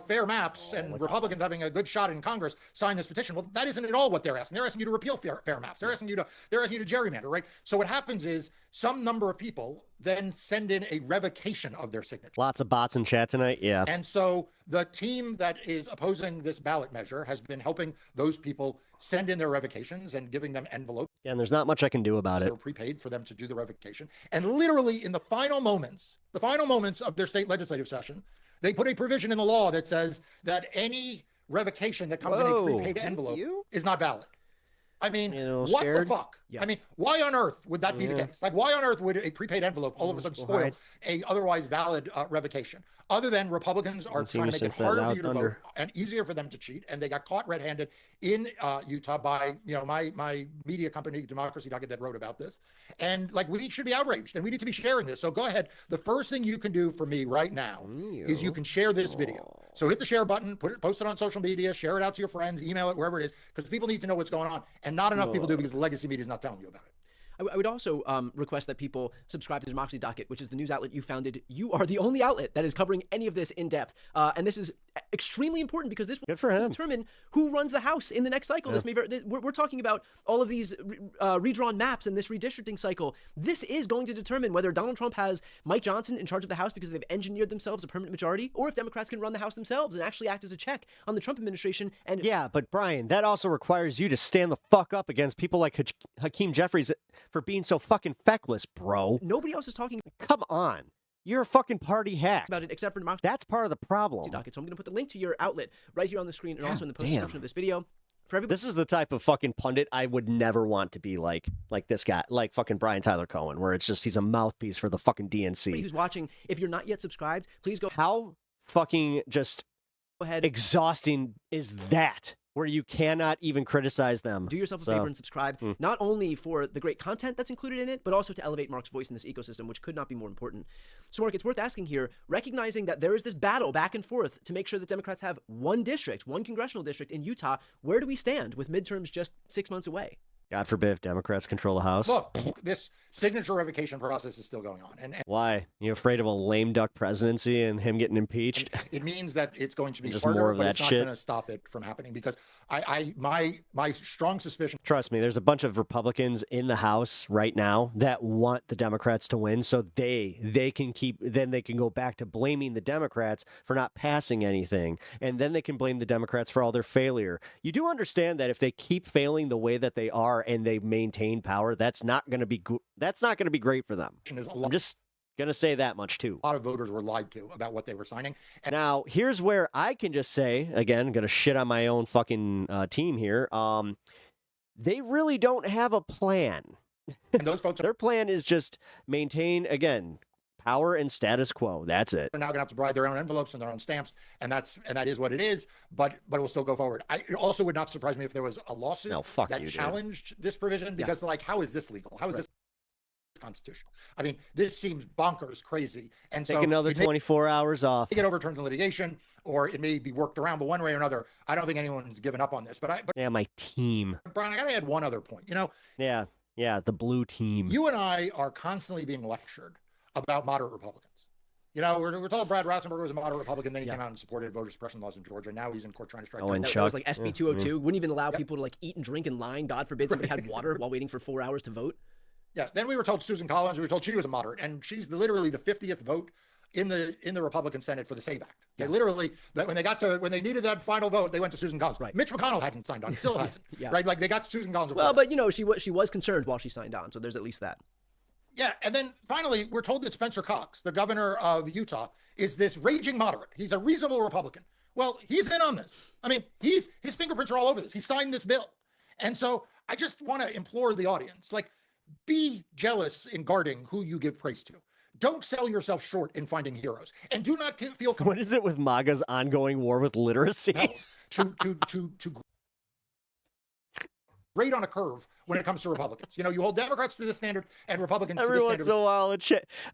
fair maps and Republicans having a good shot in Congress, sign this petition. Well, that isn't at all what they're asking. They're asking you to repeal fair maps. They're asking you to gerrymander, right? So what happens is some number of people then send in a revocation of their signature. Lots of bots in chat tonight. Yeah. And so the team that is opposing this ballot measure has been helping those people send in their revocations and giving them envelopes. Yeah, and there's not much I can do about it. They're prepaid for them to do the revocation. And literally in the final moments of their state legislative session, they put a provision in the law that says that any revocation that comes in a prepaid envelope is not valid. I mean, what the fuck? Yeah. I mean, why on earth would that be the case? Like, why on earth would a prepaid envelope all of a sudden spoil a otherwise valid revocation? Other than Republicans are trying to make it harder for you to vote and easier for them to cheat, and they got caught red-handed in Utah by my media company, Democracy Docket, that wrote about this. And like, we should be outraged, and we need to be sharing this. So go ahead. The first thing you can do for me right now is you can share this video. So hit the share button, post it on social media, share it out to your friends, email it, wherever it is, because people need to know what's going on, and not enough people do because the legacy media is not telling you about it. I would also request that people subscribe to Democracy Docket, which is the news outlet you founded. You are the only outlet that is covering any of this in depth. And this is extremely important because this will determine who runs the House in the next cycle. Yeah. We're talking about all of these redrawn maps and this redistricting cycle. This is going to determine whether Donald Trump has Mike Johnson in charge of the House because they've engineered themselves a permanent majority, or if Democrats can run the House themselves and actually act as a check on the Trump administration. And yeah, but Brian, that also requires you to stand the fuck up against people like Hakeem Jeffries for being so fucking feckless, bro. Nobody else is talking. Come on. You're a fucking party hack. About it, except for Democracy. That's part of the problem. Docket. So I'm going to put the link to your outlet right here on the screen and also in the post description of this video. For everybody. This is the type of fucking pundit I would never want to be like this guy, like fucking Brian Tyler Cohen, where it's just he's a mouthpiece for the fucking DNC. Who's watching? If you're not yet subscribed, please go. How fucking just exhausting is that? Where you cannot even criticize them. Do yourself a favor and subscribe, not only for the great content that's included in it, but also to elevate Mark's voice in this ecosystem, which could not be more important. So, Mark, it's worth asking here, recognizing that there is this battle back and forth to make sure that Democrats have one congressional district in Utah. Where do we stand with midterms just 6 months away? God forbid if Democrats control the House. Look, this signature revocation process is still going on. And why? You afraid of a lame duck presidency and him getting impeached? It means that it's going to be just harder, more of but that it's not going to stop it from happening because my strong suspicion. Trust me, there's a bunch of Republicans in the House right now that want the Democrats to win, so they can go back to blaming the Democrats for not passing anything, and then they can blame the Democrats for all their failure. You do understand that if they keep failing the way that they are and they maintain power, that's not going to be great for them. I'm just going to say that much too. A lot of voters were lied to about what they were signing. And now, here's where I can just say, again, going to shit on my own fucking team here. They really don't have a plan. And those folks, their plan is just maintain, again, power and status quo. That's it. They're now going to have to provide their own envelopes and their own stamps, and that is what it is. But it will still go forward. It also would not surprise me if there was a lawsuit that challenged this provision because, how is this legal? How is this constitutional? I mean, this seems bonkers crazy. And take another 24 hours off. Get overturned in litigation, or it may be worked around. But one way or another, I don't think anyone's given up on this. But my team. Brian, I got to add one other point. Yeah, the blue team. You and I are constantly being lectured about moderate Republicans. We're told Brad Rassenberger was a moderate Republican, then he came out and supported voter suppression laws in Georgia. Now he's in court trying to strike down. That was like SB 202. Wouldn't even allow people to eat and drink in line. God forbid somebody had water while waiting for 4 hours to vote. Yeah. Then we were told Susan Collins, we were told she was a moderate, and she's literally the 50th vote in the Republican Senate for the SAVE Act. They literally, when they needed that final vote, they went to Susan Collins. Right. Mitch McConnell hadn't signed on. He still hasn't. Right. Like they got to Susan Collins. Well, but she was concerned while she signed on, so there's at least that. Yeah, and then finally, we're told that Spencer Cox, the governor of Utah, is this raging moderate. He's a reasonable Republican. Well, he's in on this. I mean, his fingerprints are all over this. He signed this bill. And so I just want to implore the audience, be jealous in guarding who you give praise to. Don't sell yourself short in finding heroes. And do not feel... What is it with MAGA's ongoing war with literacy? To grade on a curve when it comes to Republicans. You hold Democrats to this standard and Republicans to this standard. Every once in a while,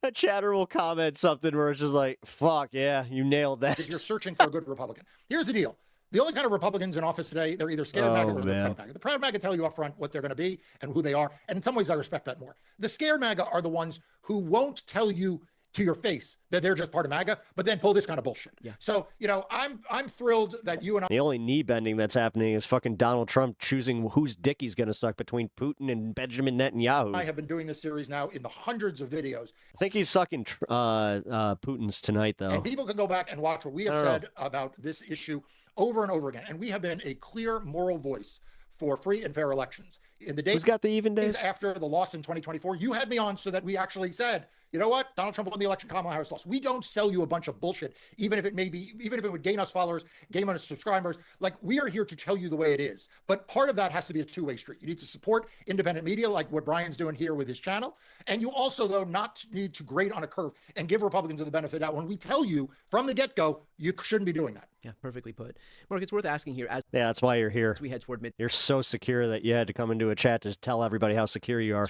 a chatter will comment something where it's just like, fuck, yeah, you nailed that. Because you're searching for a good Republican. Here's the deal. The only kind of Republicans in office today, they're either scared MAGA or they're proud MAGA. The proud MAGA tell you up front what they're going to be and who they are. And in some ways, I respect that more. The scared MAGA are the ones who won't tell you to your face that they're just part of MAGA, but then pull this kind of bullshit. Yeah. So, I'm thrilled that you and I. The only knee bending that's happening is fucking Donald Trump choosing whose dick he's going to suck between Putin and Benjamin Netanyahu. I have been doing this series now in the hundreds of videos. I think he's sucking Putin's tonight, though. And people can go back and watch what we have said about this issue over and over again. And we have been a clear moral voice for free and fair elections. In the days, who's got the even days after the loss in 2024, you had me on so that we actually said, you know what? Donald Trump won the election, Kamala Harris lost. We don't sell you a bunch of bullshit, even if it would gain us followers, gain us subscribers. Like, we are here to tell you the way it is. But part of that has to be a two-way street. You need to support independent media, like what Brian's doing here with his channel. And you also, though, not need to grade on a curve and give Republicans the benefit out when we tell you from the get-go, you shouldn't be doing that. Yeah, perfectly put. Mark, it's worth asking here. Yeah, that's why you're here. As we head toward mid. You're so secure that you had to come into a chat to tell everybody how secure you are.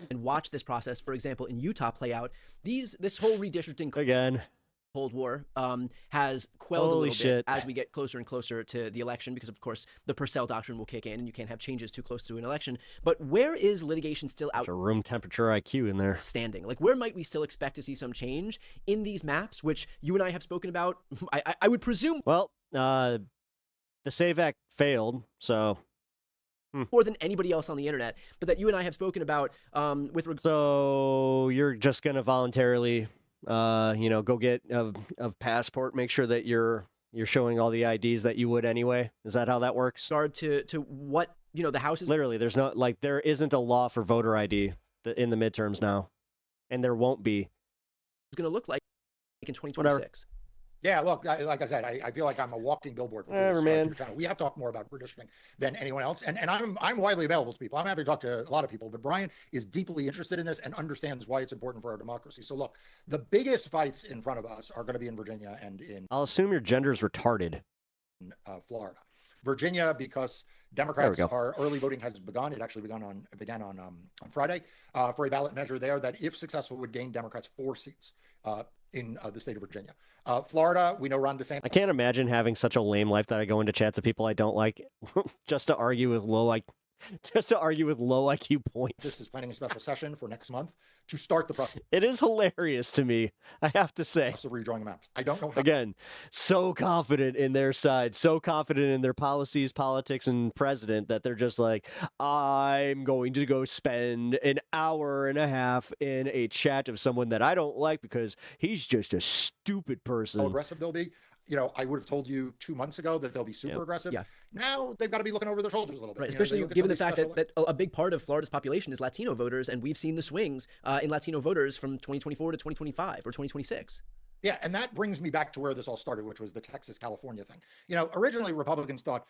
And watch this process, for example, in Utah play out. This whole redistricting again. Cold War has quelled Holy a little shit. bit as we get closer and closer to the election, because of course the Purcell doctrine will kick in and you can't have changes too close to an election. But where is litigation still out? There's a room temperature IQ in there. Standing. Like, where might we still expect to see some change in these maps, which you and I have spoken about? I would presume. Well, the SAVE Act failed, so more than anybody else on the internet, but that you and I have spoken about with regard. So you're just gonna voluntarily go get a passport, make sure that you're showing all the IDs that you would anyway. Is that how that works? Regard to what the House is literally. There's no there isn't a law for voter ID in the midterms now, and there won't be. It's going to look like in 2026. Yeah, look, like I said, I feel like I'm a walking billboard for Whatever, man. We have to talk more about redistricting than anyone else, and I'm widely available to people. I'm happy to talk to a lot of people, but Brian is deeply interested in this and understands why it's important for our democracy. So look, the biggest fights in front of us are going to be in Virginia and in. I'll assume your gender's retarded. Florida, Virginia, because Democrats are early voting has begun. It actually began on Friday for a ballot measure there that, if successful, would gain Democrats 4 seats in the state of Virginia. Florida, we know Ron DeSantis. I can't imagine having such a lame life that I go into chats of people I don't like just to argue with low IQ points. This is planning a special session for next month to start the process. It is hilarious to me, I have to say. Also redrawing the maps. I don't know how. Again, so confident in their side, so confident in their policies, politics, and president that they're just like, I'm going to go spend an hour and a half in a chat of someone that I don't like because he's just a stupid person. How aggressive they'll be. I would have told you 2 months ago that they'll be super aggressive. Yeah. Now they've got to be looking over their shoulders a little bit. Right, especially given the fact that a big part of Florida's population is Latino voters, and we've seen the swings in Latino voters from 2024 to 2025 or 2026. Yeah, and that brings me back to where this all started, which was the Texas-California thing. Originally Republicans thought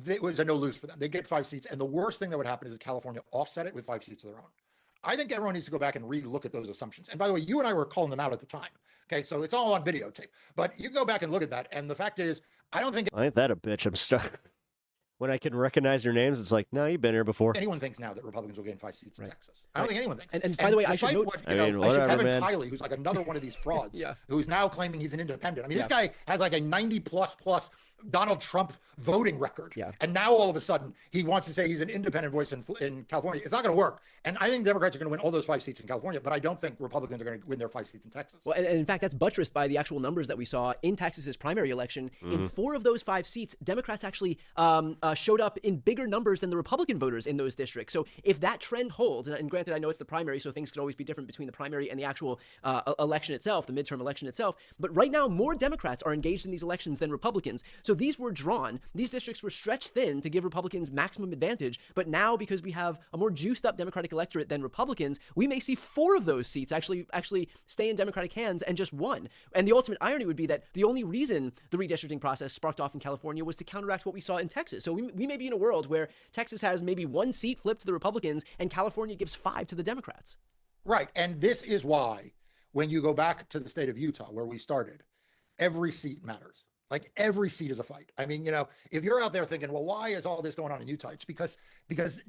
it was a no-lose for them. They'd get 5 seats, and the worst thing that would happen is that California offset it with 5 seats of their own. I think everyone needs to go back and re-look at those assumptions. And by the way, you and I were calling them out at the time. Okay, so it's all on videotape. But you go back and look at that, and the fact is, I don't think... Ain't that a bitch? I'm stuck. When I can recognize their names, it's like, no, you've been here before. Anyone thinks now that Republicans will gain 5 seats in Texas. I don't think anyone thinks. And by the way, I should note... whatever, Kevin man. Kiley, who's like another one of these frauds, who's now claiming he's an independent. I mean, this guy has like a 90++ Donald Trump voting record. Yeah. And now all of a sudden he wants to say he's an independent voice in California. It's not going to work. And I think Democrats are going to win all those 5 seats in California, but I don't think Republicans are going to win their 5 seats in Texas. Well, and in fact, that's buttressed by the actual numbers that we saw in Texas's primary election. In 4 of those 5 seats, Democrats actually showed up in bigger numbers than the Republican voters in those districts. So if that trend holds, and granted, I know it's the primary, so things could always be different between the primary and the actual election itself, the midterm election itself. But right now, more Democrats are engaged in these elections than Republicans. So these were drawn. These districts were stretched thin to give Republicans maximum advantage. But now, because we have a more juiced up Democratic electorate than Republicans, we may see 4 of those seats actually stay in Democratic hands and just 1. And the ultimate irony would be that the only reason the redistricting process sparked off in California was to counteract what we saw in Texas. So we may be in a world where Texas has maybe 1 seat flipped to the Republicans and California gives 5 to the Democrats. Right. And this is why, when you go back to the state of Utah, where we started, every seat matters. Like, every seat is a fight. I mean, if you're out there thinking, well, why is all this going on in Utah? It's because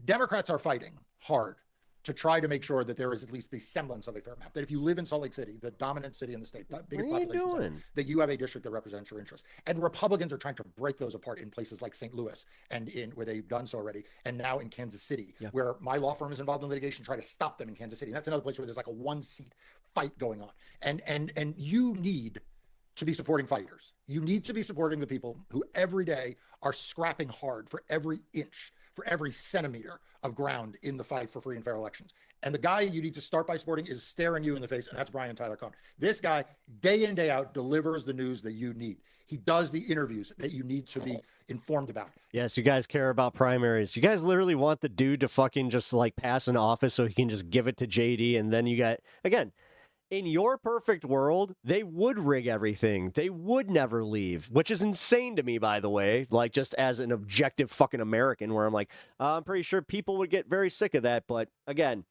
Democrats are fighting hard to try to make sure that there is at least the semblance of a fair map. That if you live in Salt Lake City, the dominant city in the state, the biggest population center, that you have a district that represents your interests. And Republicans are trying to break those apart in places like St. Louis and where they've done so already, and now in Kansas City, where my law firm is involved in litigation, try to stop them in Kansas City. And that's another place where there's like a 1 seat fight going on. And you need to be supporting fighters. You need to be supporting the people who every day are scrapping hard for every inch, for every centimeter of ground in the fight for free and fair elections. And the guy you need to start by supporting is staring you in the face, and that's Brian Tyler Cohen. This guy, day in, day out, delivers the news that you need. He does the interviews that you need to be informed about. Yes, you guys care about primaries. You guys literally want the dude to fucking just like pass an office so he can just give it to JD, and then you got, again, in your perfect world, they would rig everything. They would never leave, which is insane to me, by the way. Like, just as an objective fucking American, where I'm like, I'm pretty sure people would get very sick of that. But again,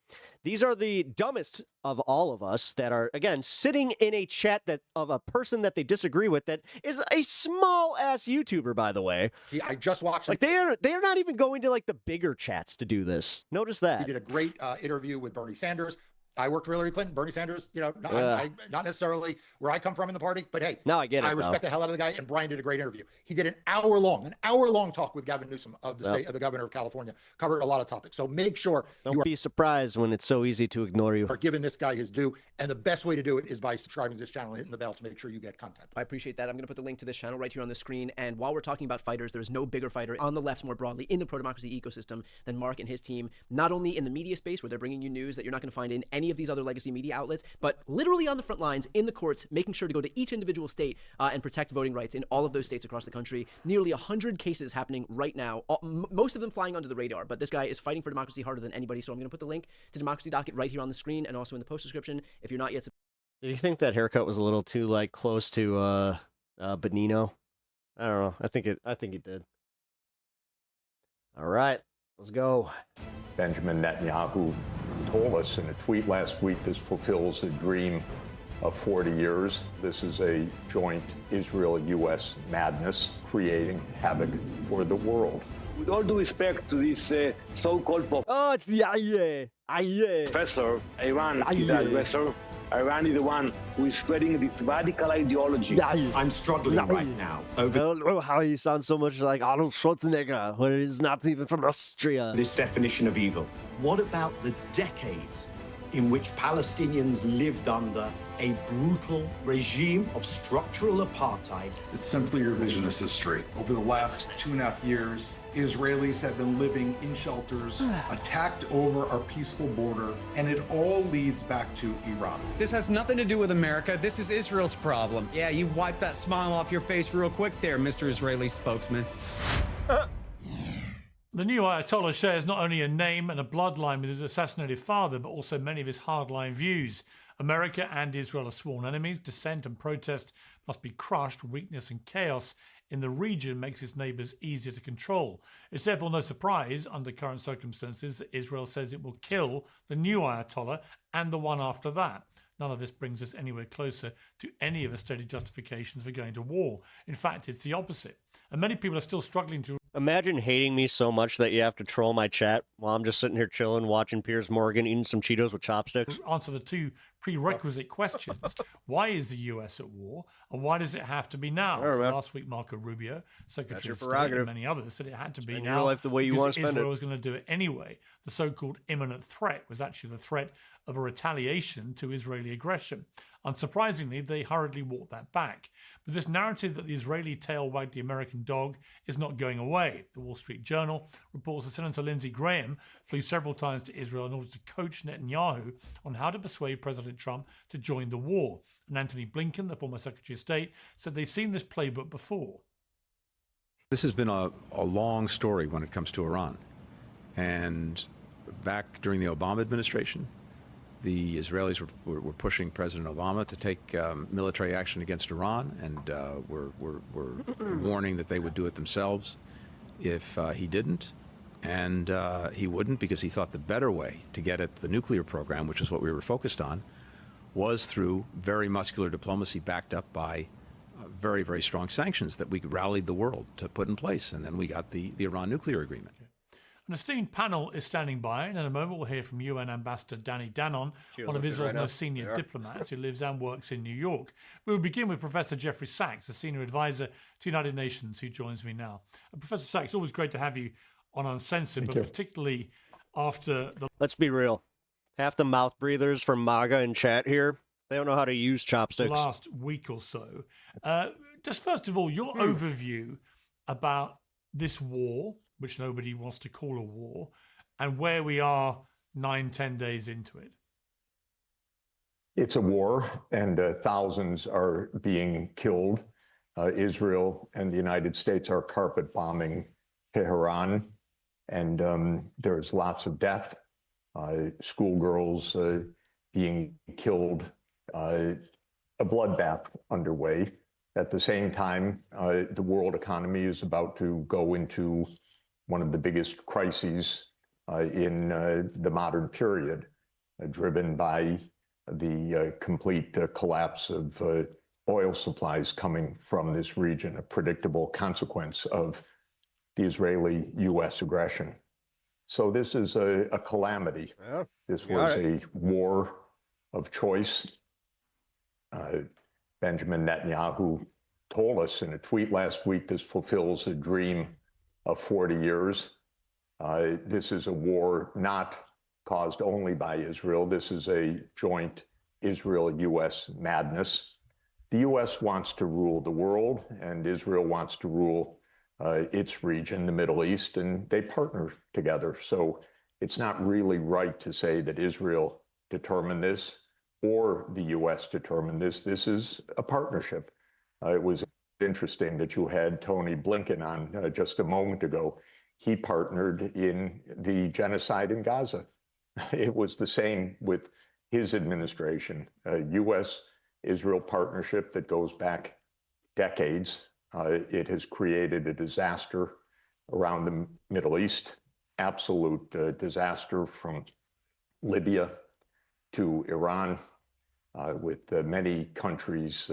these are the dumbest of all of us that are, again, sitting in a chat that of a person that they disagree with that is a small ass YouTuber, by the way. I just watched. Like, they're not even going to like the bigger chats to do this. Notice that. He did a great interview with Bernie Sanders. I worked for Hillary Clinton. Bernie Sanders, not necessarily where I come from in the party, but hey, no, I get it. I respect the hell out of the guy, and Brian did a great interview. He did an hour long talk with Gavin Newsom of the state of the governor of California. Covered a lot of topics. So make sure don't be surprised when it's so easy to ignore you. Are giving this guy his due, and the best way to do it is by subscribing to this channel and hitting the bell to make sure you get content. I appreciate that. I'm going to put the link to this channel right here on the screen. And while we're talking about fighters, there is no bigger fighter on the left more broadly in the pro-democracy ecosystem than Mark and his team. Not only in the media space, where they're bringing you news that you're not going to find in any of these other legacy media outlets, but literally on the front lines in the courts, making sure to go to each individual state and protect voting rights in all of those states across the country. Nearly 100 cases happening right now, most of them flying under the radar, but this guy is fighting for democracy harder than anybody. So I'm going to put the link to Democracy Docket right here on the screen and also in the post description. If you're not yet, did you think that haircut was a little too like close to Benino? I don't know. I think it did. All right, let's go. Benjamin Netanyahu told us in a tweet last week this fulfills a dream of 40 years. This is a joint Israel-U.S. madness creating havoc for the world. With all due respect to this so-called it's the professor, Iran is the aggressor. Iran is the one who is spreading this radical ideology. I'm struggling right now over. I don't know how he sounds so much like Arnold Schwarzenegger, when he's not even from Austria. This definition of evil. What about the decades in which Palestinians lived under a brutal regime of structural apartheid? It's simply revisionist history. Over the last 2.5 years, Israelis have been living in shelters, attacked over our peaceful border, and it all leads back to Iran. This has nothing to do with America. This is Israel's problem. Yeah, you wiped that smile off your face real quick there, Mr. Israeli spokesman. The new Ayatollah shares not only a name and a bloodline with his assassinated father, but also many of his hardline views. America and Israel are sworn enemies. Dissent and protest must be crushed. Weakness and chaos in the region makes its neighbours easier to control. It's therefore no surprise, under current circumstances, that Israel says it will kill the new Ayatollah and the one after that. None of this brings us anywhere closer to any of the stated justifications for going to war. In fact, it's the opposite. And many people are still struggling to... Imagine hating me so much that you have to troll my chat while I'm just sitting here chilling, watching Piers Morgan, eating some Cheetos with chopsticks. Answer the two prerequisite questions. Why is the US at war? And why does it have to be now? Last week, Marco Rubio, Secretary of State, and many others said it had to be now. Your life the way you want to spend Israel it. was going to do it anyway. The so-called imminent threat was actually the threat of a retaliation to Israeli aggression. Unsurprisingly, they hurriedly walked that back. But this narrative that the Israeli tail wagged the American dog is not going away. The Wall Street Journal reports that Senator Lindsey Graham flew several times to Israel in order to coach Netanyahu on how to persuade President Trump to join the war. And Antony Blinken, the former Secretary of State, said they've seen this playbook before. This has been a long story when it comes to Iran. And back during the Obama administration, the Israelis were pushing President Obama to take military action against Iran, and were warning that they would do it themselves if he didn't. And he wouldn't, because he thought the better way to get at the nuclear program, which is what we were focused on, was through very muscular diplomacy backed up by very, very strong sanctions that we rallied the world to put in place. And then we got the Iran nuclear agreement. An esteemed panel is standing by, and in a moment we'll hear from UN Ambassador Danny Danon, one of Israel's most senior diplomats who lives and works in New York. We will begin with Professor Jeffrey Sachs, a senior advisor to United Nations, who joins me now. Professor Sachs, always great to have you on Uncensored, but particularly after the... Let's be real. Half the mouth breathers from MAGA in chat here They don't know how to use the chopsticks. last week or so. Just first of all, your overview about this war, which nobody wants to call a war, and where we are 9-10 days into it. It's a war, and thousands are being killed. Israel and the United States are carpet bombing Tehran, and there's lots of death. Schoolgirls being killed. A bloodbath underway. At the same time, the world economy is about to go into one of the biggest crises in the modern period, driven by the complete collapse of oil supplies coming from this region, a predictable consequence of the Israeli-U.S. aggression. So this is a calamity. Yeah, this was a war of choice. Benjamin Netanyahu told us in a tweet last week, this fulfills a dream of 40 years. This is a war not caused only by Israel. This is a joint Israel-U.S. madness. The U.S. wants to rule the world, and Israel wants to rule its region, the Middle East, and they partner together. So it's not really right to say that Israel determined this or the U.S. determined this. This is a partnership. It was interesting that you had Tony Blinken on just a moment ago. He partnered in the genocide in Gaza. It was the same with his administration, a U.S.-Israel partnership that goes back decades. It has created a disaster around the Middle East, absolute disaster from Libya to Iran, with many countries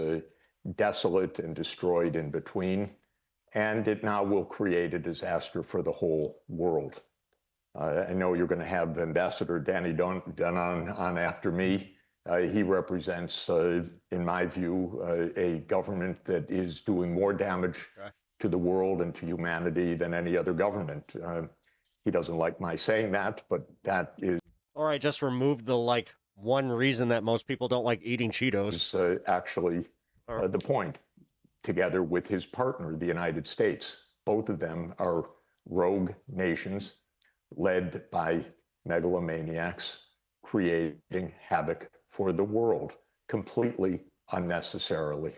desolate and destroyed in between. And it now will create a disaster for the whole world. I know you're going to have Ambassador Danny Dunn on after me. He represents, in my view, a government that is doing more damage to the world and to humanity than any other government. He doesn't like my saying that, but that is... Or I just removed the, one reason that most people don't like eating Cheetos. Actually the point, together with his partner, the United States. Both of them are rogue nations led by megalomaniacs creating havoc for the world completely unnecessarily.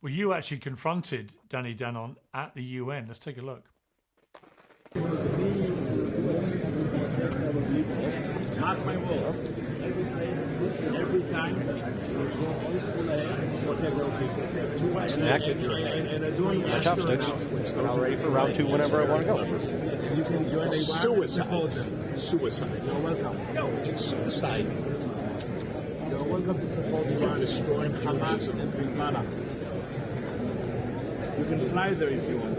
Well, you actually confronted Danny Danon at the UN. Let's take a look. Mark my word, every place, every time, whatever. Snack. My chopsticks. And I'm ready for round two whenever I want to go. You can join Suicide. Suicide. You're welcome. No, it's suicide. You're welcome to support Iran destroying Hamas and Hezbollah. You can fly there if you want.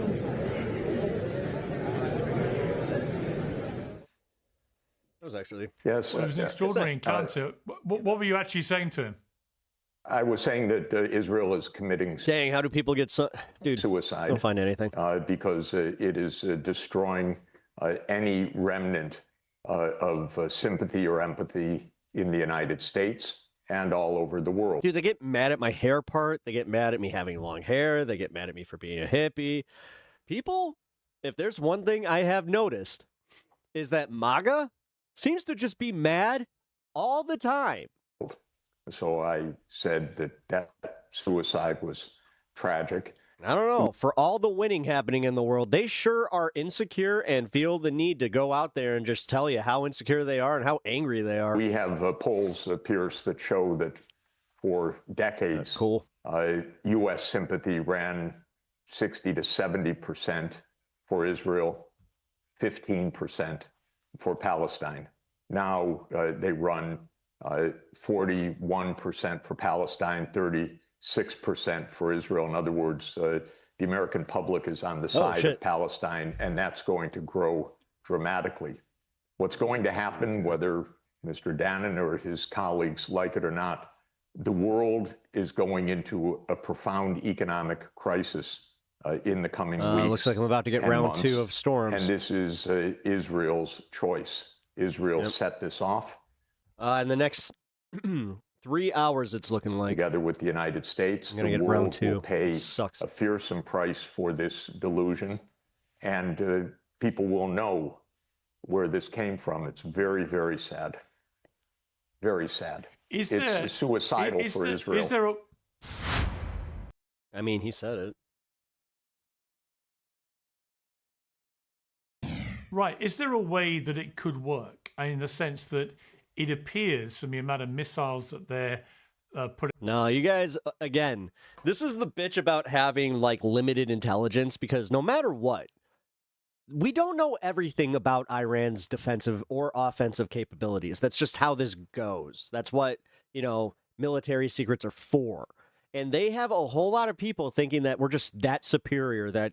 That was actually... Yes. Well, it was an extraordinary encounter. What were you actually saying to him? I was saying that Israel is committing Dang, how do people get suicide? Don't find anything. Because it is destroying any remnant of sympathy or empathy in the United States and all over the world. Dude, they get mad at my hair part. They get mad at me having long hair. They get mad at me for being a hippie. People, if there's one thing I have noticed, is that MAGA seems to just be mad all the time. So I said that suicide was tragic. I don't know. For all the winning happening in the world, they sure are insecure and feel the need to go out there and just tell you how insecure they are and how angry they are. We have polls, Pierce, that show that for decades, U.S. sympathy ran 60 to 70% for Israel, 15% for Palestine. Now they run 41% for Palestine, 36% for Israel. In other words, the American public is on the side of Palestine, and that's going to grow dramatically. What's going to happen, whether Mr. Dannon or his colleagues like it or not, the world is going into a profound economic crisis in the coming weeks. Looks like I'm about to get round two of storms. And this is Israel's choice. Israel set this off. And the next 3 hours it's looking like. Together with the United States, I'm gonna the get round world two. will pay It sucks. a fearsome price for this delusion, and people will know where this came from. It's very, very sad. Very sad. It's suicidal for Israel. Is there a, I mean, he said it. right, is there a way that it could work? In the sense that it appears from the amount of missiles that they're putting. No, you guys, again, this is the bitch about having like limited intelligence, because no matter what, we don't know everything about Iran's defensive or offensive capabilities. That's just how this goes. That's what, military secrets are for. And they have a whole lot of people thinking that we're just that superior, that,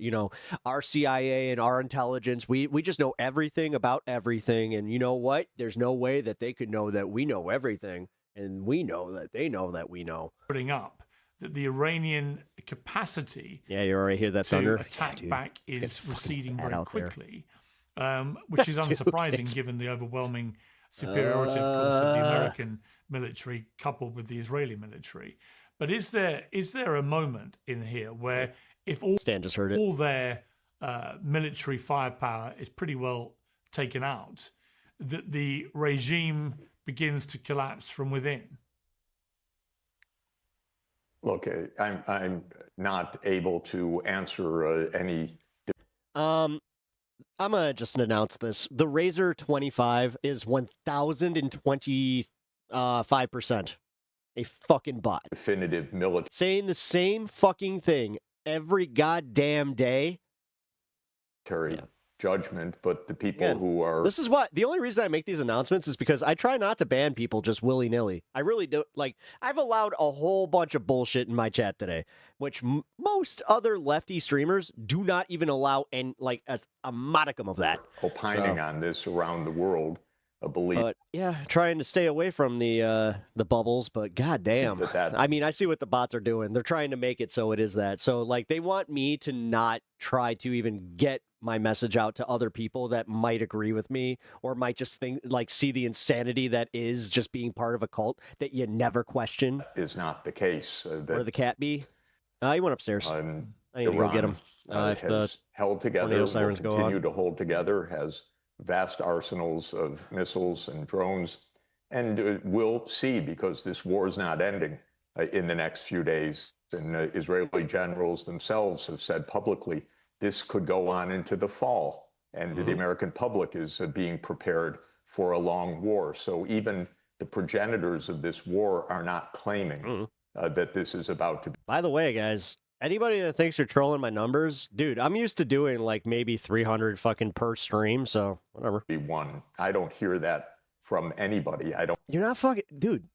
our CIA and our intelligence, we just know everything about everything. And you know what? There's no way that they could know that we know everything. And we know that they know that we know. Putting up that the Iranian capacity Yeah, you already hear that to thunder? attack Yeah, dude. back It's getting is fucking receding bad very out there. quickly, which is Dude, unsurprising it's- given the overwhelming superiority, of course, of the American military coupled with the Israeli military. But is there a moment in here where if all Stan just heard it. all their military firepower is pretty well taken out, that the regime begins to collapse from within? Look, I'm not able to answer any. I'm gonna just announce this. The Razor 25 is 1,025% a fucking bot. Definitive military. Saying the same fucking thing every goddamn day. Judgment, but the people Again, who are This is what the only reason I make these announcements is because I try not to ban people just willy nilly. I really don't like. I've allowed a whole bunch of bullshit in my chat today, which most other lefty streamers do not even allow, and like a modicum of that. opining on this around the world believe But yeah, trying to stay away from the bubbles. But goddamn, I mean, I see what the bots are doing. They're trying to make it so it is that. So like, they want me to not try to even get my message out to other people that might agree with me or might just think like see the insanity that is just being part of a cult that you never question. is not the case. Where the cat be? He went upstairs. I need to go get him. If the has held together, tornado will sirens go continue on. to hold together, has vast arsenals of missiles and drones, and we'll see, because this war is not ending in the next few days. And Israeli generals themselves have said publicly this could go on into the fall, and the American public is being prepared for a long war. So even the progenitors of this war are not claiming that this is about to be. By the way, guys, anybody that thinks you're trolling my numbers, dude, I'm used to doing like maybe 300 fucking per stream, so whatever. One. I don't hear that from anybody. I don't. You're not fucking, dude.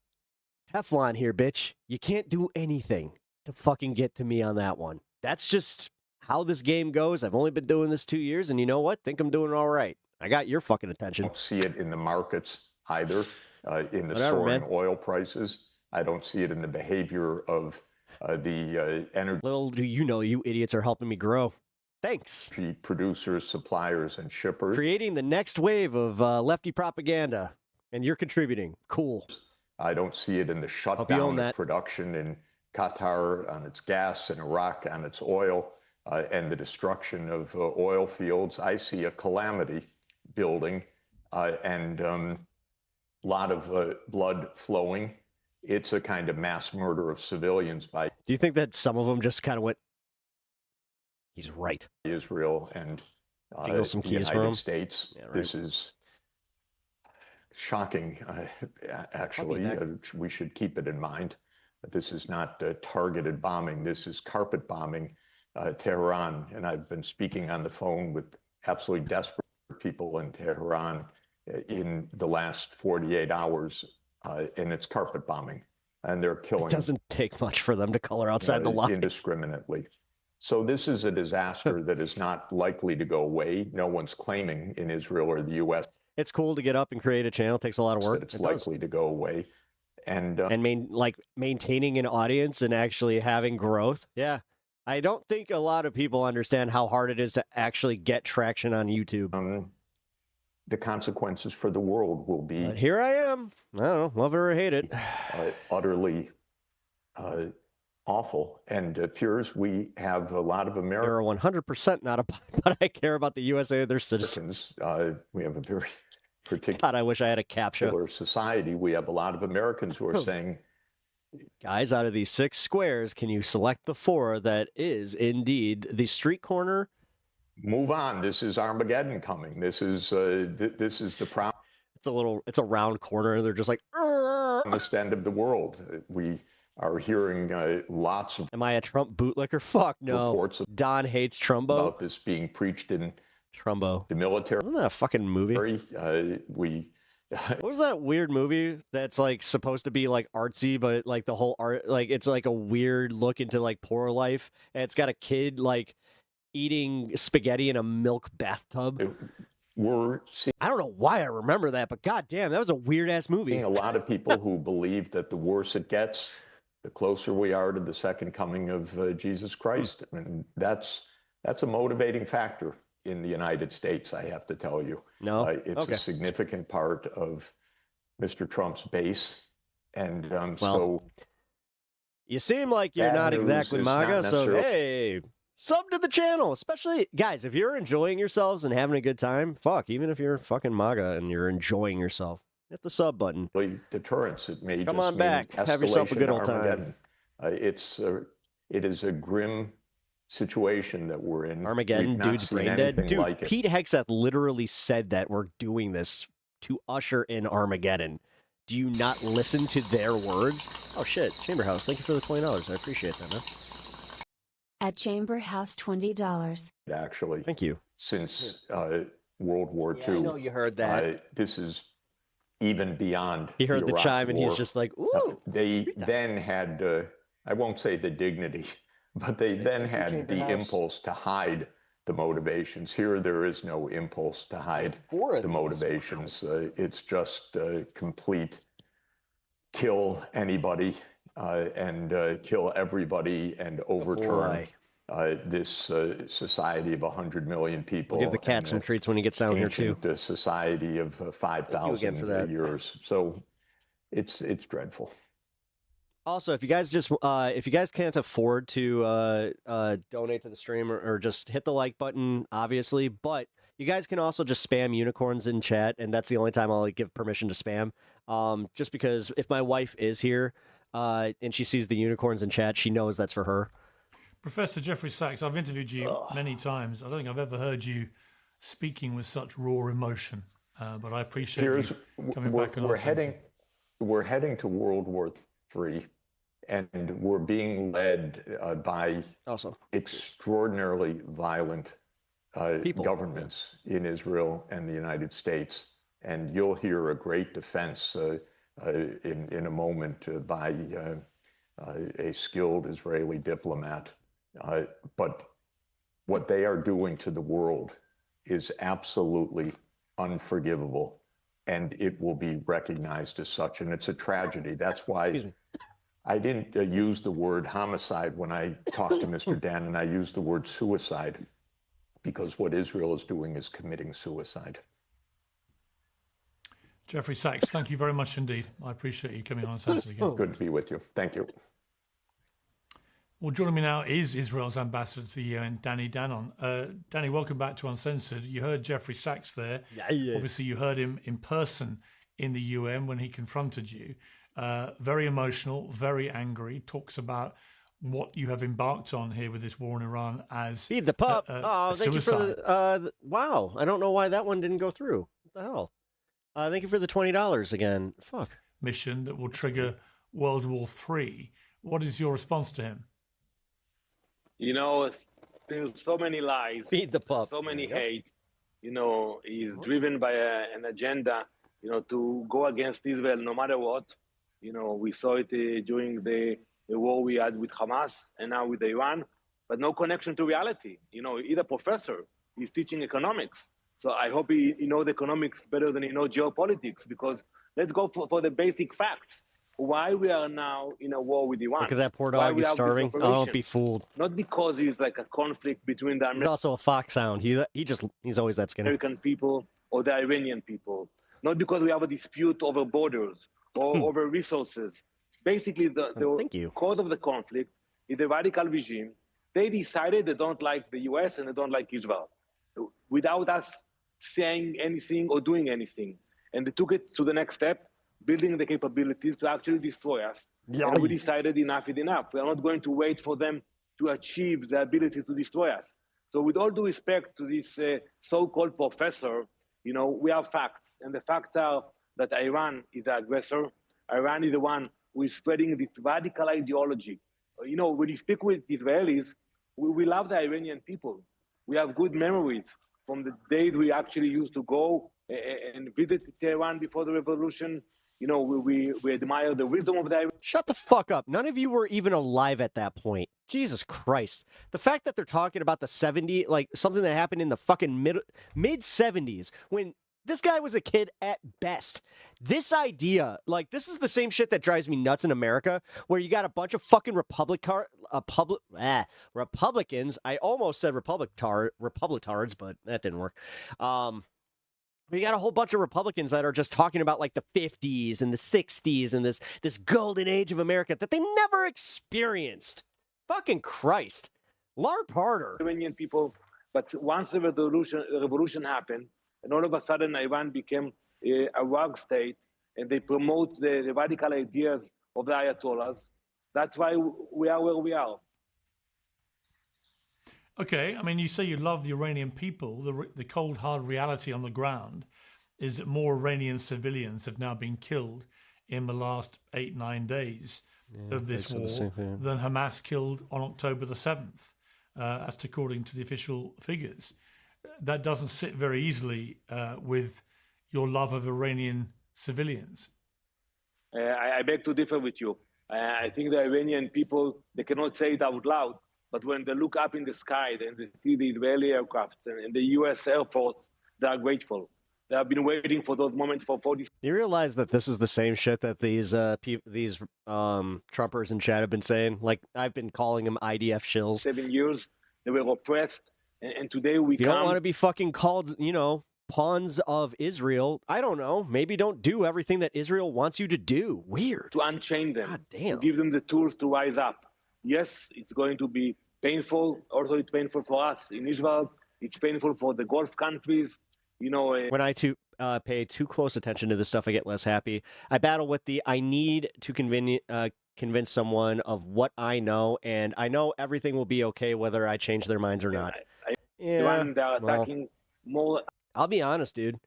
Teflon here, bitch. You can't do anything to fucking get to me on that one. That's just how this game goes. I've only been doing this 2 years, and you know what? Think I'm doing all right. I got your fucking attention. I don't see it in the markets either, in the Whatever, soaring man. oil prices. I don't see it in the behavior of the energy Little do you know, you idiots are helping me grow. Thanks. producers, suppliers, and shippers. Creating the next wave of lefty propaganda, and you're contributing. Cool. I don't see it in the you own shutdown of that. production in Qatar on its gas and Iraq on its oil, and the destruction of oil fields. I see a calamity building, and a lot of blood flowing. It's a kind of mass murder of civilians by Do you think that some of them just kind of went, he's right? Israel and Jingle some the keys for United 'em? States. Yeah, right. This is shocking, actually. back. We should keep it in mind. This is not targeted bombing. This is carpet bombing Tehran. And I've been speaking on the phone with absolutely desperate people in Tehran in the last 48 hours, and it's carpet bombing. And they're killing It doesn't take much for them to color outside the lines. indiscriminately. So this is a disaster that is not likely to go away. No one's claiming in Israel or the U.S. It's cool to get up and create a channel. It takes a lot of work. that it's It does. likely to go away. And maintaining an audience and actually having growth. Yeah. I don't think a lot of people understand how hard it is to actually get traction on YouTube. the consequences for the world will be But here I am. I don't know, love it or hate it. utterly awful. And Piers, we have a lot of Americans. You're 100% not a but I care about the USA and their citizens. We have a very particular. God, I wish I had a CAPTCHA. Society. We have a lot of Americans who are saying, guys, out of these 6 squares, can you select the 4 that is indeed the street corner? Move on. This is Armageddon coming. This is the problem. It's a round corner. They're just like, this end of the world. We are hearing lots of. Am I a Trump bootlicker? Fuck no. Reports Don hates Trumbo. About this being preached in Trumbo. The military. Isn't that a fucking movie? What was that weird movie that's like supposed to be like artsy, but like the whole art, like it's like a weird look into like poor life, and it's got a kid like eating spaghetti in a milk bathtub. I don't know why I remember that, but goddamn, that was a weird ass movie. A lot of people who believe that the worse it gets, the closer we are to the second coming of Jesus Christ, and that's a motivating factor in the United States, I have to tell you. No, it's a significant part of Mr. Trump's base, and so you seem like you're not exactly MAGA, so hey, sub to the channel. Especially guys, if you're enjoying yourselves and having a good time, fuck, even if you're fucking MAGA and you're enjoying yourself, hit the sub button. Deterrence. It may come just on back, have yourself a good old time. It is a grim situation that we're in. Armageddon, dude's brain dead. Dude, like Pete Hegseth literally said that we're doing this to usher in Armageddon. Do you not listen to their words? Oh shit, Chamberhouse, thank you for the $20. I appreciate that, man. At Chamberhouse, $20. Actually, thank you. Since World War II, I know you heard that. This is even beyond. He heard the Iraq chime and War. he's just like, ooh. They then had, I won't say the dignity, but they then had the impulse to hide the motivations. Here, there is no impulse to hide the motivations. It's just complete kill anybody and kill everybody and overturn this society of 100 million people. We'll give the cat some treats when he gets down here too. The society of 5,000 years. So it's dreadful. Also, if you guys can't afford to donate to the stream or just hit the like button, obviously, but you guys can also just spam unicorns in chat, and that's the only time I'll give permission to spam. Just because if my wife is here and she sees the unicorns in chat, she knows that's for her. Professor Jeffrey Sachs, I've interviewed you many times. I don't think I've ever heard you speaking with such raw emotion, but I appreciate you coming back. We're heading to World War III. And we're being led by extraordinarily violent governments in Israel and the United States. And you'll hear a great defense in a moment by a skilled Israeli diplomat. But what they are doing to the world is absolutely unforgivable, and it will be recognized as such. And it's a tragedy. That's why I didn't use the word homicide when I talked to Mr. Dannon. I used the word suicide, because what Israel is doing is committing suicide. Jeffrey Sachs, thank you very much indeed. I appreciate you coming on Uncensored again. Good to be with you. Thank you. Well, joining me now is Israel's ambassador to the UN, Danny Dannon. Danny, welcome back to Uncensored. You heard Jeffrey Sachs there. Yeah. Obviously, you heard him in person in the UN when he confronted you. Very emotional, very angry, talks about what you have embarked on here with this war in Iran as feed the pup. Thank you for suicide. wow. I don't know why that one didn't go through. What the hell? Thank you for the $20 again. Fuck. Mission that will trigger World War III. What is your response to him? You know, there's so many lies. Feed the pup. So many hate. You know, he's driven by an agenda, you know, to go against Israel no matter what. You know, we saw it during the war we had with Hamas and now with Iran, but no connection to reality. You know, he's a professor. He's teaching economics. So I hope he knows economics better than he knows geopolitics, because let's go for the basic facts. Why we are now in a war with Iran. Look at that poor dog. He's starving. Oh, don't be fooled. Not because he's like a conflict between the He's also a fox hound. He's always that skinny. American people or the Iranian people, not because we have a dispute over borders or over resources. Basically, the cause of the conflict is the radical regime. They decided they don't like the US and they don't like Israel without us saying anything or doing anything. And they took it to the next step, building the capabilities to actually destroy us. And we decided enough is enough. We are not going to wait for them to achieve the ability to destroy us. So with all due respect to this so-called professor, you know, we have facts. And the facts are that Iran is the aggressor. Iran is the one who is spreading this radical ideology. You know, when you speak with Israelis, we love the Iranian people. We have good memories from the days we actually used to go and visit Tehran before the revolution. You know, we admire the wisdom of the... Shut the fuck up. None of you were even alive at that point. Jesus Christ. The fact that they're talking about the 70s, like something that happened in the fucking mid-70s, when this guy was a kid at best. This idea, like, this is the same shit that drives me nuts in America, where you got a bunch of fucking Republicans. I almost said Republicards, but that didn't work. We got a whole bunch of Republicans that are just talking about like the 50s and the 60s and this golden age of America that they never experienced. Fucking Christ. LARP harder. Iranian people, but once the revolution happened, and all of a sudden Iran became a rogue state, and they promote the radical ideas of the Ayatollahs. That's why we are where we are. Okay, I mean, you say you love the Iranian people. The cold, hard reality on the ground is that more Iranian civilians have now been killed in the last 8-9 days of this war than Hamas killed on October the 7th, that's according to the official figures. That doesn't sit very easily with your love of Iranian civilians. I beg to differ with you. I think the Iranian people, they cannot say it out loud, but when they look up in the sky and they see the Israeli aircraft and the U.S. Air Force, they are grateful. They have been waiting for those moments for 40. You realize that this is the same shit that these Trumpers in chat have been saying? Like, I've been calling them IDF shills. 7 years, they were oppressed, and today we You don't want to be fucking called, you know, pawns of Israel. I don't know. Maybe don't do everything that Israel wants you to do. Weird. To unchain them. God damn. To give them the tools to rise up. Yes, it's going to be painful. Also, it's painful for us in Israel. It's painful for the Gulf countries. You know, when I pay too close attention to this stuff, I get less happy. I battle with I need to convince someone of what I know, and I know everything will be okay whether I change their minds or not. They're attacking more. I'll be honest, dude.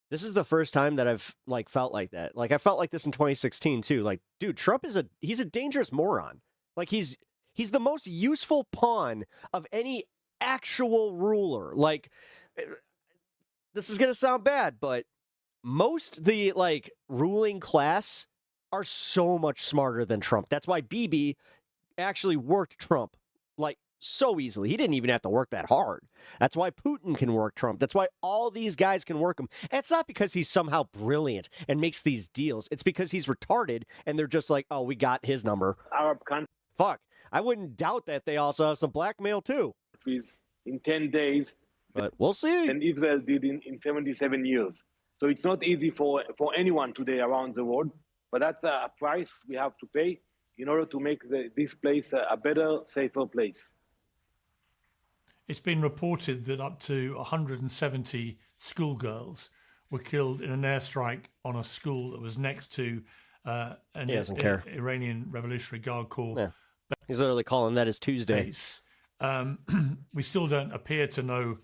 This is the first time that I've like felt like that. Like I felt like this in 2016 too. Like, dude, Trump is he's a dangerous moron. Like he's the most useful pawn of any actual ruler. Like, this is gonna sound bad, but most the like ruling class are so much smarter than Trump. That's why Bibi actually worked Trump like so easily. He didn't even have to work that hard. That's why Putin can work Trump. That's why all these guys can work him. And it's not because he's somehow brilliant and makes these deals. It's because he's retarded and they're just like, oh, we got his number. Arab countries. Fuck. I wouldn't doubt that they also have some blackmail too. In 10 days. But we'll see. And Israel did in 77 years. So it's not easy for anyone today around the world. But that's a price we have to pay in order to make this place a better, safer place. It's been reported that up to 170 schoolgirls were killed in an airstrike on a school that was next to an Iranian Revolutionary Guard Corps. Yeah. He's literally calling that his Tuesday. Base. We still don't appear to know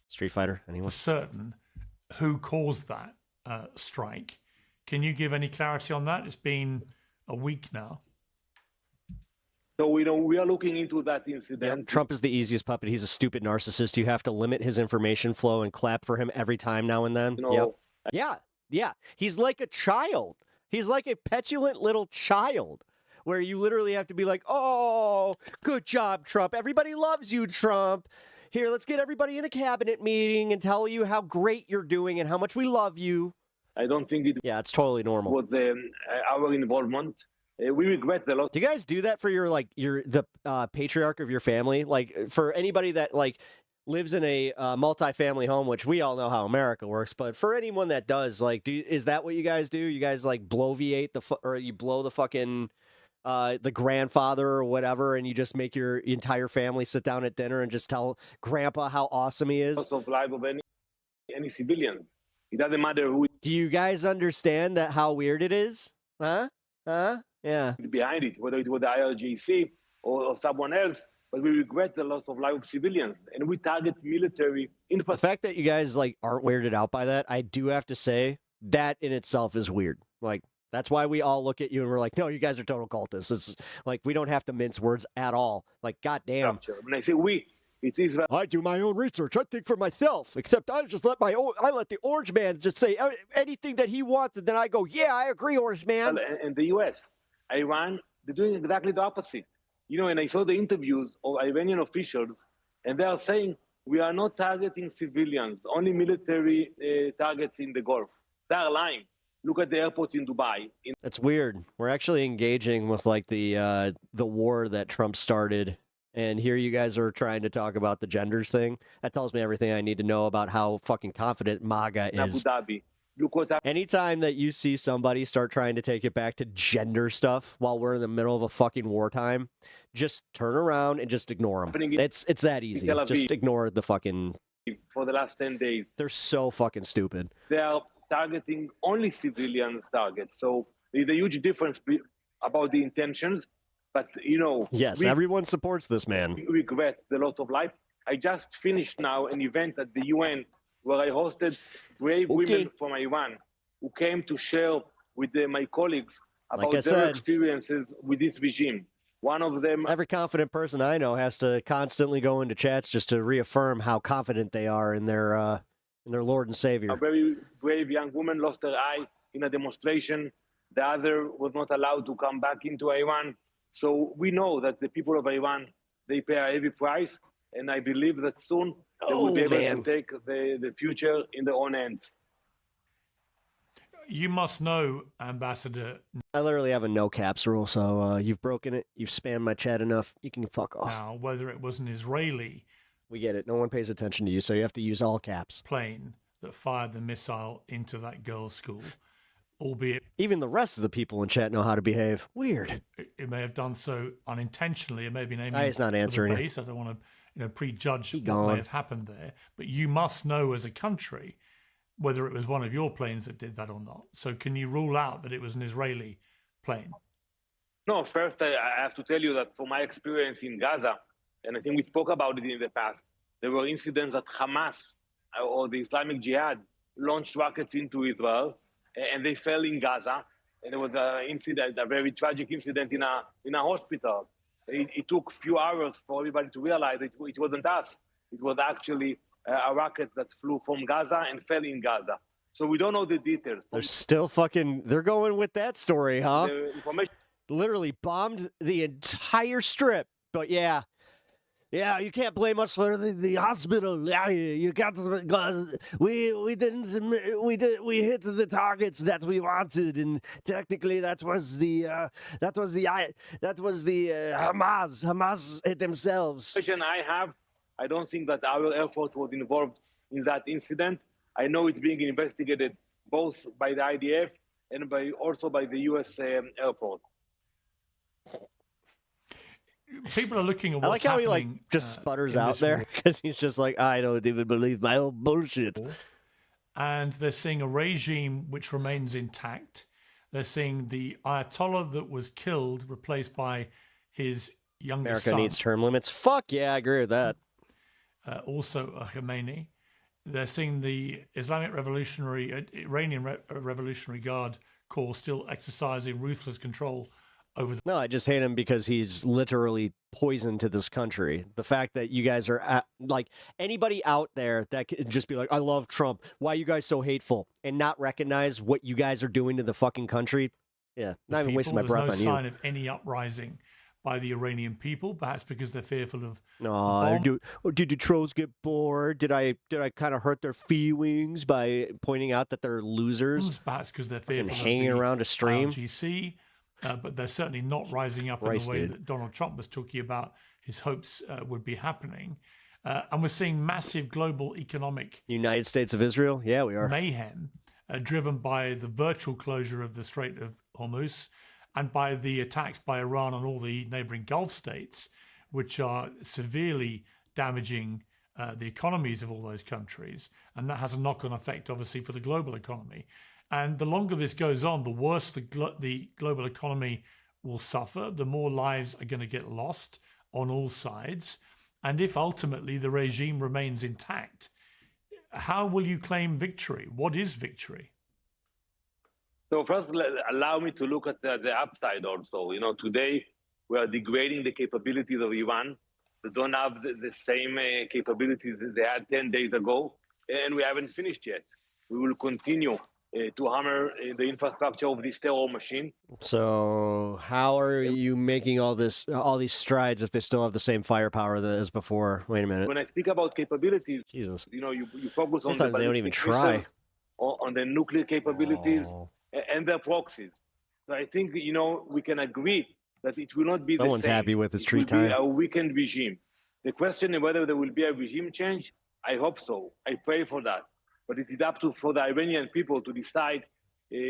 Street Fighter, anyway. For certain who caused that strike. Can you give any clarity on that? It's been a week now. So we are looking into that incident. Yep. Trump is the easiest puppet. He's a stupid narcissist. You have to limit his information flow and clap for him every time now and then. Yeah. He's like a child. He's like a petulant little child where you literally have to be like, oh, good job, Trump. Everybody loves you, Trump. Here, let's get everybody in a cabinet meeting and tell you how great you're doing and how much we love you. I don't think it. Yeah, it's totally normal. Was our involvement. We regret a lot. Do you guys do that for the patriarch of your family? Like for anybody that like lives in a multi-family home, which we all know how America works, but for anyone that does, like, is that what you guys do? You guys like bloviate or you blow the fucking the grandfather or whatever, and you just make your entire family sit down at dinner and just tell grandpa how awesome he is? Of life of any civilian. It doesn't matter who Do you guys understand that how weird it is? Huh? Yeah. is behind it, whether it was the IRGC or someone else. But we regret the loss of life of civilians, and we target military infrastructure. The fact that you guys like aren't weirded out by that, I do have to say that in itself is weird. Like, that's why we all look at you and we're like, no, you guys are total cultists. It's like we don't have to mince words at all. Like, goddamn. When I say we, it is. I do my own research. I think for myself. Except I just let the Orange Man just say anything that he wants, and then I go, yeah, I agree, Orange Man. And the U.S., Iran, they're doing exactly the opposite. You know, and I saw the interviews of Iranian officials, and they are saying we are not targeting civilians, only military targets in the Gulf. They are lying. Look at the airports in Dubai. That's weird. We're actually engaging with like the war that Trump started, and here you guys are trying to talk about the genders thing. That tells me everything I need to know about how fucking confident MAGA is. Abu Dhabi. Look what Anytime that you see somebody start trying to take it back to gender stuff while we're in the middle of a fucking wartime, just turn around and just ignore them. It's that easy. Just ignore the fucking. For the last 10 days. They're so fucking stupid. They are targeting only civilian targets. So there's a huge difference about the intentions. But, you know. Yes, everyone supports this man. We regret the loss of life. I just finished now an event at the UN where I hosted brave women from Iran who came to share with my colleagues about their experiences with this regime. One of them... Every confident person I know has to constantly go into chats just to reaffirm how confident they are in their Lord and Savior. A very brave young woman lost her eye in a demonstration. The other was not allowed to come back into Iran. So we know that the people of Iran, they pay a heavy price. And I believe that soon they will be able to take the future in their own hands. You must know, Ambassador. I literally have a no caps rule, so you've broken it. You've spammed my chat enough. You can fuck off. Now, whether it was an Israeli... We get it. No one pays attention to you, so you have to use all caps. ...plane that fired the missile into that girls' school, albeit... Even the rest of the people in chat know how to behave. Weird. It may have done so unintentionally. It may be named... He's not answering it. I don't want to prejudge what may have happened there. But you must know as a country whether it was one of your planes that did that or not. So can you rule out that it was an Israeli plane? No, first I have to tell you that from my experience in Gaza, and I think we spoke about it in the past, there were incidents that Hamas or the Islamic Jihad launched rockets into Israel, and they fell in Gaza. And there was an incident, a very tragic incident in a hospital. It took a few hours for everybody to realize it wasn't us. It was actually a rocket that flew from Gaza and fell in Gaza. So we don't know the details. They're still they're going with that story, huh? Literally bombed the entire strip. But yeah, you can't blame us for the hospital. Yeah, you got to, we hit the targets that we wanted, and technically that was the Hamas. Hamas hit themselves. I don't think that our Air Force was involved in that incident. I know it's being investigated both by the IDF and also by the U.S. Air Force. People are looking at what's I like how happening, he just sputters out there because he's just like, I don't even believe my own bullshit. And they're seeing a regime which remains intact. They're seeing the Ayatollah that was killed replaced by his younger son. America needs term limits. Fuck yeah, I agree with that. Also Khomeini. They're seeing the Iranian Revolutionary Guard Corps still exercising ruthless control over. No, I just hate him because he's literally poison to this country. The fact that you guys are like anybody out there that could just be like, I love Trump. Why are you guys so hateful? And not recognize what you guys are doing to the fucking country. Yeah, not even wasting my breath on you. There's no sign of any uprising by the Iranian people, perhaps because they're fearful of. Did the trolls get bored? Did I kind of hurt their feelings by pointing out that they're losers? Perhaps because they're fearful of hanging around a stream. LGC, but they're certainly not rising up in the way that Donald Trump was talking about his hopes would be happening. And we're seeing massive global economic United States of Israel? Yeah, we are. mayhem driven by the virtual closure of the Strait of Hormuz and by the attacks by Iran on all the neighboring Gulf states, which are severely damaging the economies of all those countries. And that has a knock-on effect, obviously, for the global economy. And the longer this goes on, the worse the global economy will suffer, the more lives are going to get lost on all sides. And if ultimately the regime remains intact, how will you claim victory? What is victory? So first, allow me to look at the upside also. You know, today we are degrading the capabilities of Iran. They don't have the same capabilities that they had 10 days ago, and we haven't finished yet. We will continue to hammer the infrastructure of this terror machine. So how are you making all these strides if they still have the same firepower as before? Wait a minute. When I speak about capabilities, Jesus, you know, you focus sometimes on the they don't even ballistic try. missiles, on the nuclear capabilities, and their proxies. So I think, you know, we can agree that it will not be Someone's the same. happy with his It tree will time. be a weakened regime. The question is whether there will be a regime change. I hope so. I pray for that. But it is up for the Iranian people to decide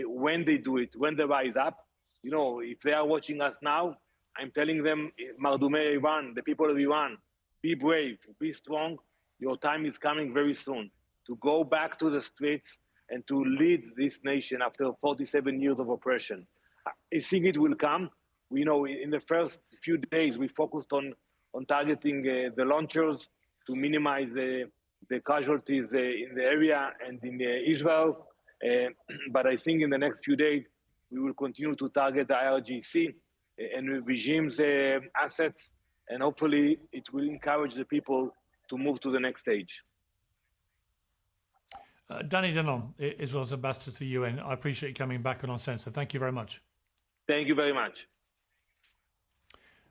when they do it, when they rise up. You know, if they are watching us now, I'm telling them, Mardumei Iran, the people of Iran, be brave, be strong. Your time is coming very soon to go back to the streets and to lead this nation after 47 years of oppression. I think it will come. We know in the first few days, we focused on targeting the launchers to minimize the casualties in the area and in Israel. But I think in the next few days, we will continue to target the IRGC and regime's assets, and hopefully it will encourage the people to move to the next stage. Danny Danon, Israel's ambassador to the UN, I appreciate you coming back on Uncensored. Thank you very much. Thank you very much.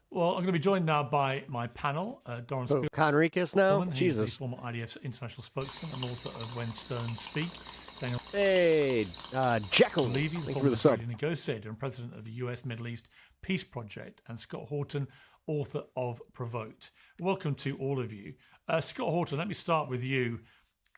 Well, I'm going to be joined now by my panel, Doron Spielman. Conricus now? He's Jesus. the former IDF international spokesman and author of When Stones Speak. Daniel Hey, Jekyll. Levy, the Thank you former for the sub. Israeli negotiator and president of the US Middle East Peace Project, and Scott Horton, author of Provoked. Welcome to all of you. Scott Horton, let me start with you.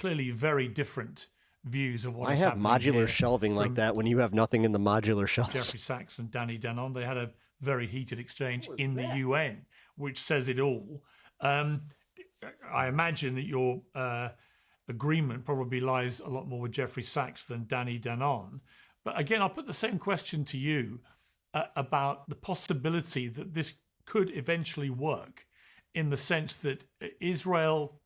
Clearly very different views of what I is have happening modular here shelving like from that when you have nothing in the modular shelves. Jeffrey Sachs and Danny Danon. They had a very heated exchange in the UN, which says it all. I imagine that your agreement probably lies a lot more with Jeffrey Sachs than Danny Danon. But again, I'll put the same question to you about the possibility that this could eventually work, in the sense that Israel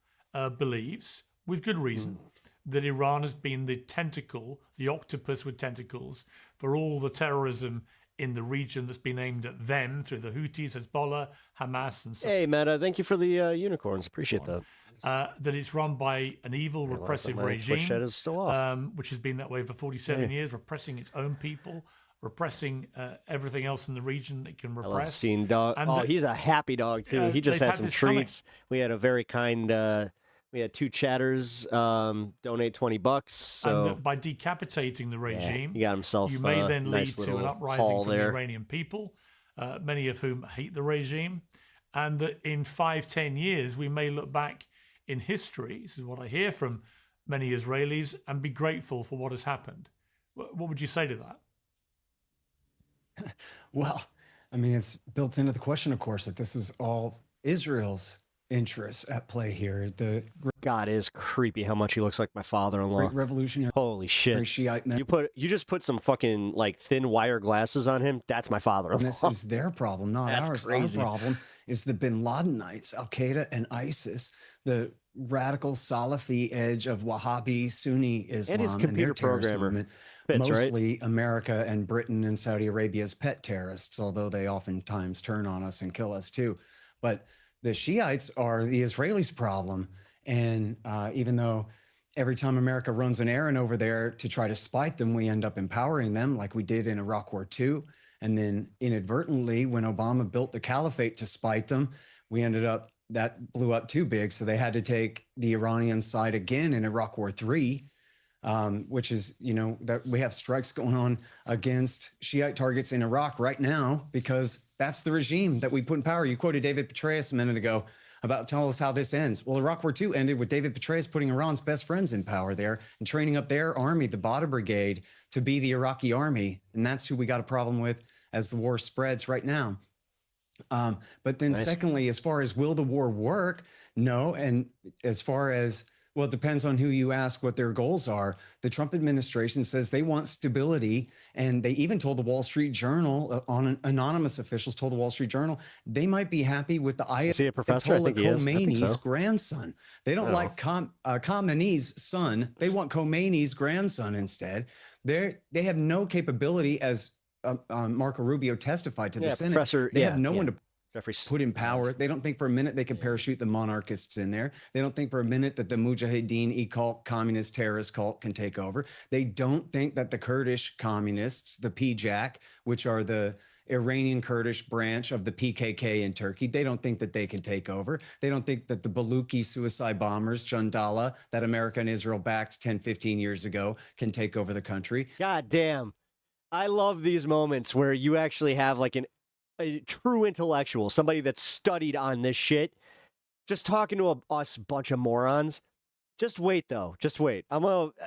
believes, with good reason, that Iran has been the tentacle, the octopus with tentacles, for all the terrorism in the region that's been aimed at them through the Houthis, Hezbollah, Hamas, and so on. Hey, Meta, thank you for the unicorns. Appreciate that. That it's run by an evil, repressive regime, shed is still off. which has been that way for 47 years, repressing its own people, repressing everything else in the region it can I repress. love seeing dog. And He's a happy dog, too. He just they've had had some this coming. treats. We had a very kind... we had two chatters donate $20. So And that by decapitating the regime, he got himself you may then lead nice to an little uprising haul from the there. Iranian people, many of whom hate the regime, and that in 5-10 years we may look back in history, this is what I hear from many Israelis, and be grateful for what has happened. What would you say to that? Well, I mean, it's built into the question, of course, that this is all Israel's interests at play here. The God, it is creepy how much he looks like my father-in-law. Great revolutionary. Holy shit! Shiite men. You just put some fucking like thin wire glasses on him. That's my father-in-law. And this is their problem, not That's ours. crazy. Our problem is the Bin Ladenites, Al Qaeda, and ISIS, the radical Salafi edge of Wahhabi Sunni Islam And his their computer terrorist programmer. movement, Fits, right? mostly America and Britain and Saudi Arabia's pet terrorists, although they oftentimes turn on us and kill us too. But the Shiites are the Israelis' problem. And even though every time America runs an errand over there to try to spite them, we end up empowering them like we did in Iraq War II. And then inadvertently, when Obama built the caliphate to spite them, that blew up too big. So they had to take the Iranian side again in Iraq War III. which is, that we have strikes going on against Shiite targets in Iraq right now because that's the regime that we put in power. You quoted David Petraeus a minute ago about tell us how this ends. Well, Iraq War II ended with David Petraeus putting Iran's best friends in power there and training up their army, the Badr Brigade, to be the Iraqi army. And that's who we got a problem with as the war spreads right now. But then secondly, as far as will the war work? No. And as far as, well, it depends on who you ask what their goals are. The Trump administration says they want stability. And they even told the Wall Street Journal, anonymous officials told the Wall Street Journal, they might be happy with the Ayatollah Khomeini's grandson. They don't like Khamenei's son. They want Khomeini's grandson instead. They have no capability, as Marco Rubio testified to the Senate. They have no one to put in power. They don't think for a minute they can parachute the monarchists in there. They don't think for a minute that the Mujahideen e-cult, communist terrorist cult, can take over. They don't think that the Kurdish communists, the PJAK, which are the Iranian Kurdish branch of the PKK in Turkey, they don't think that they can take over. They don't think that the Baluchi suicide bombers, Jandala, that America and Israel backed 10, 15 years ago, can take over the country. God damn. I love these moments where you actually have like a true intellectual, somebody that's studied on this shit, just talking to us bunch of morons. Just wait, though. Just wait.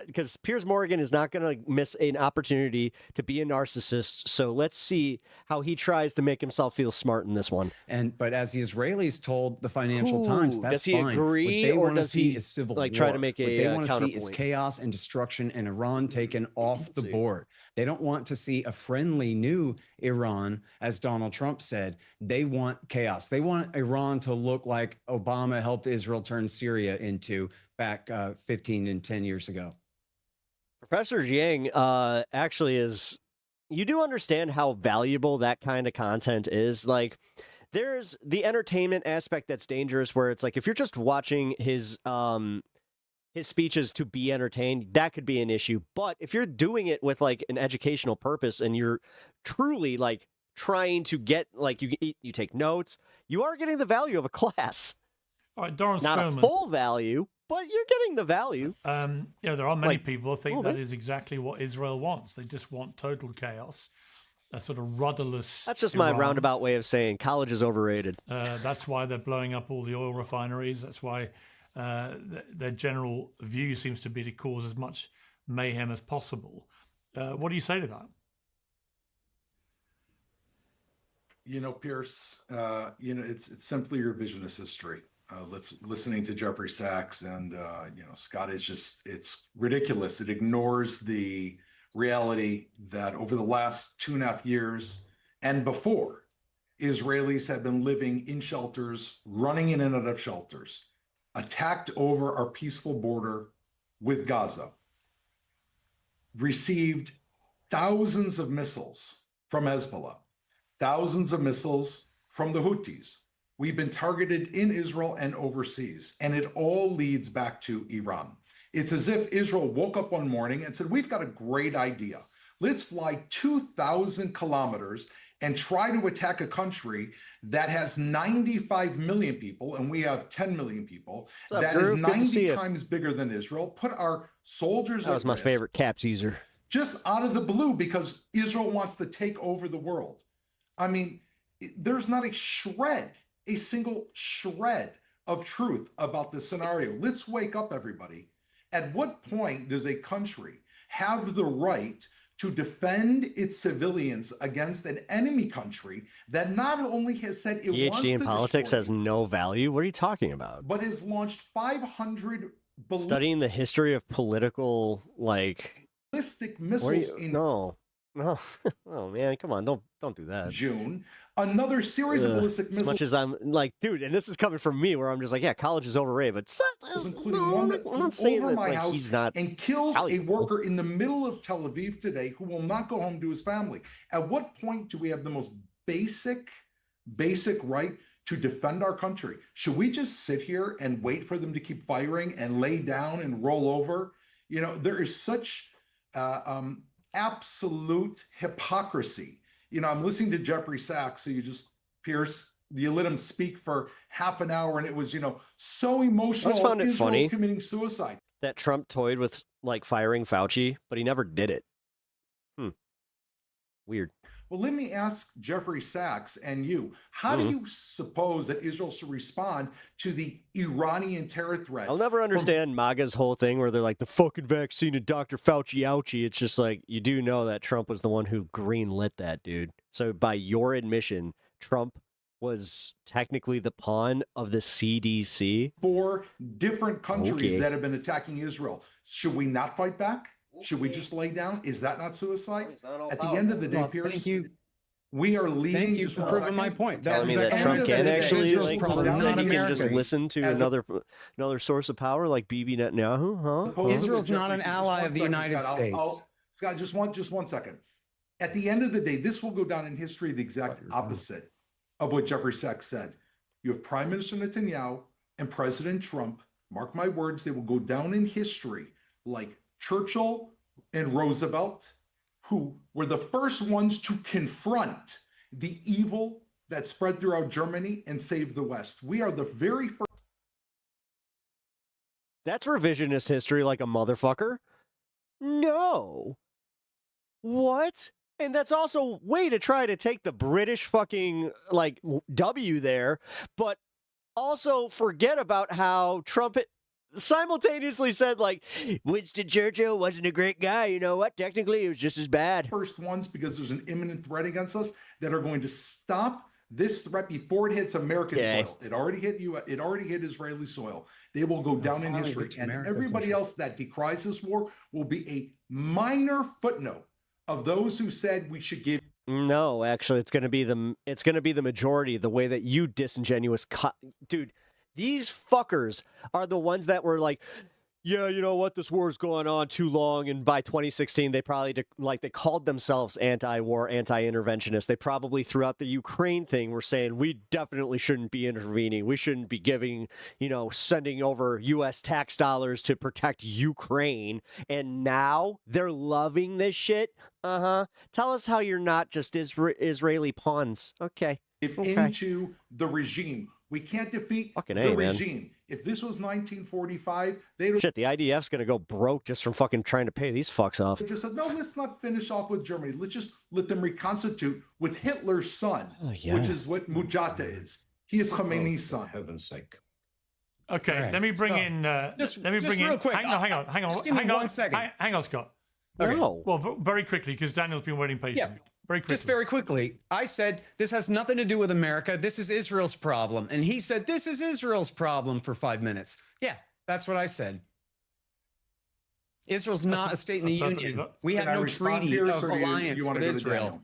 Because Piers Morgan is not going to miss an opportunity to be a narcissist. So let's see how he tries to make himself feel smart in this one. But as the Israelis told the Financial Times, that's does he fine. agree, What they or want to does see he is civil like war. try to make what a they want to see is counterpoint? chaos and destruction and Iran taken off the board. They don't want to see a friendly new Iran, as Donald Trump said. They want chaos. They want Iran to look like Obama helped Israel turn Syria into back 15 and 10 years ago. Professor Yang actually is, you do understand how valuable that kind of content is. Like, there's the entertainment aspect that's dangerous, where it's like, if you're just watching his speeches to be entertained, that could be an issue. But if you're doing it with like an educational purpose and you're truly like trying to get, like, you take notes, you are getting the value of a class. All right, Doran Not Sperman. a full value, but you're getting the value. There are many people who think that is exactly what Israel wants. They just want total chaos, a sort of rudderless. That's just my roundabout way of saying college is overrated. That's why they're blowing up all the oil refineries. That's why their general view seems to be to cause as much mayhem as possible. What do you say to that? Pierce, it's simply revisionist history. Listening to Jeffrey Sachs and, Scott, it's ridiculous. It ignores the reality that over the last 2.5 years and before, Israelis have been living in shelters, running in and out of shelters, attacked over our peaceful border with Gaza, received thousands of missiles from Hezbollah, thousands of missiles from the Houthis. We've been targeted in Israel and overseas, and it all leads back to Iran. It's as if Israel woke up one morning and said, we've got a great idea. Let's fly 2,000 kilometers and try to attack a country that has 95 million people, and we have 10 million people, that is 90 times bigger than Israel. Put our soldiers That was my favorite caps user. Just out of the blue, because Israel wants to take over the world. I mean, there's not a single shred of truth about this scenario. Let's wake up, everybody. At what point does a country have the right to defend its civilians against an enemy country that not only has said it wants PhD to in politics destroy, has no value? What are you talking about? but has launched 500 Studying the history of political, like, ballistic missiles in No, oh man, come on, don't do that. June, another series of ballistic As missiles. much as I'm like, dude, and this is coming from me, where I'm just like, yeah, college is overrated, but including one that I'm not flew saying over that, my like, house he's not and killed a valuable. worker in the middle of Tel Aviv today who will not go home to his family. At what point do we have the most basic right to defend our country? Should we just sit here and wait for them to keep firing and lay down and roll over? There is such absolute hypocrisy. I'm listening to Jeffrey Sachs, so Pierce, you let him speak for half an hour, and it was, so emotional. I just found it Israel's funny. committing suicide. that Trump toyed with like firing Fauci, but he never did it. Weird. Well, let me ask Jeffrey Sachs and you, how do you suppose that Israel should respond to the Iranian terror threats? I'll never understand MAGA's whole thing where they're like, the fucking vaccine and Dr. Fauci ouchie. It's just like, you do know that Trump was the one who greenlit that, dude. So by your admission, Trump was technically the pawn of the CDC? 4 different countries that have been attacking Israel. Should we not fight back? Should we just lay down? Is that not suicide? At the end of the day, Pierce, we are leading. Thank you for proving my point. Telling me that Trump can actually prove that he can just listen to another source of power like Bibi Netanyahu, huh? Israel's not an ally of the United States. Scott, just one second. At the end of the day, this will go down in history the exact opposite of what Jeffrey Sachs said. You have Prime Minister Netanyahu and President Trump. Mark my words, they will go down in history like Churchill and Roosevelt, who were the first ones to confront the evil that spread throughout Germany and save the West. We are the very first. That's revisionist history like a motherfucker. No. What? And that's also way to try to take the British fucking, like, W there, but also forget about how Trump simultaneously said, like, Winston Churchill wasn't a great guy. You know what? Technically, it was just as bad. First ones, because there's an imminent threat against us that are going to stop this threat before it hits American soil. It already hit you. It already hit Israeli soil. They will go down in history, and everybody else that decries this war will be a minor footnote of those who said we should give. No, actually, it's going to be the majority. The way that you disingenuous dude. These fuckers are the ones that were like, yeah, you know what, this war's going on too long, and by 2016, they probably, they called themselves anti-war, anti-interventionist. They probably, throughout the Ukraine thing, were saying, we definitely shouldn't be intervening. We shouldn't be giving, sending over U.S. tax dollars to protect Ukraine, and now they're loving this shit? Uh-huh. Tell us how you're not just Israeli pawns. Okay. Into the regime. We can't defeat the regime. Man. If this was 1945, they'd shit. The IDF's gonna go broke just from fucking trying to pay these fucks off. They just said, no, let's not finish off with Germany. Let's just let them reconstitute with Hitler's son, which is what Mujata is. He is Khomeini's son. For heaven's sake. Okay, let me bring in. Just let me bring real in. Quick. Hang on. Just give me 1 second. Hang on, Scott. Okay. No. Well, very quickly, because Daniel's been waiting patiently. Yeah. Very quickly. Just very quickly, I said, this has nothing to do with America. This is Israel's problem. And he said, this is Israel's problem for 5 minutes. Yeah, that's what I said. Israel's not a state in the union. We have no treaty of alliance with Israel.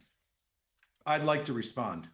I'd like to respond.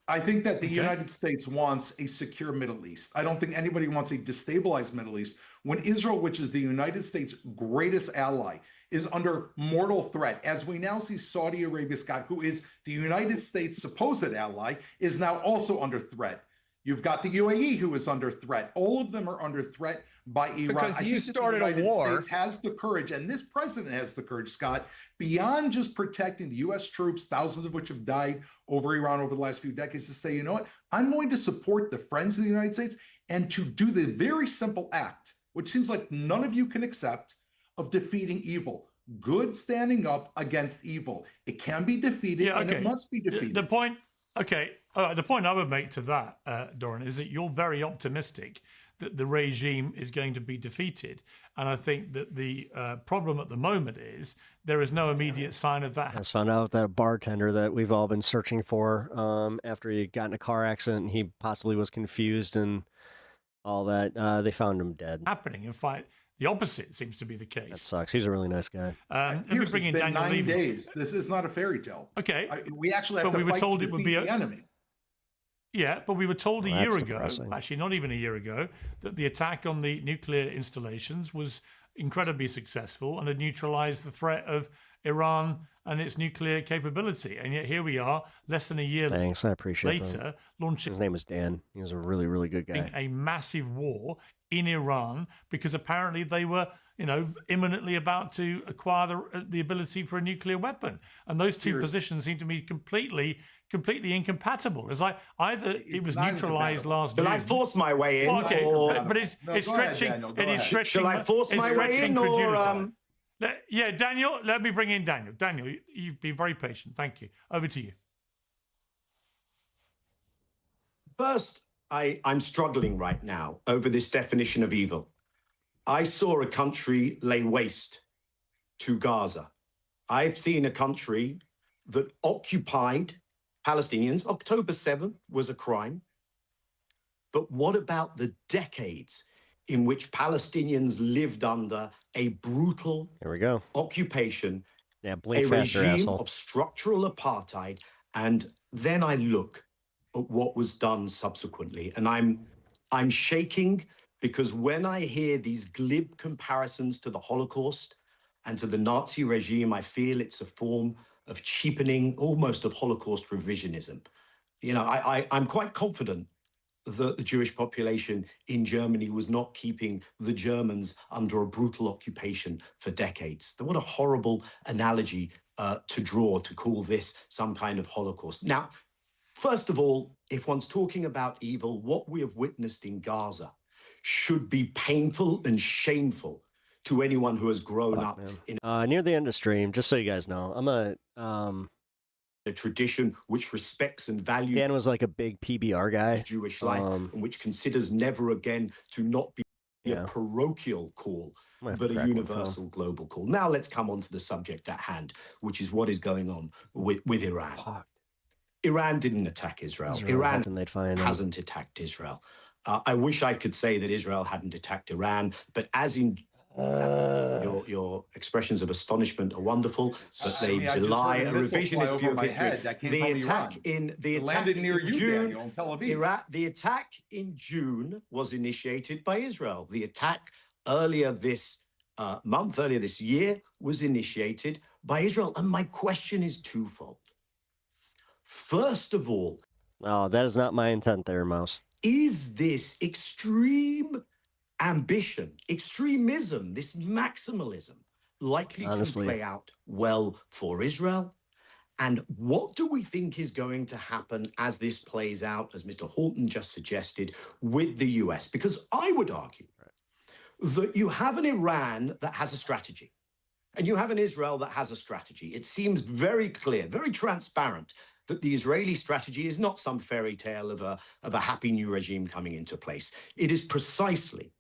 I think that the United States wants a secure Middle East. I don't think anybody wants a destabilized Middle East. When Israel, which is the United States' greatest ally, is under mortal threat, as we now see Saudi Arabia, Scott, who is the United States' supposed ally, is now also under threat. You've got the UAE, who is under threat. All of them are under threat by Iran. Because you started a war. The United States has the courage, and this president has the courage, Scott, beyond just protecting the U.S. troops, thousands of which have died over Iran over the last few decades, to say, you know what, I'm going to support the friends of the United States and to do the very simple act, which seems like none of you can accept, of defeating evil. Good standing up against evil. It can be defeated, and it must be defeated. The point I would make to that, Doran, is that you're very optimistic that the regime is going to be defeated. And I think that the problem at the moment is there is no immediate sign of that. I just found out that bartender that we've all been searching for after he got in a car accident and he possibly was confused and all that, they found him dead. Happening. In fact, the opposite seems to be the case. That sucks. He's a really nice guy. Let me bring in Daniel 9 days. This is not a fairy tale. Okay. We actually have to fight to defeat the enemy. Yeah, but we were told a year ago, actually not even a year ago, that the attack on the nuclear installations was incredibly successful and had neutralized the threat of Iran and its nuclear capability. And yet here we are, less than a year I appreciate later, launching... His name is Dan. He was a really, really good guy. A massive war in Iran because apparently they were, imminently about to acquire the ability for a nuclear weapon. And those two positions seem to be completely completely incompatible. It's like either it was neutralized last June. Shall I force my way in? Okay, or... but it's stretching. It is stretching. Shall I force my way in, or yeah, Daniel. Let me bring in Daniel. Daniel, you've been very patient. Thank you. Over to you. First, I'm struggling right now over this definition of evil. I saw a country lay waste to Gaza. I've seen a country that occupied Palestinians. October 7th was a crime. But what about the decades in which Palestinians lived under a brutal occupation, a regime asshole. of structural apartheid? And then I look at what was done subsequently, and I'm shaking, because when I hear these glib comparisons to the Holocaust and to the Nazi regime, I feel it's a form of cheapening, almost of Holocaust revisionism. You know, I'm quite confident that the Jewish population in Germany was not keeping the Germans under a brutal occupation for decades. What a horrible analogy to draw, to call this some kind of Holocaust. Now, first of all, if one's talking about evil, what we have witnessed in Gaza should be painful and shameful to anyone who has grown up in near the end of stream, just so you guys know, I'm a tradition which respects and values Dan was like a big PBR guy. Jewish life, and which considers never again to not be a parochial call, but a universal global call. Now let's come on to the subject at hand, which is what is going on with Iran. Iran didn't attack Israel. Iran hasn't attacked Israel. I wish I could say that Israel hadn't attacked Iran, but as in your expressions of astonishment are wonderful, but they belie a revisionist view of history. The attack in June was initiated by Israel. The attack earlier this month, earlier this year, was initiated by Israel. And my question is twofold. First of all, that is not my intent there, Mouse. Is this extreme ambition, extremism, this maximalism, likely to play out well for Israel? And what do we think is going to happen as this plays out, as Mr. Horton just suggested, with the US? Because I would argue that you have an Iran that has a strategy, and you have an Israel that has a strategy. It seems very clear, very transparent, that the Israeli strategy is not some fairy tale of a happy new regime coming into place. It is precisely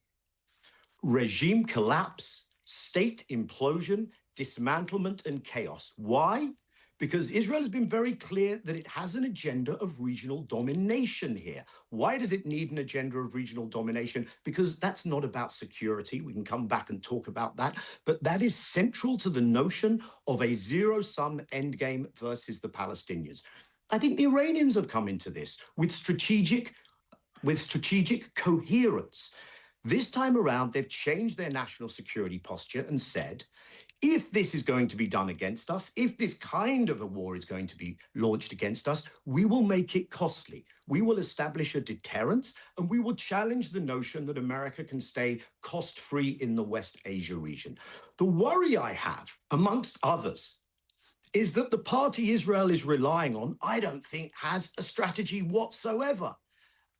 regime collapse, state implosion, dismantlement, and chaos. Why? Because Israel has been very clear that it has an agenda of regional domination here. Why does it need an agenda of regional domination? Because that's not about security. We can come back and talk about that. But that is central to the notion of a zero-sum endgame versus the Palestinians. I think the Iranians have come into this with strategic coherence. This time around, they've changed their national security posture and said, if this is going to be done against us, if this kind of a war is going to be launched against us, we will make it costly. We will establish a deterrence, and we will challenge the notion that America can stay cost-free in the West Asia region. The worry I have, amongst others, is that the party Israel is relying on, I don't think, has a strategy whatsoever.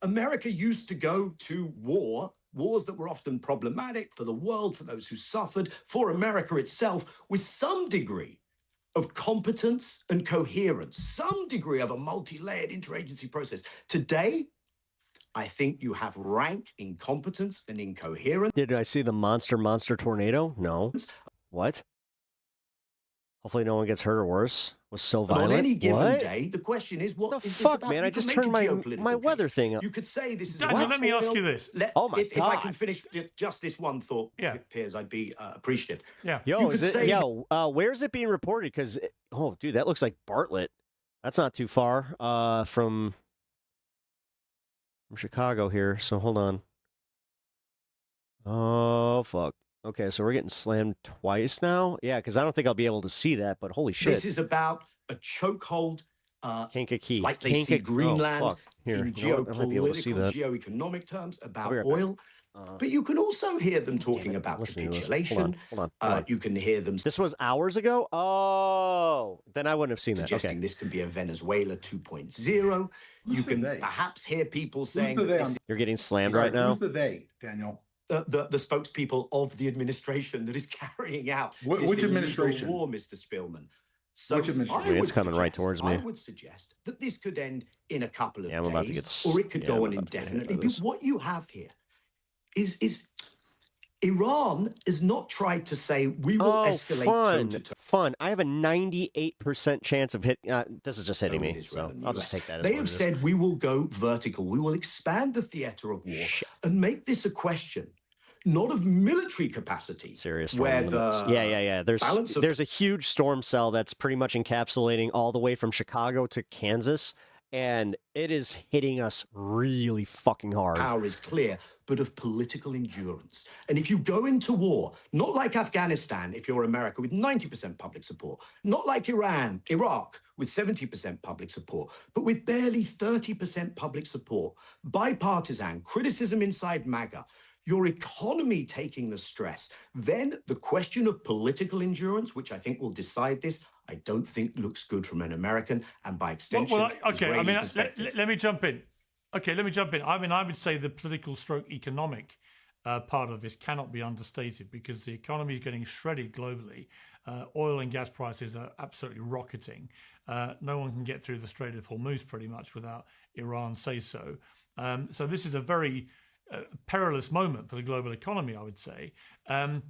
America used to go to wars that were often problematic for the world, for those who suffered, for America itself, with some degree of competence and coherence, some degree of a multi-layered interagency process. Today, I think you have rank incompetence and incoherence. Did I see the monster tornado? No. What? Hopefully no one gets hurt or worse. Was so violent. On any given day, the question is, what the is fuck, this about? man? I just turned my weather thing up. You could say this is. Daniel, let me ask you this. Oh my God! If I can finish just this one thought, Piers, I'd be appreciative. Yeah. Yo, where's it being reported? Because oh, dude, that looks like Bartlett. That's not too far from Chicago here. So hold on. Oh fuck. Okay, so we're getting slammed twice now? Yeah, because I don't think I'll be able to see that, but holy shit. This is about a chokehold Kankakee. like they see Greenland Here, in you know what? I might be able to see geopolitical, that. geoeconomic terms about I'll be right back. oil. But you can also hear them talking about Listening to this. capitulation. Hold on. You can hear them. This was hours ago? Oh, then I wouldn't have seen that. Suggesting Okay. this can be a Venezuela 2.0. You can perhaps hear people saying the they? this You're getting slammed Sorry, right now. Who's the they, Daniel? the spokespeople of the administration that is carrying out Which this illegal administration? war, Mr. Spillman. So Which administration? It's coming right towards me. I would suggest that this could end in a couple of I'm about to days, get or it could go on indefinitely. But what you have here is Iran has not tried to say we will escalate toe-to-toe. Fun. I have a 98% chance of hit. This is just hitting me, so I'll just take that. They have said we will go vertical. We will expand the theater of war and make this a question, not of military capacity. Serious. Where yeah. There's a huge storm cell that's pretty much encapsulating all the way from Chicago to Kansas, and it is hitting us really fucking hard. Power is clear, but of political endurance. And if you go into war, not like Afghanistan, if you're America, with 90% public support, not like Iraq, with 70% public support, but with barely 30% public support, bipartisan, criticism inside MAGA, your economy taking the stress, then the question of political endurance, which I think will decide this, I don't think looks good from an American and by extension, Israeli perspective. Let me jump in. I mean, I would say the political stroke economic part of this cannot be understated because the economy is getting shredded globally. Oil and gas prices are absolutely rocketing. No one can get through the Strait of Hormuz pretty much without Iran say so. So this is a very perilous moment for the global economy, I would say,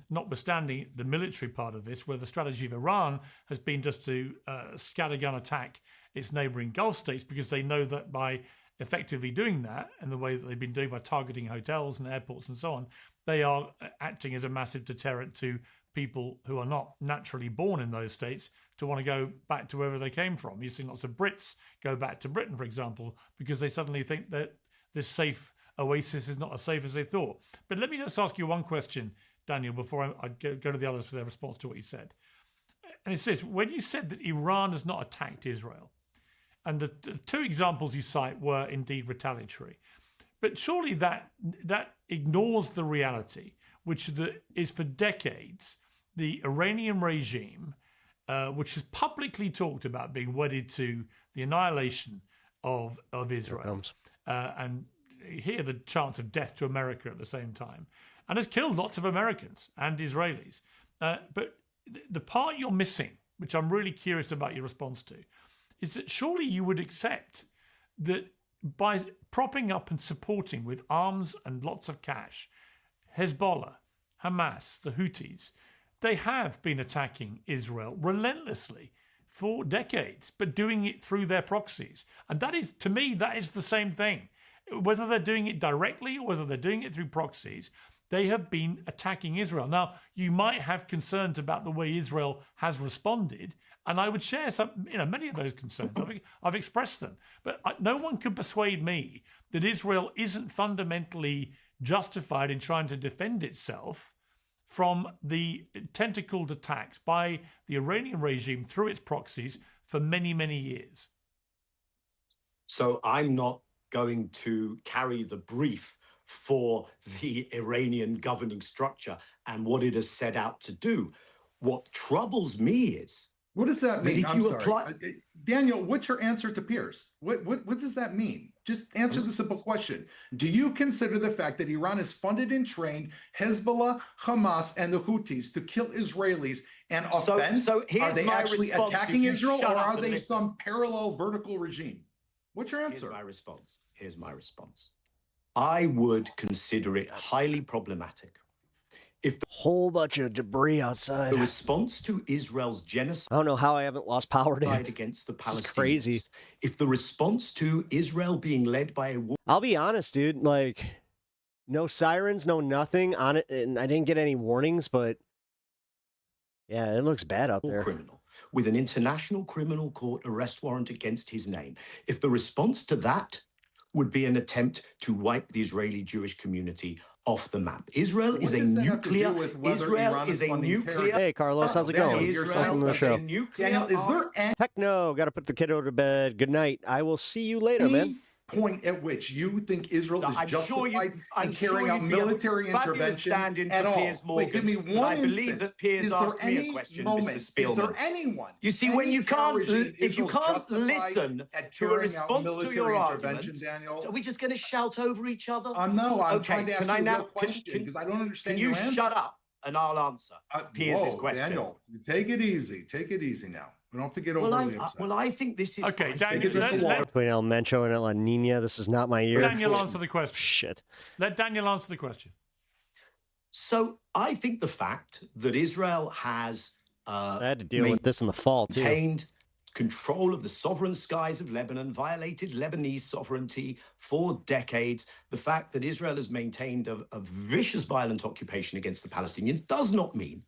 notwithstanding the military part of this, where the strategy of Iran has been just to scattergun attack its neighboring Gulf states because they know that by effectively doing that and the way that they've been doing by targeting hotels and airports and so on, they are acting as a massive deterrent to people who are not naturally born in those states to want to go back to wherever they came from. You've seen lots of Brits go back to Britain, for example, because they suddenly think that this safe oasis is not as safe as they thought. But let me just ask you one question, Daniel, before I go to the others for their response to what you said. And it's this: when you said that Iran has not attacked Israel, and the two examples you cite were indeed retaliatory, but surely that ignores the reality, which is for decades the Iranian regime, which has publicly talked about being wedded to the annihilation of Israel, and hear the chance of death to America at the same time, and has killed lots of Americans and Israelis. But the part you're missing, which I'm really curious about your response to, is that surely you would accept that by propping up and supporting with arms and lots of cash, Hezbollah, Hamas, the Houthis, they have been attacking Israel relentlessly for decades, but doing it through their proxies. And that is, to me, that is the same thing. Whether they're doing it directly or whether they're doing it through proxies, they have been attacking Israel. Now, you might have concerns about the way Israel has responded, and I would share many of those concerns. I've expressed them, but no one can persuade me that Israel isn't fundamentally justified in trying to defend itself from the tentacled attacks by the Iranian regime through its proxies for many, many years. So I'm not going to carry the brief for the Iranian governing structure and what it has set out to do. What troubles me is... What does that mean? I'm sorry. Apply... Daniel, what's your answer to Pierce? What does that mean? Just answer the simple question. Do you consider the fact that Iran has funded and trained Hezbollah, Hamas, and the Houthis to kill Israelis an offense? So are they actually attacking Israel, or are they listen. some parallel vertical regime? What's your answer? Here's my response. I would consider it highly problematic if the whole bunch of debris outside. The response to Israel's genocide. I don't know how I haven't lost power to it. Against the Palestinians. This is crazy. If the response to Israel being led by a woman. I'll be honest, dude. Like, no sirens, no nothing on it, and I didn't get any warnings, but yeah, it looks bad out there. Criminal with an international criminal court arrest warrant against his name. If the response to that would be an attempt to wipe the Israeli Jewish community off the map. Israel is a nuclear. Israel is a nuclear. Hey, Carlos, how's it going? Welcome to the show. Daniel, is there any Heck no, got to put the kiddo to bed. Good night. I will see you later, man. point at which you think Israel is I'm justified in carrying out military intervention at all? Wait, give me one instance. Is there any moment? Is there anyone? You see, when you can't, if you can't listen to a response to your argument, Daniel, are we just going to shout over each other? No, I'm okay, trying to ask you a real question because I don't understand your answer. Can you shut up and I'll answer Piers' question? Daniel, take it easy. Take it easy now. We don't have to get overly upset. Well, I think this is... Okay, Daniel, Between El Mencho and El Nina, this is not my year. Daniel, answer the question. Shit. Let Daniel answer the question. So I think the fact that Israel has... I had to deal with this in the fall, too. Maintained control of the sovereign skies of Lebanon, violated Lebanese sovereignty for decades. The fact that Israel has maintained a vicious, violent occupation against the Palestinians does not mean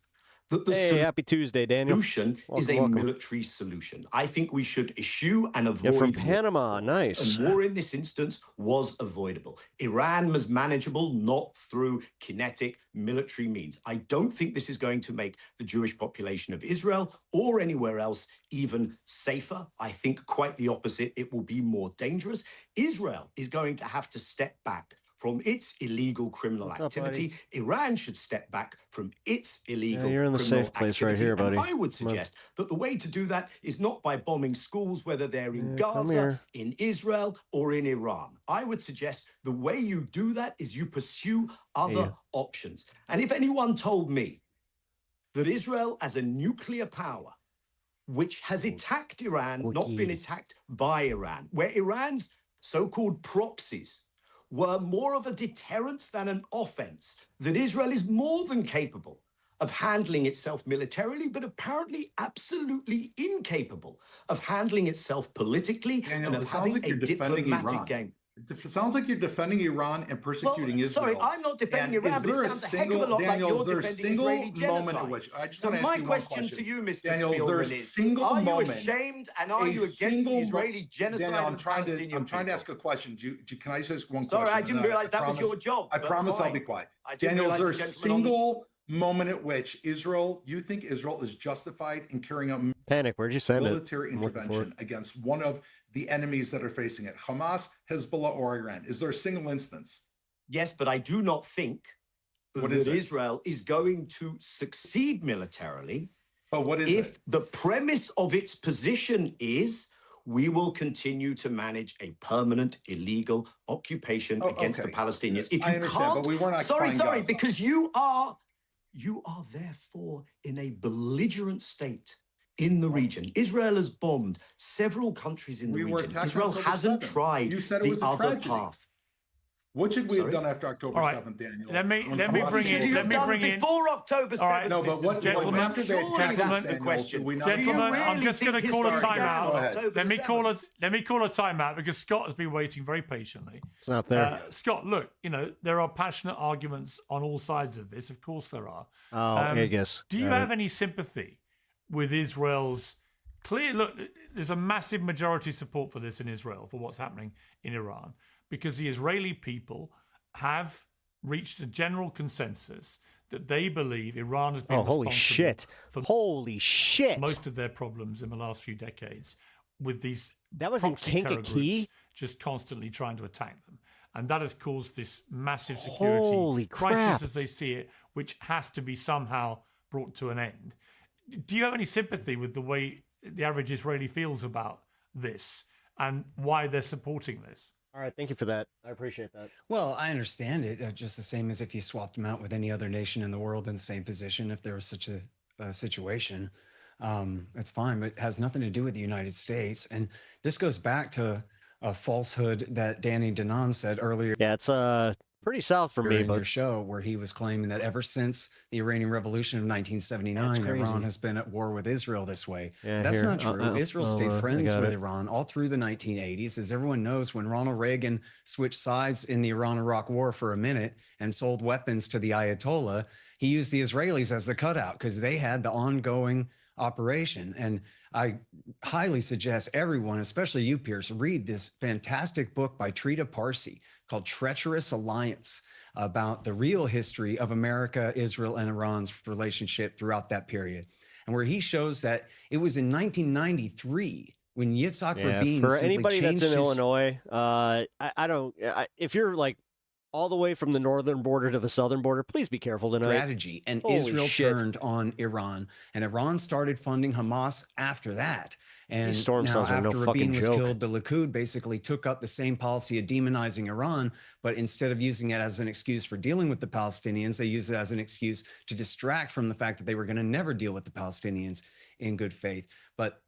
that the happy Tuesday, Daniel. Solution is a military solution. I think we should eschew and avoid from Panama. Nice. And war in this instance was avoidable. Iran was manageable, not through kinetic military means. I don't think this is going to make the Jewish population of Israel or anywhere else even safer. I think quite the opposite. It will be more dangerous. Israel is going to have to step back from its illegal criminal activity. Iran should step back from its illegal you're in the criminal safe place activity. right here, buddy. And I would suggest that the way to do that is not by bombing schools, whether they're in Gaza, in Israel, or in Iran. I would suggest the way you do that is you pursue other options. And if anyone told me that Israel, as a nuclear power, which has attacked Iran, not been attacked by Iran, where Iran's so-called proxies were more of a deterrence than an offense, that Israel is more than capable of handling itself militarily, but apparently absolutely incapable of handling itself politically and of having a diplomatic game. It sounds like you're defending Iran and persecuting Israel. Sorry, I'm not defending Iran, but it sounds a heck of a lot like you're defending Israeli genocide. So my question to you, Mr. Daniel, Spielman, is, are you ashamed and are you against the Israeli genocide Daniel, of Palestinian I'm trying to ask a question. Can I just ask one question? Sorry, I didn't realize that was your job. I promise I'll be quiet. Daniel, is there a single moment at which you think Israel is justified in carrying out where'd you send military intervention against one of the enemies that are facing it, Hamas, Hezbollah, or Iran? Is there a single instance? Yes, but I do not think that Israel is going to succeed militarily. But what is if the premise of its position is we will continue to manage a permanent illegal occupation against the Palestinians. If you can't, but we were not sorry, because you are therefore in a belligerent state in the region. Israel has bombed several countries in the region. Israel hasn't tried the other path. What should we have done after October 7th, Daniel? Let me bring in before October 7th. No, but what after they attacked the question? Gentlemen, I'm just going to call a timeout. Let me call a timeout because Scott has been waiting very patiently. It's not there. Scott, look, there are passionate arguments on all sides of this. Of course there are. I guess. Do you have any sympathy with Israel's look, there's a massive majority support for this in Israel, for what's happening in Iran, because the Israeli people have reached a general consensus that they believe Iran has been responsible for most of their problems in the last few decades with these proxy terror groups just constantly trying to attack them. And that has caused this massive security crisis as they see it, which has to be somehow brought to an end. Do you have any sympathy with the way the average Israeli feels about this and why they're supporting this? All right, thank you for that. I appreciate that. Well, I understand it, just the same as if you swapped them out with any other nation in the world in the same position, if there was such a situation. It's fine, but it has nothing to do with the United States. And this goes back to a falsehood that Danny Danon said earlier. Yeah, it's pretty south for me. In your show, where he was claiming that ever since the Iranian Revolution of 1979, Iran has been at war with Israel this way. Yeah, that's not true. Israel stayed friends with Iran all through the 1980s. As everyone knows, when Ronald Reagan switched sides in the Iran-Iraq war for a minute and sold weapons to the Ayatollah, he used the Israelis as the cutout because they had the ongoing operation. And I highly suggest everyone, especially you, Pierce, read this fantastic book by Trita Parsi called Treacherous Alliance, about the real history of America, Israel, and Iran's relationship throughout that period. And where he shows that it was in 1993 when Yitzhak Rabin for simply anybody that's changed in his Illinois, if you're like all the way from the northern border to the southern border, please be careful tonight. strategy, and Holy Israel shit. turned on Iran, and Iran started funding Hamas after that. And These storm now, cells are no after fucking Rabin was joke. killed, the Likud basically took up the same policy of demonizing Iran, but instead of using it as an excuse for dealing with the Palestinians, they used it as an excuse to distract from the fact that they were going to never deal with the Palestinians in good faith. But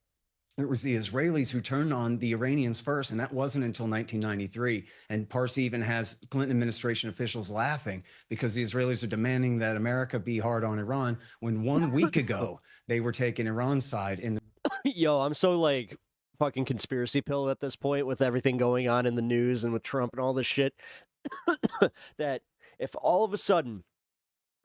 it was the Israelis who turned on the Iranians first, and that wasn't until 1993. And Parsi even has Clinton administration officials laughing because the Israelis are demanding that America be hard on Iran when 1 week ago they were taking Iran's side in the Yo, I'm so like fucking conspiracy pill at this point with everything going on in the news and with Trump and all this shit that if all of a sudden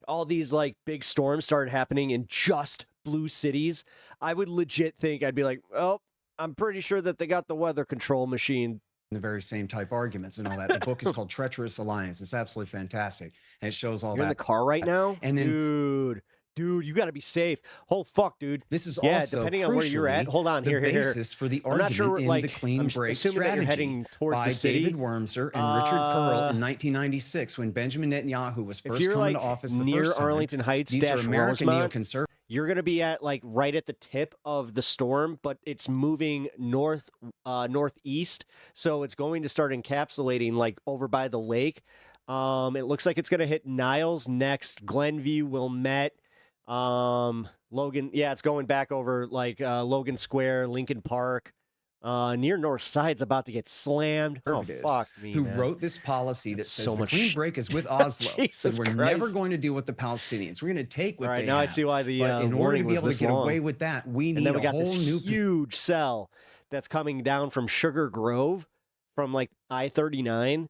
all these like big storms started happening in just blue cities, I would legit think I'd be like, oh, I'm pretty sure that they got the weather control machine. the very same type arguments and all that. The book is called Treacherous Alliance. It's absolutely fantastic. And it shows all You're in that. the car right now? And then, Dude, you got to be safe. Oh, fuck, dude. This is yeah, also depending on where you're at. crucially Hold on, the here. basis for the I'm not argument sure, in like, the clean I'm break assuming that strategy you're heading towards by the city. David Wormser and Richard Pearl in 1996 when Benjamin Netanyahu was If first you're coming like to office the near first time. Arlington Heights, These are American Rosemont, neoconservatives. you're gonna be at like right at the tip of the storm, but it's moving northeast, so it's going to start encapsulating like over by the lake. It looks like it's gonna hit Niles next, Glenview, Wilmette, Logan. Yeah, it's going back over like Logan Square, Lincoln Park. Near North Side's about to get slammed. Oh, fuck me, who man. wrote this policy that That's says so the much clean shit. break is with Oslo. Jesus So we're never Christ. going to deal with the Palestinians. We're going to take what All right, they now have. I see why the But in order to warning be was able to this get long. away with that, we And need then we a got whole this new huge cell that's coming down from Sugar Grove from like I-39.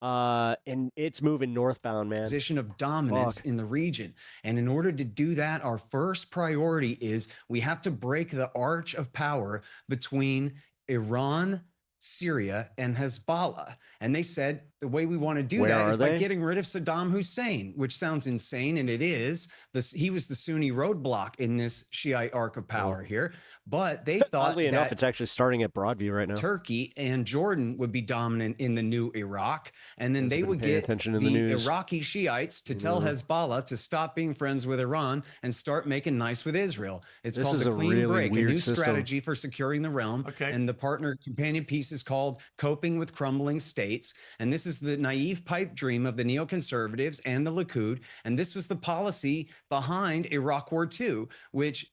And it's moving northbound, man. position of dominance in the region. And in order to do that, our first priority is we have to break the arch of power between Iran, Syria, and Hezbollah. And they said the way we want to do Where that are is by they? getting rid of Saddam Hussein, which sounds insane, and it is. He was the Sunni roadblock in this Shiite arc of power here. But they thought Oddly enough, that it's actually starting at Broadview right now. Turkey and Jordan would be dominant in the new Iraq, and then Guys they have been would paying get attention in the the news. Iraqi Shiites to tell Yeah. Hezbollah to stop being friends with Iran and start making nice with Israel. It's This called is the a Clean really Break, a weird new system. strategy for securing the realm. Okay. And the partner companion piece is called Coping with Crumbling States. And this is the naive pipe dream of the neoconservatives and the Likud. And this was the policy behind Iraq War II, which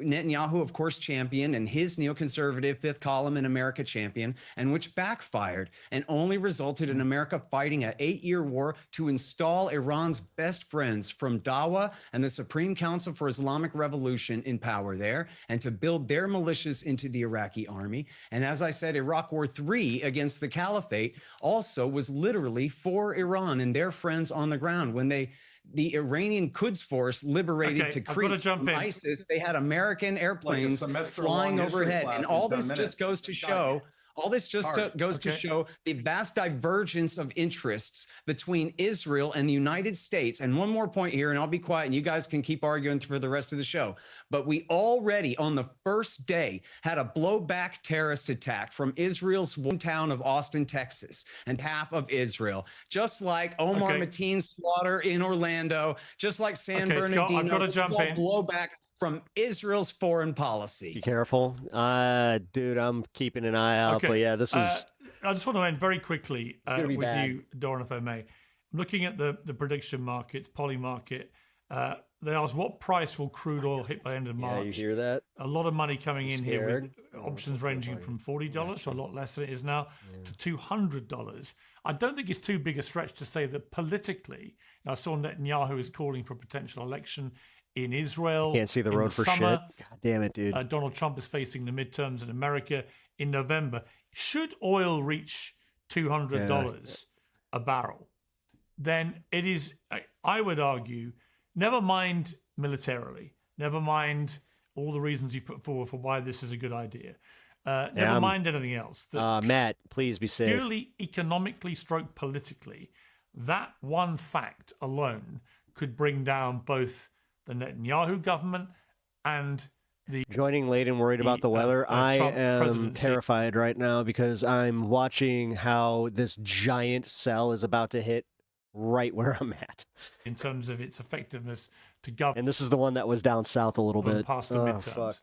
Netanyahu, of course, championed, and his neoconservative fifth column in America championed, and which backfired and only resulted in America fighting an 8-year war to install Iran's best friends from Dawa and the Supreme Council for Islamic Revolution in power there, and to build their militias into the Iraqi army. And as I said, Iraq War III against the Caliphate also was literally for Iran and their friends on the ground. When the Iranian Quds Force liberated Okay, I've gotta Tikrit jump from in. ISIS, they had American airplanes semester-long flying history overhead. class And in all 10 this minutes. just goes to Scott, show, all this just hard. goes to Okay. show the vast divergence of interests between Israel and the United States. And one more point here, and I'll be quiet, and you guys can keep arguing for the rest of the show. But we already, on the first day, had a blowback terrorist attack from Israel's hometown of Austin, Texas, and half of Israel. Just like Omar Okay. Mateen's slaughter in Orlando, just like San Okay, Scott, I've Bernardino. gotta This is jump all in. blowback from Israel's foreign policy. Be careful. Dude, I'm keeping an eye out. Okay. But yeah, this is... I just want to end very quickly gonna be with bad. you, Doran, if I may. I'm looking at the prediction markets, poly market. They asked what price will crude oil hit by the end of March? Yeah, you hear that? A lot of money coming in here with Scared? options ranging from $40 to a lot less than it is now to $200. I don't think it's too big a stretch to say that politically, I saw Netanyahu is calling for a potential election in Israel. Can't see the in road for summer. shit. God damn it, dude. Donald Trump is facing the midterms in America in November. Should oil reach $200 a barrel, then it is, I would argue, never mind militarily, never mind all the reasons you put forward for why this is a good idea. Never mind anything else. Matt, please be safe. Purely economically stroke politically, that one fact alone could bring down both the Netanyahu government and the joining late and worried about the weather. I Trump am presidency. terrified right now because I'm watching how this giant cell is about to hit right where I'm at. In terms of its effectiveness to govern. And this is the one that was down south a little bit. Past the midterms. Fuck.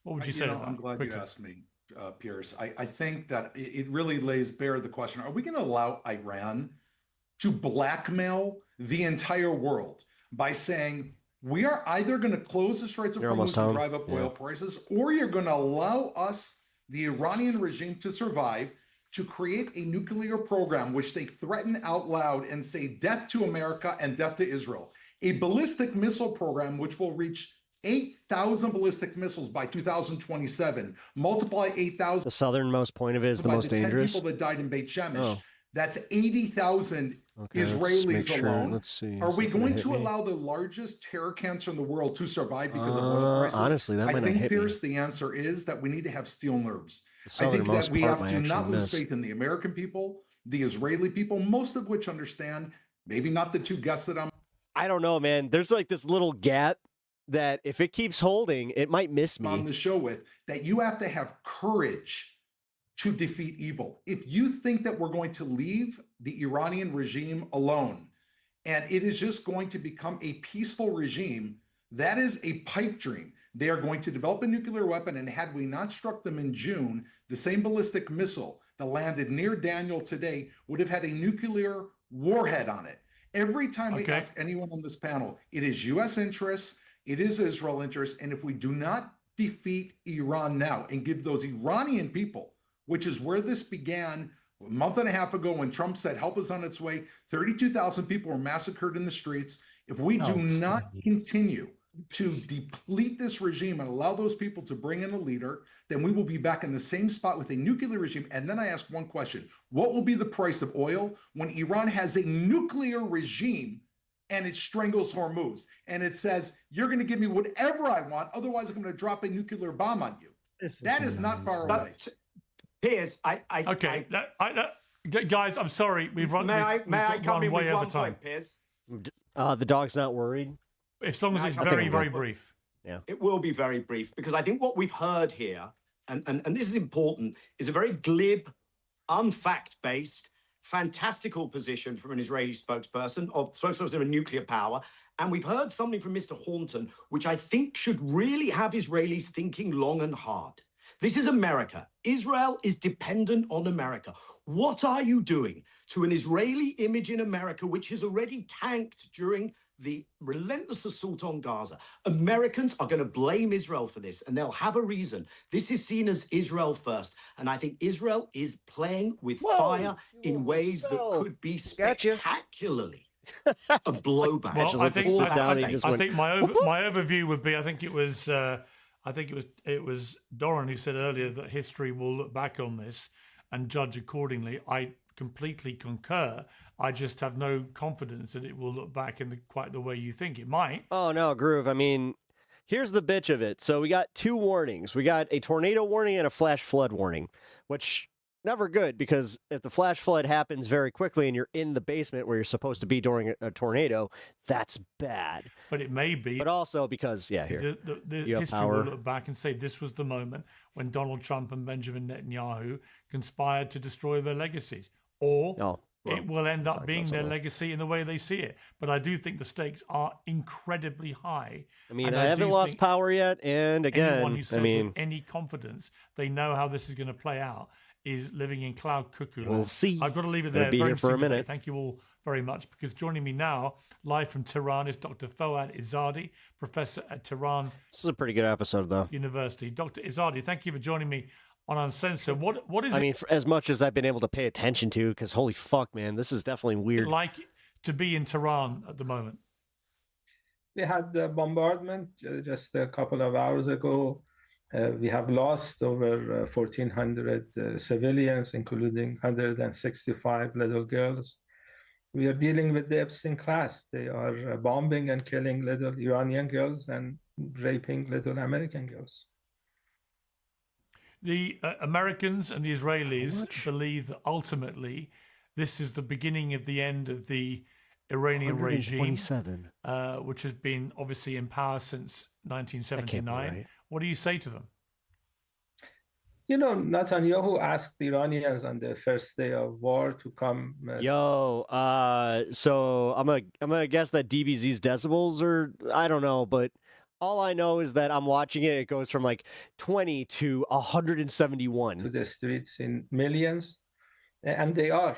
What would you say? I'm glad you asked me, Pierce. I think that it really lays bare the question, are we going to allow Iran to blackmail the entire world by saying, we are either going to close the Straits of Hormuz and drive up oil prices, or you're going to allow us, the Iranian regime, to survive, to create a nuclear program which they threaten out loud and say death to America and death to Israel. A ballistic missile program which will reach 8,000 ballistic missiles by 2027. Multiply 8,000. The southernmost point of it is the most dangerous. 10 people that died in Beit Shemesh. That's 80,000 Israelis alone. Let's see. Are we going to allow the largest terror cancer in the world to survive because of oil prices? Honestly, that might not hit me. I think, Pierce, the answer is that we need to have steel nerves. I think that we have to not lose faith in the American people, the Israeli people, most of which understand, maybe not the two guests that I don't know, man. There's like this little gap that if it keeps holding, it might miss me. On the show with, that you have to have courage to defeat evil. If you think that we're going to leave the Iranian regime alone and it is just going to become a peaceful regime, that is a pipe dream. They are going to develop a nuclear weapon, and had we not struck them in June, the same ballistic missile that landed near Daniel today would have had a nuclear warhead on it. Every time we ask anyone on this panel, it is U.S. interests, it is Israel interests, and if we do not defeat Iran now and give those Iranian people, which is where this began a month and a half ago when Trump said help is on its way, 32,000 people were massacred in the streets. If we do not continue to deplete this regime and allow those people to bring in a leader, then we will be back in the same spot with a nuclear regime. And then I ask one question: what will be the price of oil when Iran has a nuclear regime and it strangles Hormuz and it says, you're going to give me whatever I want, otherwise I'm going to drop a nuclear bomb on you? That is not far away. Piers, guys, I'm sorry. We've run. May I come in way with over one time. point, Piers? The dog's not worried. As long as it's very, very brief. Yeah, it will be very brief, because I think what we've heard here, and this is important, is a very glib, unfact-based, fantastical position from an Israeli spokesperson of a nuclear power. And we've heard something from Mr. Horton, which I think should really have Israelis thinking long and hard. This is America. Israel is dependent on America. What are you doing to an Israeli image in America, which has already tanked during the relentless assault on Gaza? Americans are going to blame Israel for this, and they'll have a reason. This is seen as Israel first, and I think Israel is playing with fire in ways that could be spectacularly a blowback. Well, I think my overview would be, I think it was Doran who said earlier that history will look back on this and judge accordingly. I completely concur. I just have no confidence that it will look back in quite the way you think it might. Oh, no, Groove. I mean, here's the bitch of it. So we got two warnings. We got a tornado warning and a flash flood warning, which never good, because if the flash flood happens very quickly and you're in the basement where you're supposed to be during a tornado, that's bad. But it may be. But also because, the history will look back and say this was the moment when Donald Trump and Benjamin Netanyahu conspired to destroy their legacies. Or it will end up being their legacy in the way they see it. But I do think the stakes are incredibly high. I mean, I haven't lost power yet. And again, anyone who says with any confidence they know how this is going to play out is living in cloud cuckoo land. We'll see. I've got to leave it there. Be here for a minute. Thank you all very much, because joining me now, live from Tehran, is Dr. Fouad Izzadi, professor at Tehran. This is a pretty good episode, though. University. Dr. Izzadi, thank you for joining me on Uncensored. What is I mean, for as much as I've been able to pay attention to, because holy fuck, man, this is definitely weird. Like to be in Tehran at the moment? We had the bombardment just a couple of hours ago. We have lost over 1,400 civilians, including 165 little girls. We are dealing with the Epstein class. They are bombing and killing little Iranian girls and raping little American girls. The Americans and the Israelis believe that ultimately this is the beginning of the end of the Iranian regime, which has been obviously in power since 1979. Right. What do you say to them? You know, Netanyahu asked the Iranians on the first day of war to come. So I'm gonna guess that DBZ's decibels are, I don't know, but all I know is that I'm watching it. It goes from like 20 to 171 to the streets in millions, and they are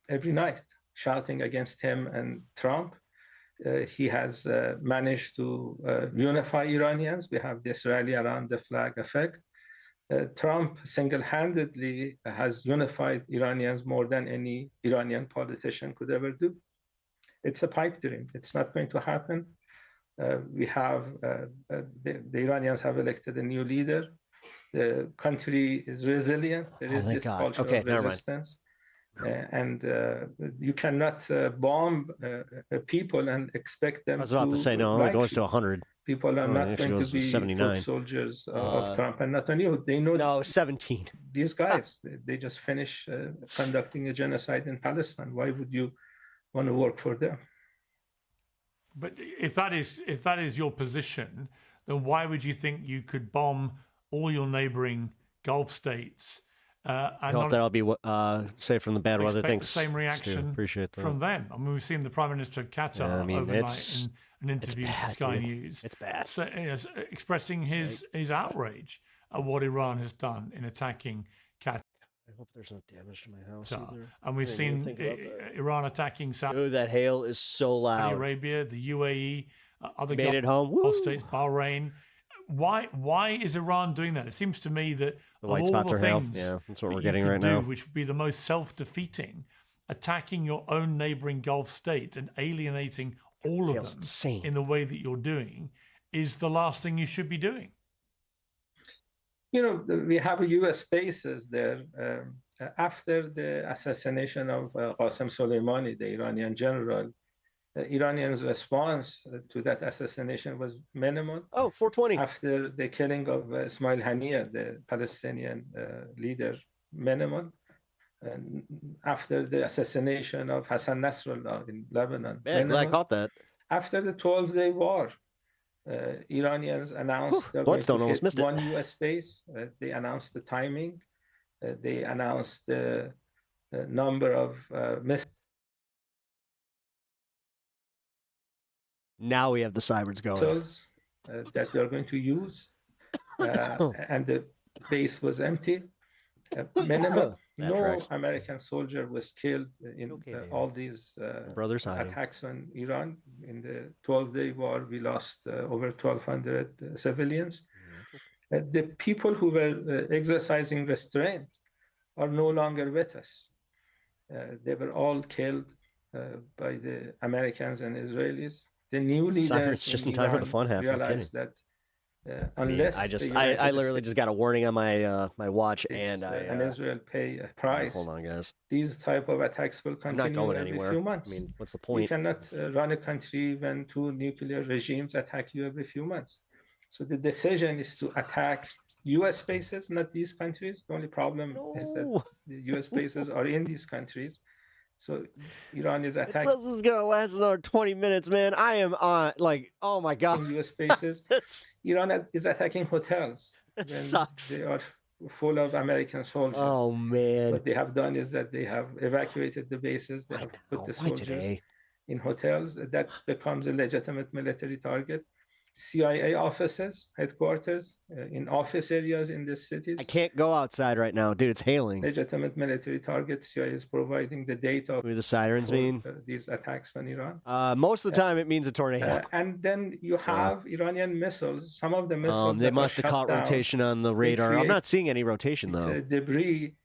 every night shouting against him and Trump. He has managed to unify Iranians. We have the Israeli around the flag effect. Trump single-handedly has unified Iranians more than any Iranian politician could ever do. It's a pipe dream. It's not going to happen. We have the Iranians have elected a new leader. The country is resilient. There is this culture of resistance. And you cannot bomb people and expect them to. I was about to say, no, it goes to 100. People are not going to be foot soldiers of Trump. And Netanyahu, they know. No, 17. These guys, they just finished conducting a genocide in Palestine. Why would you want to work for them? But if that is your position, then why would you think you could bomb all your neighboring Gulf states? I hope that'll be safe from the bad weather. Thanks. The same reaction appreciate that. from them. I mean, we've seen the Prime Minister of Qatar overnight in an interview with Sky News. It's bad. So, expressing his outrage at what Iran has done in attacking Qatar. I hope there's no damage to my house either. And we've seen Iran attacking Saudi that hail is so loud. Arabia, the UAE, other Made it home. Gulf states, Bahrain. Why is Iran doing that? It seems to me that the white spots are hail. Yeah, that's what we're getting right now. Which would be the most self-defeating, attacking your own neighboring Gulf states and alienating all of them in the way that you're doing, is the last thing you should be doing. You know, we have U.S. bases there. After the assassination of Qasem Soleimani, the Iranian general, Iranians' response to that assassination was minimal. 420. After the killing of Ismail Haniyeh, the Palestinian leader, minimal. And after the assassination of Hassan Nasrallah in Lebanon, minimal. I caught that. After the 12-day war, Iranians announced they're going to hit one U.S. base. They announced the timing. They announced the number of missiles. Now we have the sirens going. That they're going to use. And the base was empty. Minimal. No American soldier was killed in all these attacks on Iran. In the 12-day war, we lost over 1,200 civilians. The people who were exercising restraint are no longer with us. They were all killed by the Americans and Israelis. The new leader just in time for the fun half. Realized that unless I literally just got a warning on my my watch, and Israel pay a price. Hold on, guys. These type of attacks will continue every few months. I mean, what's the point? You cannot run a country when two nuclear regimes attack you every few months. So the decision is to attack U.S. bases, not these countries. The only problem is that the U.S. bases are in these countries. So Iran is attacking. This is gonna last another 20 minutes, man. I am on oh my god. U.S. bases. Iran is attacking hotels. That sucks. They are full of American soldiers. Oh man. What they have done is that they have evacuated the bases. They have put the soldiers in hotels. That becomes a legitimate military target. CIA offices, headquarters, in office areas in the cities. I can't go outside right now, dude. It's hailing. Legitimate military targets. CIA is providing the data. What do the sirens mean? These attacks on Iran. Most of the time, it means a tornado. And then you have Iranian missiles. Some of the missiles. They must have caught rotation on the radar. I'm not seeing any rotation though. Debris.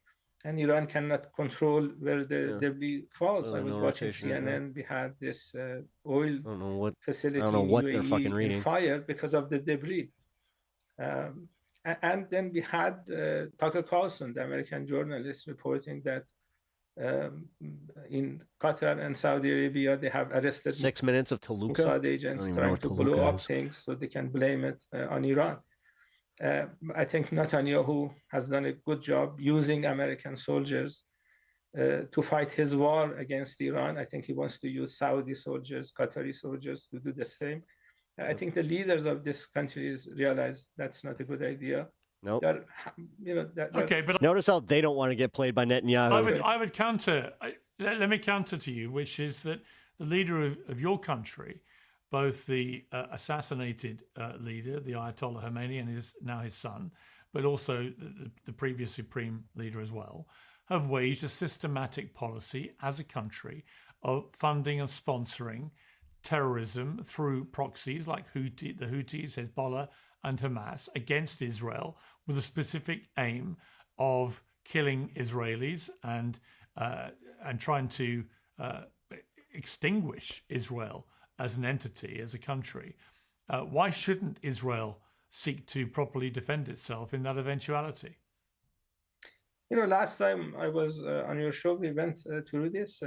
And Iran cannot control where the debris falls. I was watching CNN. We had this oil facility in UAE in fire because of the debris. And then we had Tucker Carlson, the American journalist, reporting that In Qatar and Saudi Arabia, they have arrested 6 minutes of Toluca. Mossad agents trying to blow up things so they can blame it on Iran. I think Netanyahu has done a good job using American soldiers to fight his war against Iran. I think he wants to use Saudi soldiers, Qatari soldiers to do the same. I think the leaders of these countries realize that's not a good idea. Nope. Okay, but notice how they don't want to get played by Netanyahu. I would counter. Let me counter to you, which is that the leader of your country, both the assassinated leader, the Ayatollah Khomeini, and now his son, but also the previous supreme leader as well, have waged a systematic policy as a country of funding and sponsoring terrorism through proxies like the Houthis, Hezbollah, and Hamas against Israel, with a specific aim of killing Israelis and trying to extinguish Israel as an entity, as a country. Why shouldn't Israel seek to properly defend itself in that eventuality? Last time I was on your show, we went through this.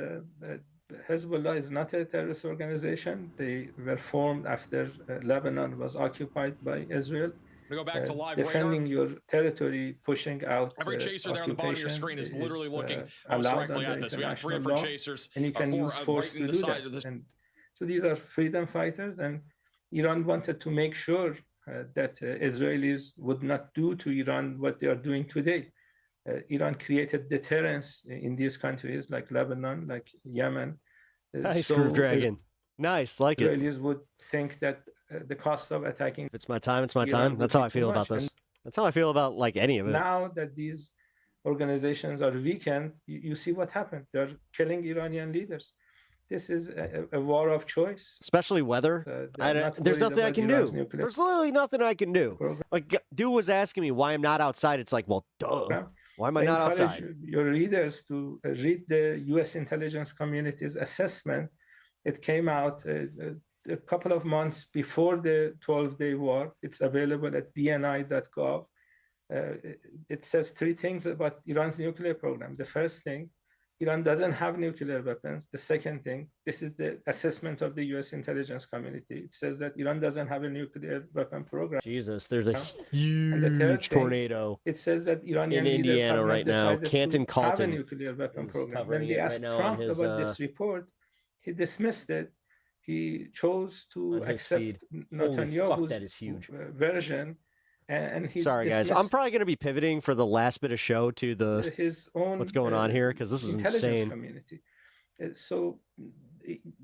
Hezbollah is not a terrorist organization. They were formed after Lebanon was occupied by Israel. We go back to live defending radar. your territory, pushing out. Every chaser there on the bottom of your screen is literally looking most allowed directly under at this. We have 3 international different law, chasers. and you can use force right to in the do side that. of this. And so these are freedom fighters, and Iran wanted to make sure that Israelis would not do to Iran what they are doing today. Iran created deterrence in these countries like Lebanon, like Yemen. Nice, Groove Dragon. Nice, like it. Israelis would think that the cost of attacking. If it's my time, it's my Iran time. would That's how be I feel too about much. this. That's how I feel about like any of it. Now that these organizations are weakened, you see what happened. They're killing Iranian leaders. This is a war of choice. Especially weather. There's nothing I can do. There's literally nothing I can do. Like, dude was asking me why I'm not outside. It's like, well, duh. Why am I not outside? Your readers to read the U.S. intelligence community's assessment. It came out a couple of months before the 12-day war. It's available at dni.gov. It says 3 things about Iran's nuclear program. The first thing, Iran doesn't have nuclear weapons. The second thing, this is the assessment of the U.S. intelligence community. It says that Iran doesn't have a nuclear weapon program. Jesus, there's a And the third huge thing, tornado it says that Iranian in leaders Indiana have not right now. decided Canton to have a Calton nuclear weapon is program. When covering they it right asked now on Trump his, about this report, he dismissed it. He chose to on his accept feed. Holy Netanyahu's fuck, that is huge. version. And he Sorry, guys. I'm dismissed probably going to be pivoting for the last bit of show to the his own what's going on here because this is intelligence insane. community. So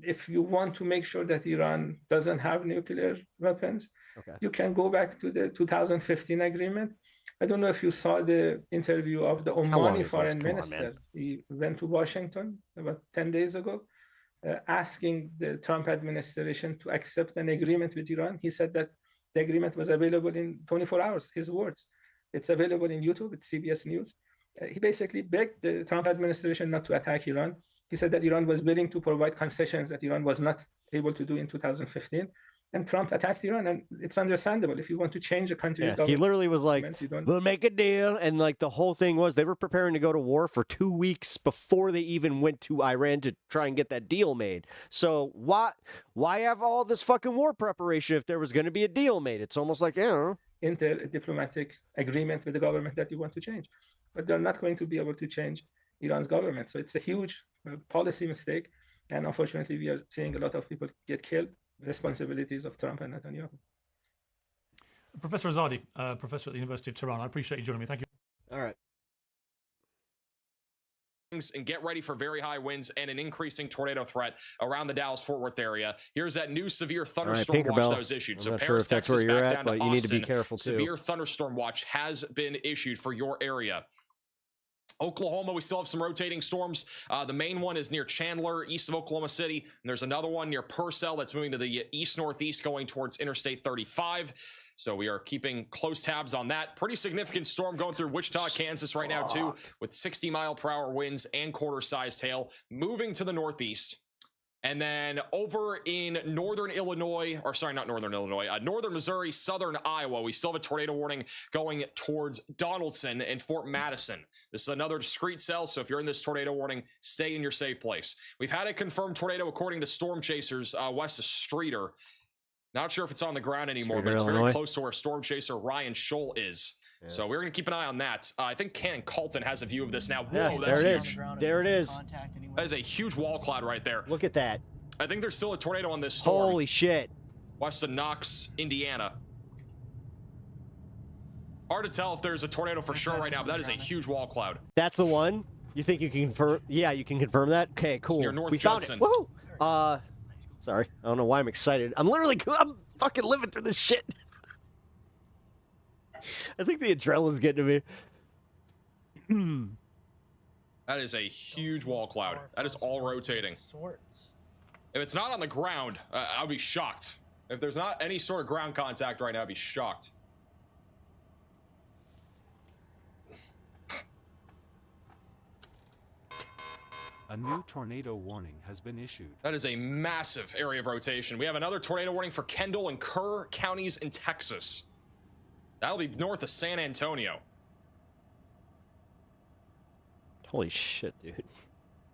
if you want to make sure that Iran doesn't have nuclear weapons, you can go back to the 2015 agreement. I don't know if you saw the interview of the Omani foreign minister. He went to Washington about 10 days ago, asking the Trump administration to accept an agreement with Iran. He said that the agreement was available in 24 hours, his words. It's available in YouTube, it's CBS News. He basically begged the Trump administration not to attack Iran. He said that Iran was willing to provide concessions that Iran was not able to do in 2015. And Trump attacked Iran, and it's understandable. If you want to change a country's government, he literally was like, "We'll make a deal," and like the whole thing was they were preparing to go to war for 2 weeks before they even went to Iran to try and get that deal made. So why have all this fucking war preparation if there was going to be a deal made? It's almost like, enter a diplomatic agreement with the government that you want to change, but they're not going to be able to change Iran's government. So it's a huge policy mistake, and unfortunately, we are seeing a lot of people get killed. Responsibilities of Trump and Netanyahu. Professor Azadi, professor at the University of Tehran, I appreciate you joining me. Thank you. All right. And get ready for very high winds and an increasing tornado threat around the Dallas-Fort Worth area. Here's that new severe thunderstorm watch that was issued. I'm not sure if that's where you're at, but you need to be careful too. Severe thunderstorm watch has been issued for your area. Oklahoma, we still have some rotating storms. The main one is near Chandler, east of Oklahoma City. And there's another one near Purcell that's moving to the east-northeast going towards Interstate 35. So we are keeping close tabs on that. Pretty significant storm going through Wichita, Kansas right now, too, with 60-mile-per-hour winds and quarter-sized hail moving to the northeast. And then over in northern Illinois, or sorry, not northern Illinois, northern Missouri, southern Iowa, we still have a tornado warning going towards Donaldson and Fort Madison. This is another discrete cell, so if you're in this tornado warning, stay in your safe place. We've had a confirmed tornado according to storm chasers west of Streeter. Not sure if it's on the ground anymore, Streeter, but it's Illinois. very close to where storm chaser Ryan Scholl is. Yeah. So we're going to keep an eye on that. I think Ken Colton has a view of this now. Yeah, Whoa, that's there it huge. is. There it is. That is a huge wall cloud right there. Look at that. I think there's still a tornado on this storm. Holy shit. West of Knox, Indiana. Hard to tell if there's a tornado for sure right now, but that is a huge wall cloud. That's the one? You think you can confirm? Yeah, you can confirm that? Okay, cool. near North We found it. Judson. Woohoo! Sorry. I don't know why I'm excited. I'm fucking living through this shit. I think the adrenaline's getting to me. That is a huge wall cloud. That is all rotating. If it's not on the ground, I'll be shocked. If there's not any sort of ground contact right now, I'd be shocked. A new tornado warning has been issued. That is a massive area of rotation. We have another tornado warning for Kendall and Kerr counties in Texas. That'll be north of San Antonio. Holy shit, dude.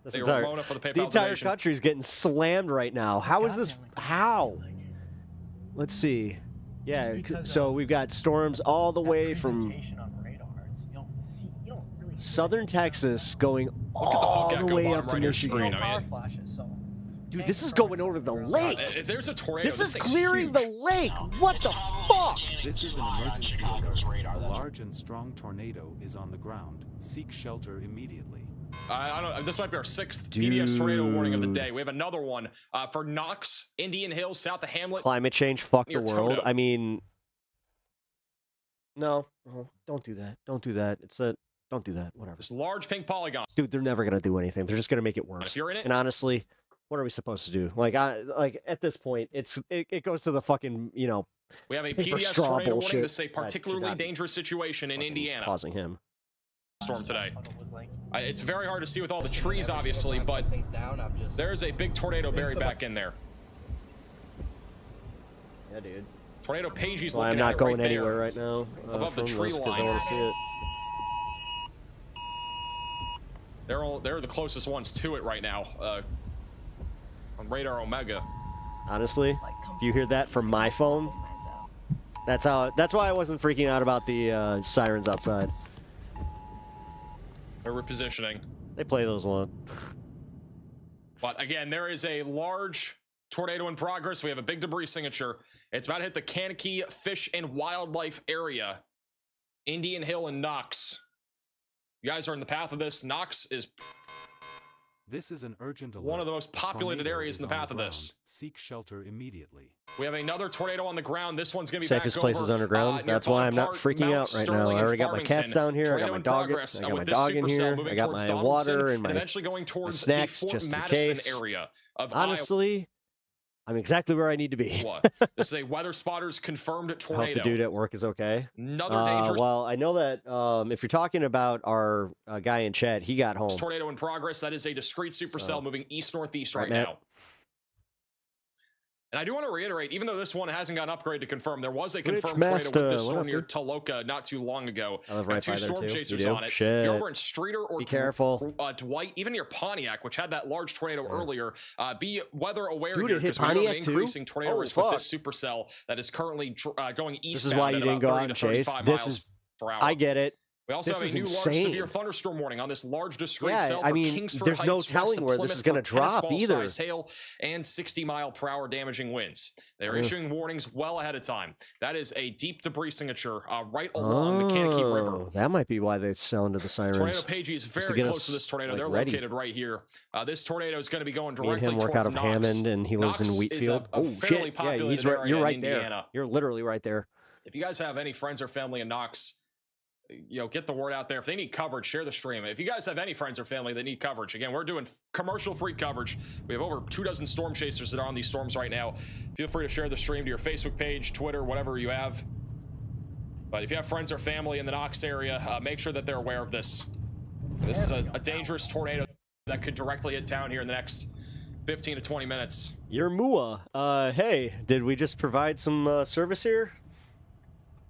This They entire, Ramona for the PayPal the entire donation. country's getting slammed right now. How is this? How? Let's see. Yeah, so we've got storms all the way from southern Texas going all the way up to Michigan. Dude, this is going over the lake. If there's a tornado, This is thing's clearing huge. the lake. What the fuck? This is an emergency alert. A large and strong tornado is on the ground. Seek shelter immediately. I don't know. This might be our 6th PBS tornado warning of the day. We have another one for Knox, Indian Hills, south of Hamlet. Climate change, fuck the Near world. Toto. I mean, no, don't do that. Don't do that. Don't do that. Whatever. This large pink polygon. Dude, they're never gonna do anything. They're just gonna make it worse. If you're in it- And honestly, what are we supposed to do? Like at this point, it goes to the fucking We have a paper PBS straw tornado bullshit. warning. This is a That should particularly not be dangerous situation in Indiana. causing him. Storm today. It's very hard to see with all the trees, obviously, but there's a big tornado buried back in there. Yeah, dude. Tornado Pagey's Well, looking I'm at not it going right anywhere there, right now above the from tree this 'cause I line. want to see it. They're the closest ones to it right now on radar Omega. Honestly, do you hear that from my phone? That's why I wasn't freaking out about the sirens outside. They're repositioning. They play those a lot. But again, there is a large tornado in progress. We have a big debris signature. It's about to hit the Kankakee Fish and Wildlife area. Indian Hill and Knox. You guys are in the path of this. Knox is This is an urgent alert. one of the most populated Tornado areas in is the on path of ground. this. Seek shelter immediately. We have another tornado on the ground. This one's going to be Safest back places over, underground. near That's why I'm not Pond freaking Park, out right Mount now. Sterling, I already got my Farmington. cats down here. I got Tornado my in dog. progress, I got with my this dog in supercell here. moving I got towards my Donaldson water and my eventually going towards snacks the Fort just in Madison case. area of Iowa. Honestly, I'm exactly where I need to be. What? This is a weather spotters confirmed I hope tornado. the dude at work is okay. Another dangerous Well, I know that if you're talking about our guy in chat, he got home. tornado in progress. That is a discrete supercell moving east-northeast right Matt? now. And I do want to reiterate, even though this one hasn't got an upgrade to confirm, there was a confirmed tornado Master, with this what storm up, near dude? Toloka not too long ago. I live Got right two by there, storm too. chasers You do? on it. If Shit. you're over in Streeter or Be careful. Dwight, even near Pontiac, which had that large tornado earlier, be weather aware Dude, here it hit because we have an Pontiac, too? increasing tornado Oh, risk with fuck. this supercell that is currently going eastbound. This is why you at didn't about go 30 out to and chase. 35 This miles is. per hour. I get it. We also This have is a new large insane. severe thunderstorm warning on this large discrete Yeah, cell I for mean, Kingsford there's no Heights, telling west of where this is Plymouth gonna for tennis drop ball either. sized hail and 60-mile-per-hour damaging winds. They're Ugh. issuing warnings well ahead of time. That is a deep debris signature right along the Kankakee River. That might be why they sounded the sirens. Tornado Pagey is Just to very get close us, to this tornado. like, They're ready. located right here. This tornado is going to be going Me and directly him work towards out of Knox. Hammond, and he lives Knox in is Wheatfield. a Oh fairly shit! Yeah, he's populated right. area You're in right there. Indiana. You're literally right there. If you guys have any friends or family in Knox, get the word out there. If they need coverage, share the stream. If you guys have any friends or family that need coverage, again, we're doing commercial-free coverage. We have over 24 storm chasers that are on these storms right now. Feel free to share the stream to your Facebook page, Twitter, whatever you have. But if you have friends or family in the Knox area, make sure that they're aware of this. This is a dangerous tornado that could directly hit town here in the next 15 to 20 minutes. Your Mua. Hey, did we just provide some service here?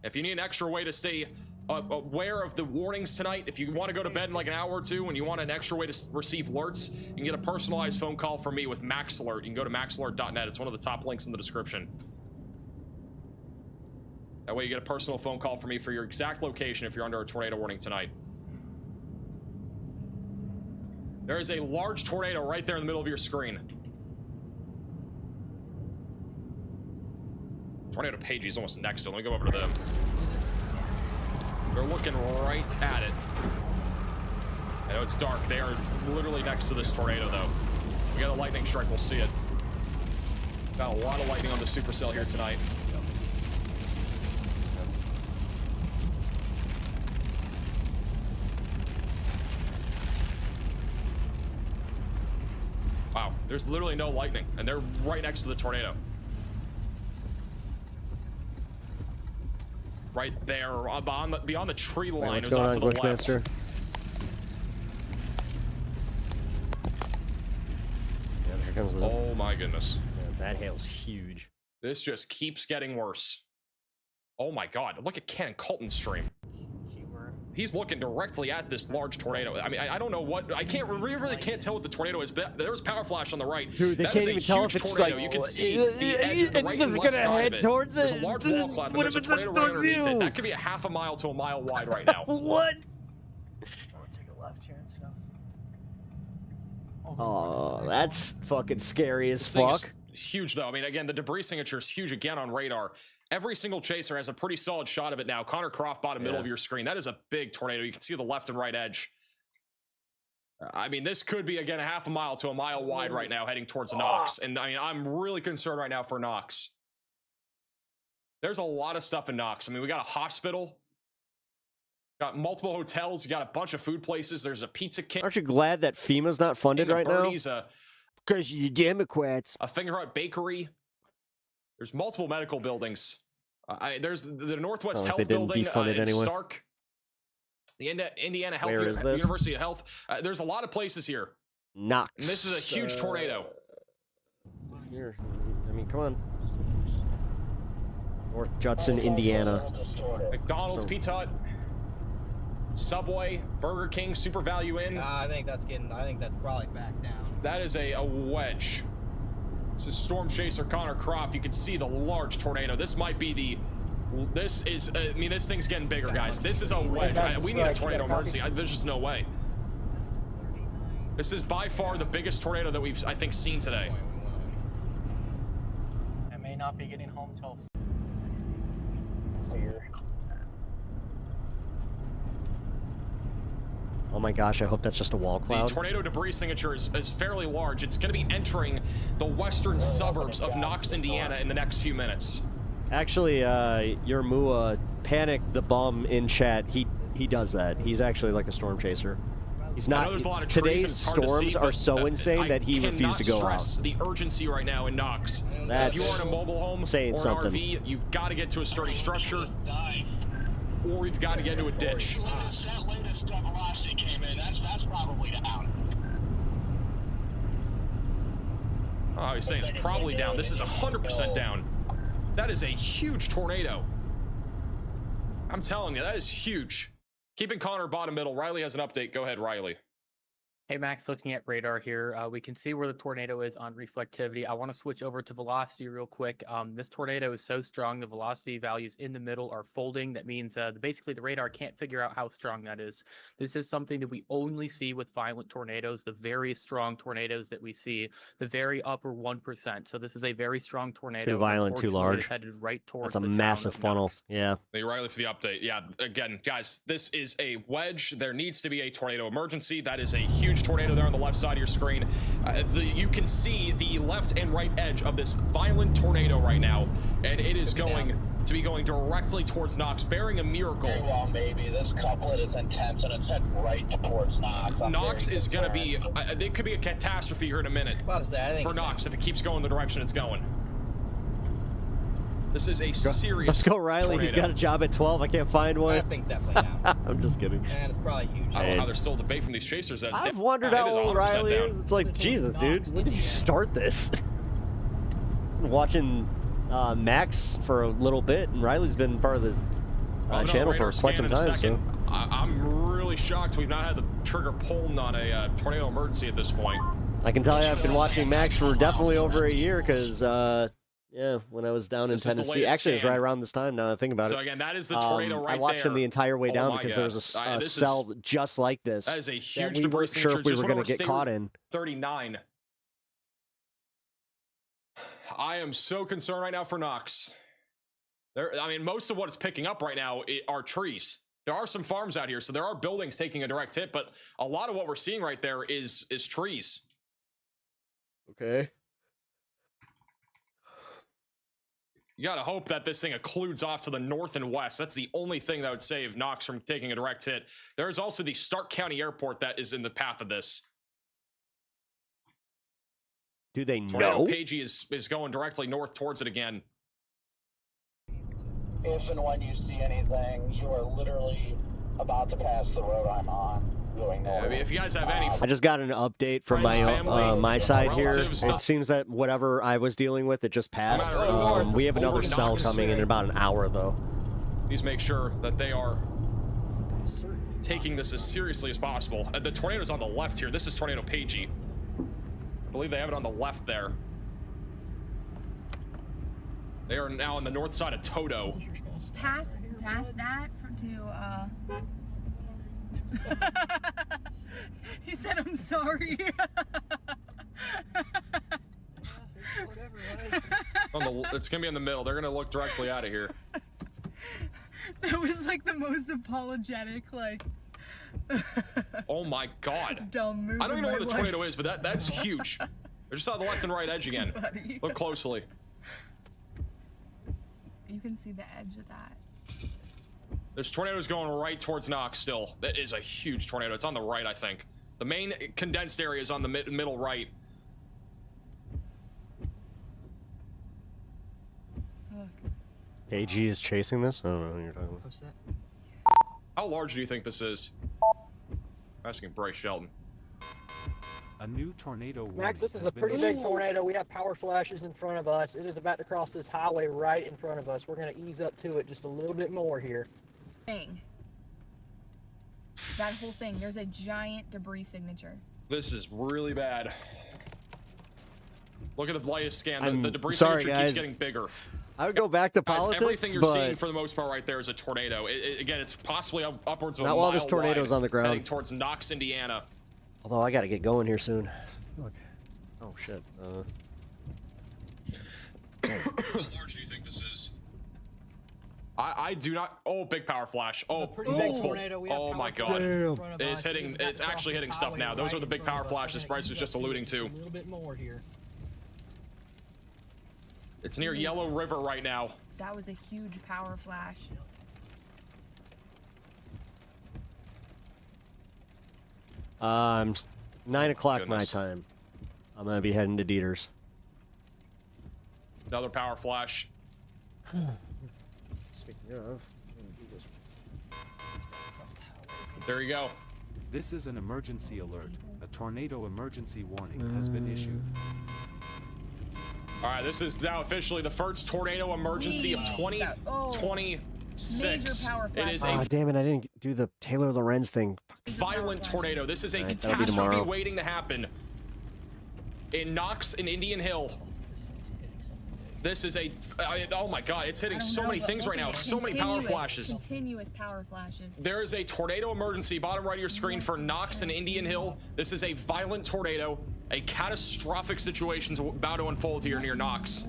If you need an extra way to stay aware of the warnings tonight, if you want to go to bed in like an hour or two and you want an extra way to receive alerts, you can get a personalized phone call from me with Max Alert. You can go to maxalert.net. It's one of the top links in the description. That way you get a personal phone call from me for your exact location if you're under a tornado warning tonight. There is a large tornado right there in the middle of your screen. Tornado Page is almost next to it. Let me go over to them. They're looking right at it. I know it's dark. They are literally next to this tornado, though. We got a lightning strike. We'll see it. Got a lot of lightning on the supercell here tonight. Wow, there's literally no lightning, and they're right next to the tornado. Right there, beyond the tree line. What's It was going off on, to the left. Glitchmaster? Yeah, here comes the... Oh my goodness. Yeah, that hail's huge. This just keeps getting worse. Oh my god, look at Ken Colton's stream. He's looking directly at this large tornado. I mean, I don't know what, I can't, really can't tell what the tornado is, but there was power flash on the right. Dude, they That can't is a even tell huge if it's tornado. like... You can see the edge of the right and left side of it. There's a large wall cloud, and there's a tornado right underneath it. That could be a half a mile to a mile wide right now. What? Take a left here and stuff. Oh, that's fucking scary as This thing fuck. is huge, though. I mean, again, the debris signature is huge again on radar. Every single chaser has a pretty solid shot of it now. Connor Croft, bottom middle of your screen. That is a big tornado. You can see the left and right edge. I mean, this could be, again, a half a mile to a mile wide right now heading towards Knox. And, I mean, I'm really concerned right now for Knox. There's a lot of stuff in Knox. I mean, we got a hospital. Got multiple hotels. You got a bunch of food places. There's a Pizza King. Aren't you glad that FEMA's not funded right now? Because you Democrats. A Finger Hut Bakery. There's multiple medical buildings. There's the Northwest Health Building in Stark. The Indiana Health University of Health. There's a lot of places here. Knox. And this is a huge tornado. Here, I mean, come on. North Judson, Indiana. McDonald's, Pizza Hut, Subway, Burger King, Super Value Inn. I think that's probably back down. That is a wedge. This is Storm Chaser Connor Croft. You can see the large tornado. This might be the... This is... I mean, this thing's getting bigger, guys. This is a wedge. We need a tornado emergency. There's just no way. This is by far the biggest tornado that we've, I think, seen today. I may not be getting home till... Oh my gosh, I hope that's just a wall cloud. The tornado debris signature is fairly large. It's going to be entering the western suburbs of Knox, Indiana in the next few minutes. Actually, your Mua, Panic the Bum in chat, he does that. He's actually like a storm chaser. He's not. There's a lot of Today's storms are so insane that he refused to go out. I cannot stress the urgency right now in Knox. That's if you are in a mobile home or an RV, you've got to get to a sturdy structure, or you've got to get into a ditch. That latest velocity came in. That's probably down. Oh, he's saying it's probably down. This is 100% down. That is a huge tornado. I'm telling you, that is huge. Keeping Connor bottom middle. Riley has an update. Go ahead, Riley. Hey, Max, looking at radar here, we can see where the tornado is on reflectivity. I want to switch over to velocity real quick. This tornado is so strong, the velocity values in the middle are folding. That means basically the radar can't figure out how strong that is. This is something that we only see with violent tornadoes, the very strong tornadoes that we see, the very upper 1%. So this is a very strong tornado. Too violent, too large. Headed right towards That's a the massive funnel. Knox. Yeah. Hey, Riley, for the update. Yeah, again, guys, this is a wedge. There needs to be a tornado emergency. That is a huge tornado there on the left side of your screen. You can see the left and right edge of this violent tornado right now, and it is going to be going directly towards Knox, bearing a miracle. Very well, maybe this couplet is intense and it's heading right towards Knox. Knox is going to be, it could be a catastrophe here in a minute for Knox if it keeps going the direction it's going. This is a serious Let's go, Riley. tornado. He's got a job at 12. I can't find one. I think definitely down. I'm just kidding. And it's probably huge. I don't know how there's still debate from these chasers. That it's I've wondered how old Riley is. It's like, Jesus, dude. When did you start this? Watching Max for a little bit, and Riley's been part of the channel for quite some time. So I'm really shocked we've not had the trigger pulled on a tornado emergency at this point. I can tell you I've been watching Max for definitely over a year because, yeah, when I was down in Tennessee, actually it was right around this time now that I think about it. So again, that is the tornado right there. I watched him the entire way down because there was a cell just like this. That is a huge we debris weren't sure if we were going to get State caught in. 39. I am so concerned right now for Knox. I mean, most of what it's picking up right now are trees. There are some farms out here, so there are buildings taking a direct hit, but a lot of what we're seeing right there is trees. Okay. You gotta hope that this thing occludes off to the north and west. That's the only thing that would save Knox from taking a direct hit. There is also the Stark County Airport that is in the path of this. Do they Tornado know? Pagey is going directly north towards it again. If and when you see anything, you are literally about to pass the road I'm on, going north. I mean, if you guys have any... I just got an update from my side here. It seems that whatever I was dealing with, it just passed. We have another cell coming in about an hour, though. Please make sure that they are taking this as seriously as possible. The tornado's on the left here. This is Tornado Pagey. I believe they have it on the left there. They are now on the north side of Toto. Pass that he said, "I'm sorry." It's gonna be in the middle. They're gonna look directly out of here. That was like the most apologetic, like. Oh my God! Dumb move. I don't even know where the tornado is, but that's huge. They're just on the left and right edge again. Buddy. Look closely. You can see the edge of that. This tornado is going right towards Knox still. That is a huge tornado. It's on the right, I think. The main condensed area is on the middle right. AG is chasing this? I don't know who you're talking about. What's that? How large do you think this is? I'm asking Bryce Shelton. A new tornado warning Max, this is has a been pretty issued. big tornado. We have power flashes in front of us. It is about to cross this highway right in front of us. We're going to ease up to it just a little bit more here. That whole thing, there's a giant debris signature. This is really bad. Look at the latest scan. The debris sorry, signature guys. keeps getting bigger. I would go back to Guys, politics, everything you're but seeing for the most part right there is a tornado. Again, it's possibly upwards of not a while mile this tornado's wide, on the ground. heading towards Knox, Indiana. although I got to get going here soon. Look. Oh shit. How large do you think this is? I do not. Oh, big power flash. Oh, pretty big tornado. We have oh power my flashes God! in front of It's us. hitting. about It's to cross actually this hitting stuff highway now. Those right are the in big front power of us. flashes We're Bryce gonna was ease just up to it alluding to. A little bit more here. It's near Yellow River right now. That was a huge power flash. Um, 9 o'clock my Goodness. time. I'm gonna be heading to Dieter's. Another power flash. Speaking of, There you go. This is an emergency alert. A tornado emergency warning has been issued. All right, this is now officially the first tornado emergency of 2026. Major power It is ah, a damn it! I didn't do the Taylor Lorenz thing. violent tornado. This is a All right, that'll be catastrophe tomorrow. waiting to happen in Knox and Indian Hill. This is oh my God, it's hitting so many things right now. So many power flashes. Continuous power flashes. There is a tornado emergency, bottom right of your screen, for Knox and Indian Hill. This is a violent tornado. A catastrophic situation is about to unfold here near Knox.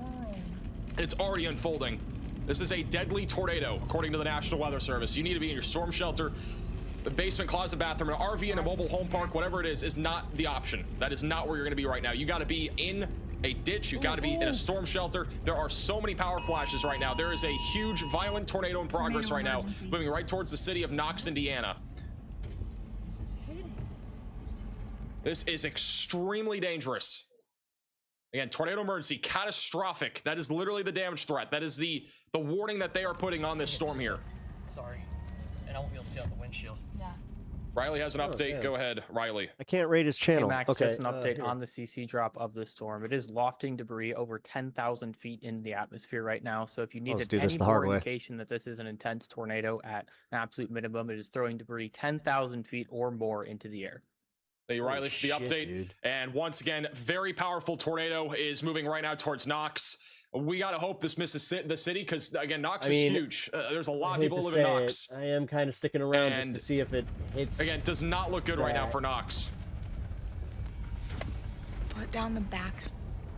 It's already unfolding. This is a deadly tornado, according to the National Weather Service. You need to be in your storm shelter. The basement, closet, bathroom, an RV, and a mobile home park, whatever it is not the option. That is not where you're going to be right now. You got to be in a ditch. You got to be in a storm shelter. There are so many power flashes right now. There is a huge, violent tornado in progress right now, moving right towards the city of Knox, Indiana. This is extremely dangerous. Again, tornado emergency, catastrophic. That is literally the damage threat. That is the warning that they are putting on this storm here. Sorry. And I won't be able to see out the windshield. Yeah. Riley has an update. Go ahead, Riley. I can't rate his channel. Hey Max, Okay, just an update here. on the CC drop of the storm. It is lofting debris over 10,000 feet in the atmosphere right now. So if you Let's needed do this any the hard more way. indication that this is an intense tornado at an absolute minimum, it is throwing debris 10,000 feet or more into the air. Thank you, Riley, for the update. Dude. And once again, very powerful tornado is moving right now towards Knox. We got to hope this misses the city because, again, Knox is huge. There's a lot of people who live in Knox. I am kind of sticking around just to see if it hits. Again, does not look good right now for Knox. Put down the back.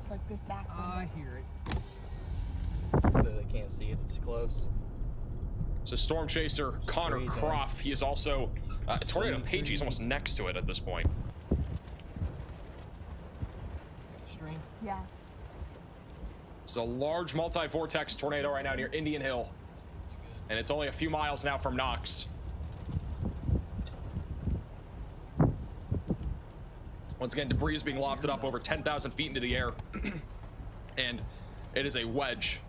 Like this back. I hear it. Clearly can't see it. It's close. So Storm Chaser Connor Croft, he is also Tornado Page. He's almost next to it at this point. String. Yeah. It's a large multi-vortex tornado right now near Indian Hill, and it's only a few miles now from Knox. Once again, debris is being lofted up over 10,000 feet into the air, and it is a wedge.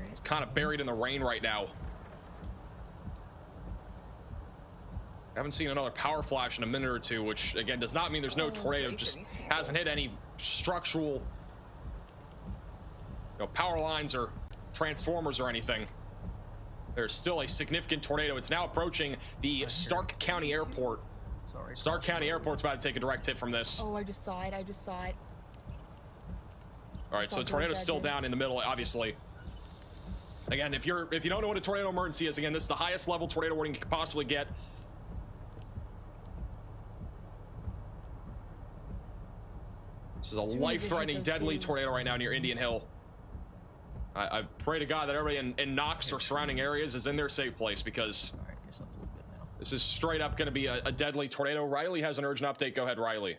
It's kind of buried in the rain right now. I haven't seen another power flash in a minute or two, which again does not mean there's no tornado. Just hasn't hit any structural, power lines or transformers or anything. There's still a significant tornado. It's now approaching the Stark County Airport. Stark County Airport's about to take a direct hit from this. Oh, I just saw it. I just saw it. All right, so the tornado's still down in the middle, obviously. Again, if you don't know what a tornado emergency is, again, this is the highest level tornado warning you could possibly get. This is a life-threatening, deadly tornado right now near Indian Hill. I pray to God that everybody in Knox or surrounding areas is in their safe place because this is straight up going to be a deadly tornado. Riley has an urgent update. Go ahead, Riley.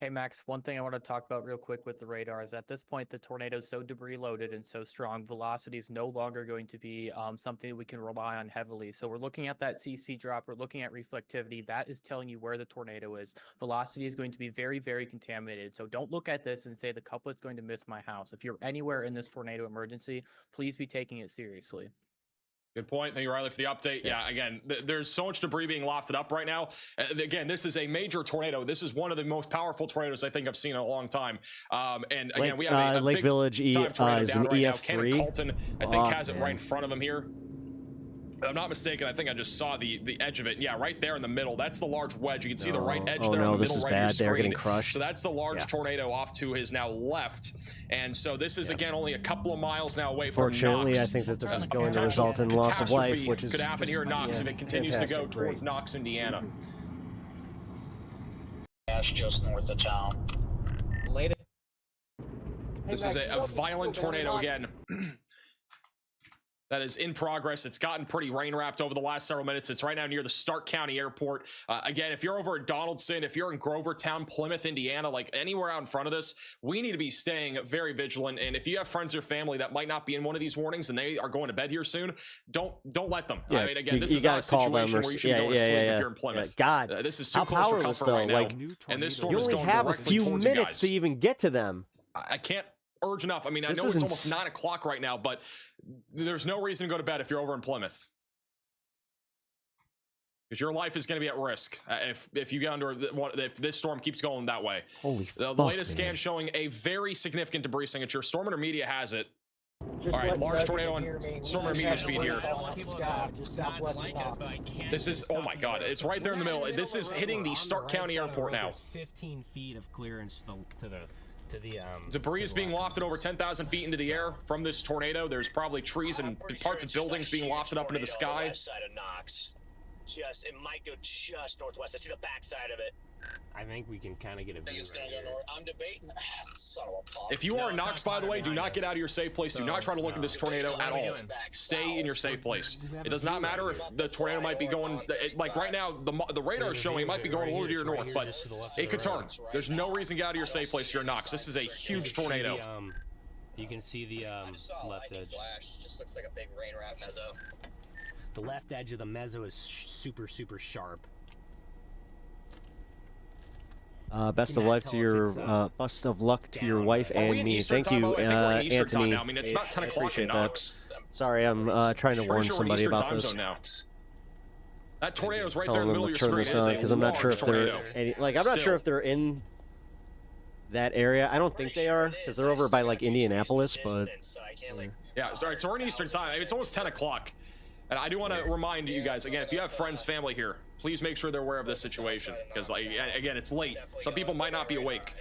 Hey Max, one thing I want to talk about real quick with the radar is at this point the tornado is so debris loaded and so strong, velocity is no longer going to be something that we can rely on heavily. So we're looking at that CC drop, we're looking at reflectivity. That is telling you where the tornado is. Velocity is going to be very, very contaminated. So don't look at this and say the couplet's going to miss my house. If you're anywhere in this tornado emergency, please be taking it seriously. Good point. Thank you, Riley, for the update. Yeah, again, there's so much debris being lofted up right now. Again, this is a major tornado. This is one of the most powerful tornadoes I think I've seen in a long time. And again, we have a Lake big Village time tornado is down an right now. EF3. Cannon Colton, I think, has it right in front of him here. If I'm not mistaken, I think I just saw the edge of it. Yeah, right there in the middle. That's the large wedge. You can see the right edge there in the middle right of your They're getting screen. crushed. So that's the large tornado off to his now left. And so this is, again, only a couple of miles now away from Fortunately, Knox. I think that this is going to result in loss of life, which is could happen here in Knox if it continues to go towards great. Knox, Indiana. Ash just north of town. This is a violent tornado again. That is in progress. It's gotten pretty rain-wrapped over the last several minutes. It's right now near the Stark County Airport. Again, if you're over at Donaldson, if you're in Grovertown, Plymouth, Indiana, like anywhere out in front of this, we need to be staying very vigilant. And if you have friends or family that might not be in one of these warnings and they are going to bed here soon, don't let them. Yeah, I mean, again, this you is not a gotta call them situation or where you should be going to sleep if you're in Plymouth. God, this is too how close for powerless comfort though. right now. Like, And this storm you is only going have a directly few towards you minutes guys. to even get to them. I can't urge enough. I mean, I This know it's isn't almost 9 o'clock right now, but there's no reason to go to bed if you're over in Plymouth. Because your life is going to be at risk if you get under if this storm keeps going that way. Holy the latest scan showing a very significant debris signature. Storm Media has it. All right, large tornado on Storm Media's feed here. This is, oh my God, it's right there in the middle. This is hitting the Stark County Airport now. 15 feet of clearance to the debris is being lofted over 10,000 feet into the air from this tornado. There's probably trees and parts of buildings being lofted up into the sky. West side of Knox. It might go just northwest. I see the back side of it. I think we can kind of get a view. It's gonna go north. I'm debating. Son of a pop. If you are in Knox, by the way, do not get out of your safe place. Do not try to look at this tornado at all. Stay in your safe place. It does not matter if the tornado might be going, like right now, the radar is showing it might be going a little to your north, but it could turn. There's no reason to get out of your safe place if you're in Knox. This is a huge tornado. You can see the left edge. Just looks like a big rain wrap mezzo. The left edge of the mezzo is super, super sharp. Best of luck to your wife and me. Thank you, Anthony. Now. I mean, it's about 10 o'clock in Knox. Sorry, I'm trying to warn somebody about this. Now. That tornado's right Telling there in the middle of your them to turn screen. this on because I'm not sure if they're I'm not sure if they're in that area. I don't think they are because they're over by like Indianapolis, but yeah. Sorry, so we're in Eastern time. I mean, it's almost 10 o'clock, and I do want to remind you guys again: if you have friends, family here, please make sure they're aware of this situation because, like, again, it's late. Some people might not be awake.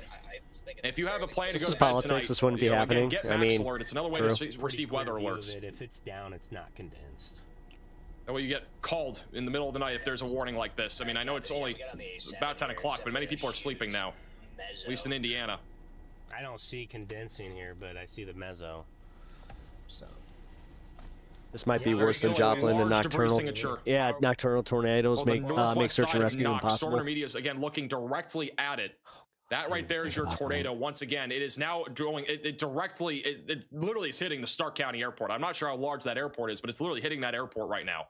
And if you have a plan to go to bed tonight, this wouldn't be happening. Again, get I mean, alert. It's another way to receive weather alerts. If it's down, it's not condensed. That way you get called in the middle of the night if there's a warning like this. I mean, I know it's about 10 o'clock, but many people are sleeping now, at least in Indiana. I don't see condensing here, but I see the mezzo. So this might be worse than Joplin and nocturnal. Yeah, nocturnal tornadoes make search and rescue impossible. Storm Media is again looking directly at it. That right there is your tornado. Once again, it is now going. It literally is hitting the Stark County Airport. I'm not sure how large that airport is, but it's literally hitting that airport right now.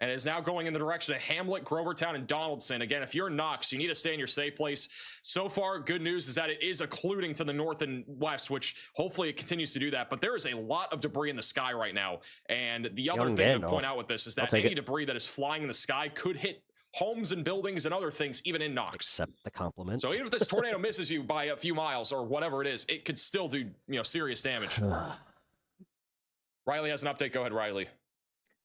And it is now going in the direction of Hamlet, Grovertown, and Donaldson. Again, if you're in Knox, you need to stay in your safe place. So far, good news is that it is occluding to the north and west, which hopefully it continues to do that. But there is a lot of debris in the sky right now. And the other thing to point out with this is that any debris that is flying in the sky could hit homes and buildings and other things, even in Knox. Accept the compliment. So even if this tornado misses you by a few miles or whatever it is, it could still do serious damage. Riley has an update. Go ahead, Riley.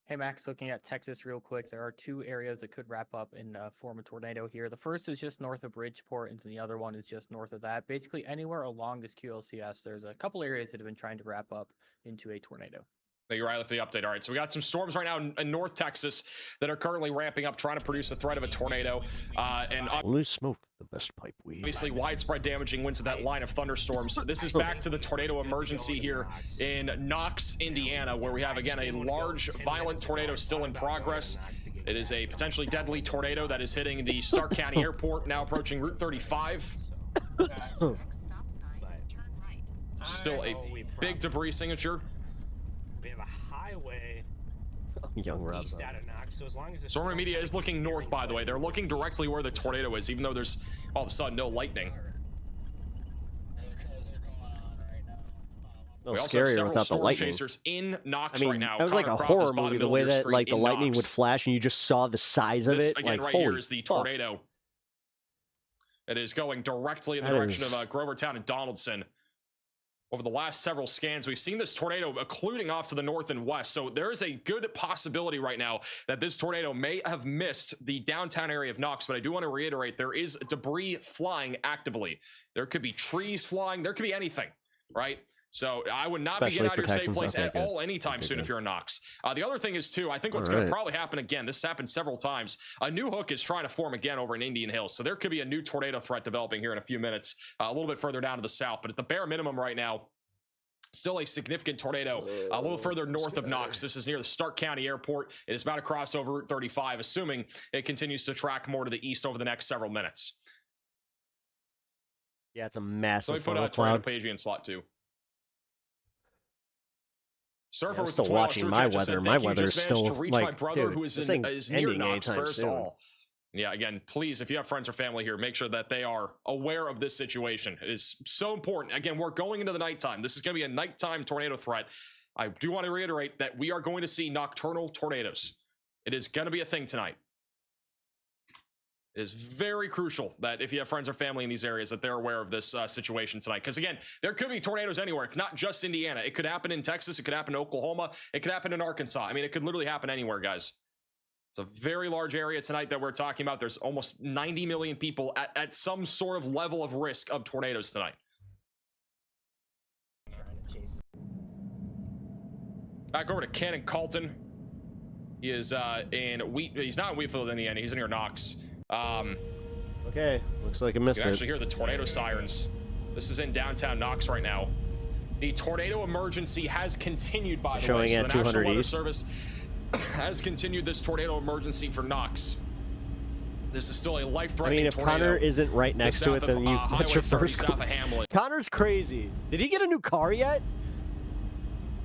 Hey Max, looking at Texas real quick, there are two areas that could wrap up in form of tornado here. The first is just north of Bridgeport, and the other one is just north of that. Basically, anywhere along this QLCS, there's a couple areas that have been trying to wrap up into a tornado. Thank you, Riley, for the update. All right, so we got some storms right now in North Texas that are currently ramping up, trying to produce the threat of a tornado. And only smoke the best pipe weed. Obviously, widespread damaging winds with that line of thunderstorms. This is back to the tornado emergency here in Knox, Indiana, where we have, again, a large, violent tornado still in progress. It is a potentially deadly tornado that is hitting the Stark County Airport, now approaching Route 35. Still a big debris signature. We have a highway Young Rob. east out of Knox, so as long as the Storm Media is looking north, by the way. They're looking directly where the tornado is, even though there's all of a sudden no lightning. No, scarier without the lightning. Chasers in Knox I mean, right now. that was like a horror movie. The way that like the lightning would flash and you just saw the size of it. Again, like, right here is the tornado. It is going directly in the direction of Grovertown and Donaldson. Over the last several scans, we've seen this tornado occluding off to the north and west. So there is a good possibility right now that this tornado may have missed the downtown area of Knox. But I do want to reiterate, there is debris flying actively. There could be trees flying. There could be anything, right? So I would not be getting out of your safe place at all anytime soon if you're in Knox. The other thing is, too, I think what's going to probably happen again, this has happened several times, a new hook is trying to form again over in Indian Hills. So there could be a new tornado threat developing here in a few minutes, a little bit further down to the south. But at the bare minimum right now, still a significant tornado a little further north of Knox. This is near the Stark County Airport. It is about to cross over Route 35, assuming it continues to track more to the east over the next several minutes. Yeah, it's a massive. So we put out tornado page in slot 2. Surfer I'm was still watching my weather. My weather is still to reach like, my brother dude, who is this near Knox anytime first soon. all. Yeah, again, please, if you have friends or family here, make sure that they are aware of this situation. It is so important. Again, we're going into the nighttime. This is going to be a nighttime tornado threat. I do want to reiterate that we are going to see nocturnal tornadoes. It is going to be a thing tonight. It is very crucial that if you have friends or family in these areas, that they're aware of this situation tonight. Because again, there could be tornadoes anywhere. It's not just Indiana. It could happen in Texas. It could happen in Oklahoma. It could happen in Arkansas. I mean, it could literally happen anywhere, guys. It's a very large area tonight that we're talking about. There's almost 90 million people at some sort of level of risk of tornadoes tonight. Back over to Ken and Colton. He is he's not in Wheatfield, Indiana. He's near Knox. Okay, looks like I missed you it. You actually hear the tornado sirens. This is in downtown Knox right now. The tornado emergency has continued, by the way. Showing at 200 Weather East. Service has continued this tornado emergency for Knox. This is still a life-threatening tornado. I mean, if Connor isn't right next to it, then that's your first. South of Hamlet. Connor's crazy. Did he get a new car yet?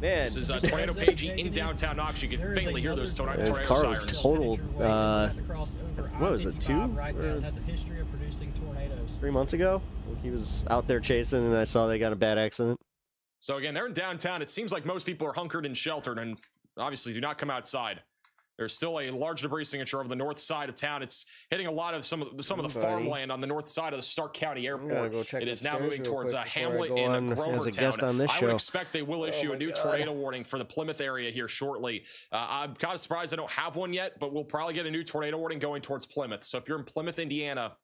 Man, this is Tornado Pagey in downtown Knox. You can faintly hear those tornado Car's sirens. total. What was it? 2? Right now has a history of producing tornadoes. 3 months ago, he was out there chasing, and I saw they got a bad accident. So again, they're in downtown. It seems like most people are hunkered and sheltered, and obviously do not come outside. There's still a large debris signature over the north side of town. It's hitting a lot of some of the farmland on the north side of the Stark County Airport. It is now moving towards Hamlet and Grovertown. I would expect they will issue a new tornado warning for the Plymouth area here shortly. I'm kind of surprised I don't have one yet, but we'll probably get a new tornado warning going towards Plymouth. So if you're in Plymouth, Indiana,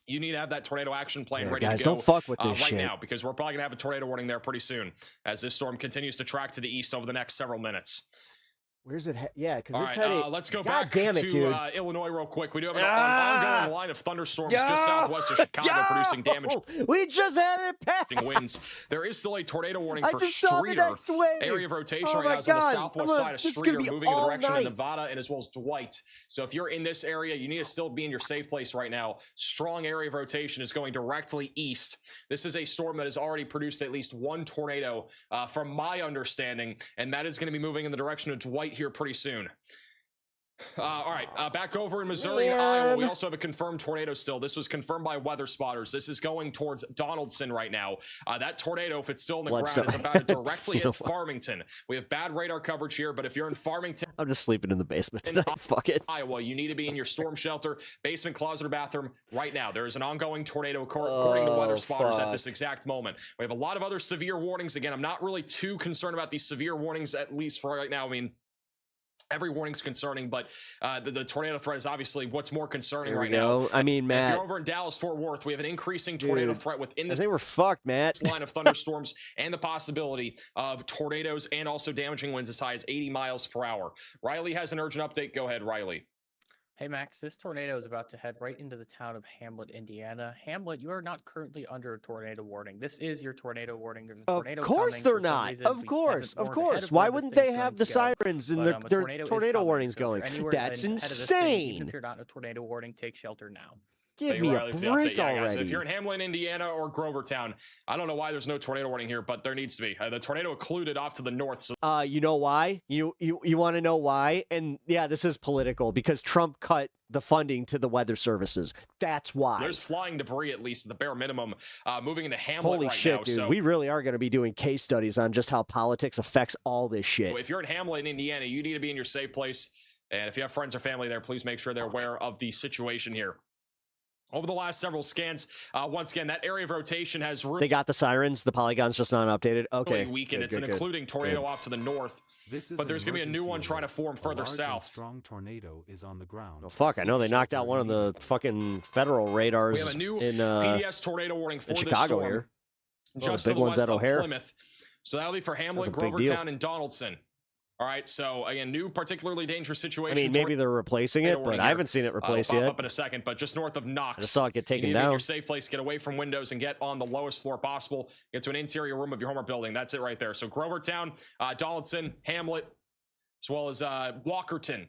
you need to have that tornado action plan ready guys, to go don't fuck with this right shit. now, because we're probably going to have a tornado warning there pretty soon as this storm continues to track to the east over the next several minutes. Where's it? Yeah, because All it's right, heading. let's go God back damn it, to dude. Illinois real quick. We do have an ongoing line of thunderstorms just southwest of Chicago producing damage. We just had it pass. Winds. There is still a tornado warning I for just saw the Streeter. next wave. Area of rotation Oh right my now is on the God. southwest side of This is Streeter, gonna be moving in the all direction night. of Nevada and as well as Dwight. So if you're in this area, you need to still be in your safe place right now. Strong area of rotation is going directly east. This is a storm that has already produced at least one tornado, from my understanding, and that is going to be moving in the direction of Dwight here pretty soon. All right, back over in Missouri and Iowa, we also have a confirmed tornado still. This was confirmed by weather spotters. This is going towards Donaldson right now. That tornado, if it's still in the ground, is about to directly hit Farmington. We have bad radar coverage here, but if you're in Farmington, I'm just sleeping in the basement tonight. Fuck it. Iowa, you need to be in your storm shelter, basement, closet, or bathroom right now. There is an ongoing tornado according to weather spotters at this exact moment. We have a lot of other severe warnings. Again, I'm not really too concerned about these severe warnings, at least for right now. I mean, every warning's concerning, but the tornado threat is obviously what's more concerning right now. I mean, Matt, if you're over in Dallas-Fort Worth, we have an increasing tornado threat within I think we're fucked, Matt. line of thunderstorms and the possibility of tornadoes and also damaging winds as high as 80 miles per hour. Riley has an urgent update. Go ahead, Riley. Hey, Max, this tornado is about to head right into the town of Hamlet, Indiana. Hamlet, you are not currently under a tornado warning. This is your tornado warning. There's a tornado Of course coming. they're For some not. reason, Of we course. haven't Of warned ahead course. of Why where this wouldn't thing's they going have to the go. sirens and But, their tornado is tornado coming, warnings so if you're going? anywhere That's ahead of this thing, even insane. if you're not in a tornado warning, take shelter now. Give Thank me you, a Riley, for the break update. Yeah, guys, already. if you're in Hamlin, Indiana, or Grovertown, I don't know why there's no tornado warning here, but there needs to be. The tornado occluded off to the north. So You know why? You want to know why? And yeah, this is political because Trump cut the funding to the weather services. That's why. there's flying debris, at least at the bare minimum, moving into Hamlet Holy right shit, now. dude. So We really are going to be doing case studies on just how politics affects all this shit. if you're in Hamlet, Indiana, you need to be in your safe place. And if you have friends or family there, please make sure they're aware of the situation here. Over the last several scans, once again, that area of rotation has really They got the sirens. The polygon's just not updated. Okay. weakened. It's an including tornado off to the north. But there's going to be a new one trying to form further south. Strong tornado is on the ground. Oh, fuck, I know they knocked out one of the fucking federal radars We have a new in PDS tornado warning for in this Chicago storm, here. just the to big the ones west at of O'Hare. Plymouth. So that'll be for Hamlet, That's a big deal. Grovertown, and Donaldson. All right, so again, new particularly dangerous I situation. mean, maybe they're replacing it, but I haven't seen it replaced It'll pop yet. up in a second, but just north of Knox. I just saw it get taken you need to be in down. your safe place, get away from windows, and get on the lowest floor possible. Get to an interior room of your home or building. That's it right there. So Grovertown, Donaldson, Hamlet, as well as Walkerton.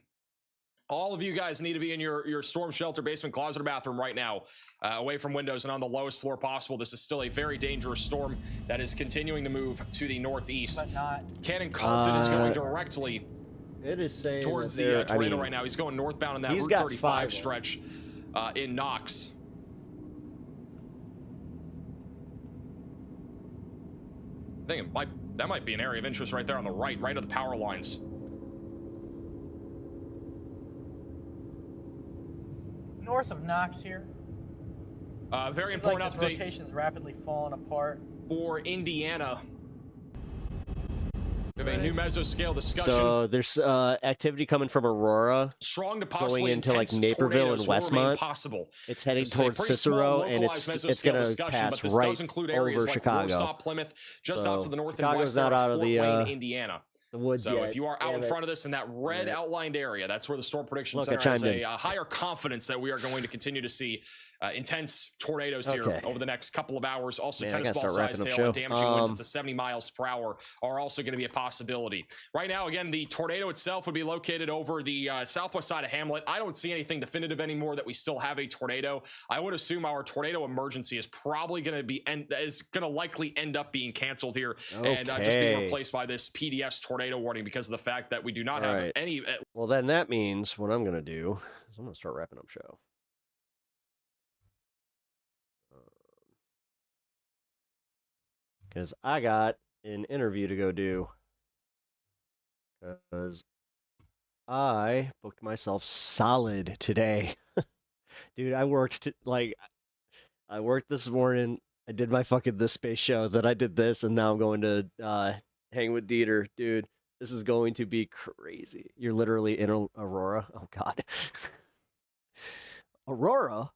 All of you guys need to be in your storm shelter, basement, closet, or bathroom right now, away from windows and on the lowest floor possible. This is still a very dangerous storm that is continuing to move to the northeast. But not. Cannon Carlton is going directly It is saying towards that the they're- tornado right now. He's going northbound on that he's Route got 35 5 stretch in Knox. I think that might be an area of interest right there on the right of the power lines. North of Knox here. Very Seems important like this update rotation's rapidly falling apart. for Indiana. We have a new mesoscale discussion. So there's activity coming from Aurora, strong to going possibly into like intense Naperville and tornadoes will remain Westmont. Possible. It's heading This is a towards pretty small, Cicero, and localized it's mesoscale going to discussion, pass but this right does include areas over like Chicago. Warsaw, Plymouth, just So off to the north and Chicago's west there not of out of Fort the Wayne, Indiana. the woods So yet. if you are out Damn in it. front of this in that red Damn it. outlined area, that's where the Storm Prediction Look, I Center has chimed a in. higher confidence that we are going to continue to see intense tornadoes here over the next couple of hours. Also, Man, tennis ball sized hail and damaging winds up to 70 miles per hour are also going to be a possibility. Right now, again, the tornado itself would be located over the southwest side of Hamlet. I don't see anything definitive anymore that we still have a tornado. I would assume our tornado emergency is probably going to likely end up being canceled here and just being replaced by this PDS tornado warning because of the fact that we do not have any. Well, then that means what I'm going to do is I'm going to start wrapping up show. Because I got an interview to go do. Because I booked myself solid today. Dude, I worked this morning. I did my fucking This Space show. Then I did this, and now I'm going to hang with Dieter. Dude, this is going to be crazy. You're literally in Aurora. Oh, God. Aurora?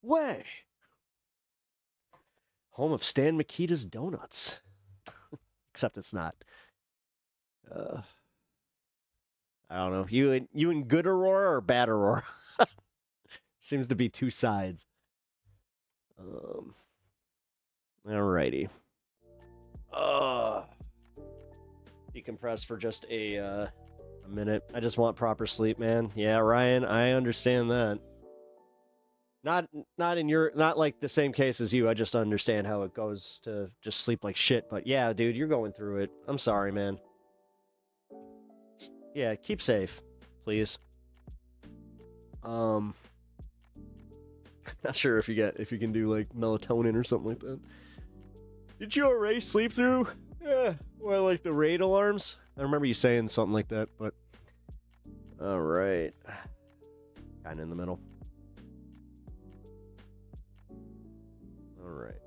Way. Home of Stan Mikita's Donuts. Except it's not. I don't know. You in good Aurora or bad Aurora? Seems to be two sides. Alrighty. Decompress for just a minute. I just want proper sleep, man. Yeah, Ryan, I understand that. Not like the same case as you. I just understand how it goes to just sleep like shit. But yeah, dude, you're going through it. I'm sorry, man. Yeah, keep safe, please. Not sure if you can do like melatonin or something like that. Did you already sleep through? Yeah, or like the raid alarms? I remember you saying something like that, but all right, kind of in the middle. All right.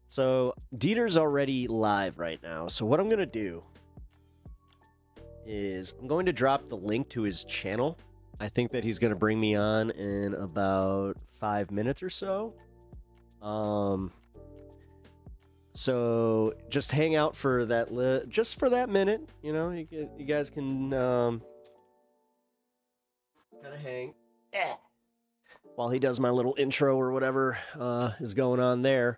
So Dieter's already live right now. So what I'm gonna do is I'm going to drop the link to his channel. I think that he's going to bring me on in about 5 minutes or so. So just hang out for that, just for that minute. You know, you guys can kind of hang while he does my little intro or whatever is going on there.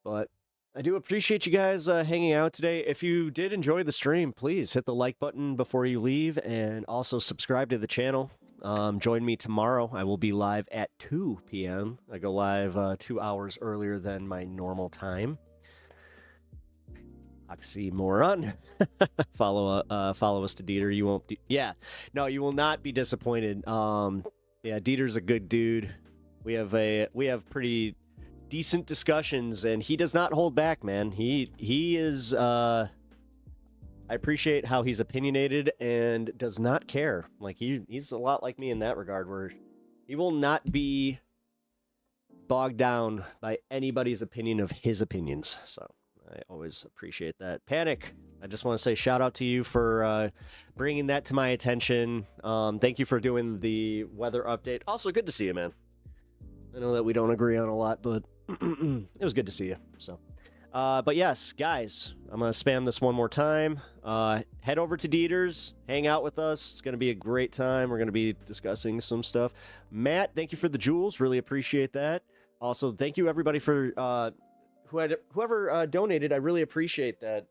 But I do appreciate you guys hanging out today. If you did enjoy the stream, please hit the like button before you leave and also subscribe to the channel. Join me tomorrow. I will be live at 2 p.m. I go live 2 hours earlier than my normal time. Oxymoron. Follow us to Dieter. You won't. You will not be disappointed. Yeah, Dieter's a good dude. We have pretty decent discussions, and he does not hold back, man. He is I appreciate how he's opinionated and does not care. Like he's a lot like me in that regard, where he will not be bogged down by anybody's opinion of his opinions. So I always appreciate that. Panic, I just want to say shout out to you for bringing that to my attention. Thank you for doing the weather update. Also, good to see you, man. I know that we don't agree on a lot, but it was good to see you. So, but yes, guys, I'm gonna spam this one more time. Head over to Dieter's, hang out with us. It's gonna be a great time. We're gonna be discussing some stuff. Matt, thank you for the jewels. Really appreciate that. Also, thank you everybody for whoever donated. I really appreciate that.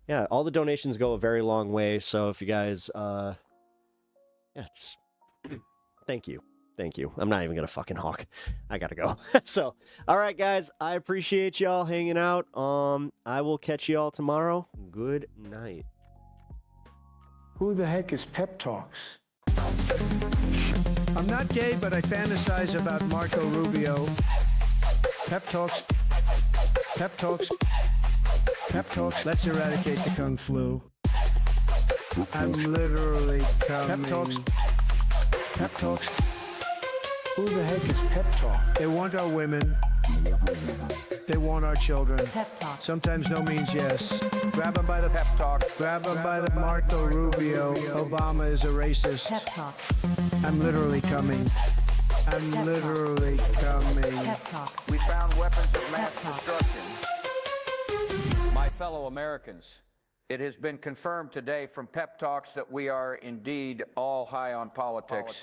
Yeah, all the donations go a very long way. So if you guys, just thank you. Thank you. I'm not even going to fucking hawk. I got to go. So, all right, guys. I appreciate y'all hanging out. I will catch y'all tomorrow. Good night. Who the heck is Pep Talks? I'm not gay, but I fantasize about Marco Rubio. Pep Talks. Pep Talks. Pep Talks. Let's eradicate the Kung Flu. I'm literally coming. Pep Talks. Pep Talks. Who the heck is Pep Talk? They want our women. They want our children. Pep Talk. Sometimes no means yes. Grab them by the pep talk. Grab them by the Marco Rubio. Obama is a racist. Pep Talk. I'm literally coming. I'm literally coming. Pep Talks. We found weapons of mass destruction. My fellow Americans, it has been confirmed today from Pep Talks that we are indeed all high on politics.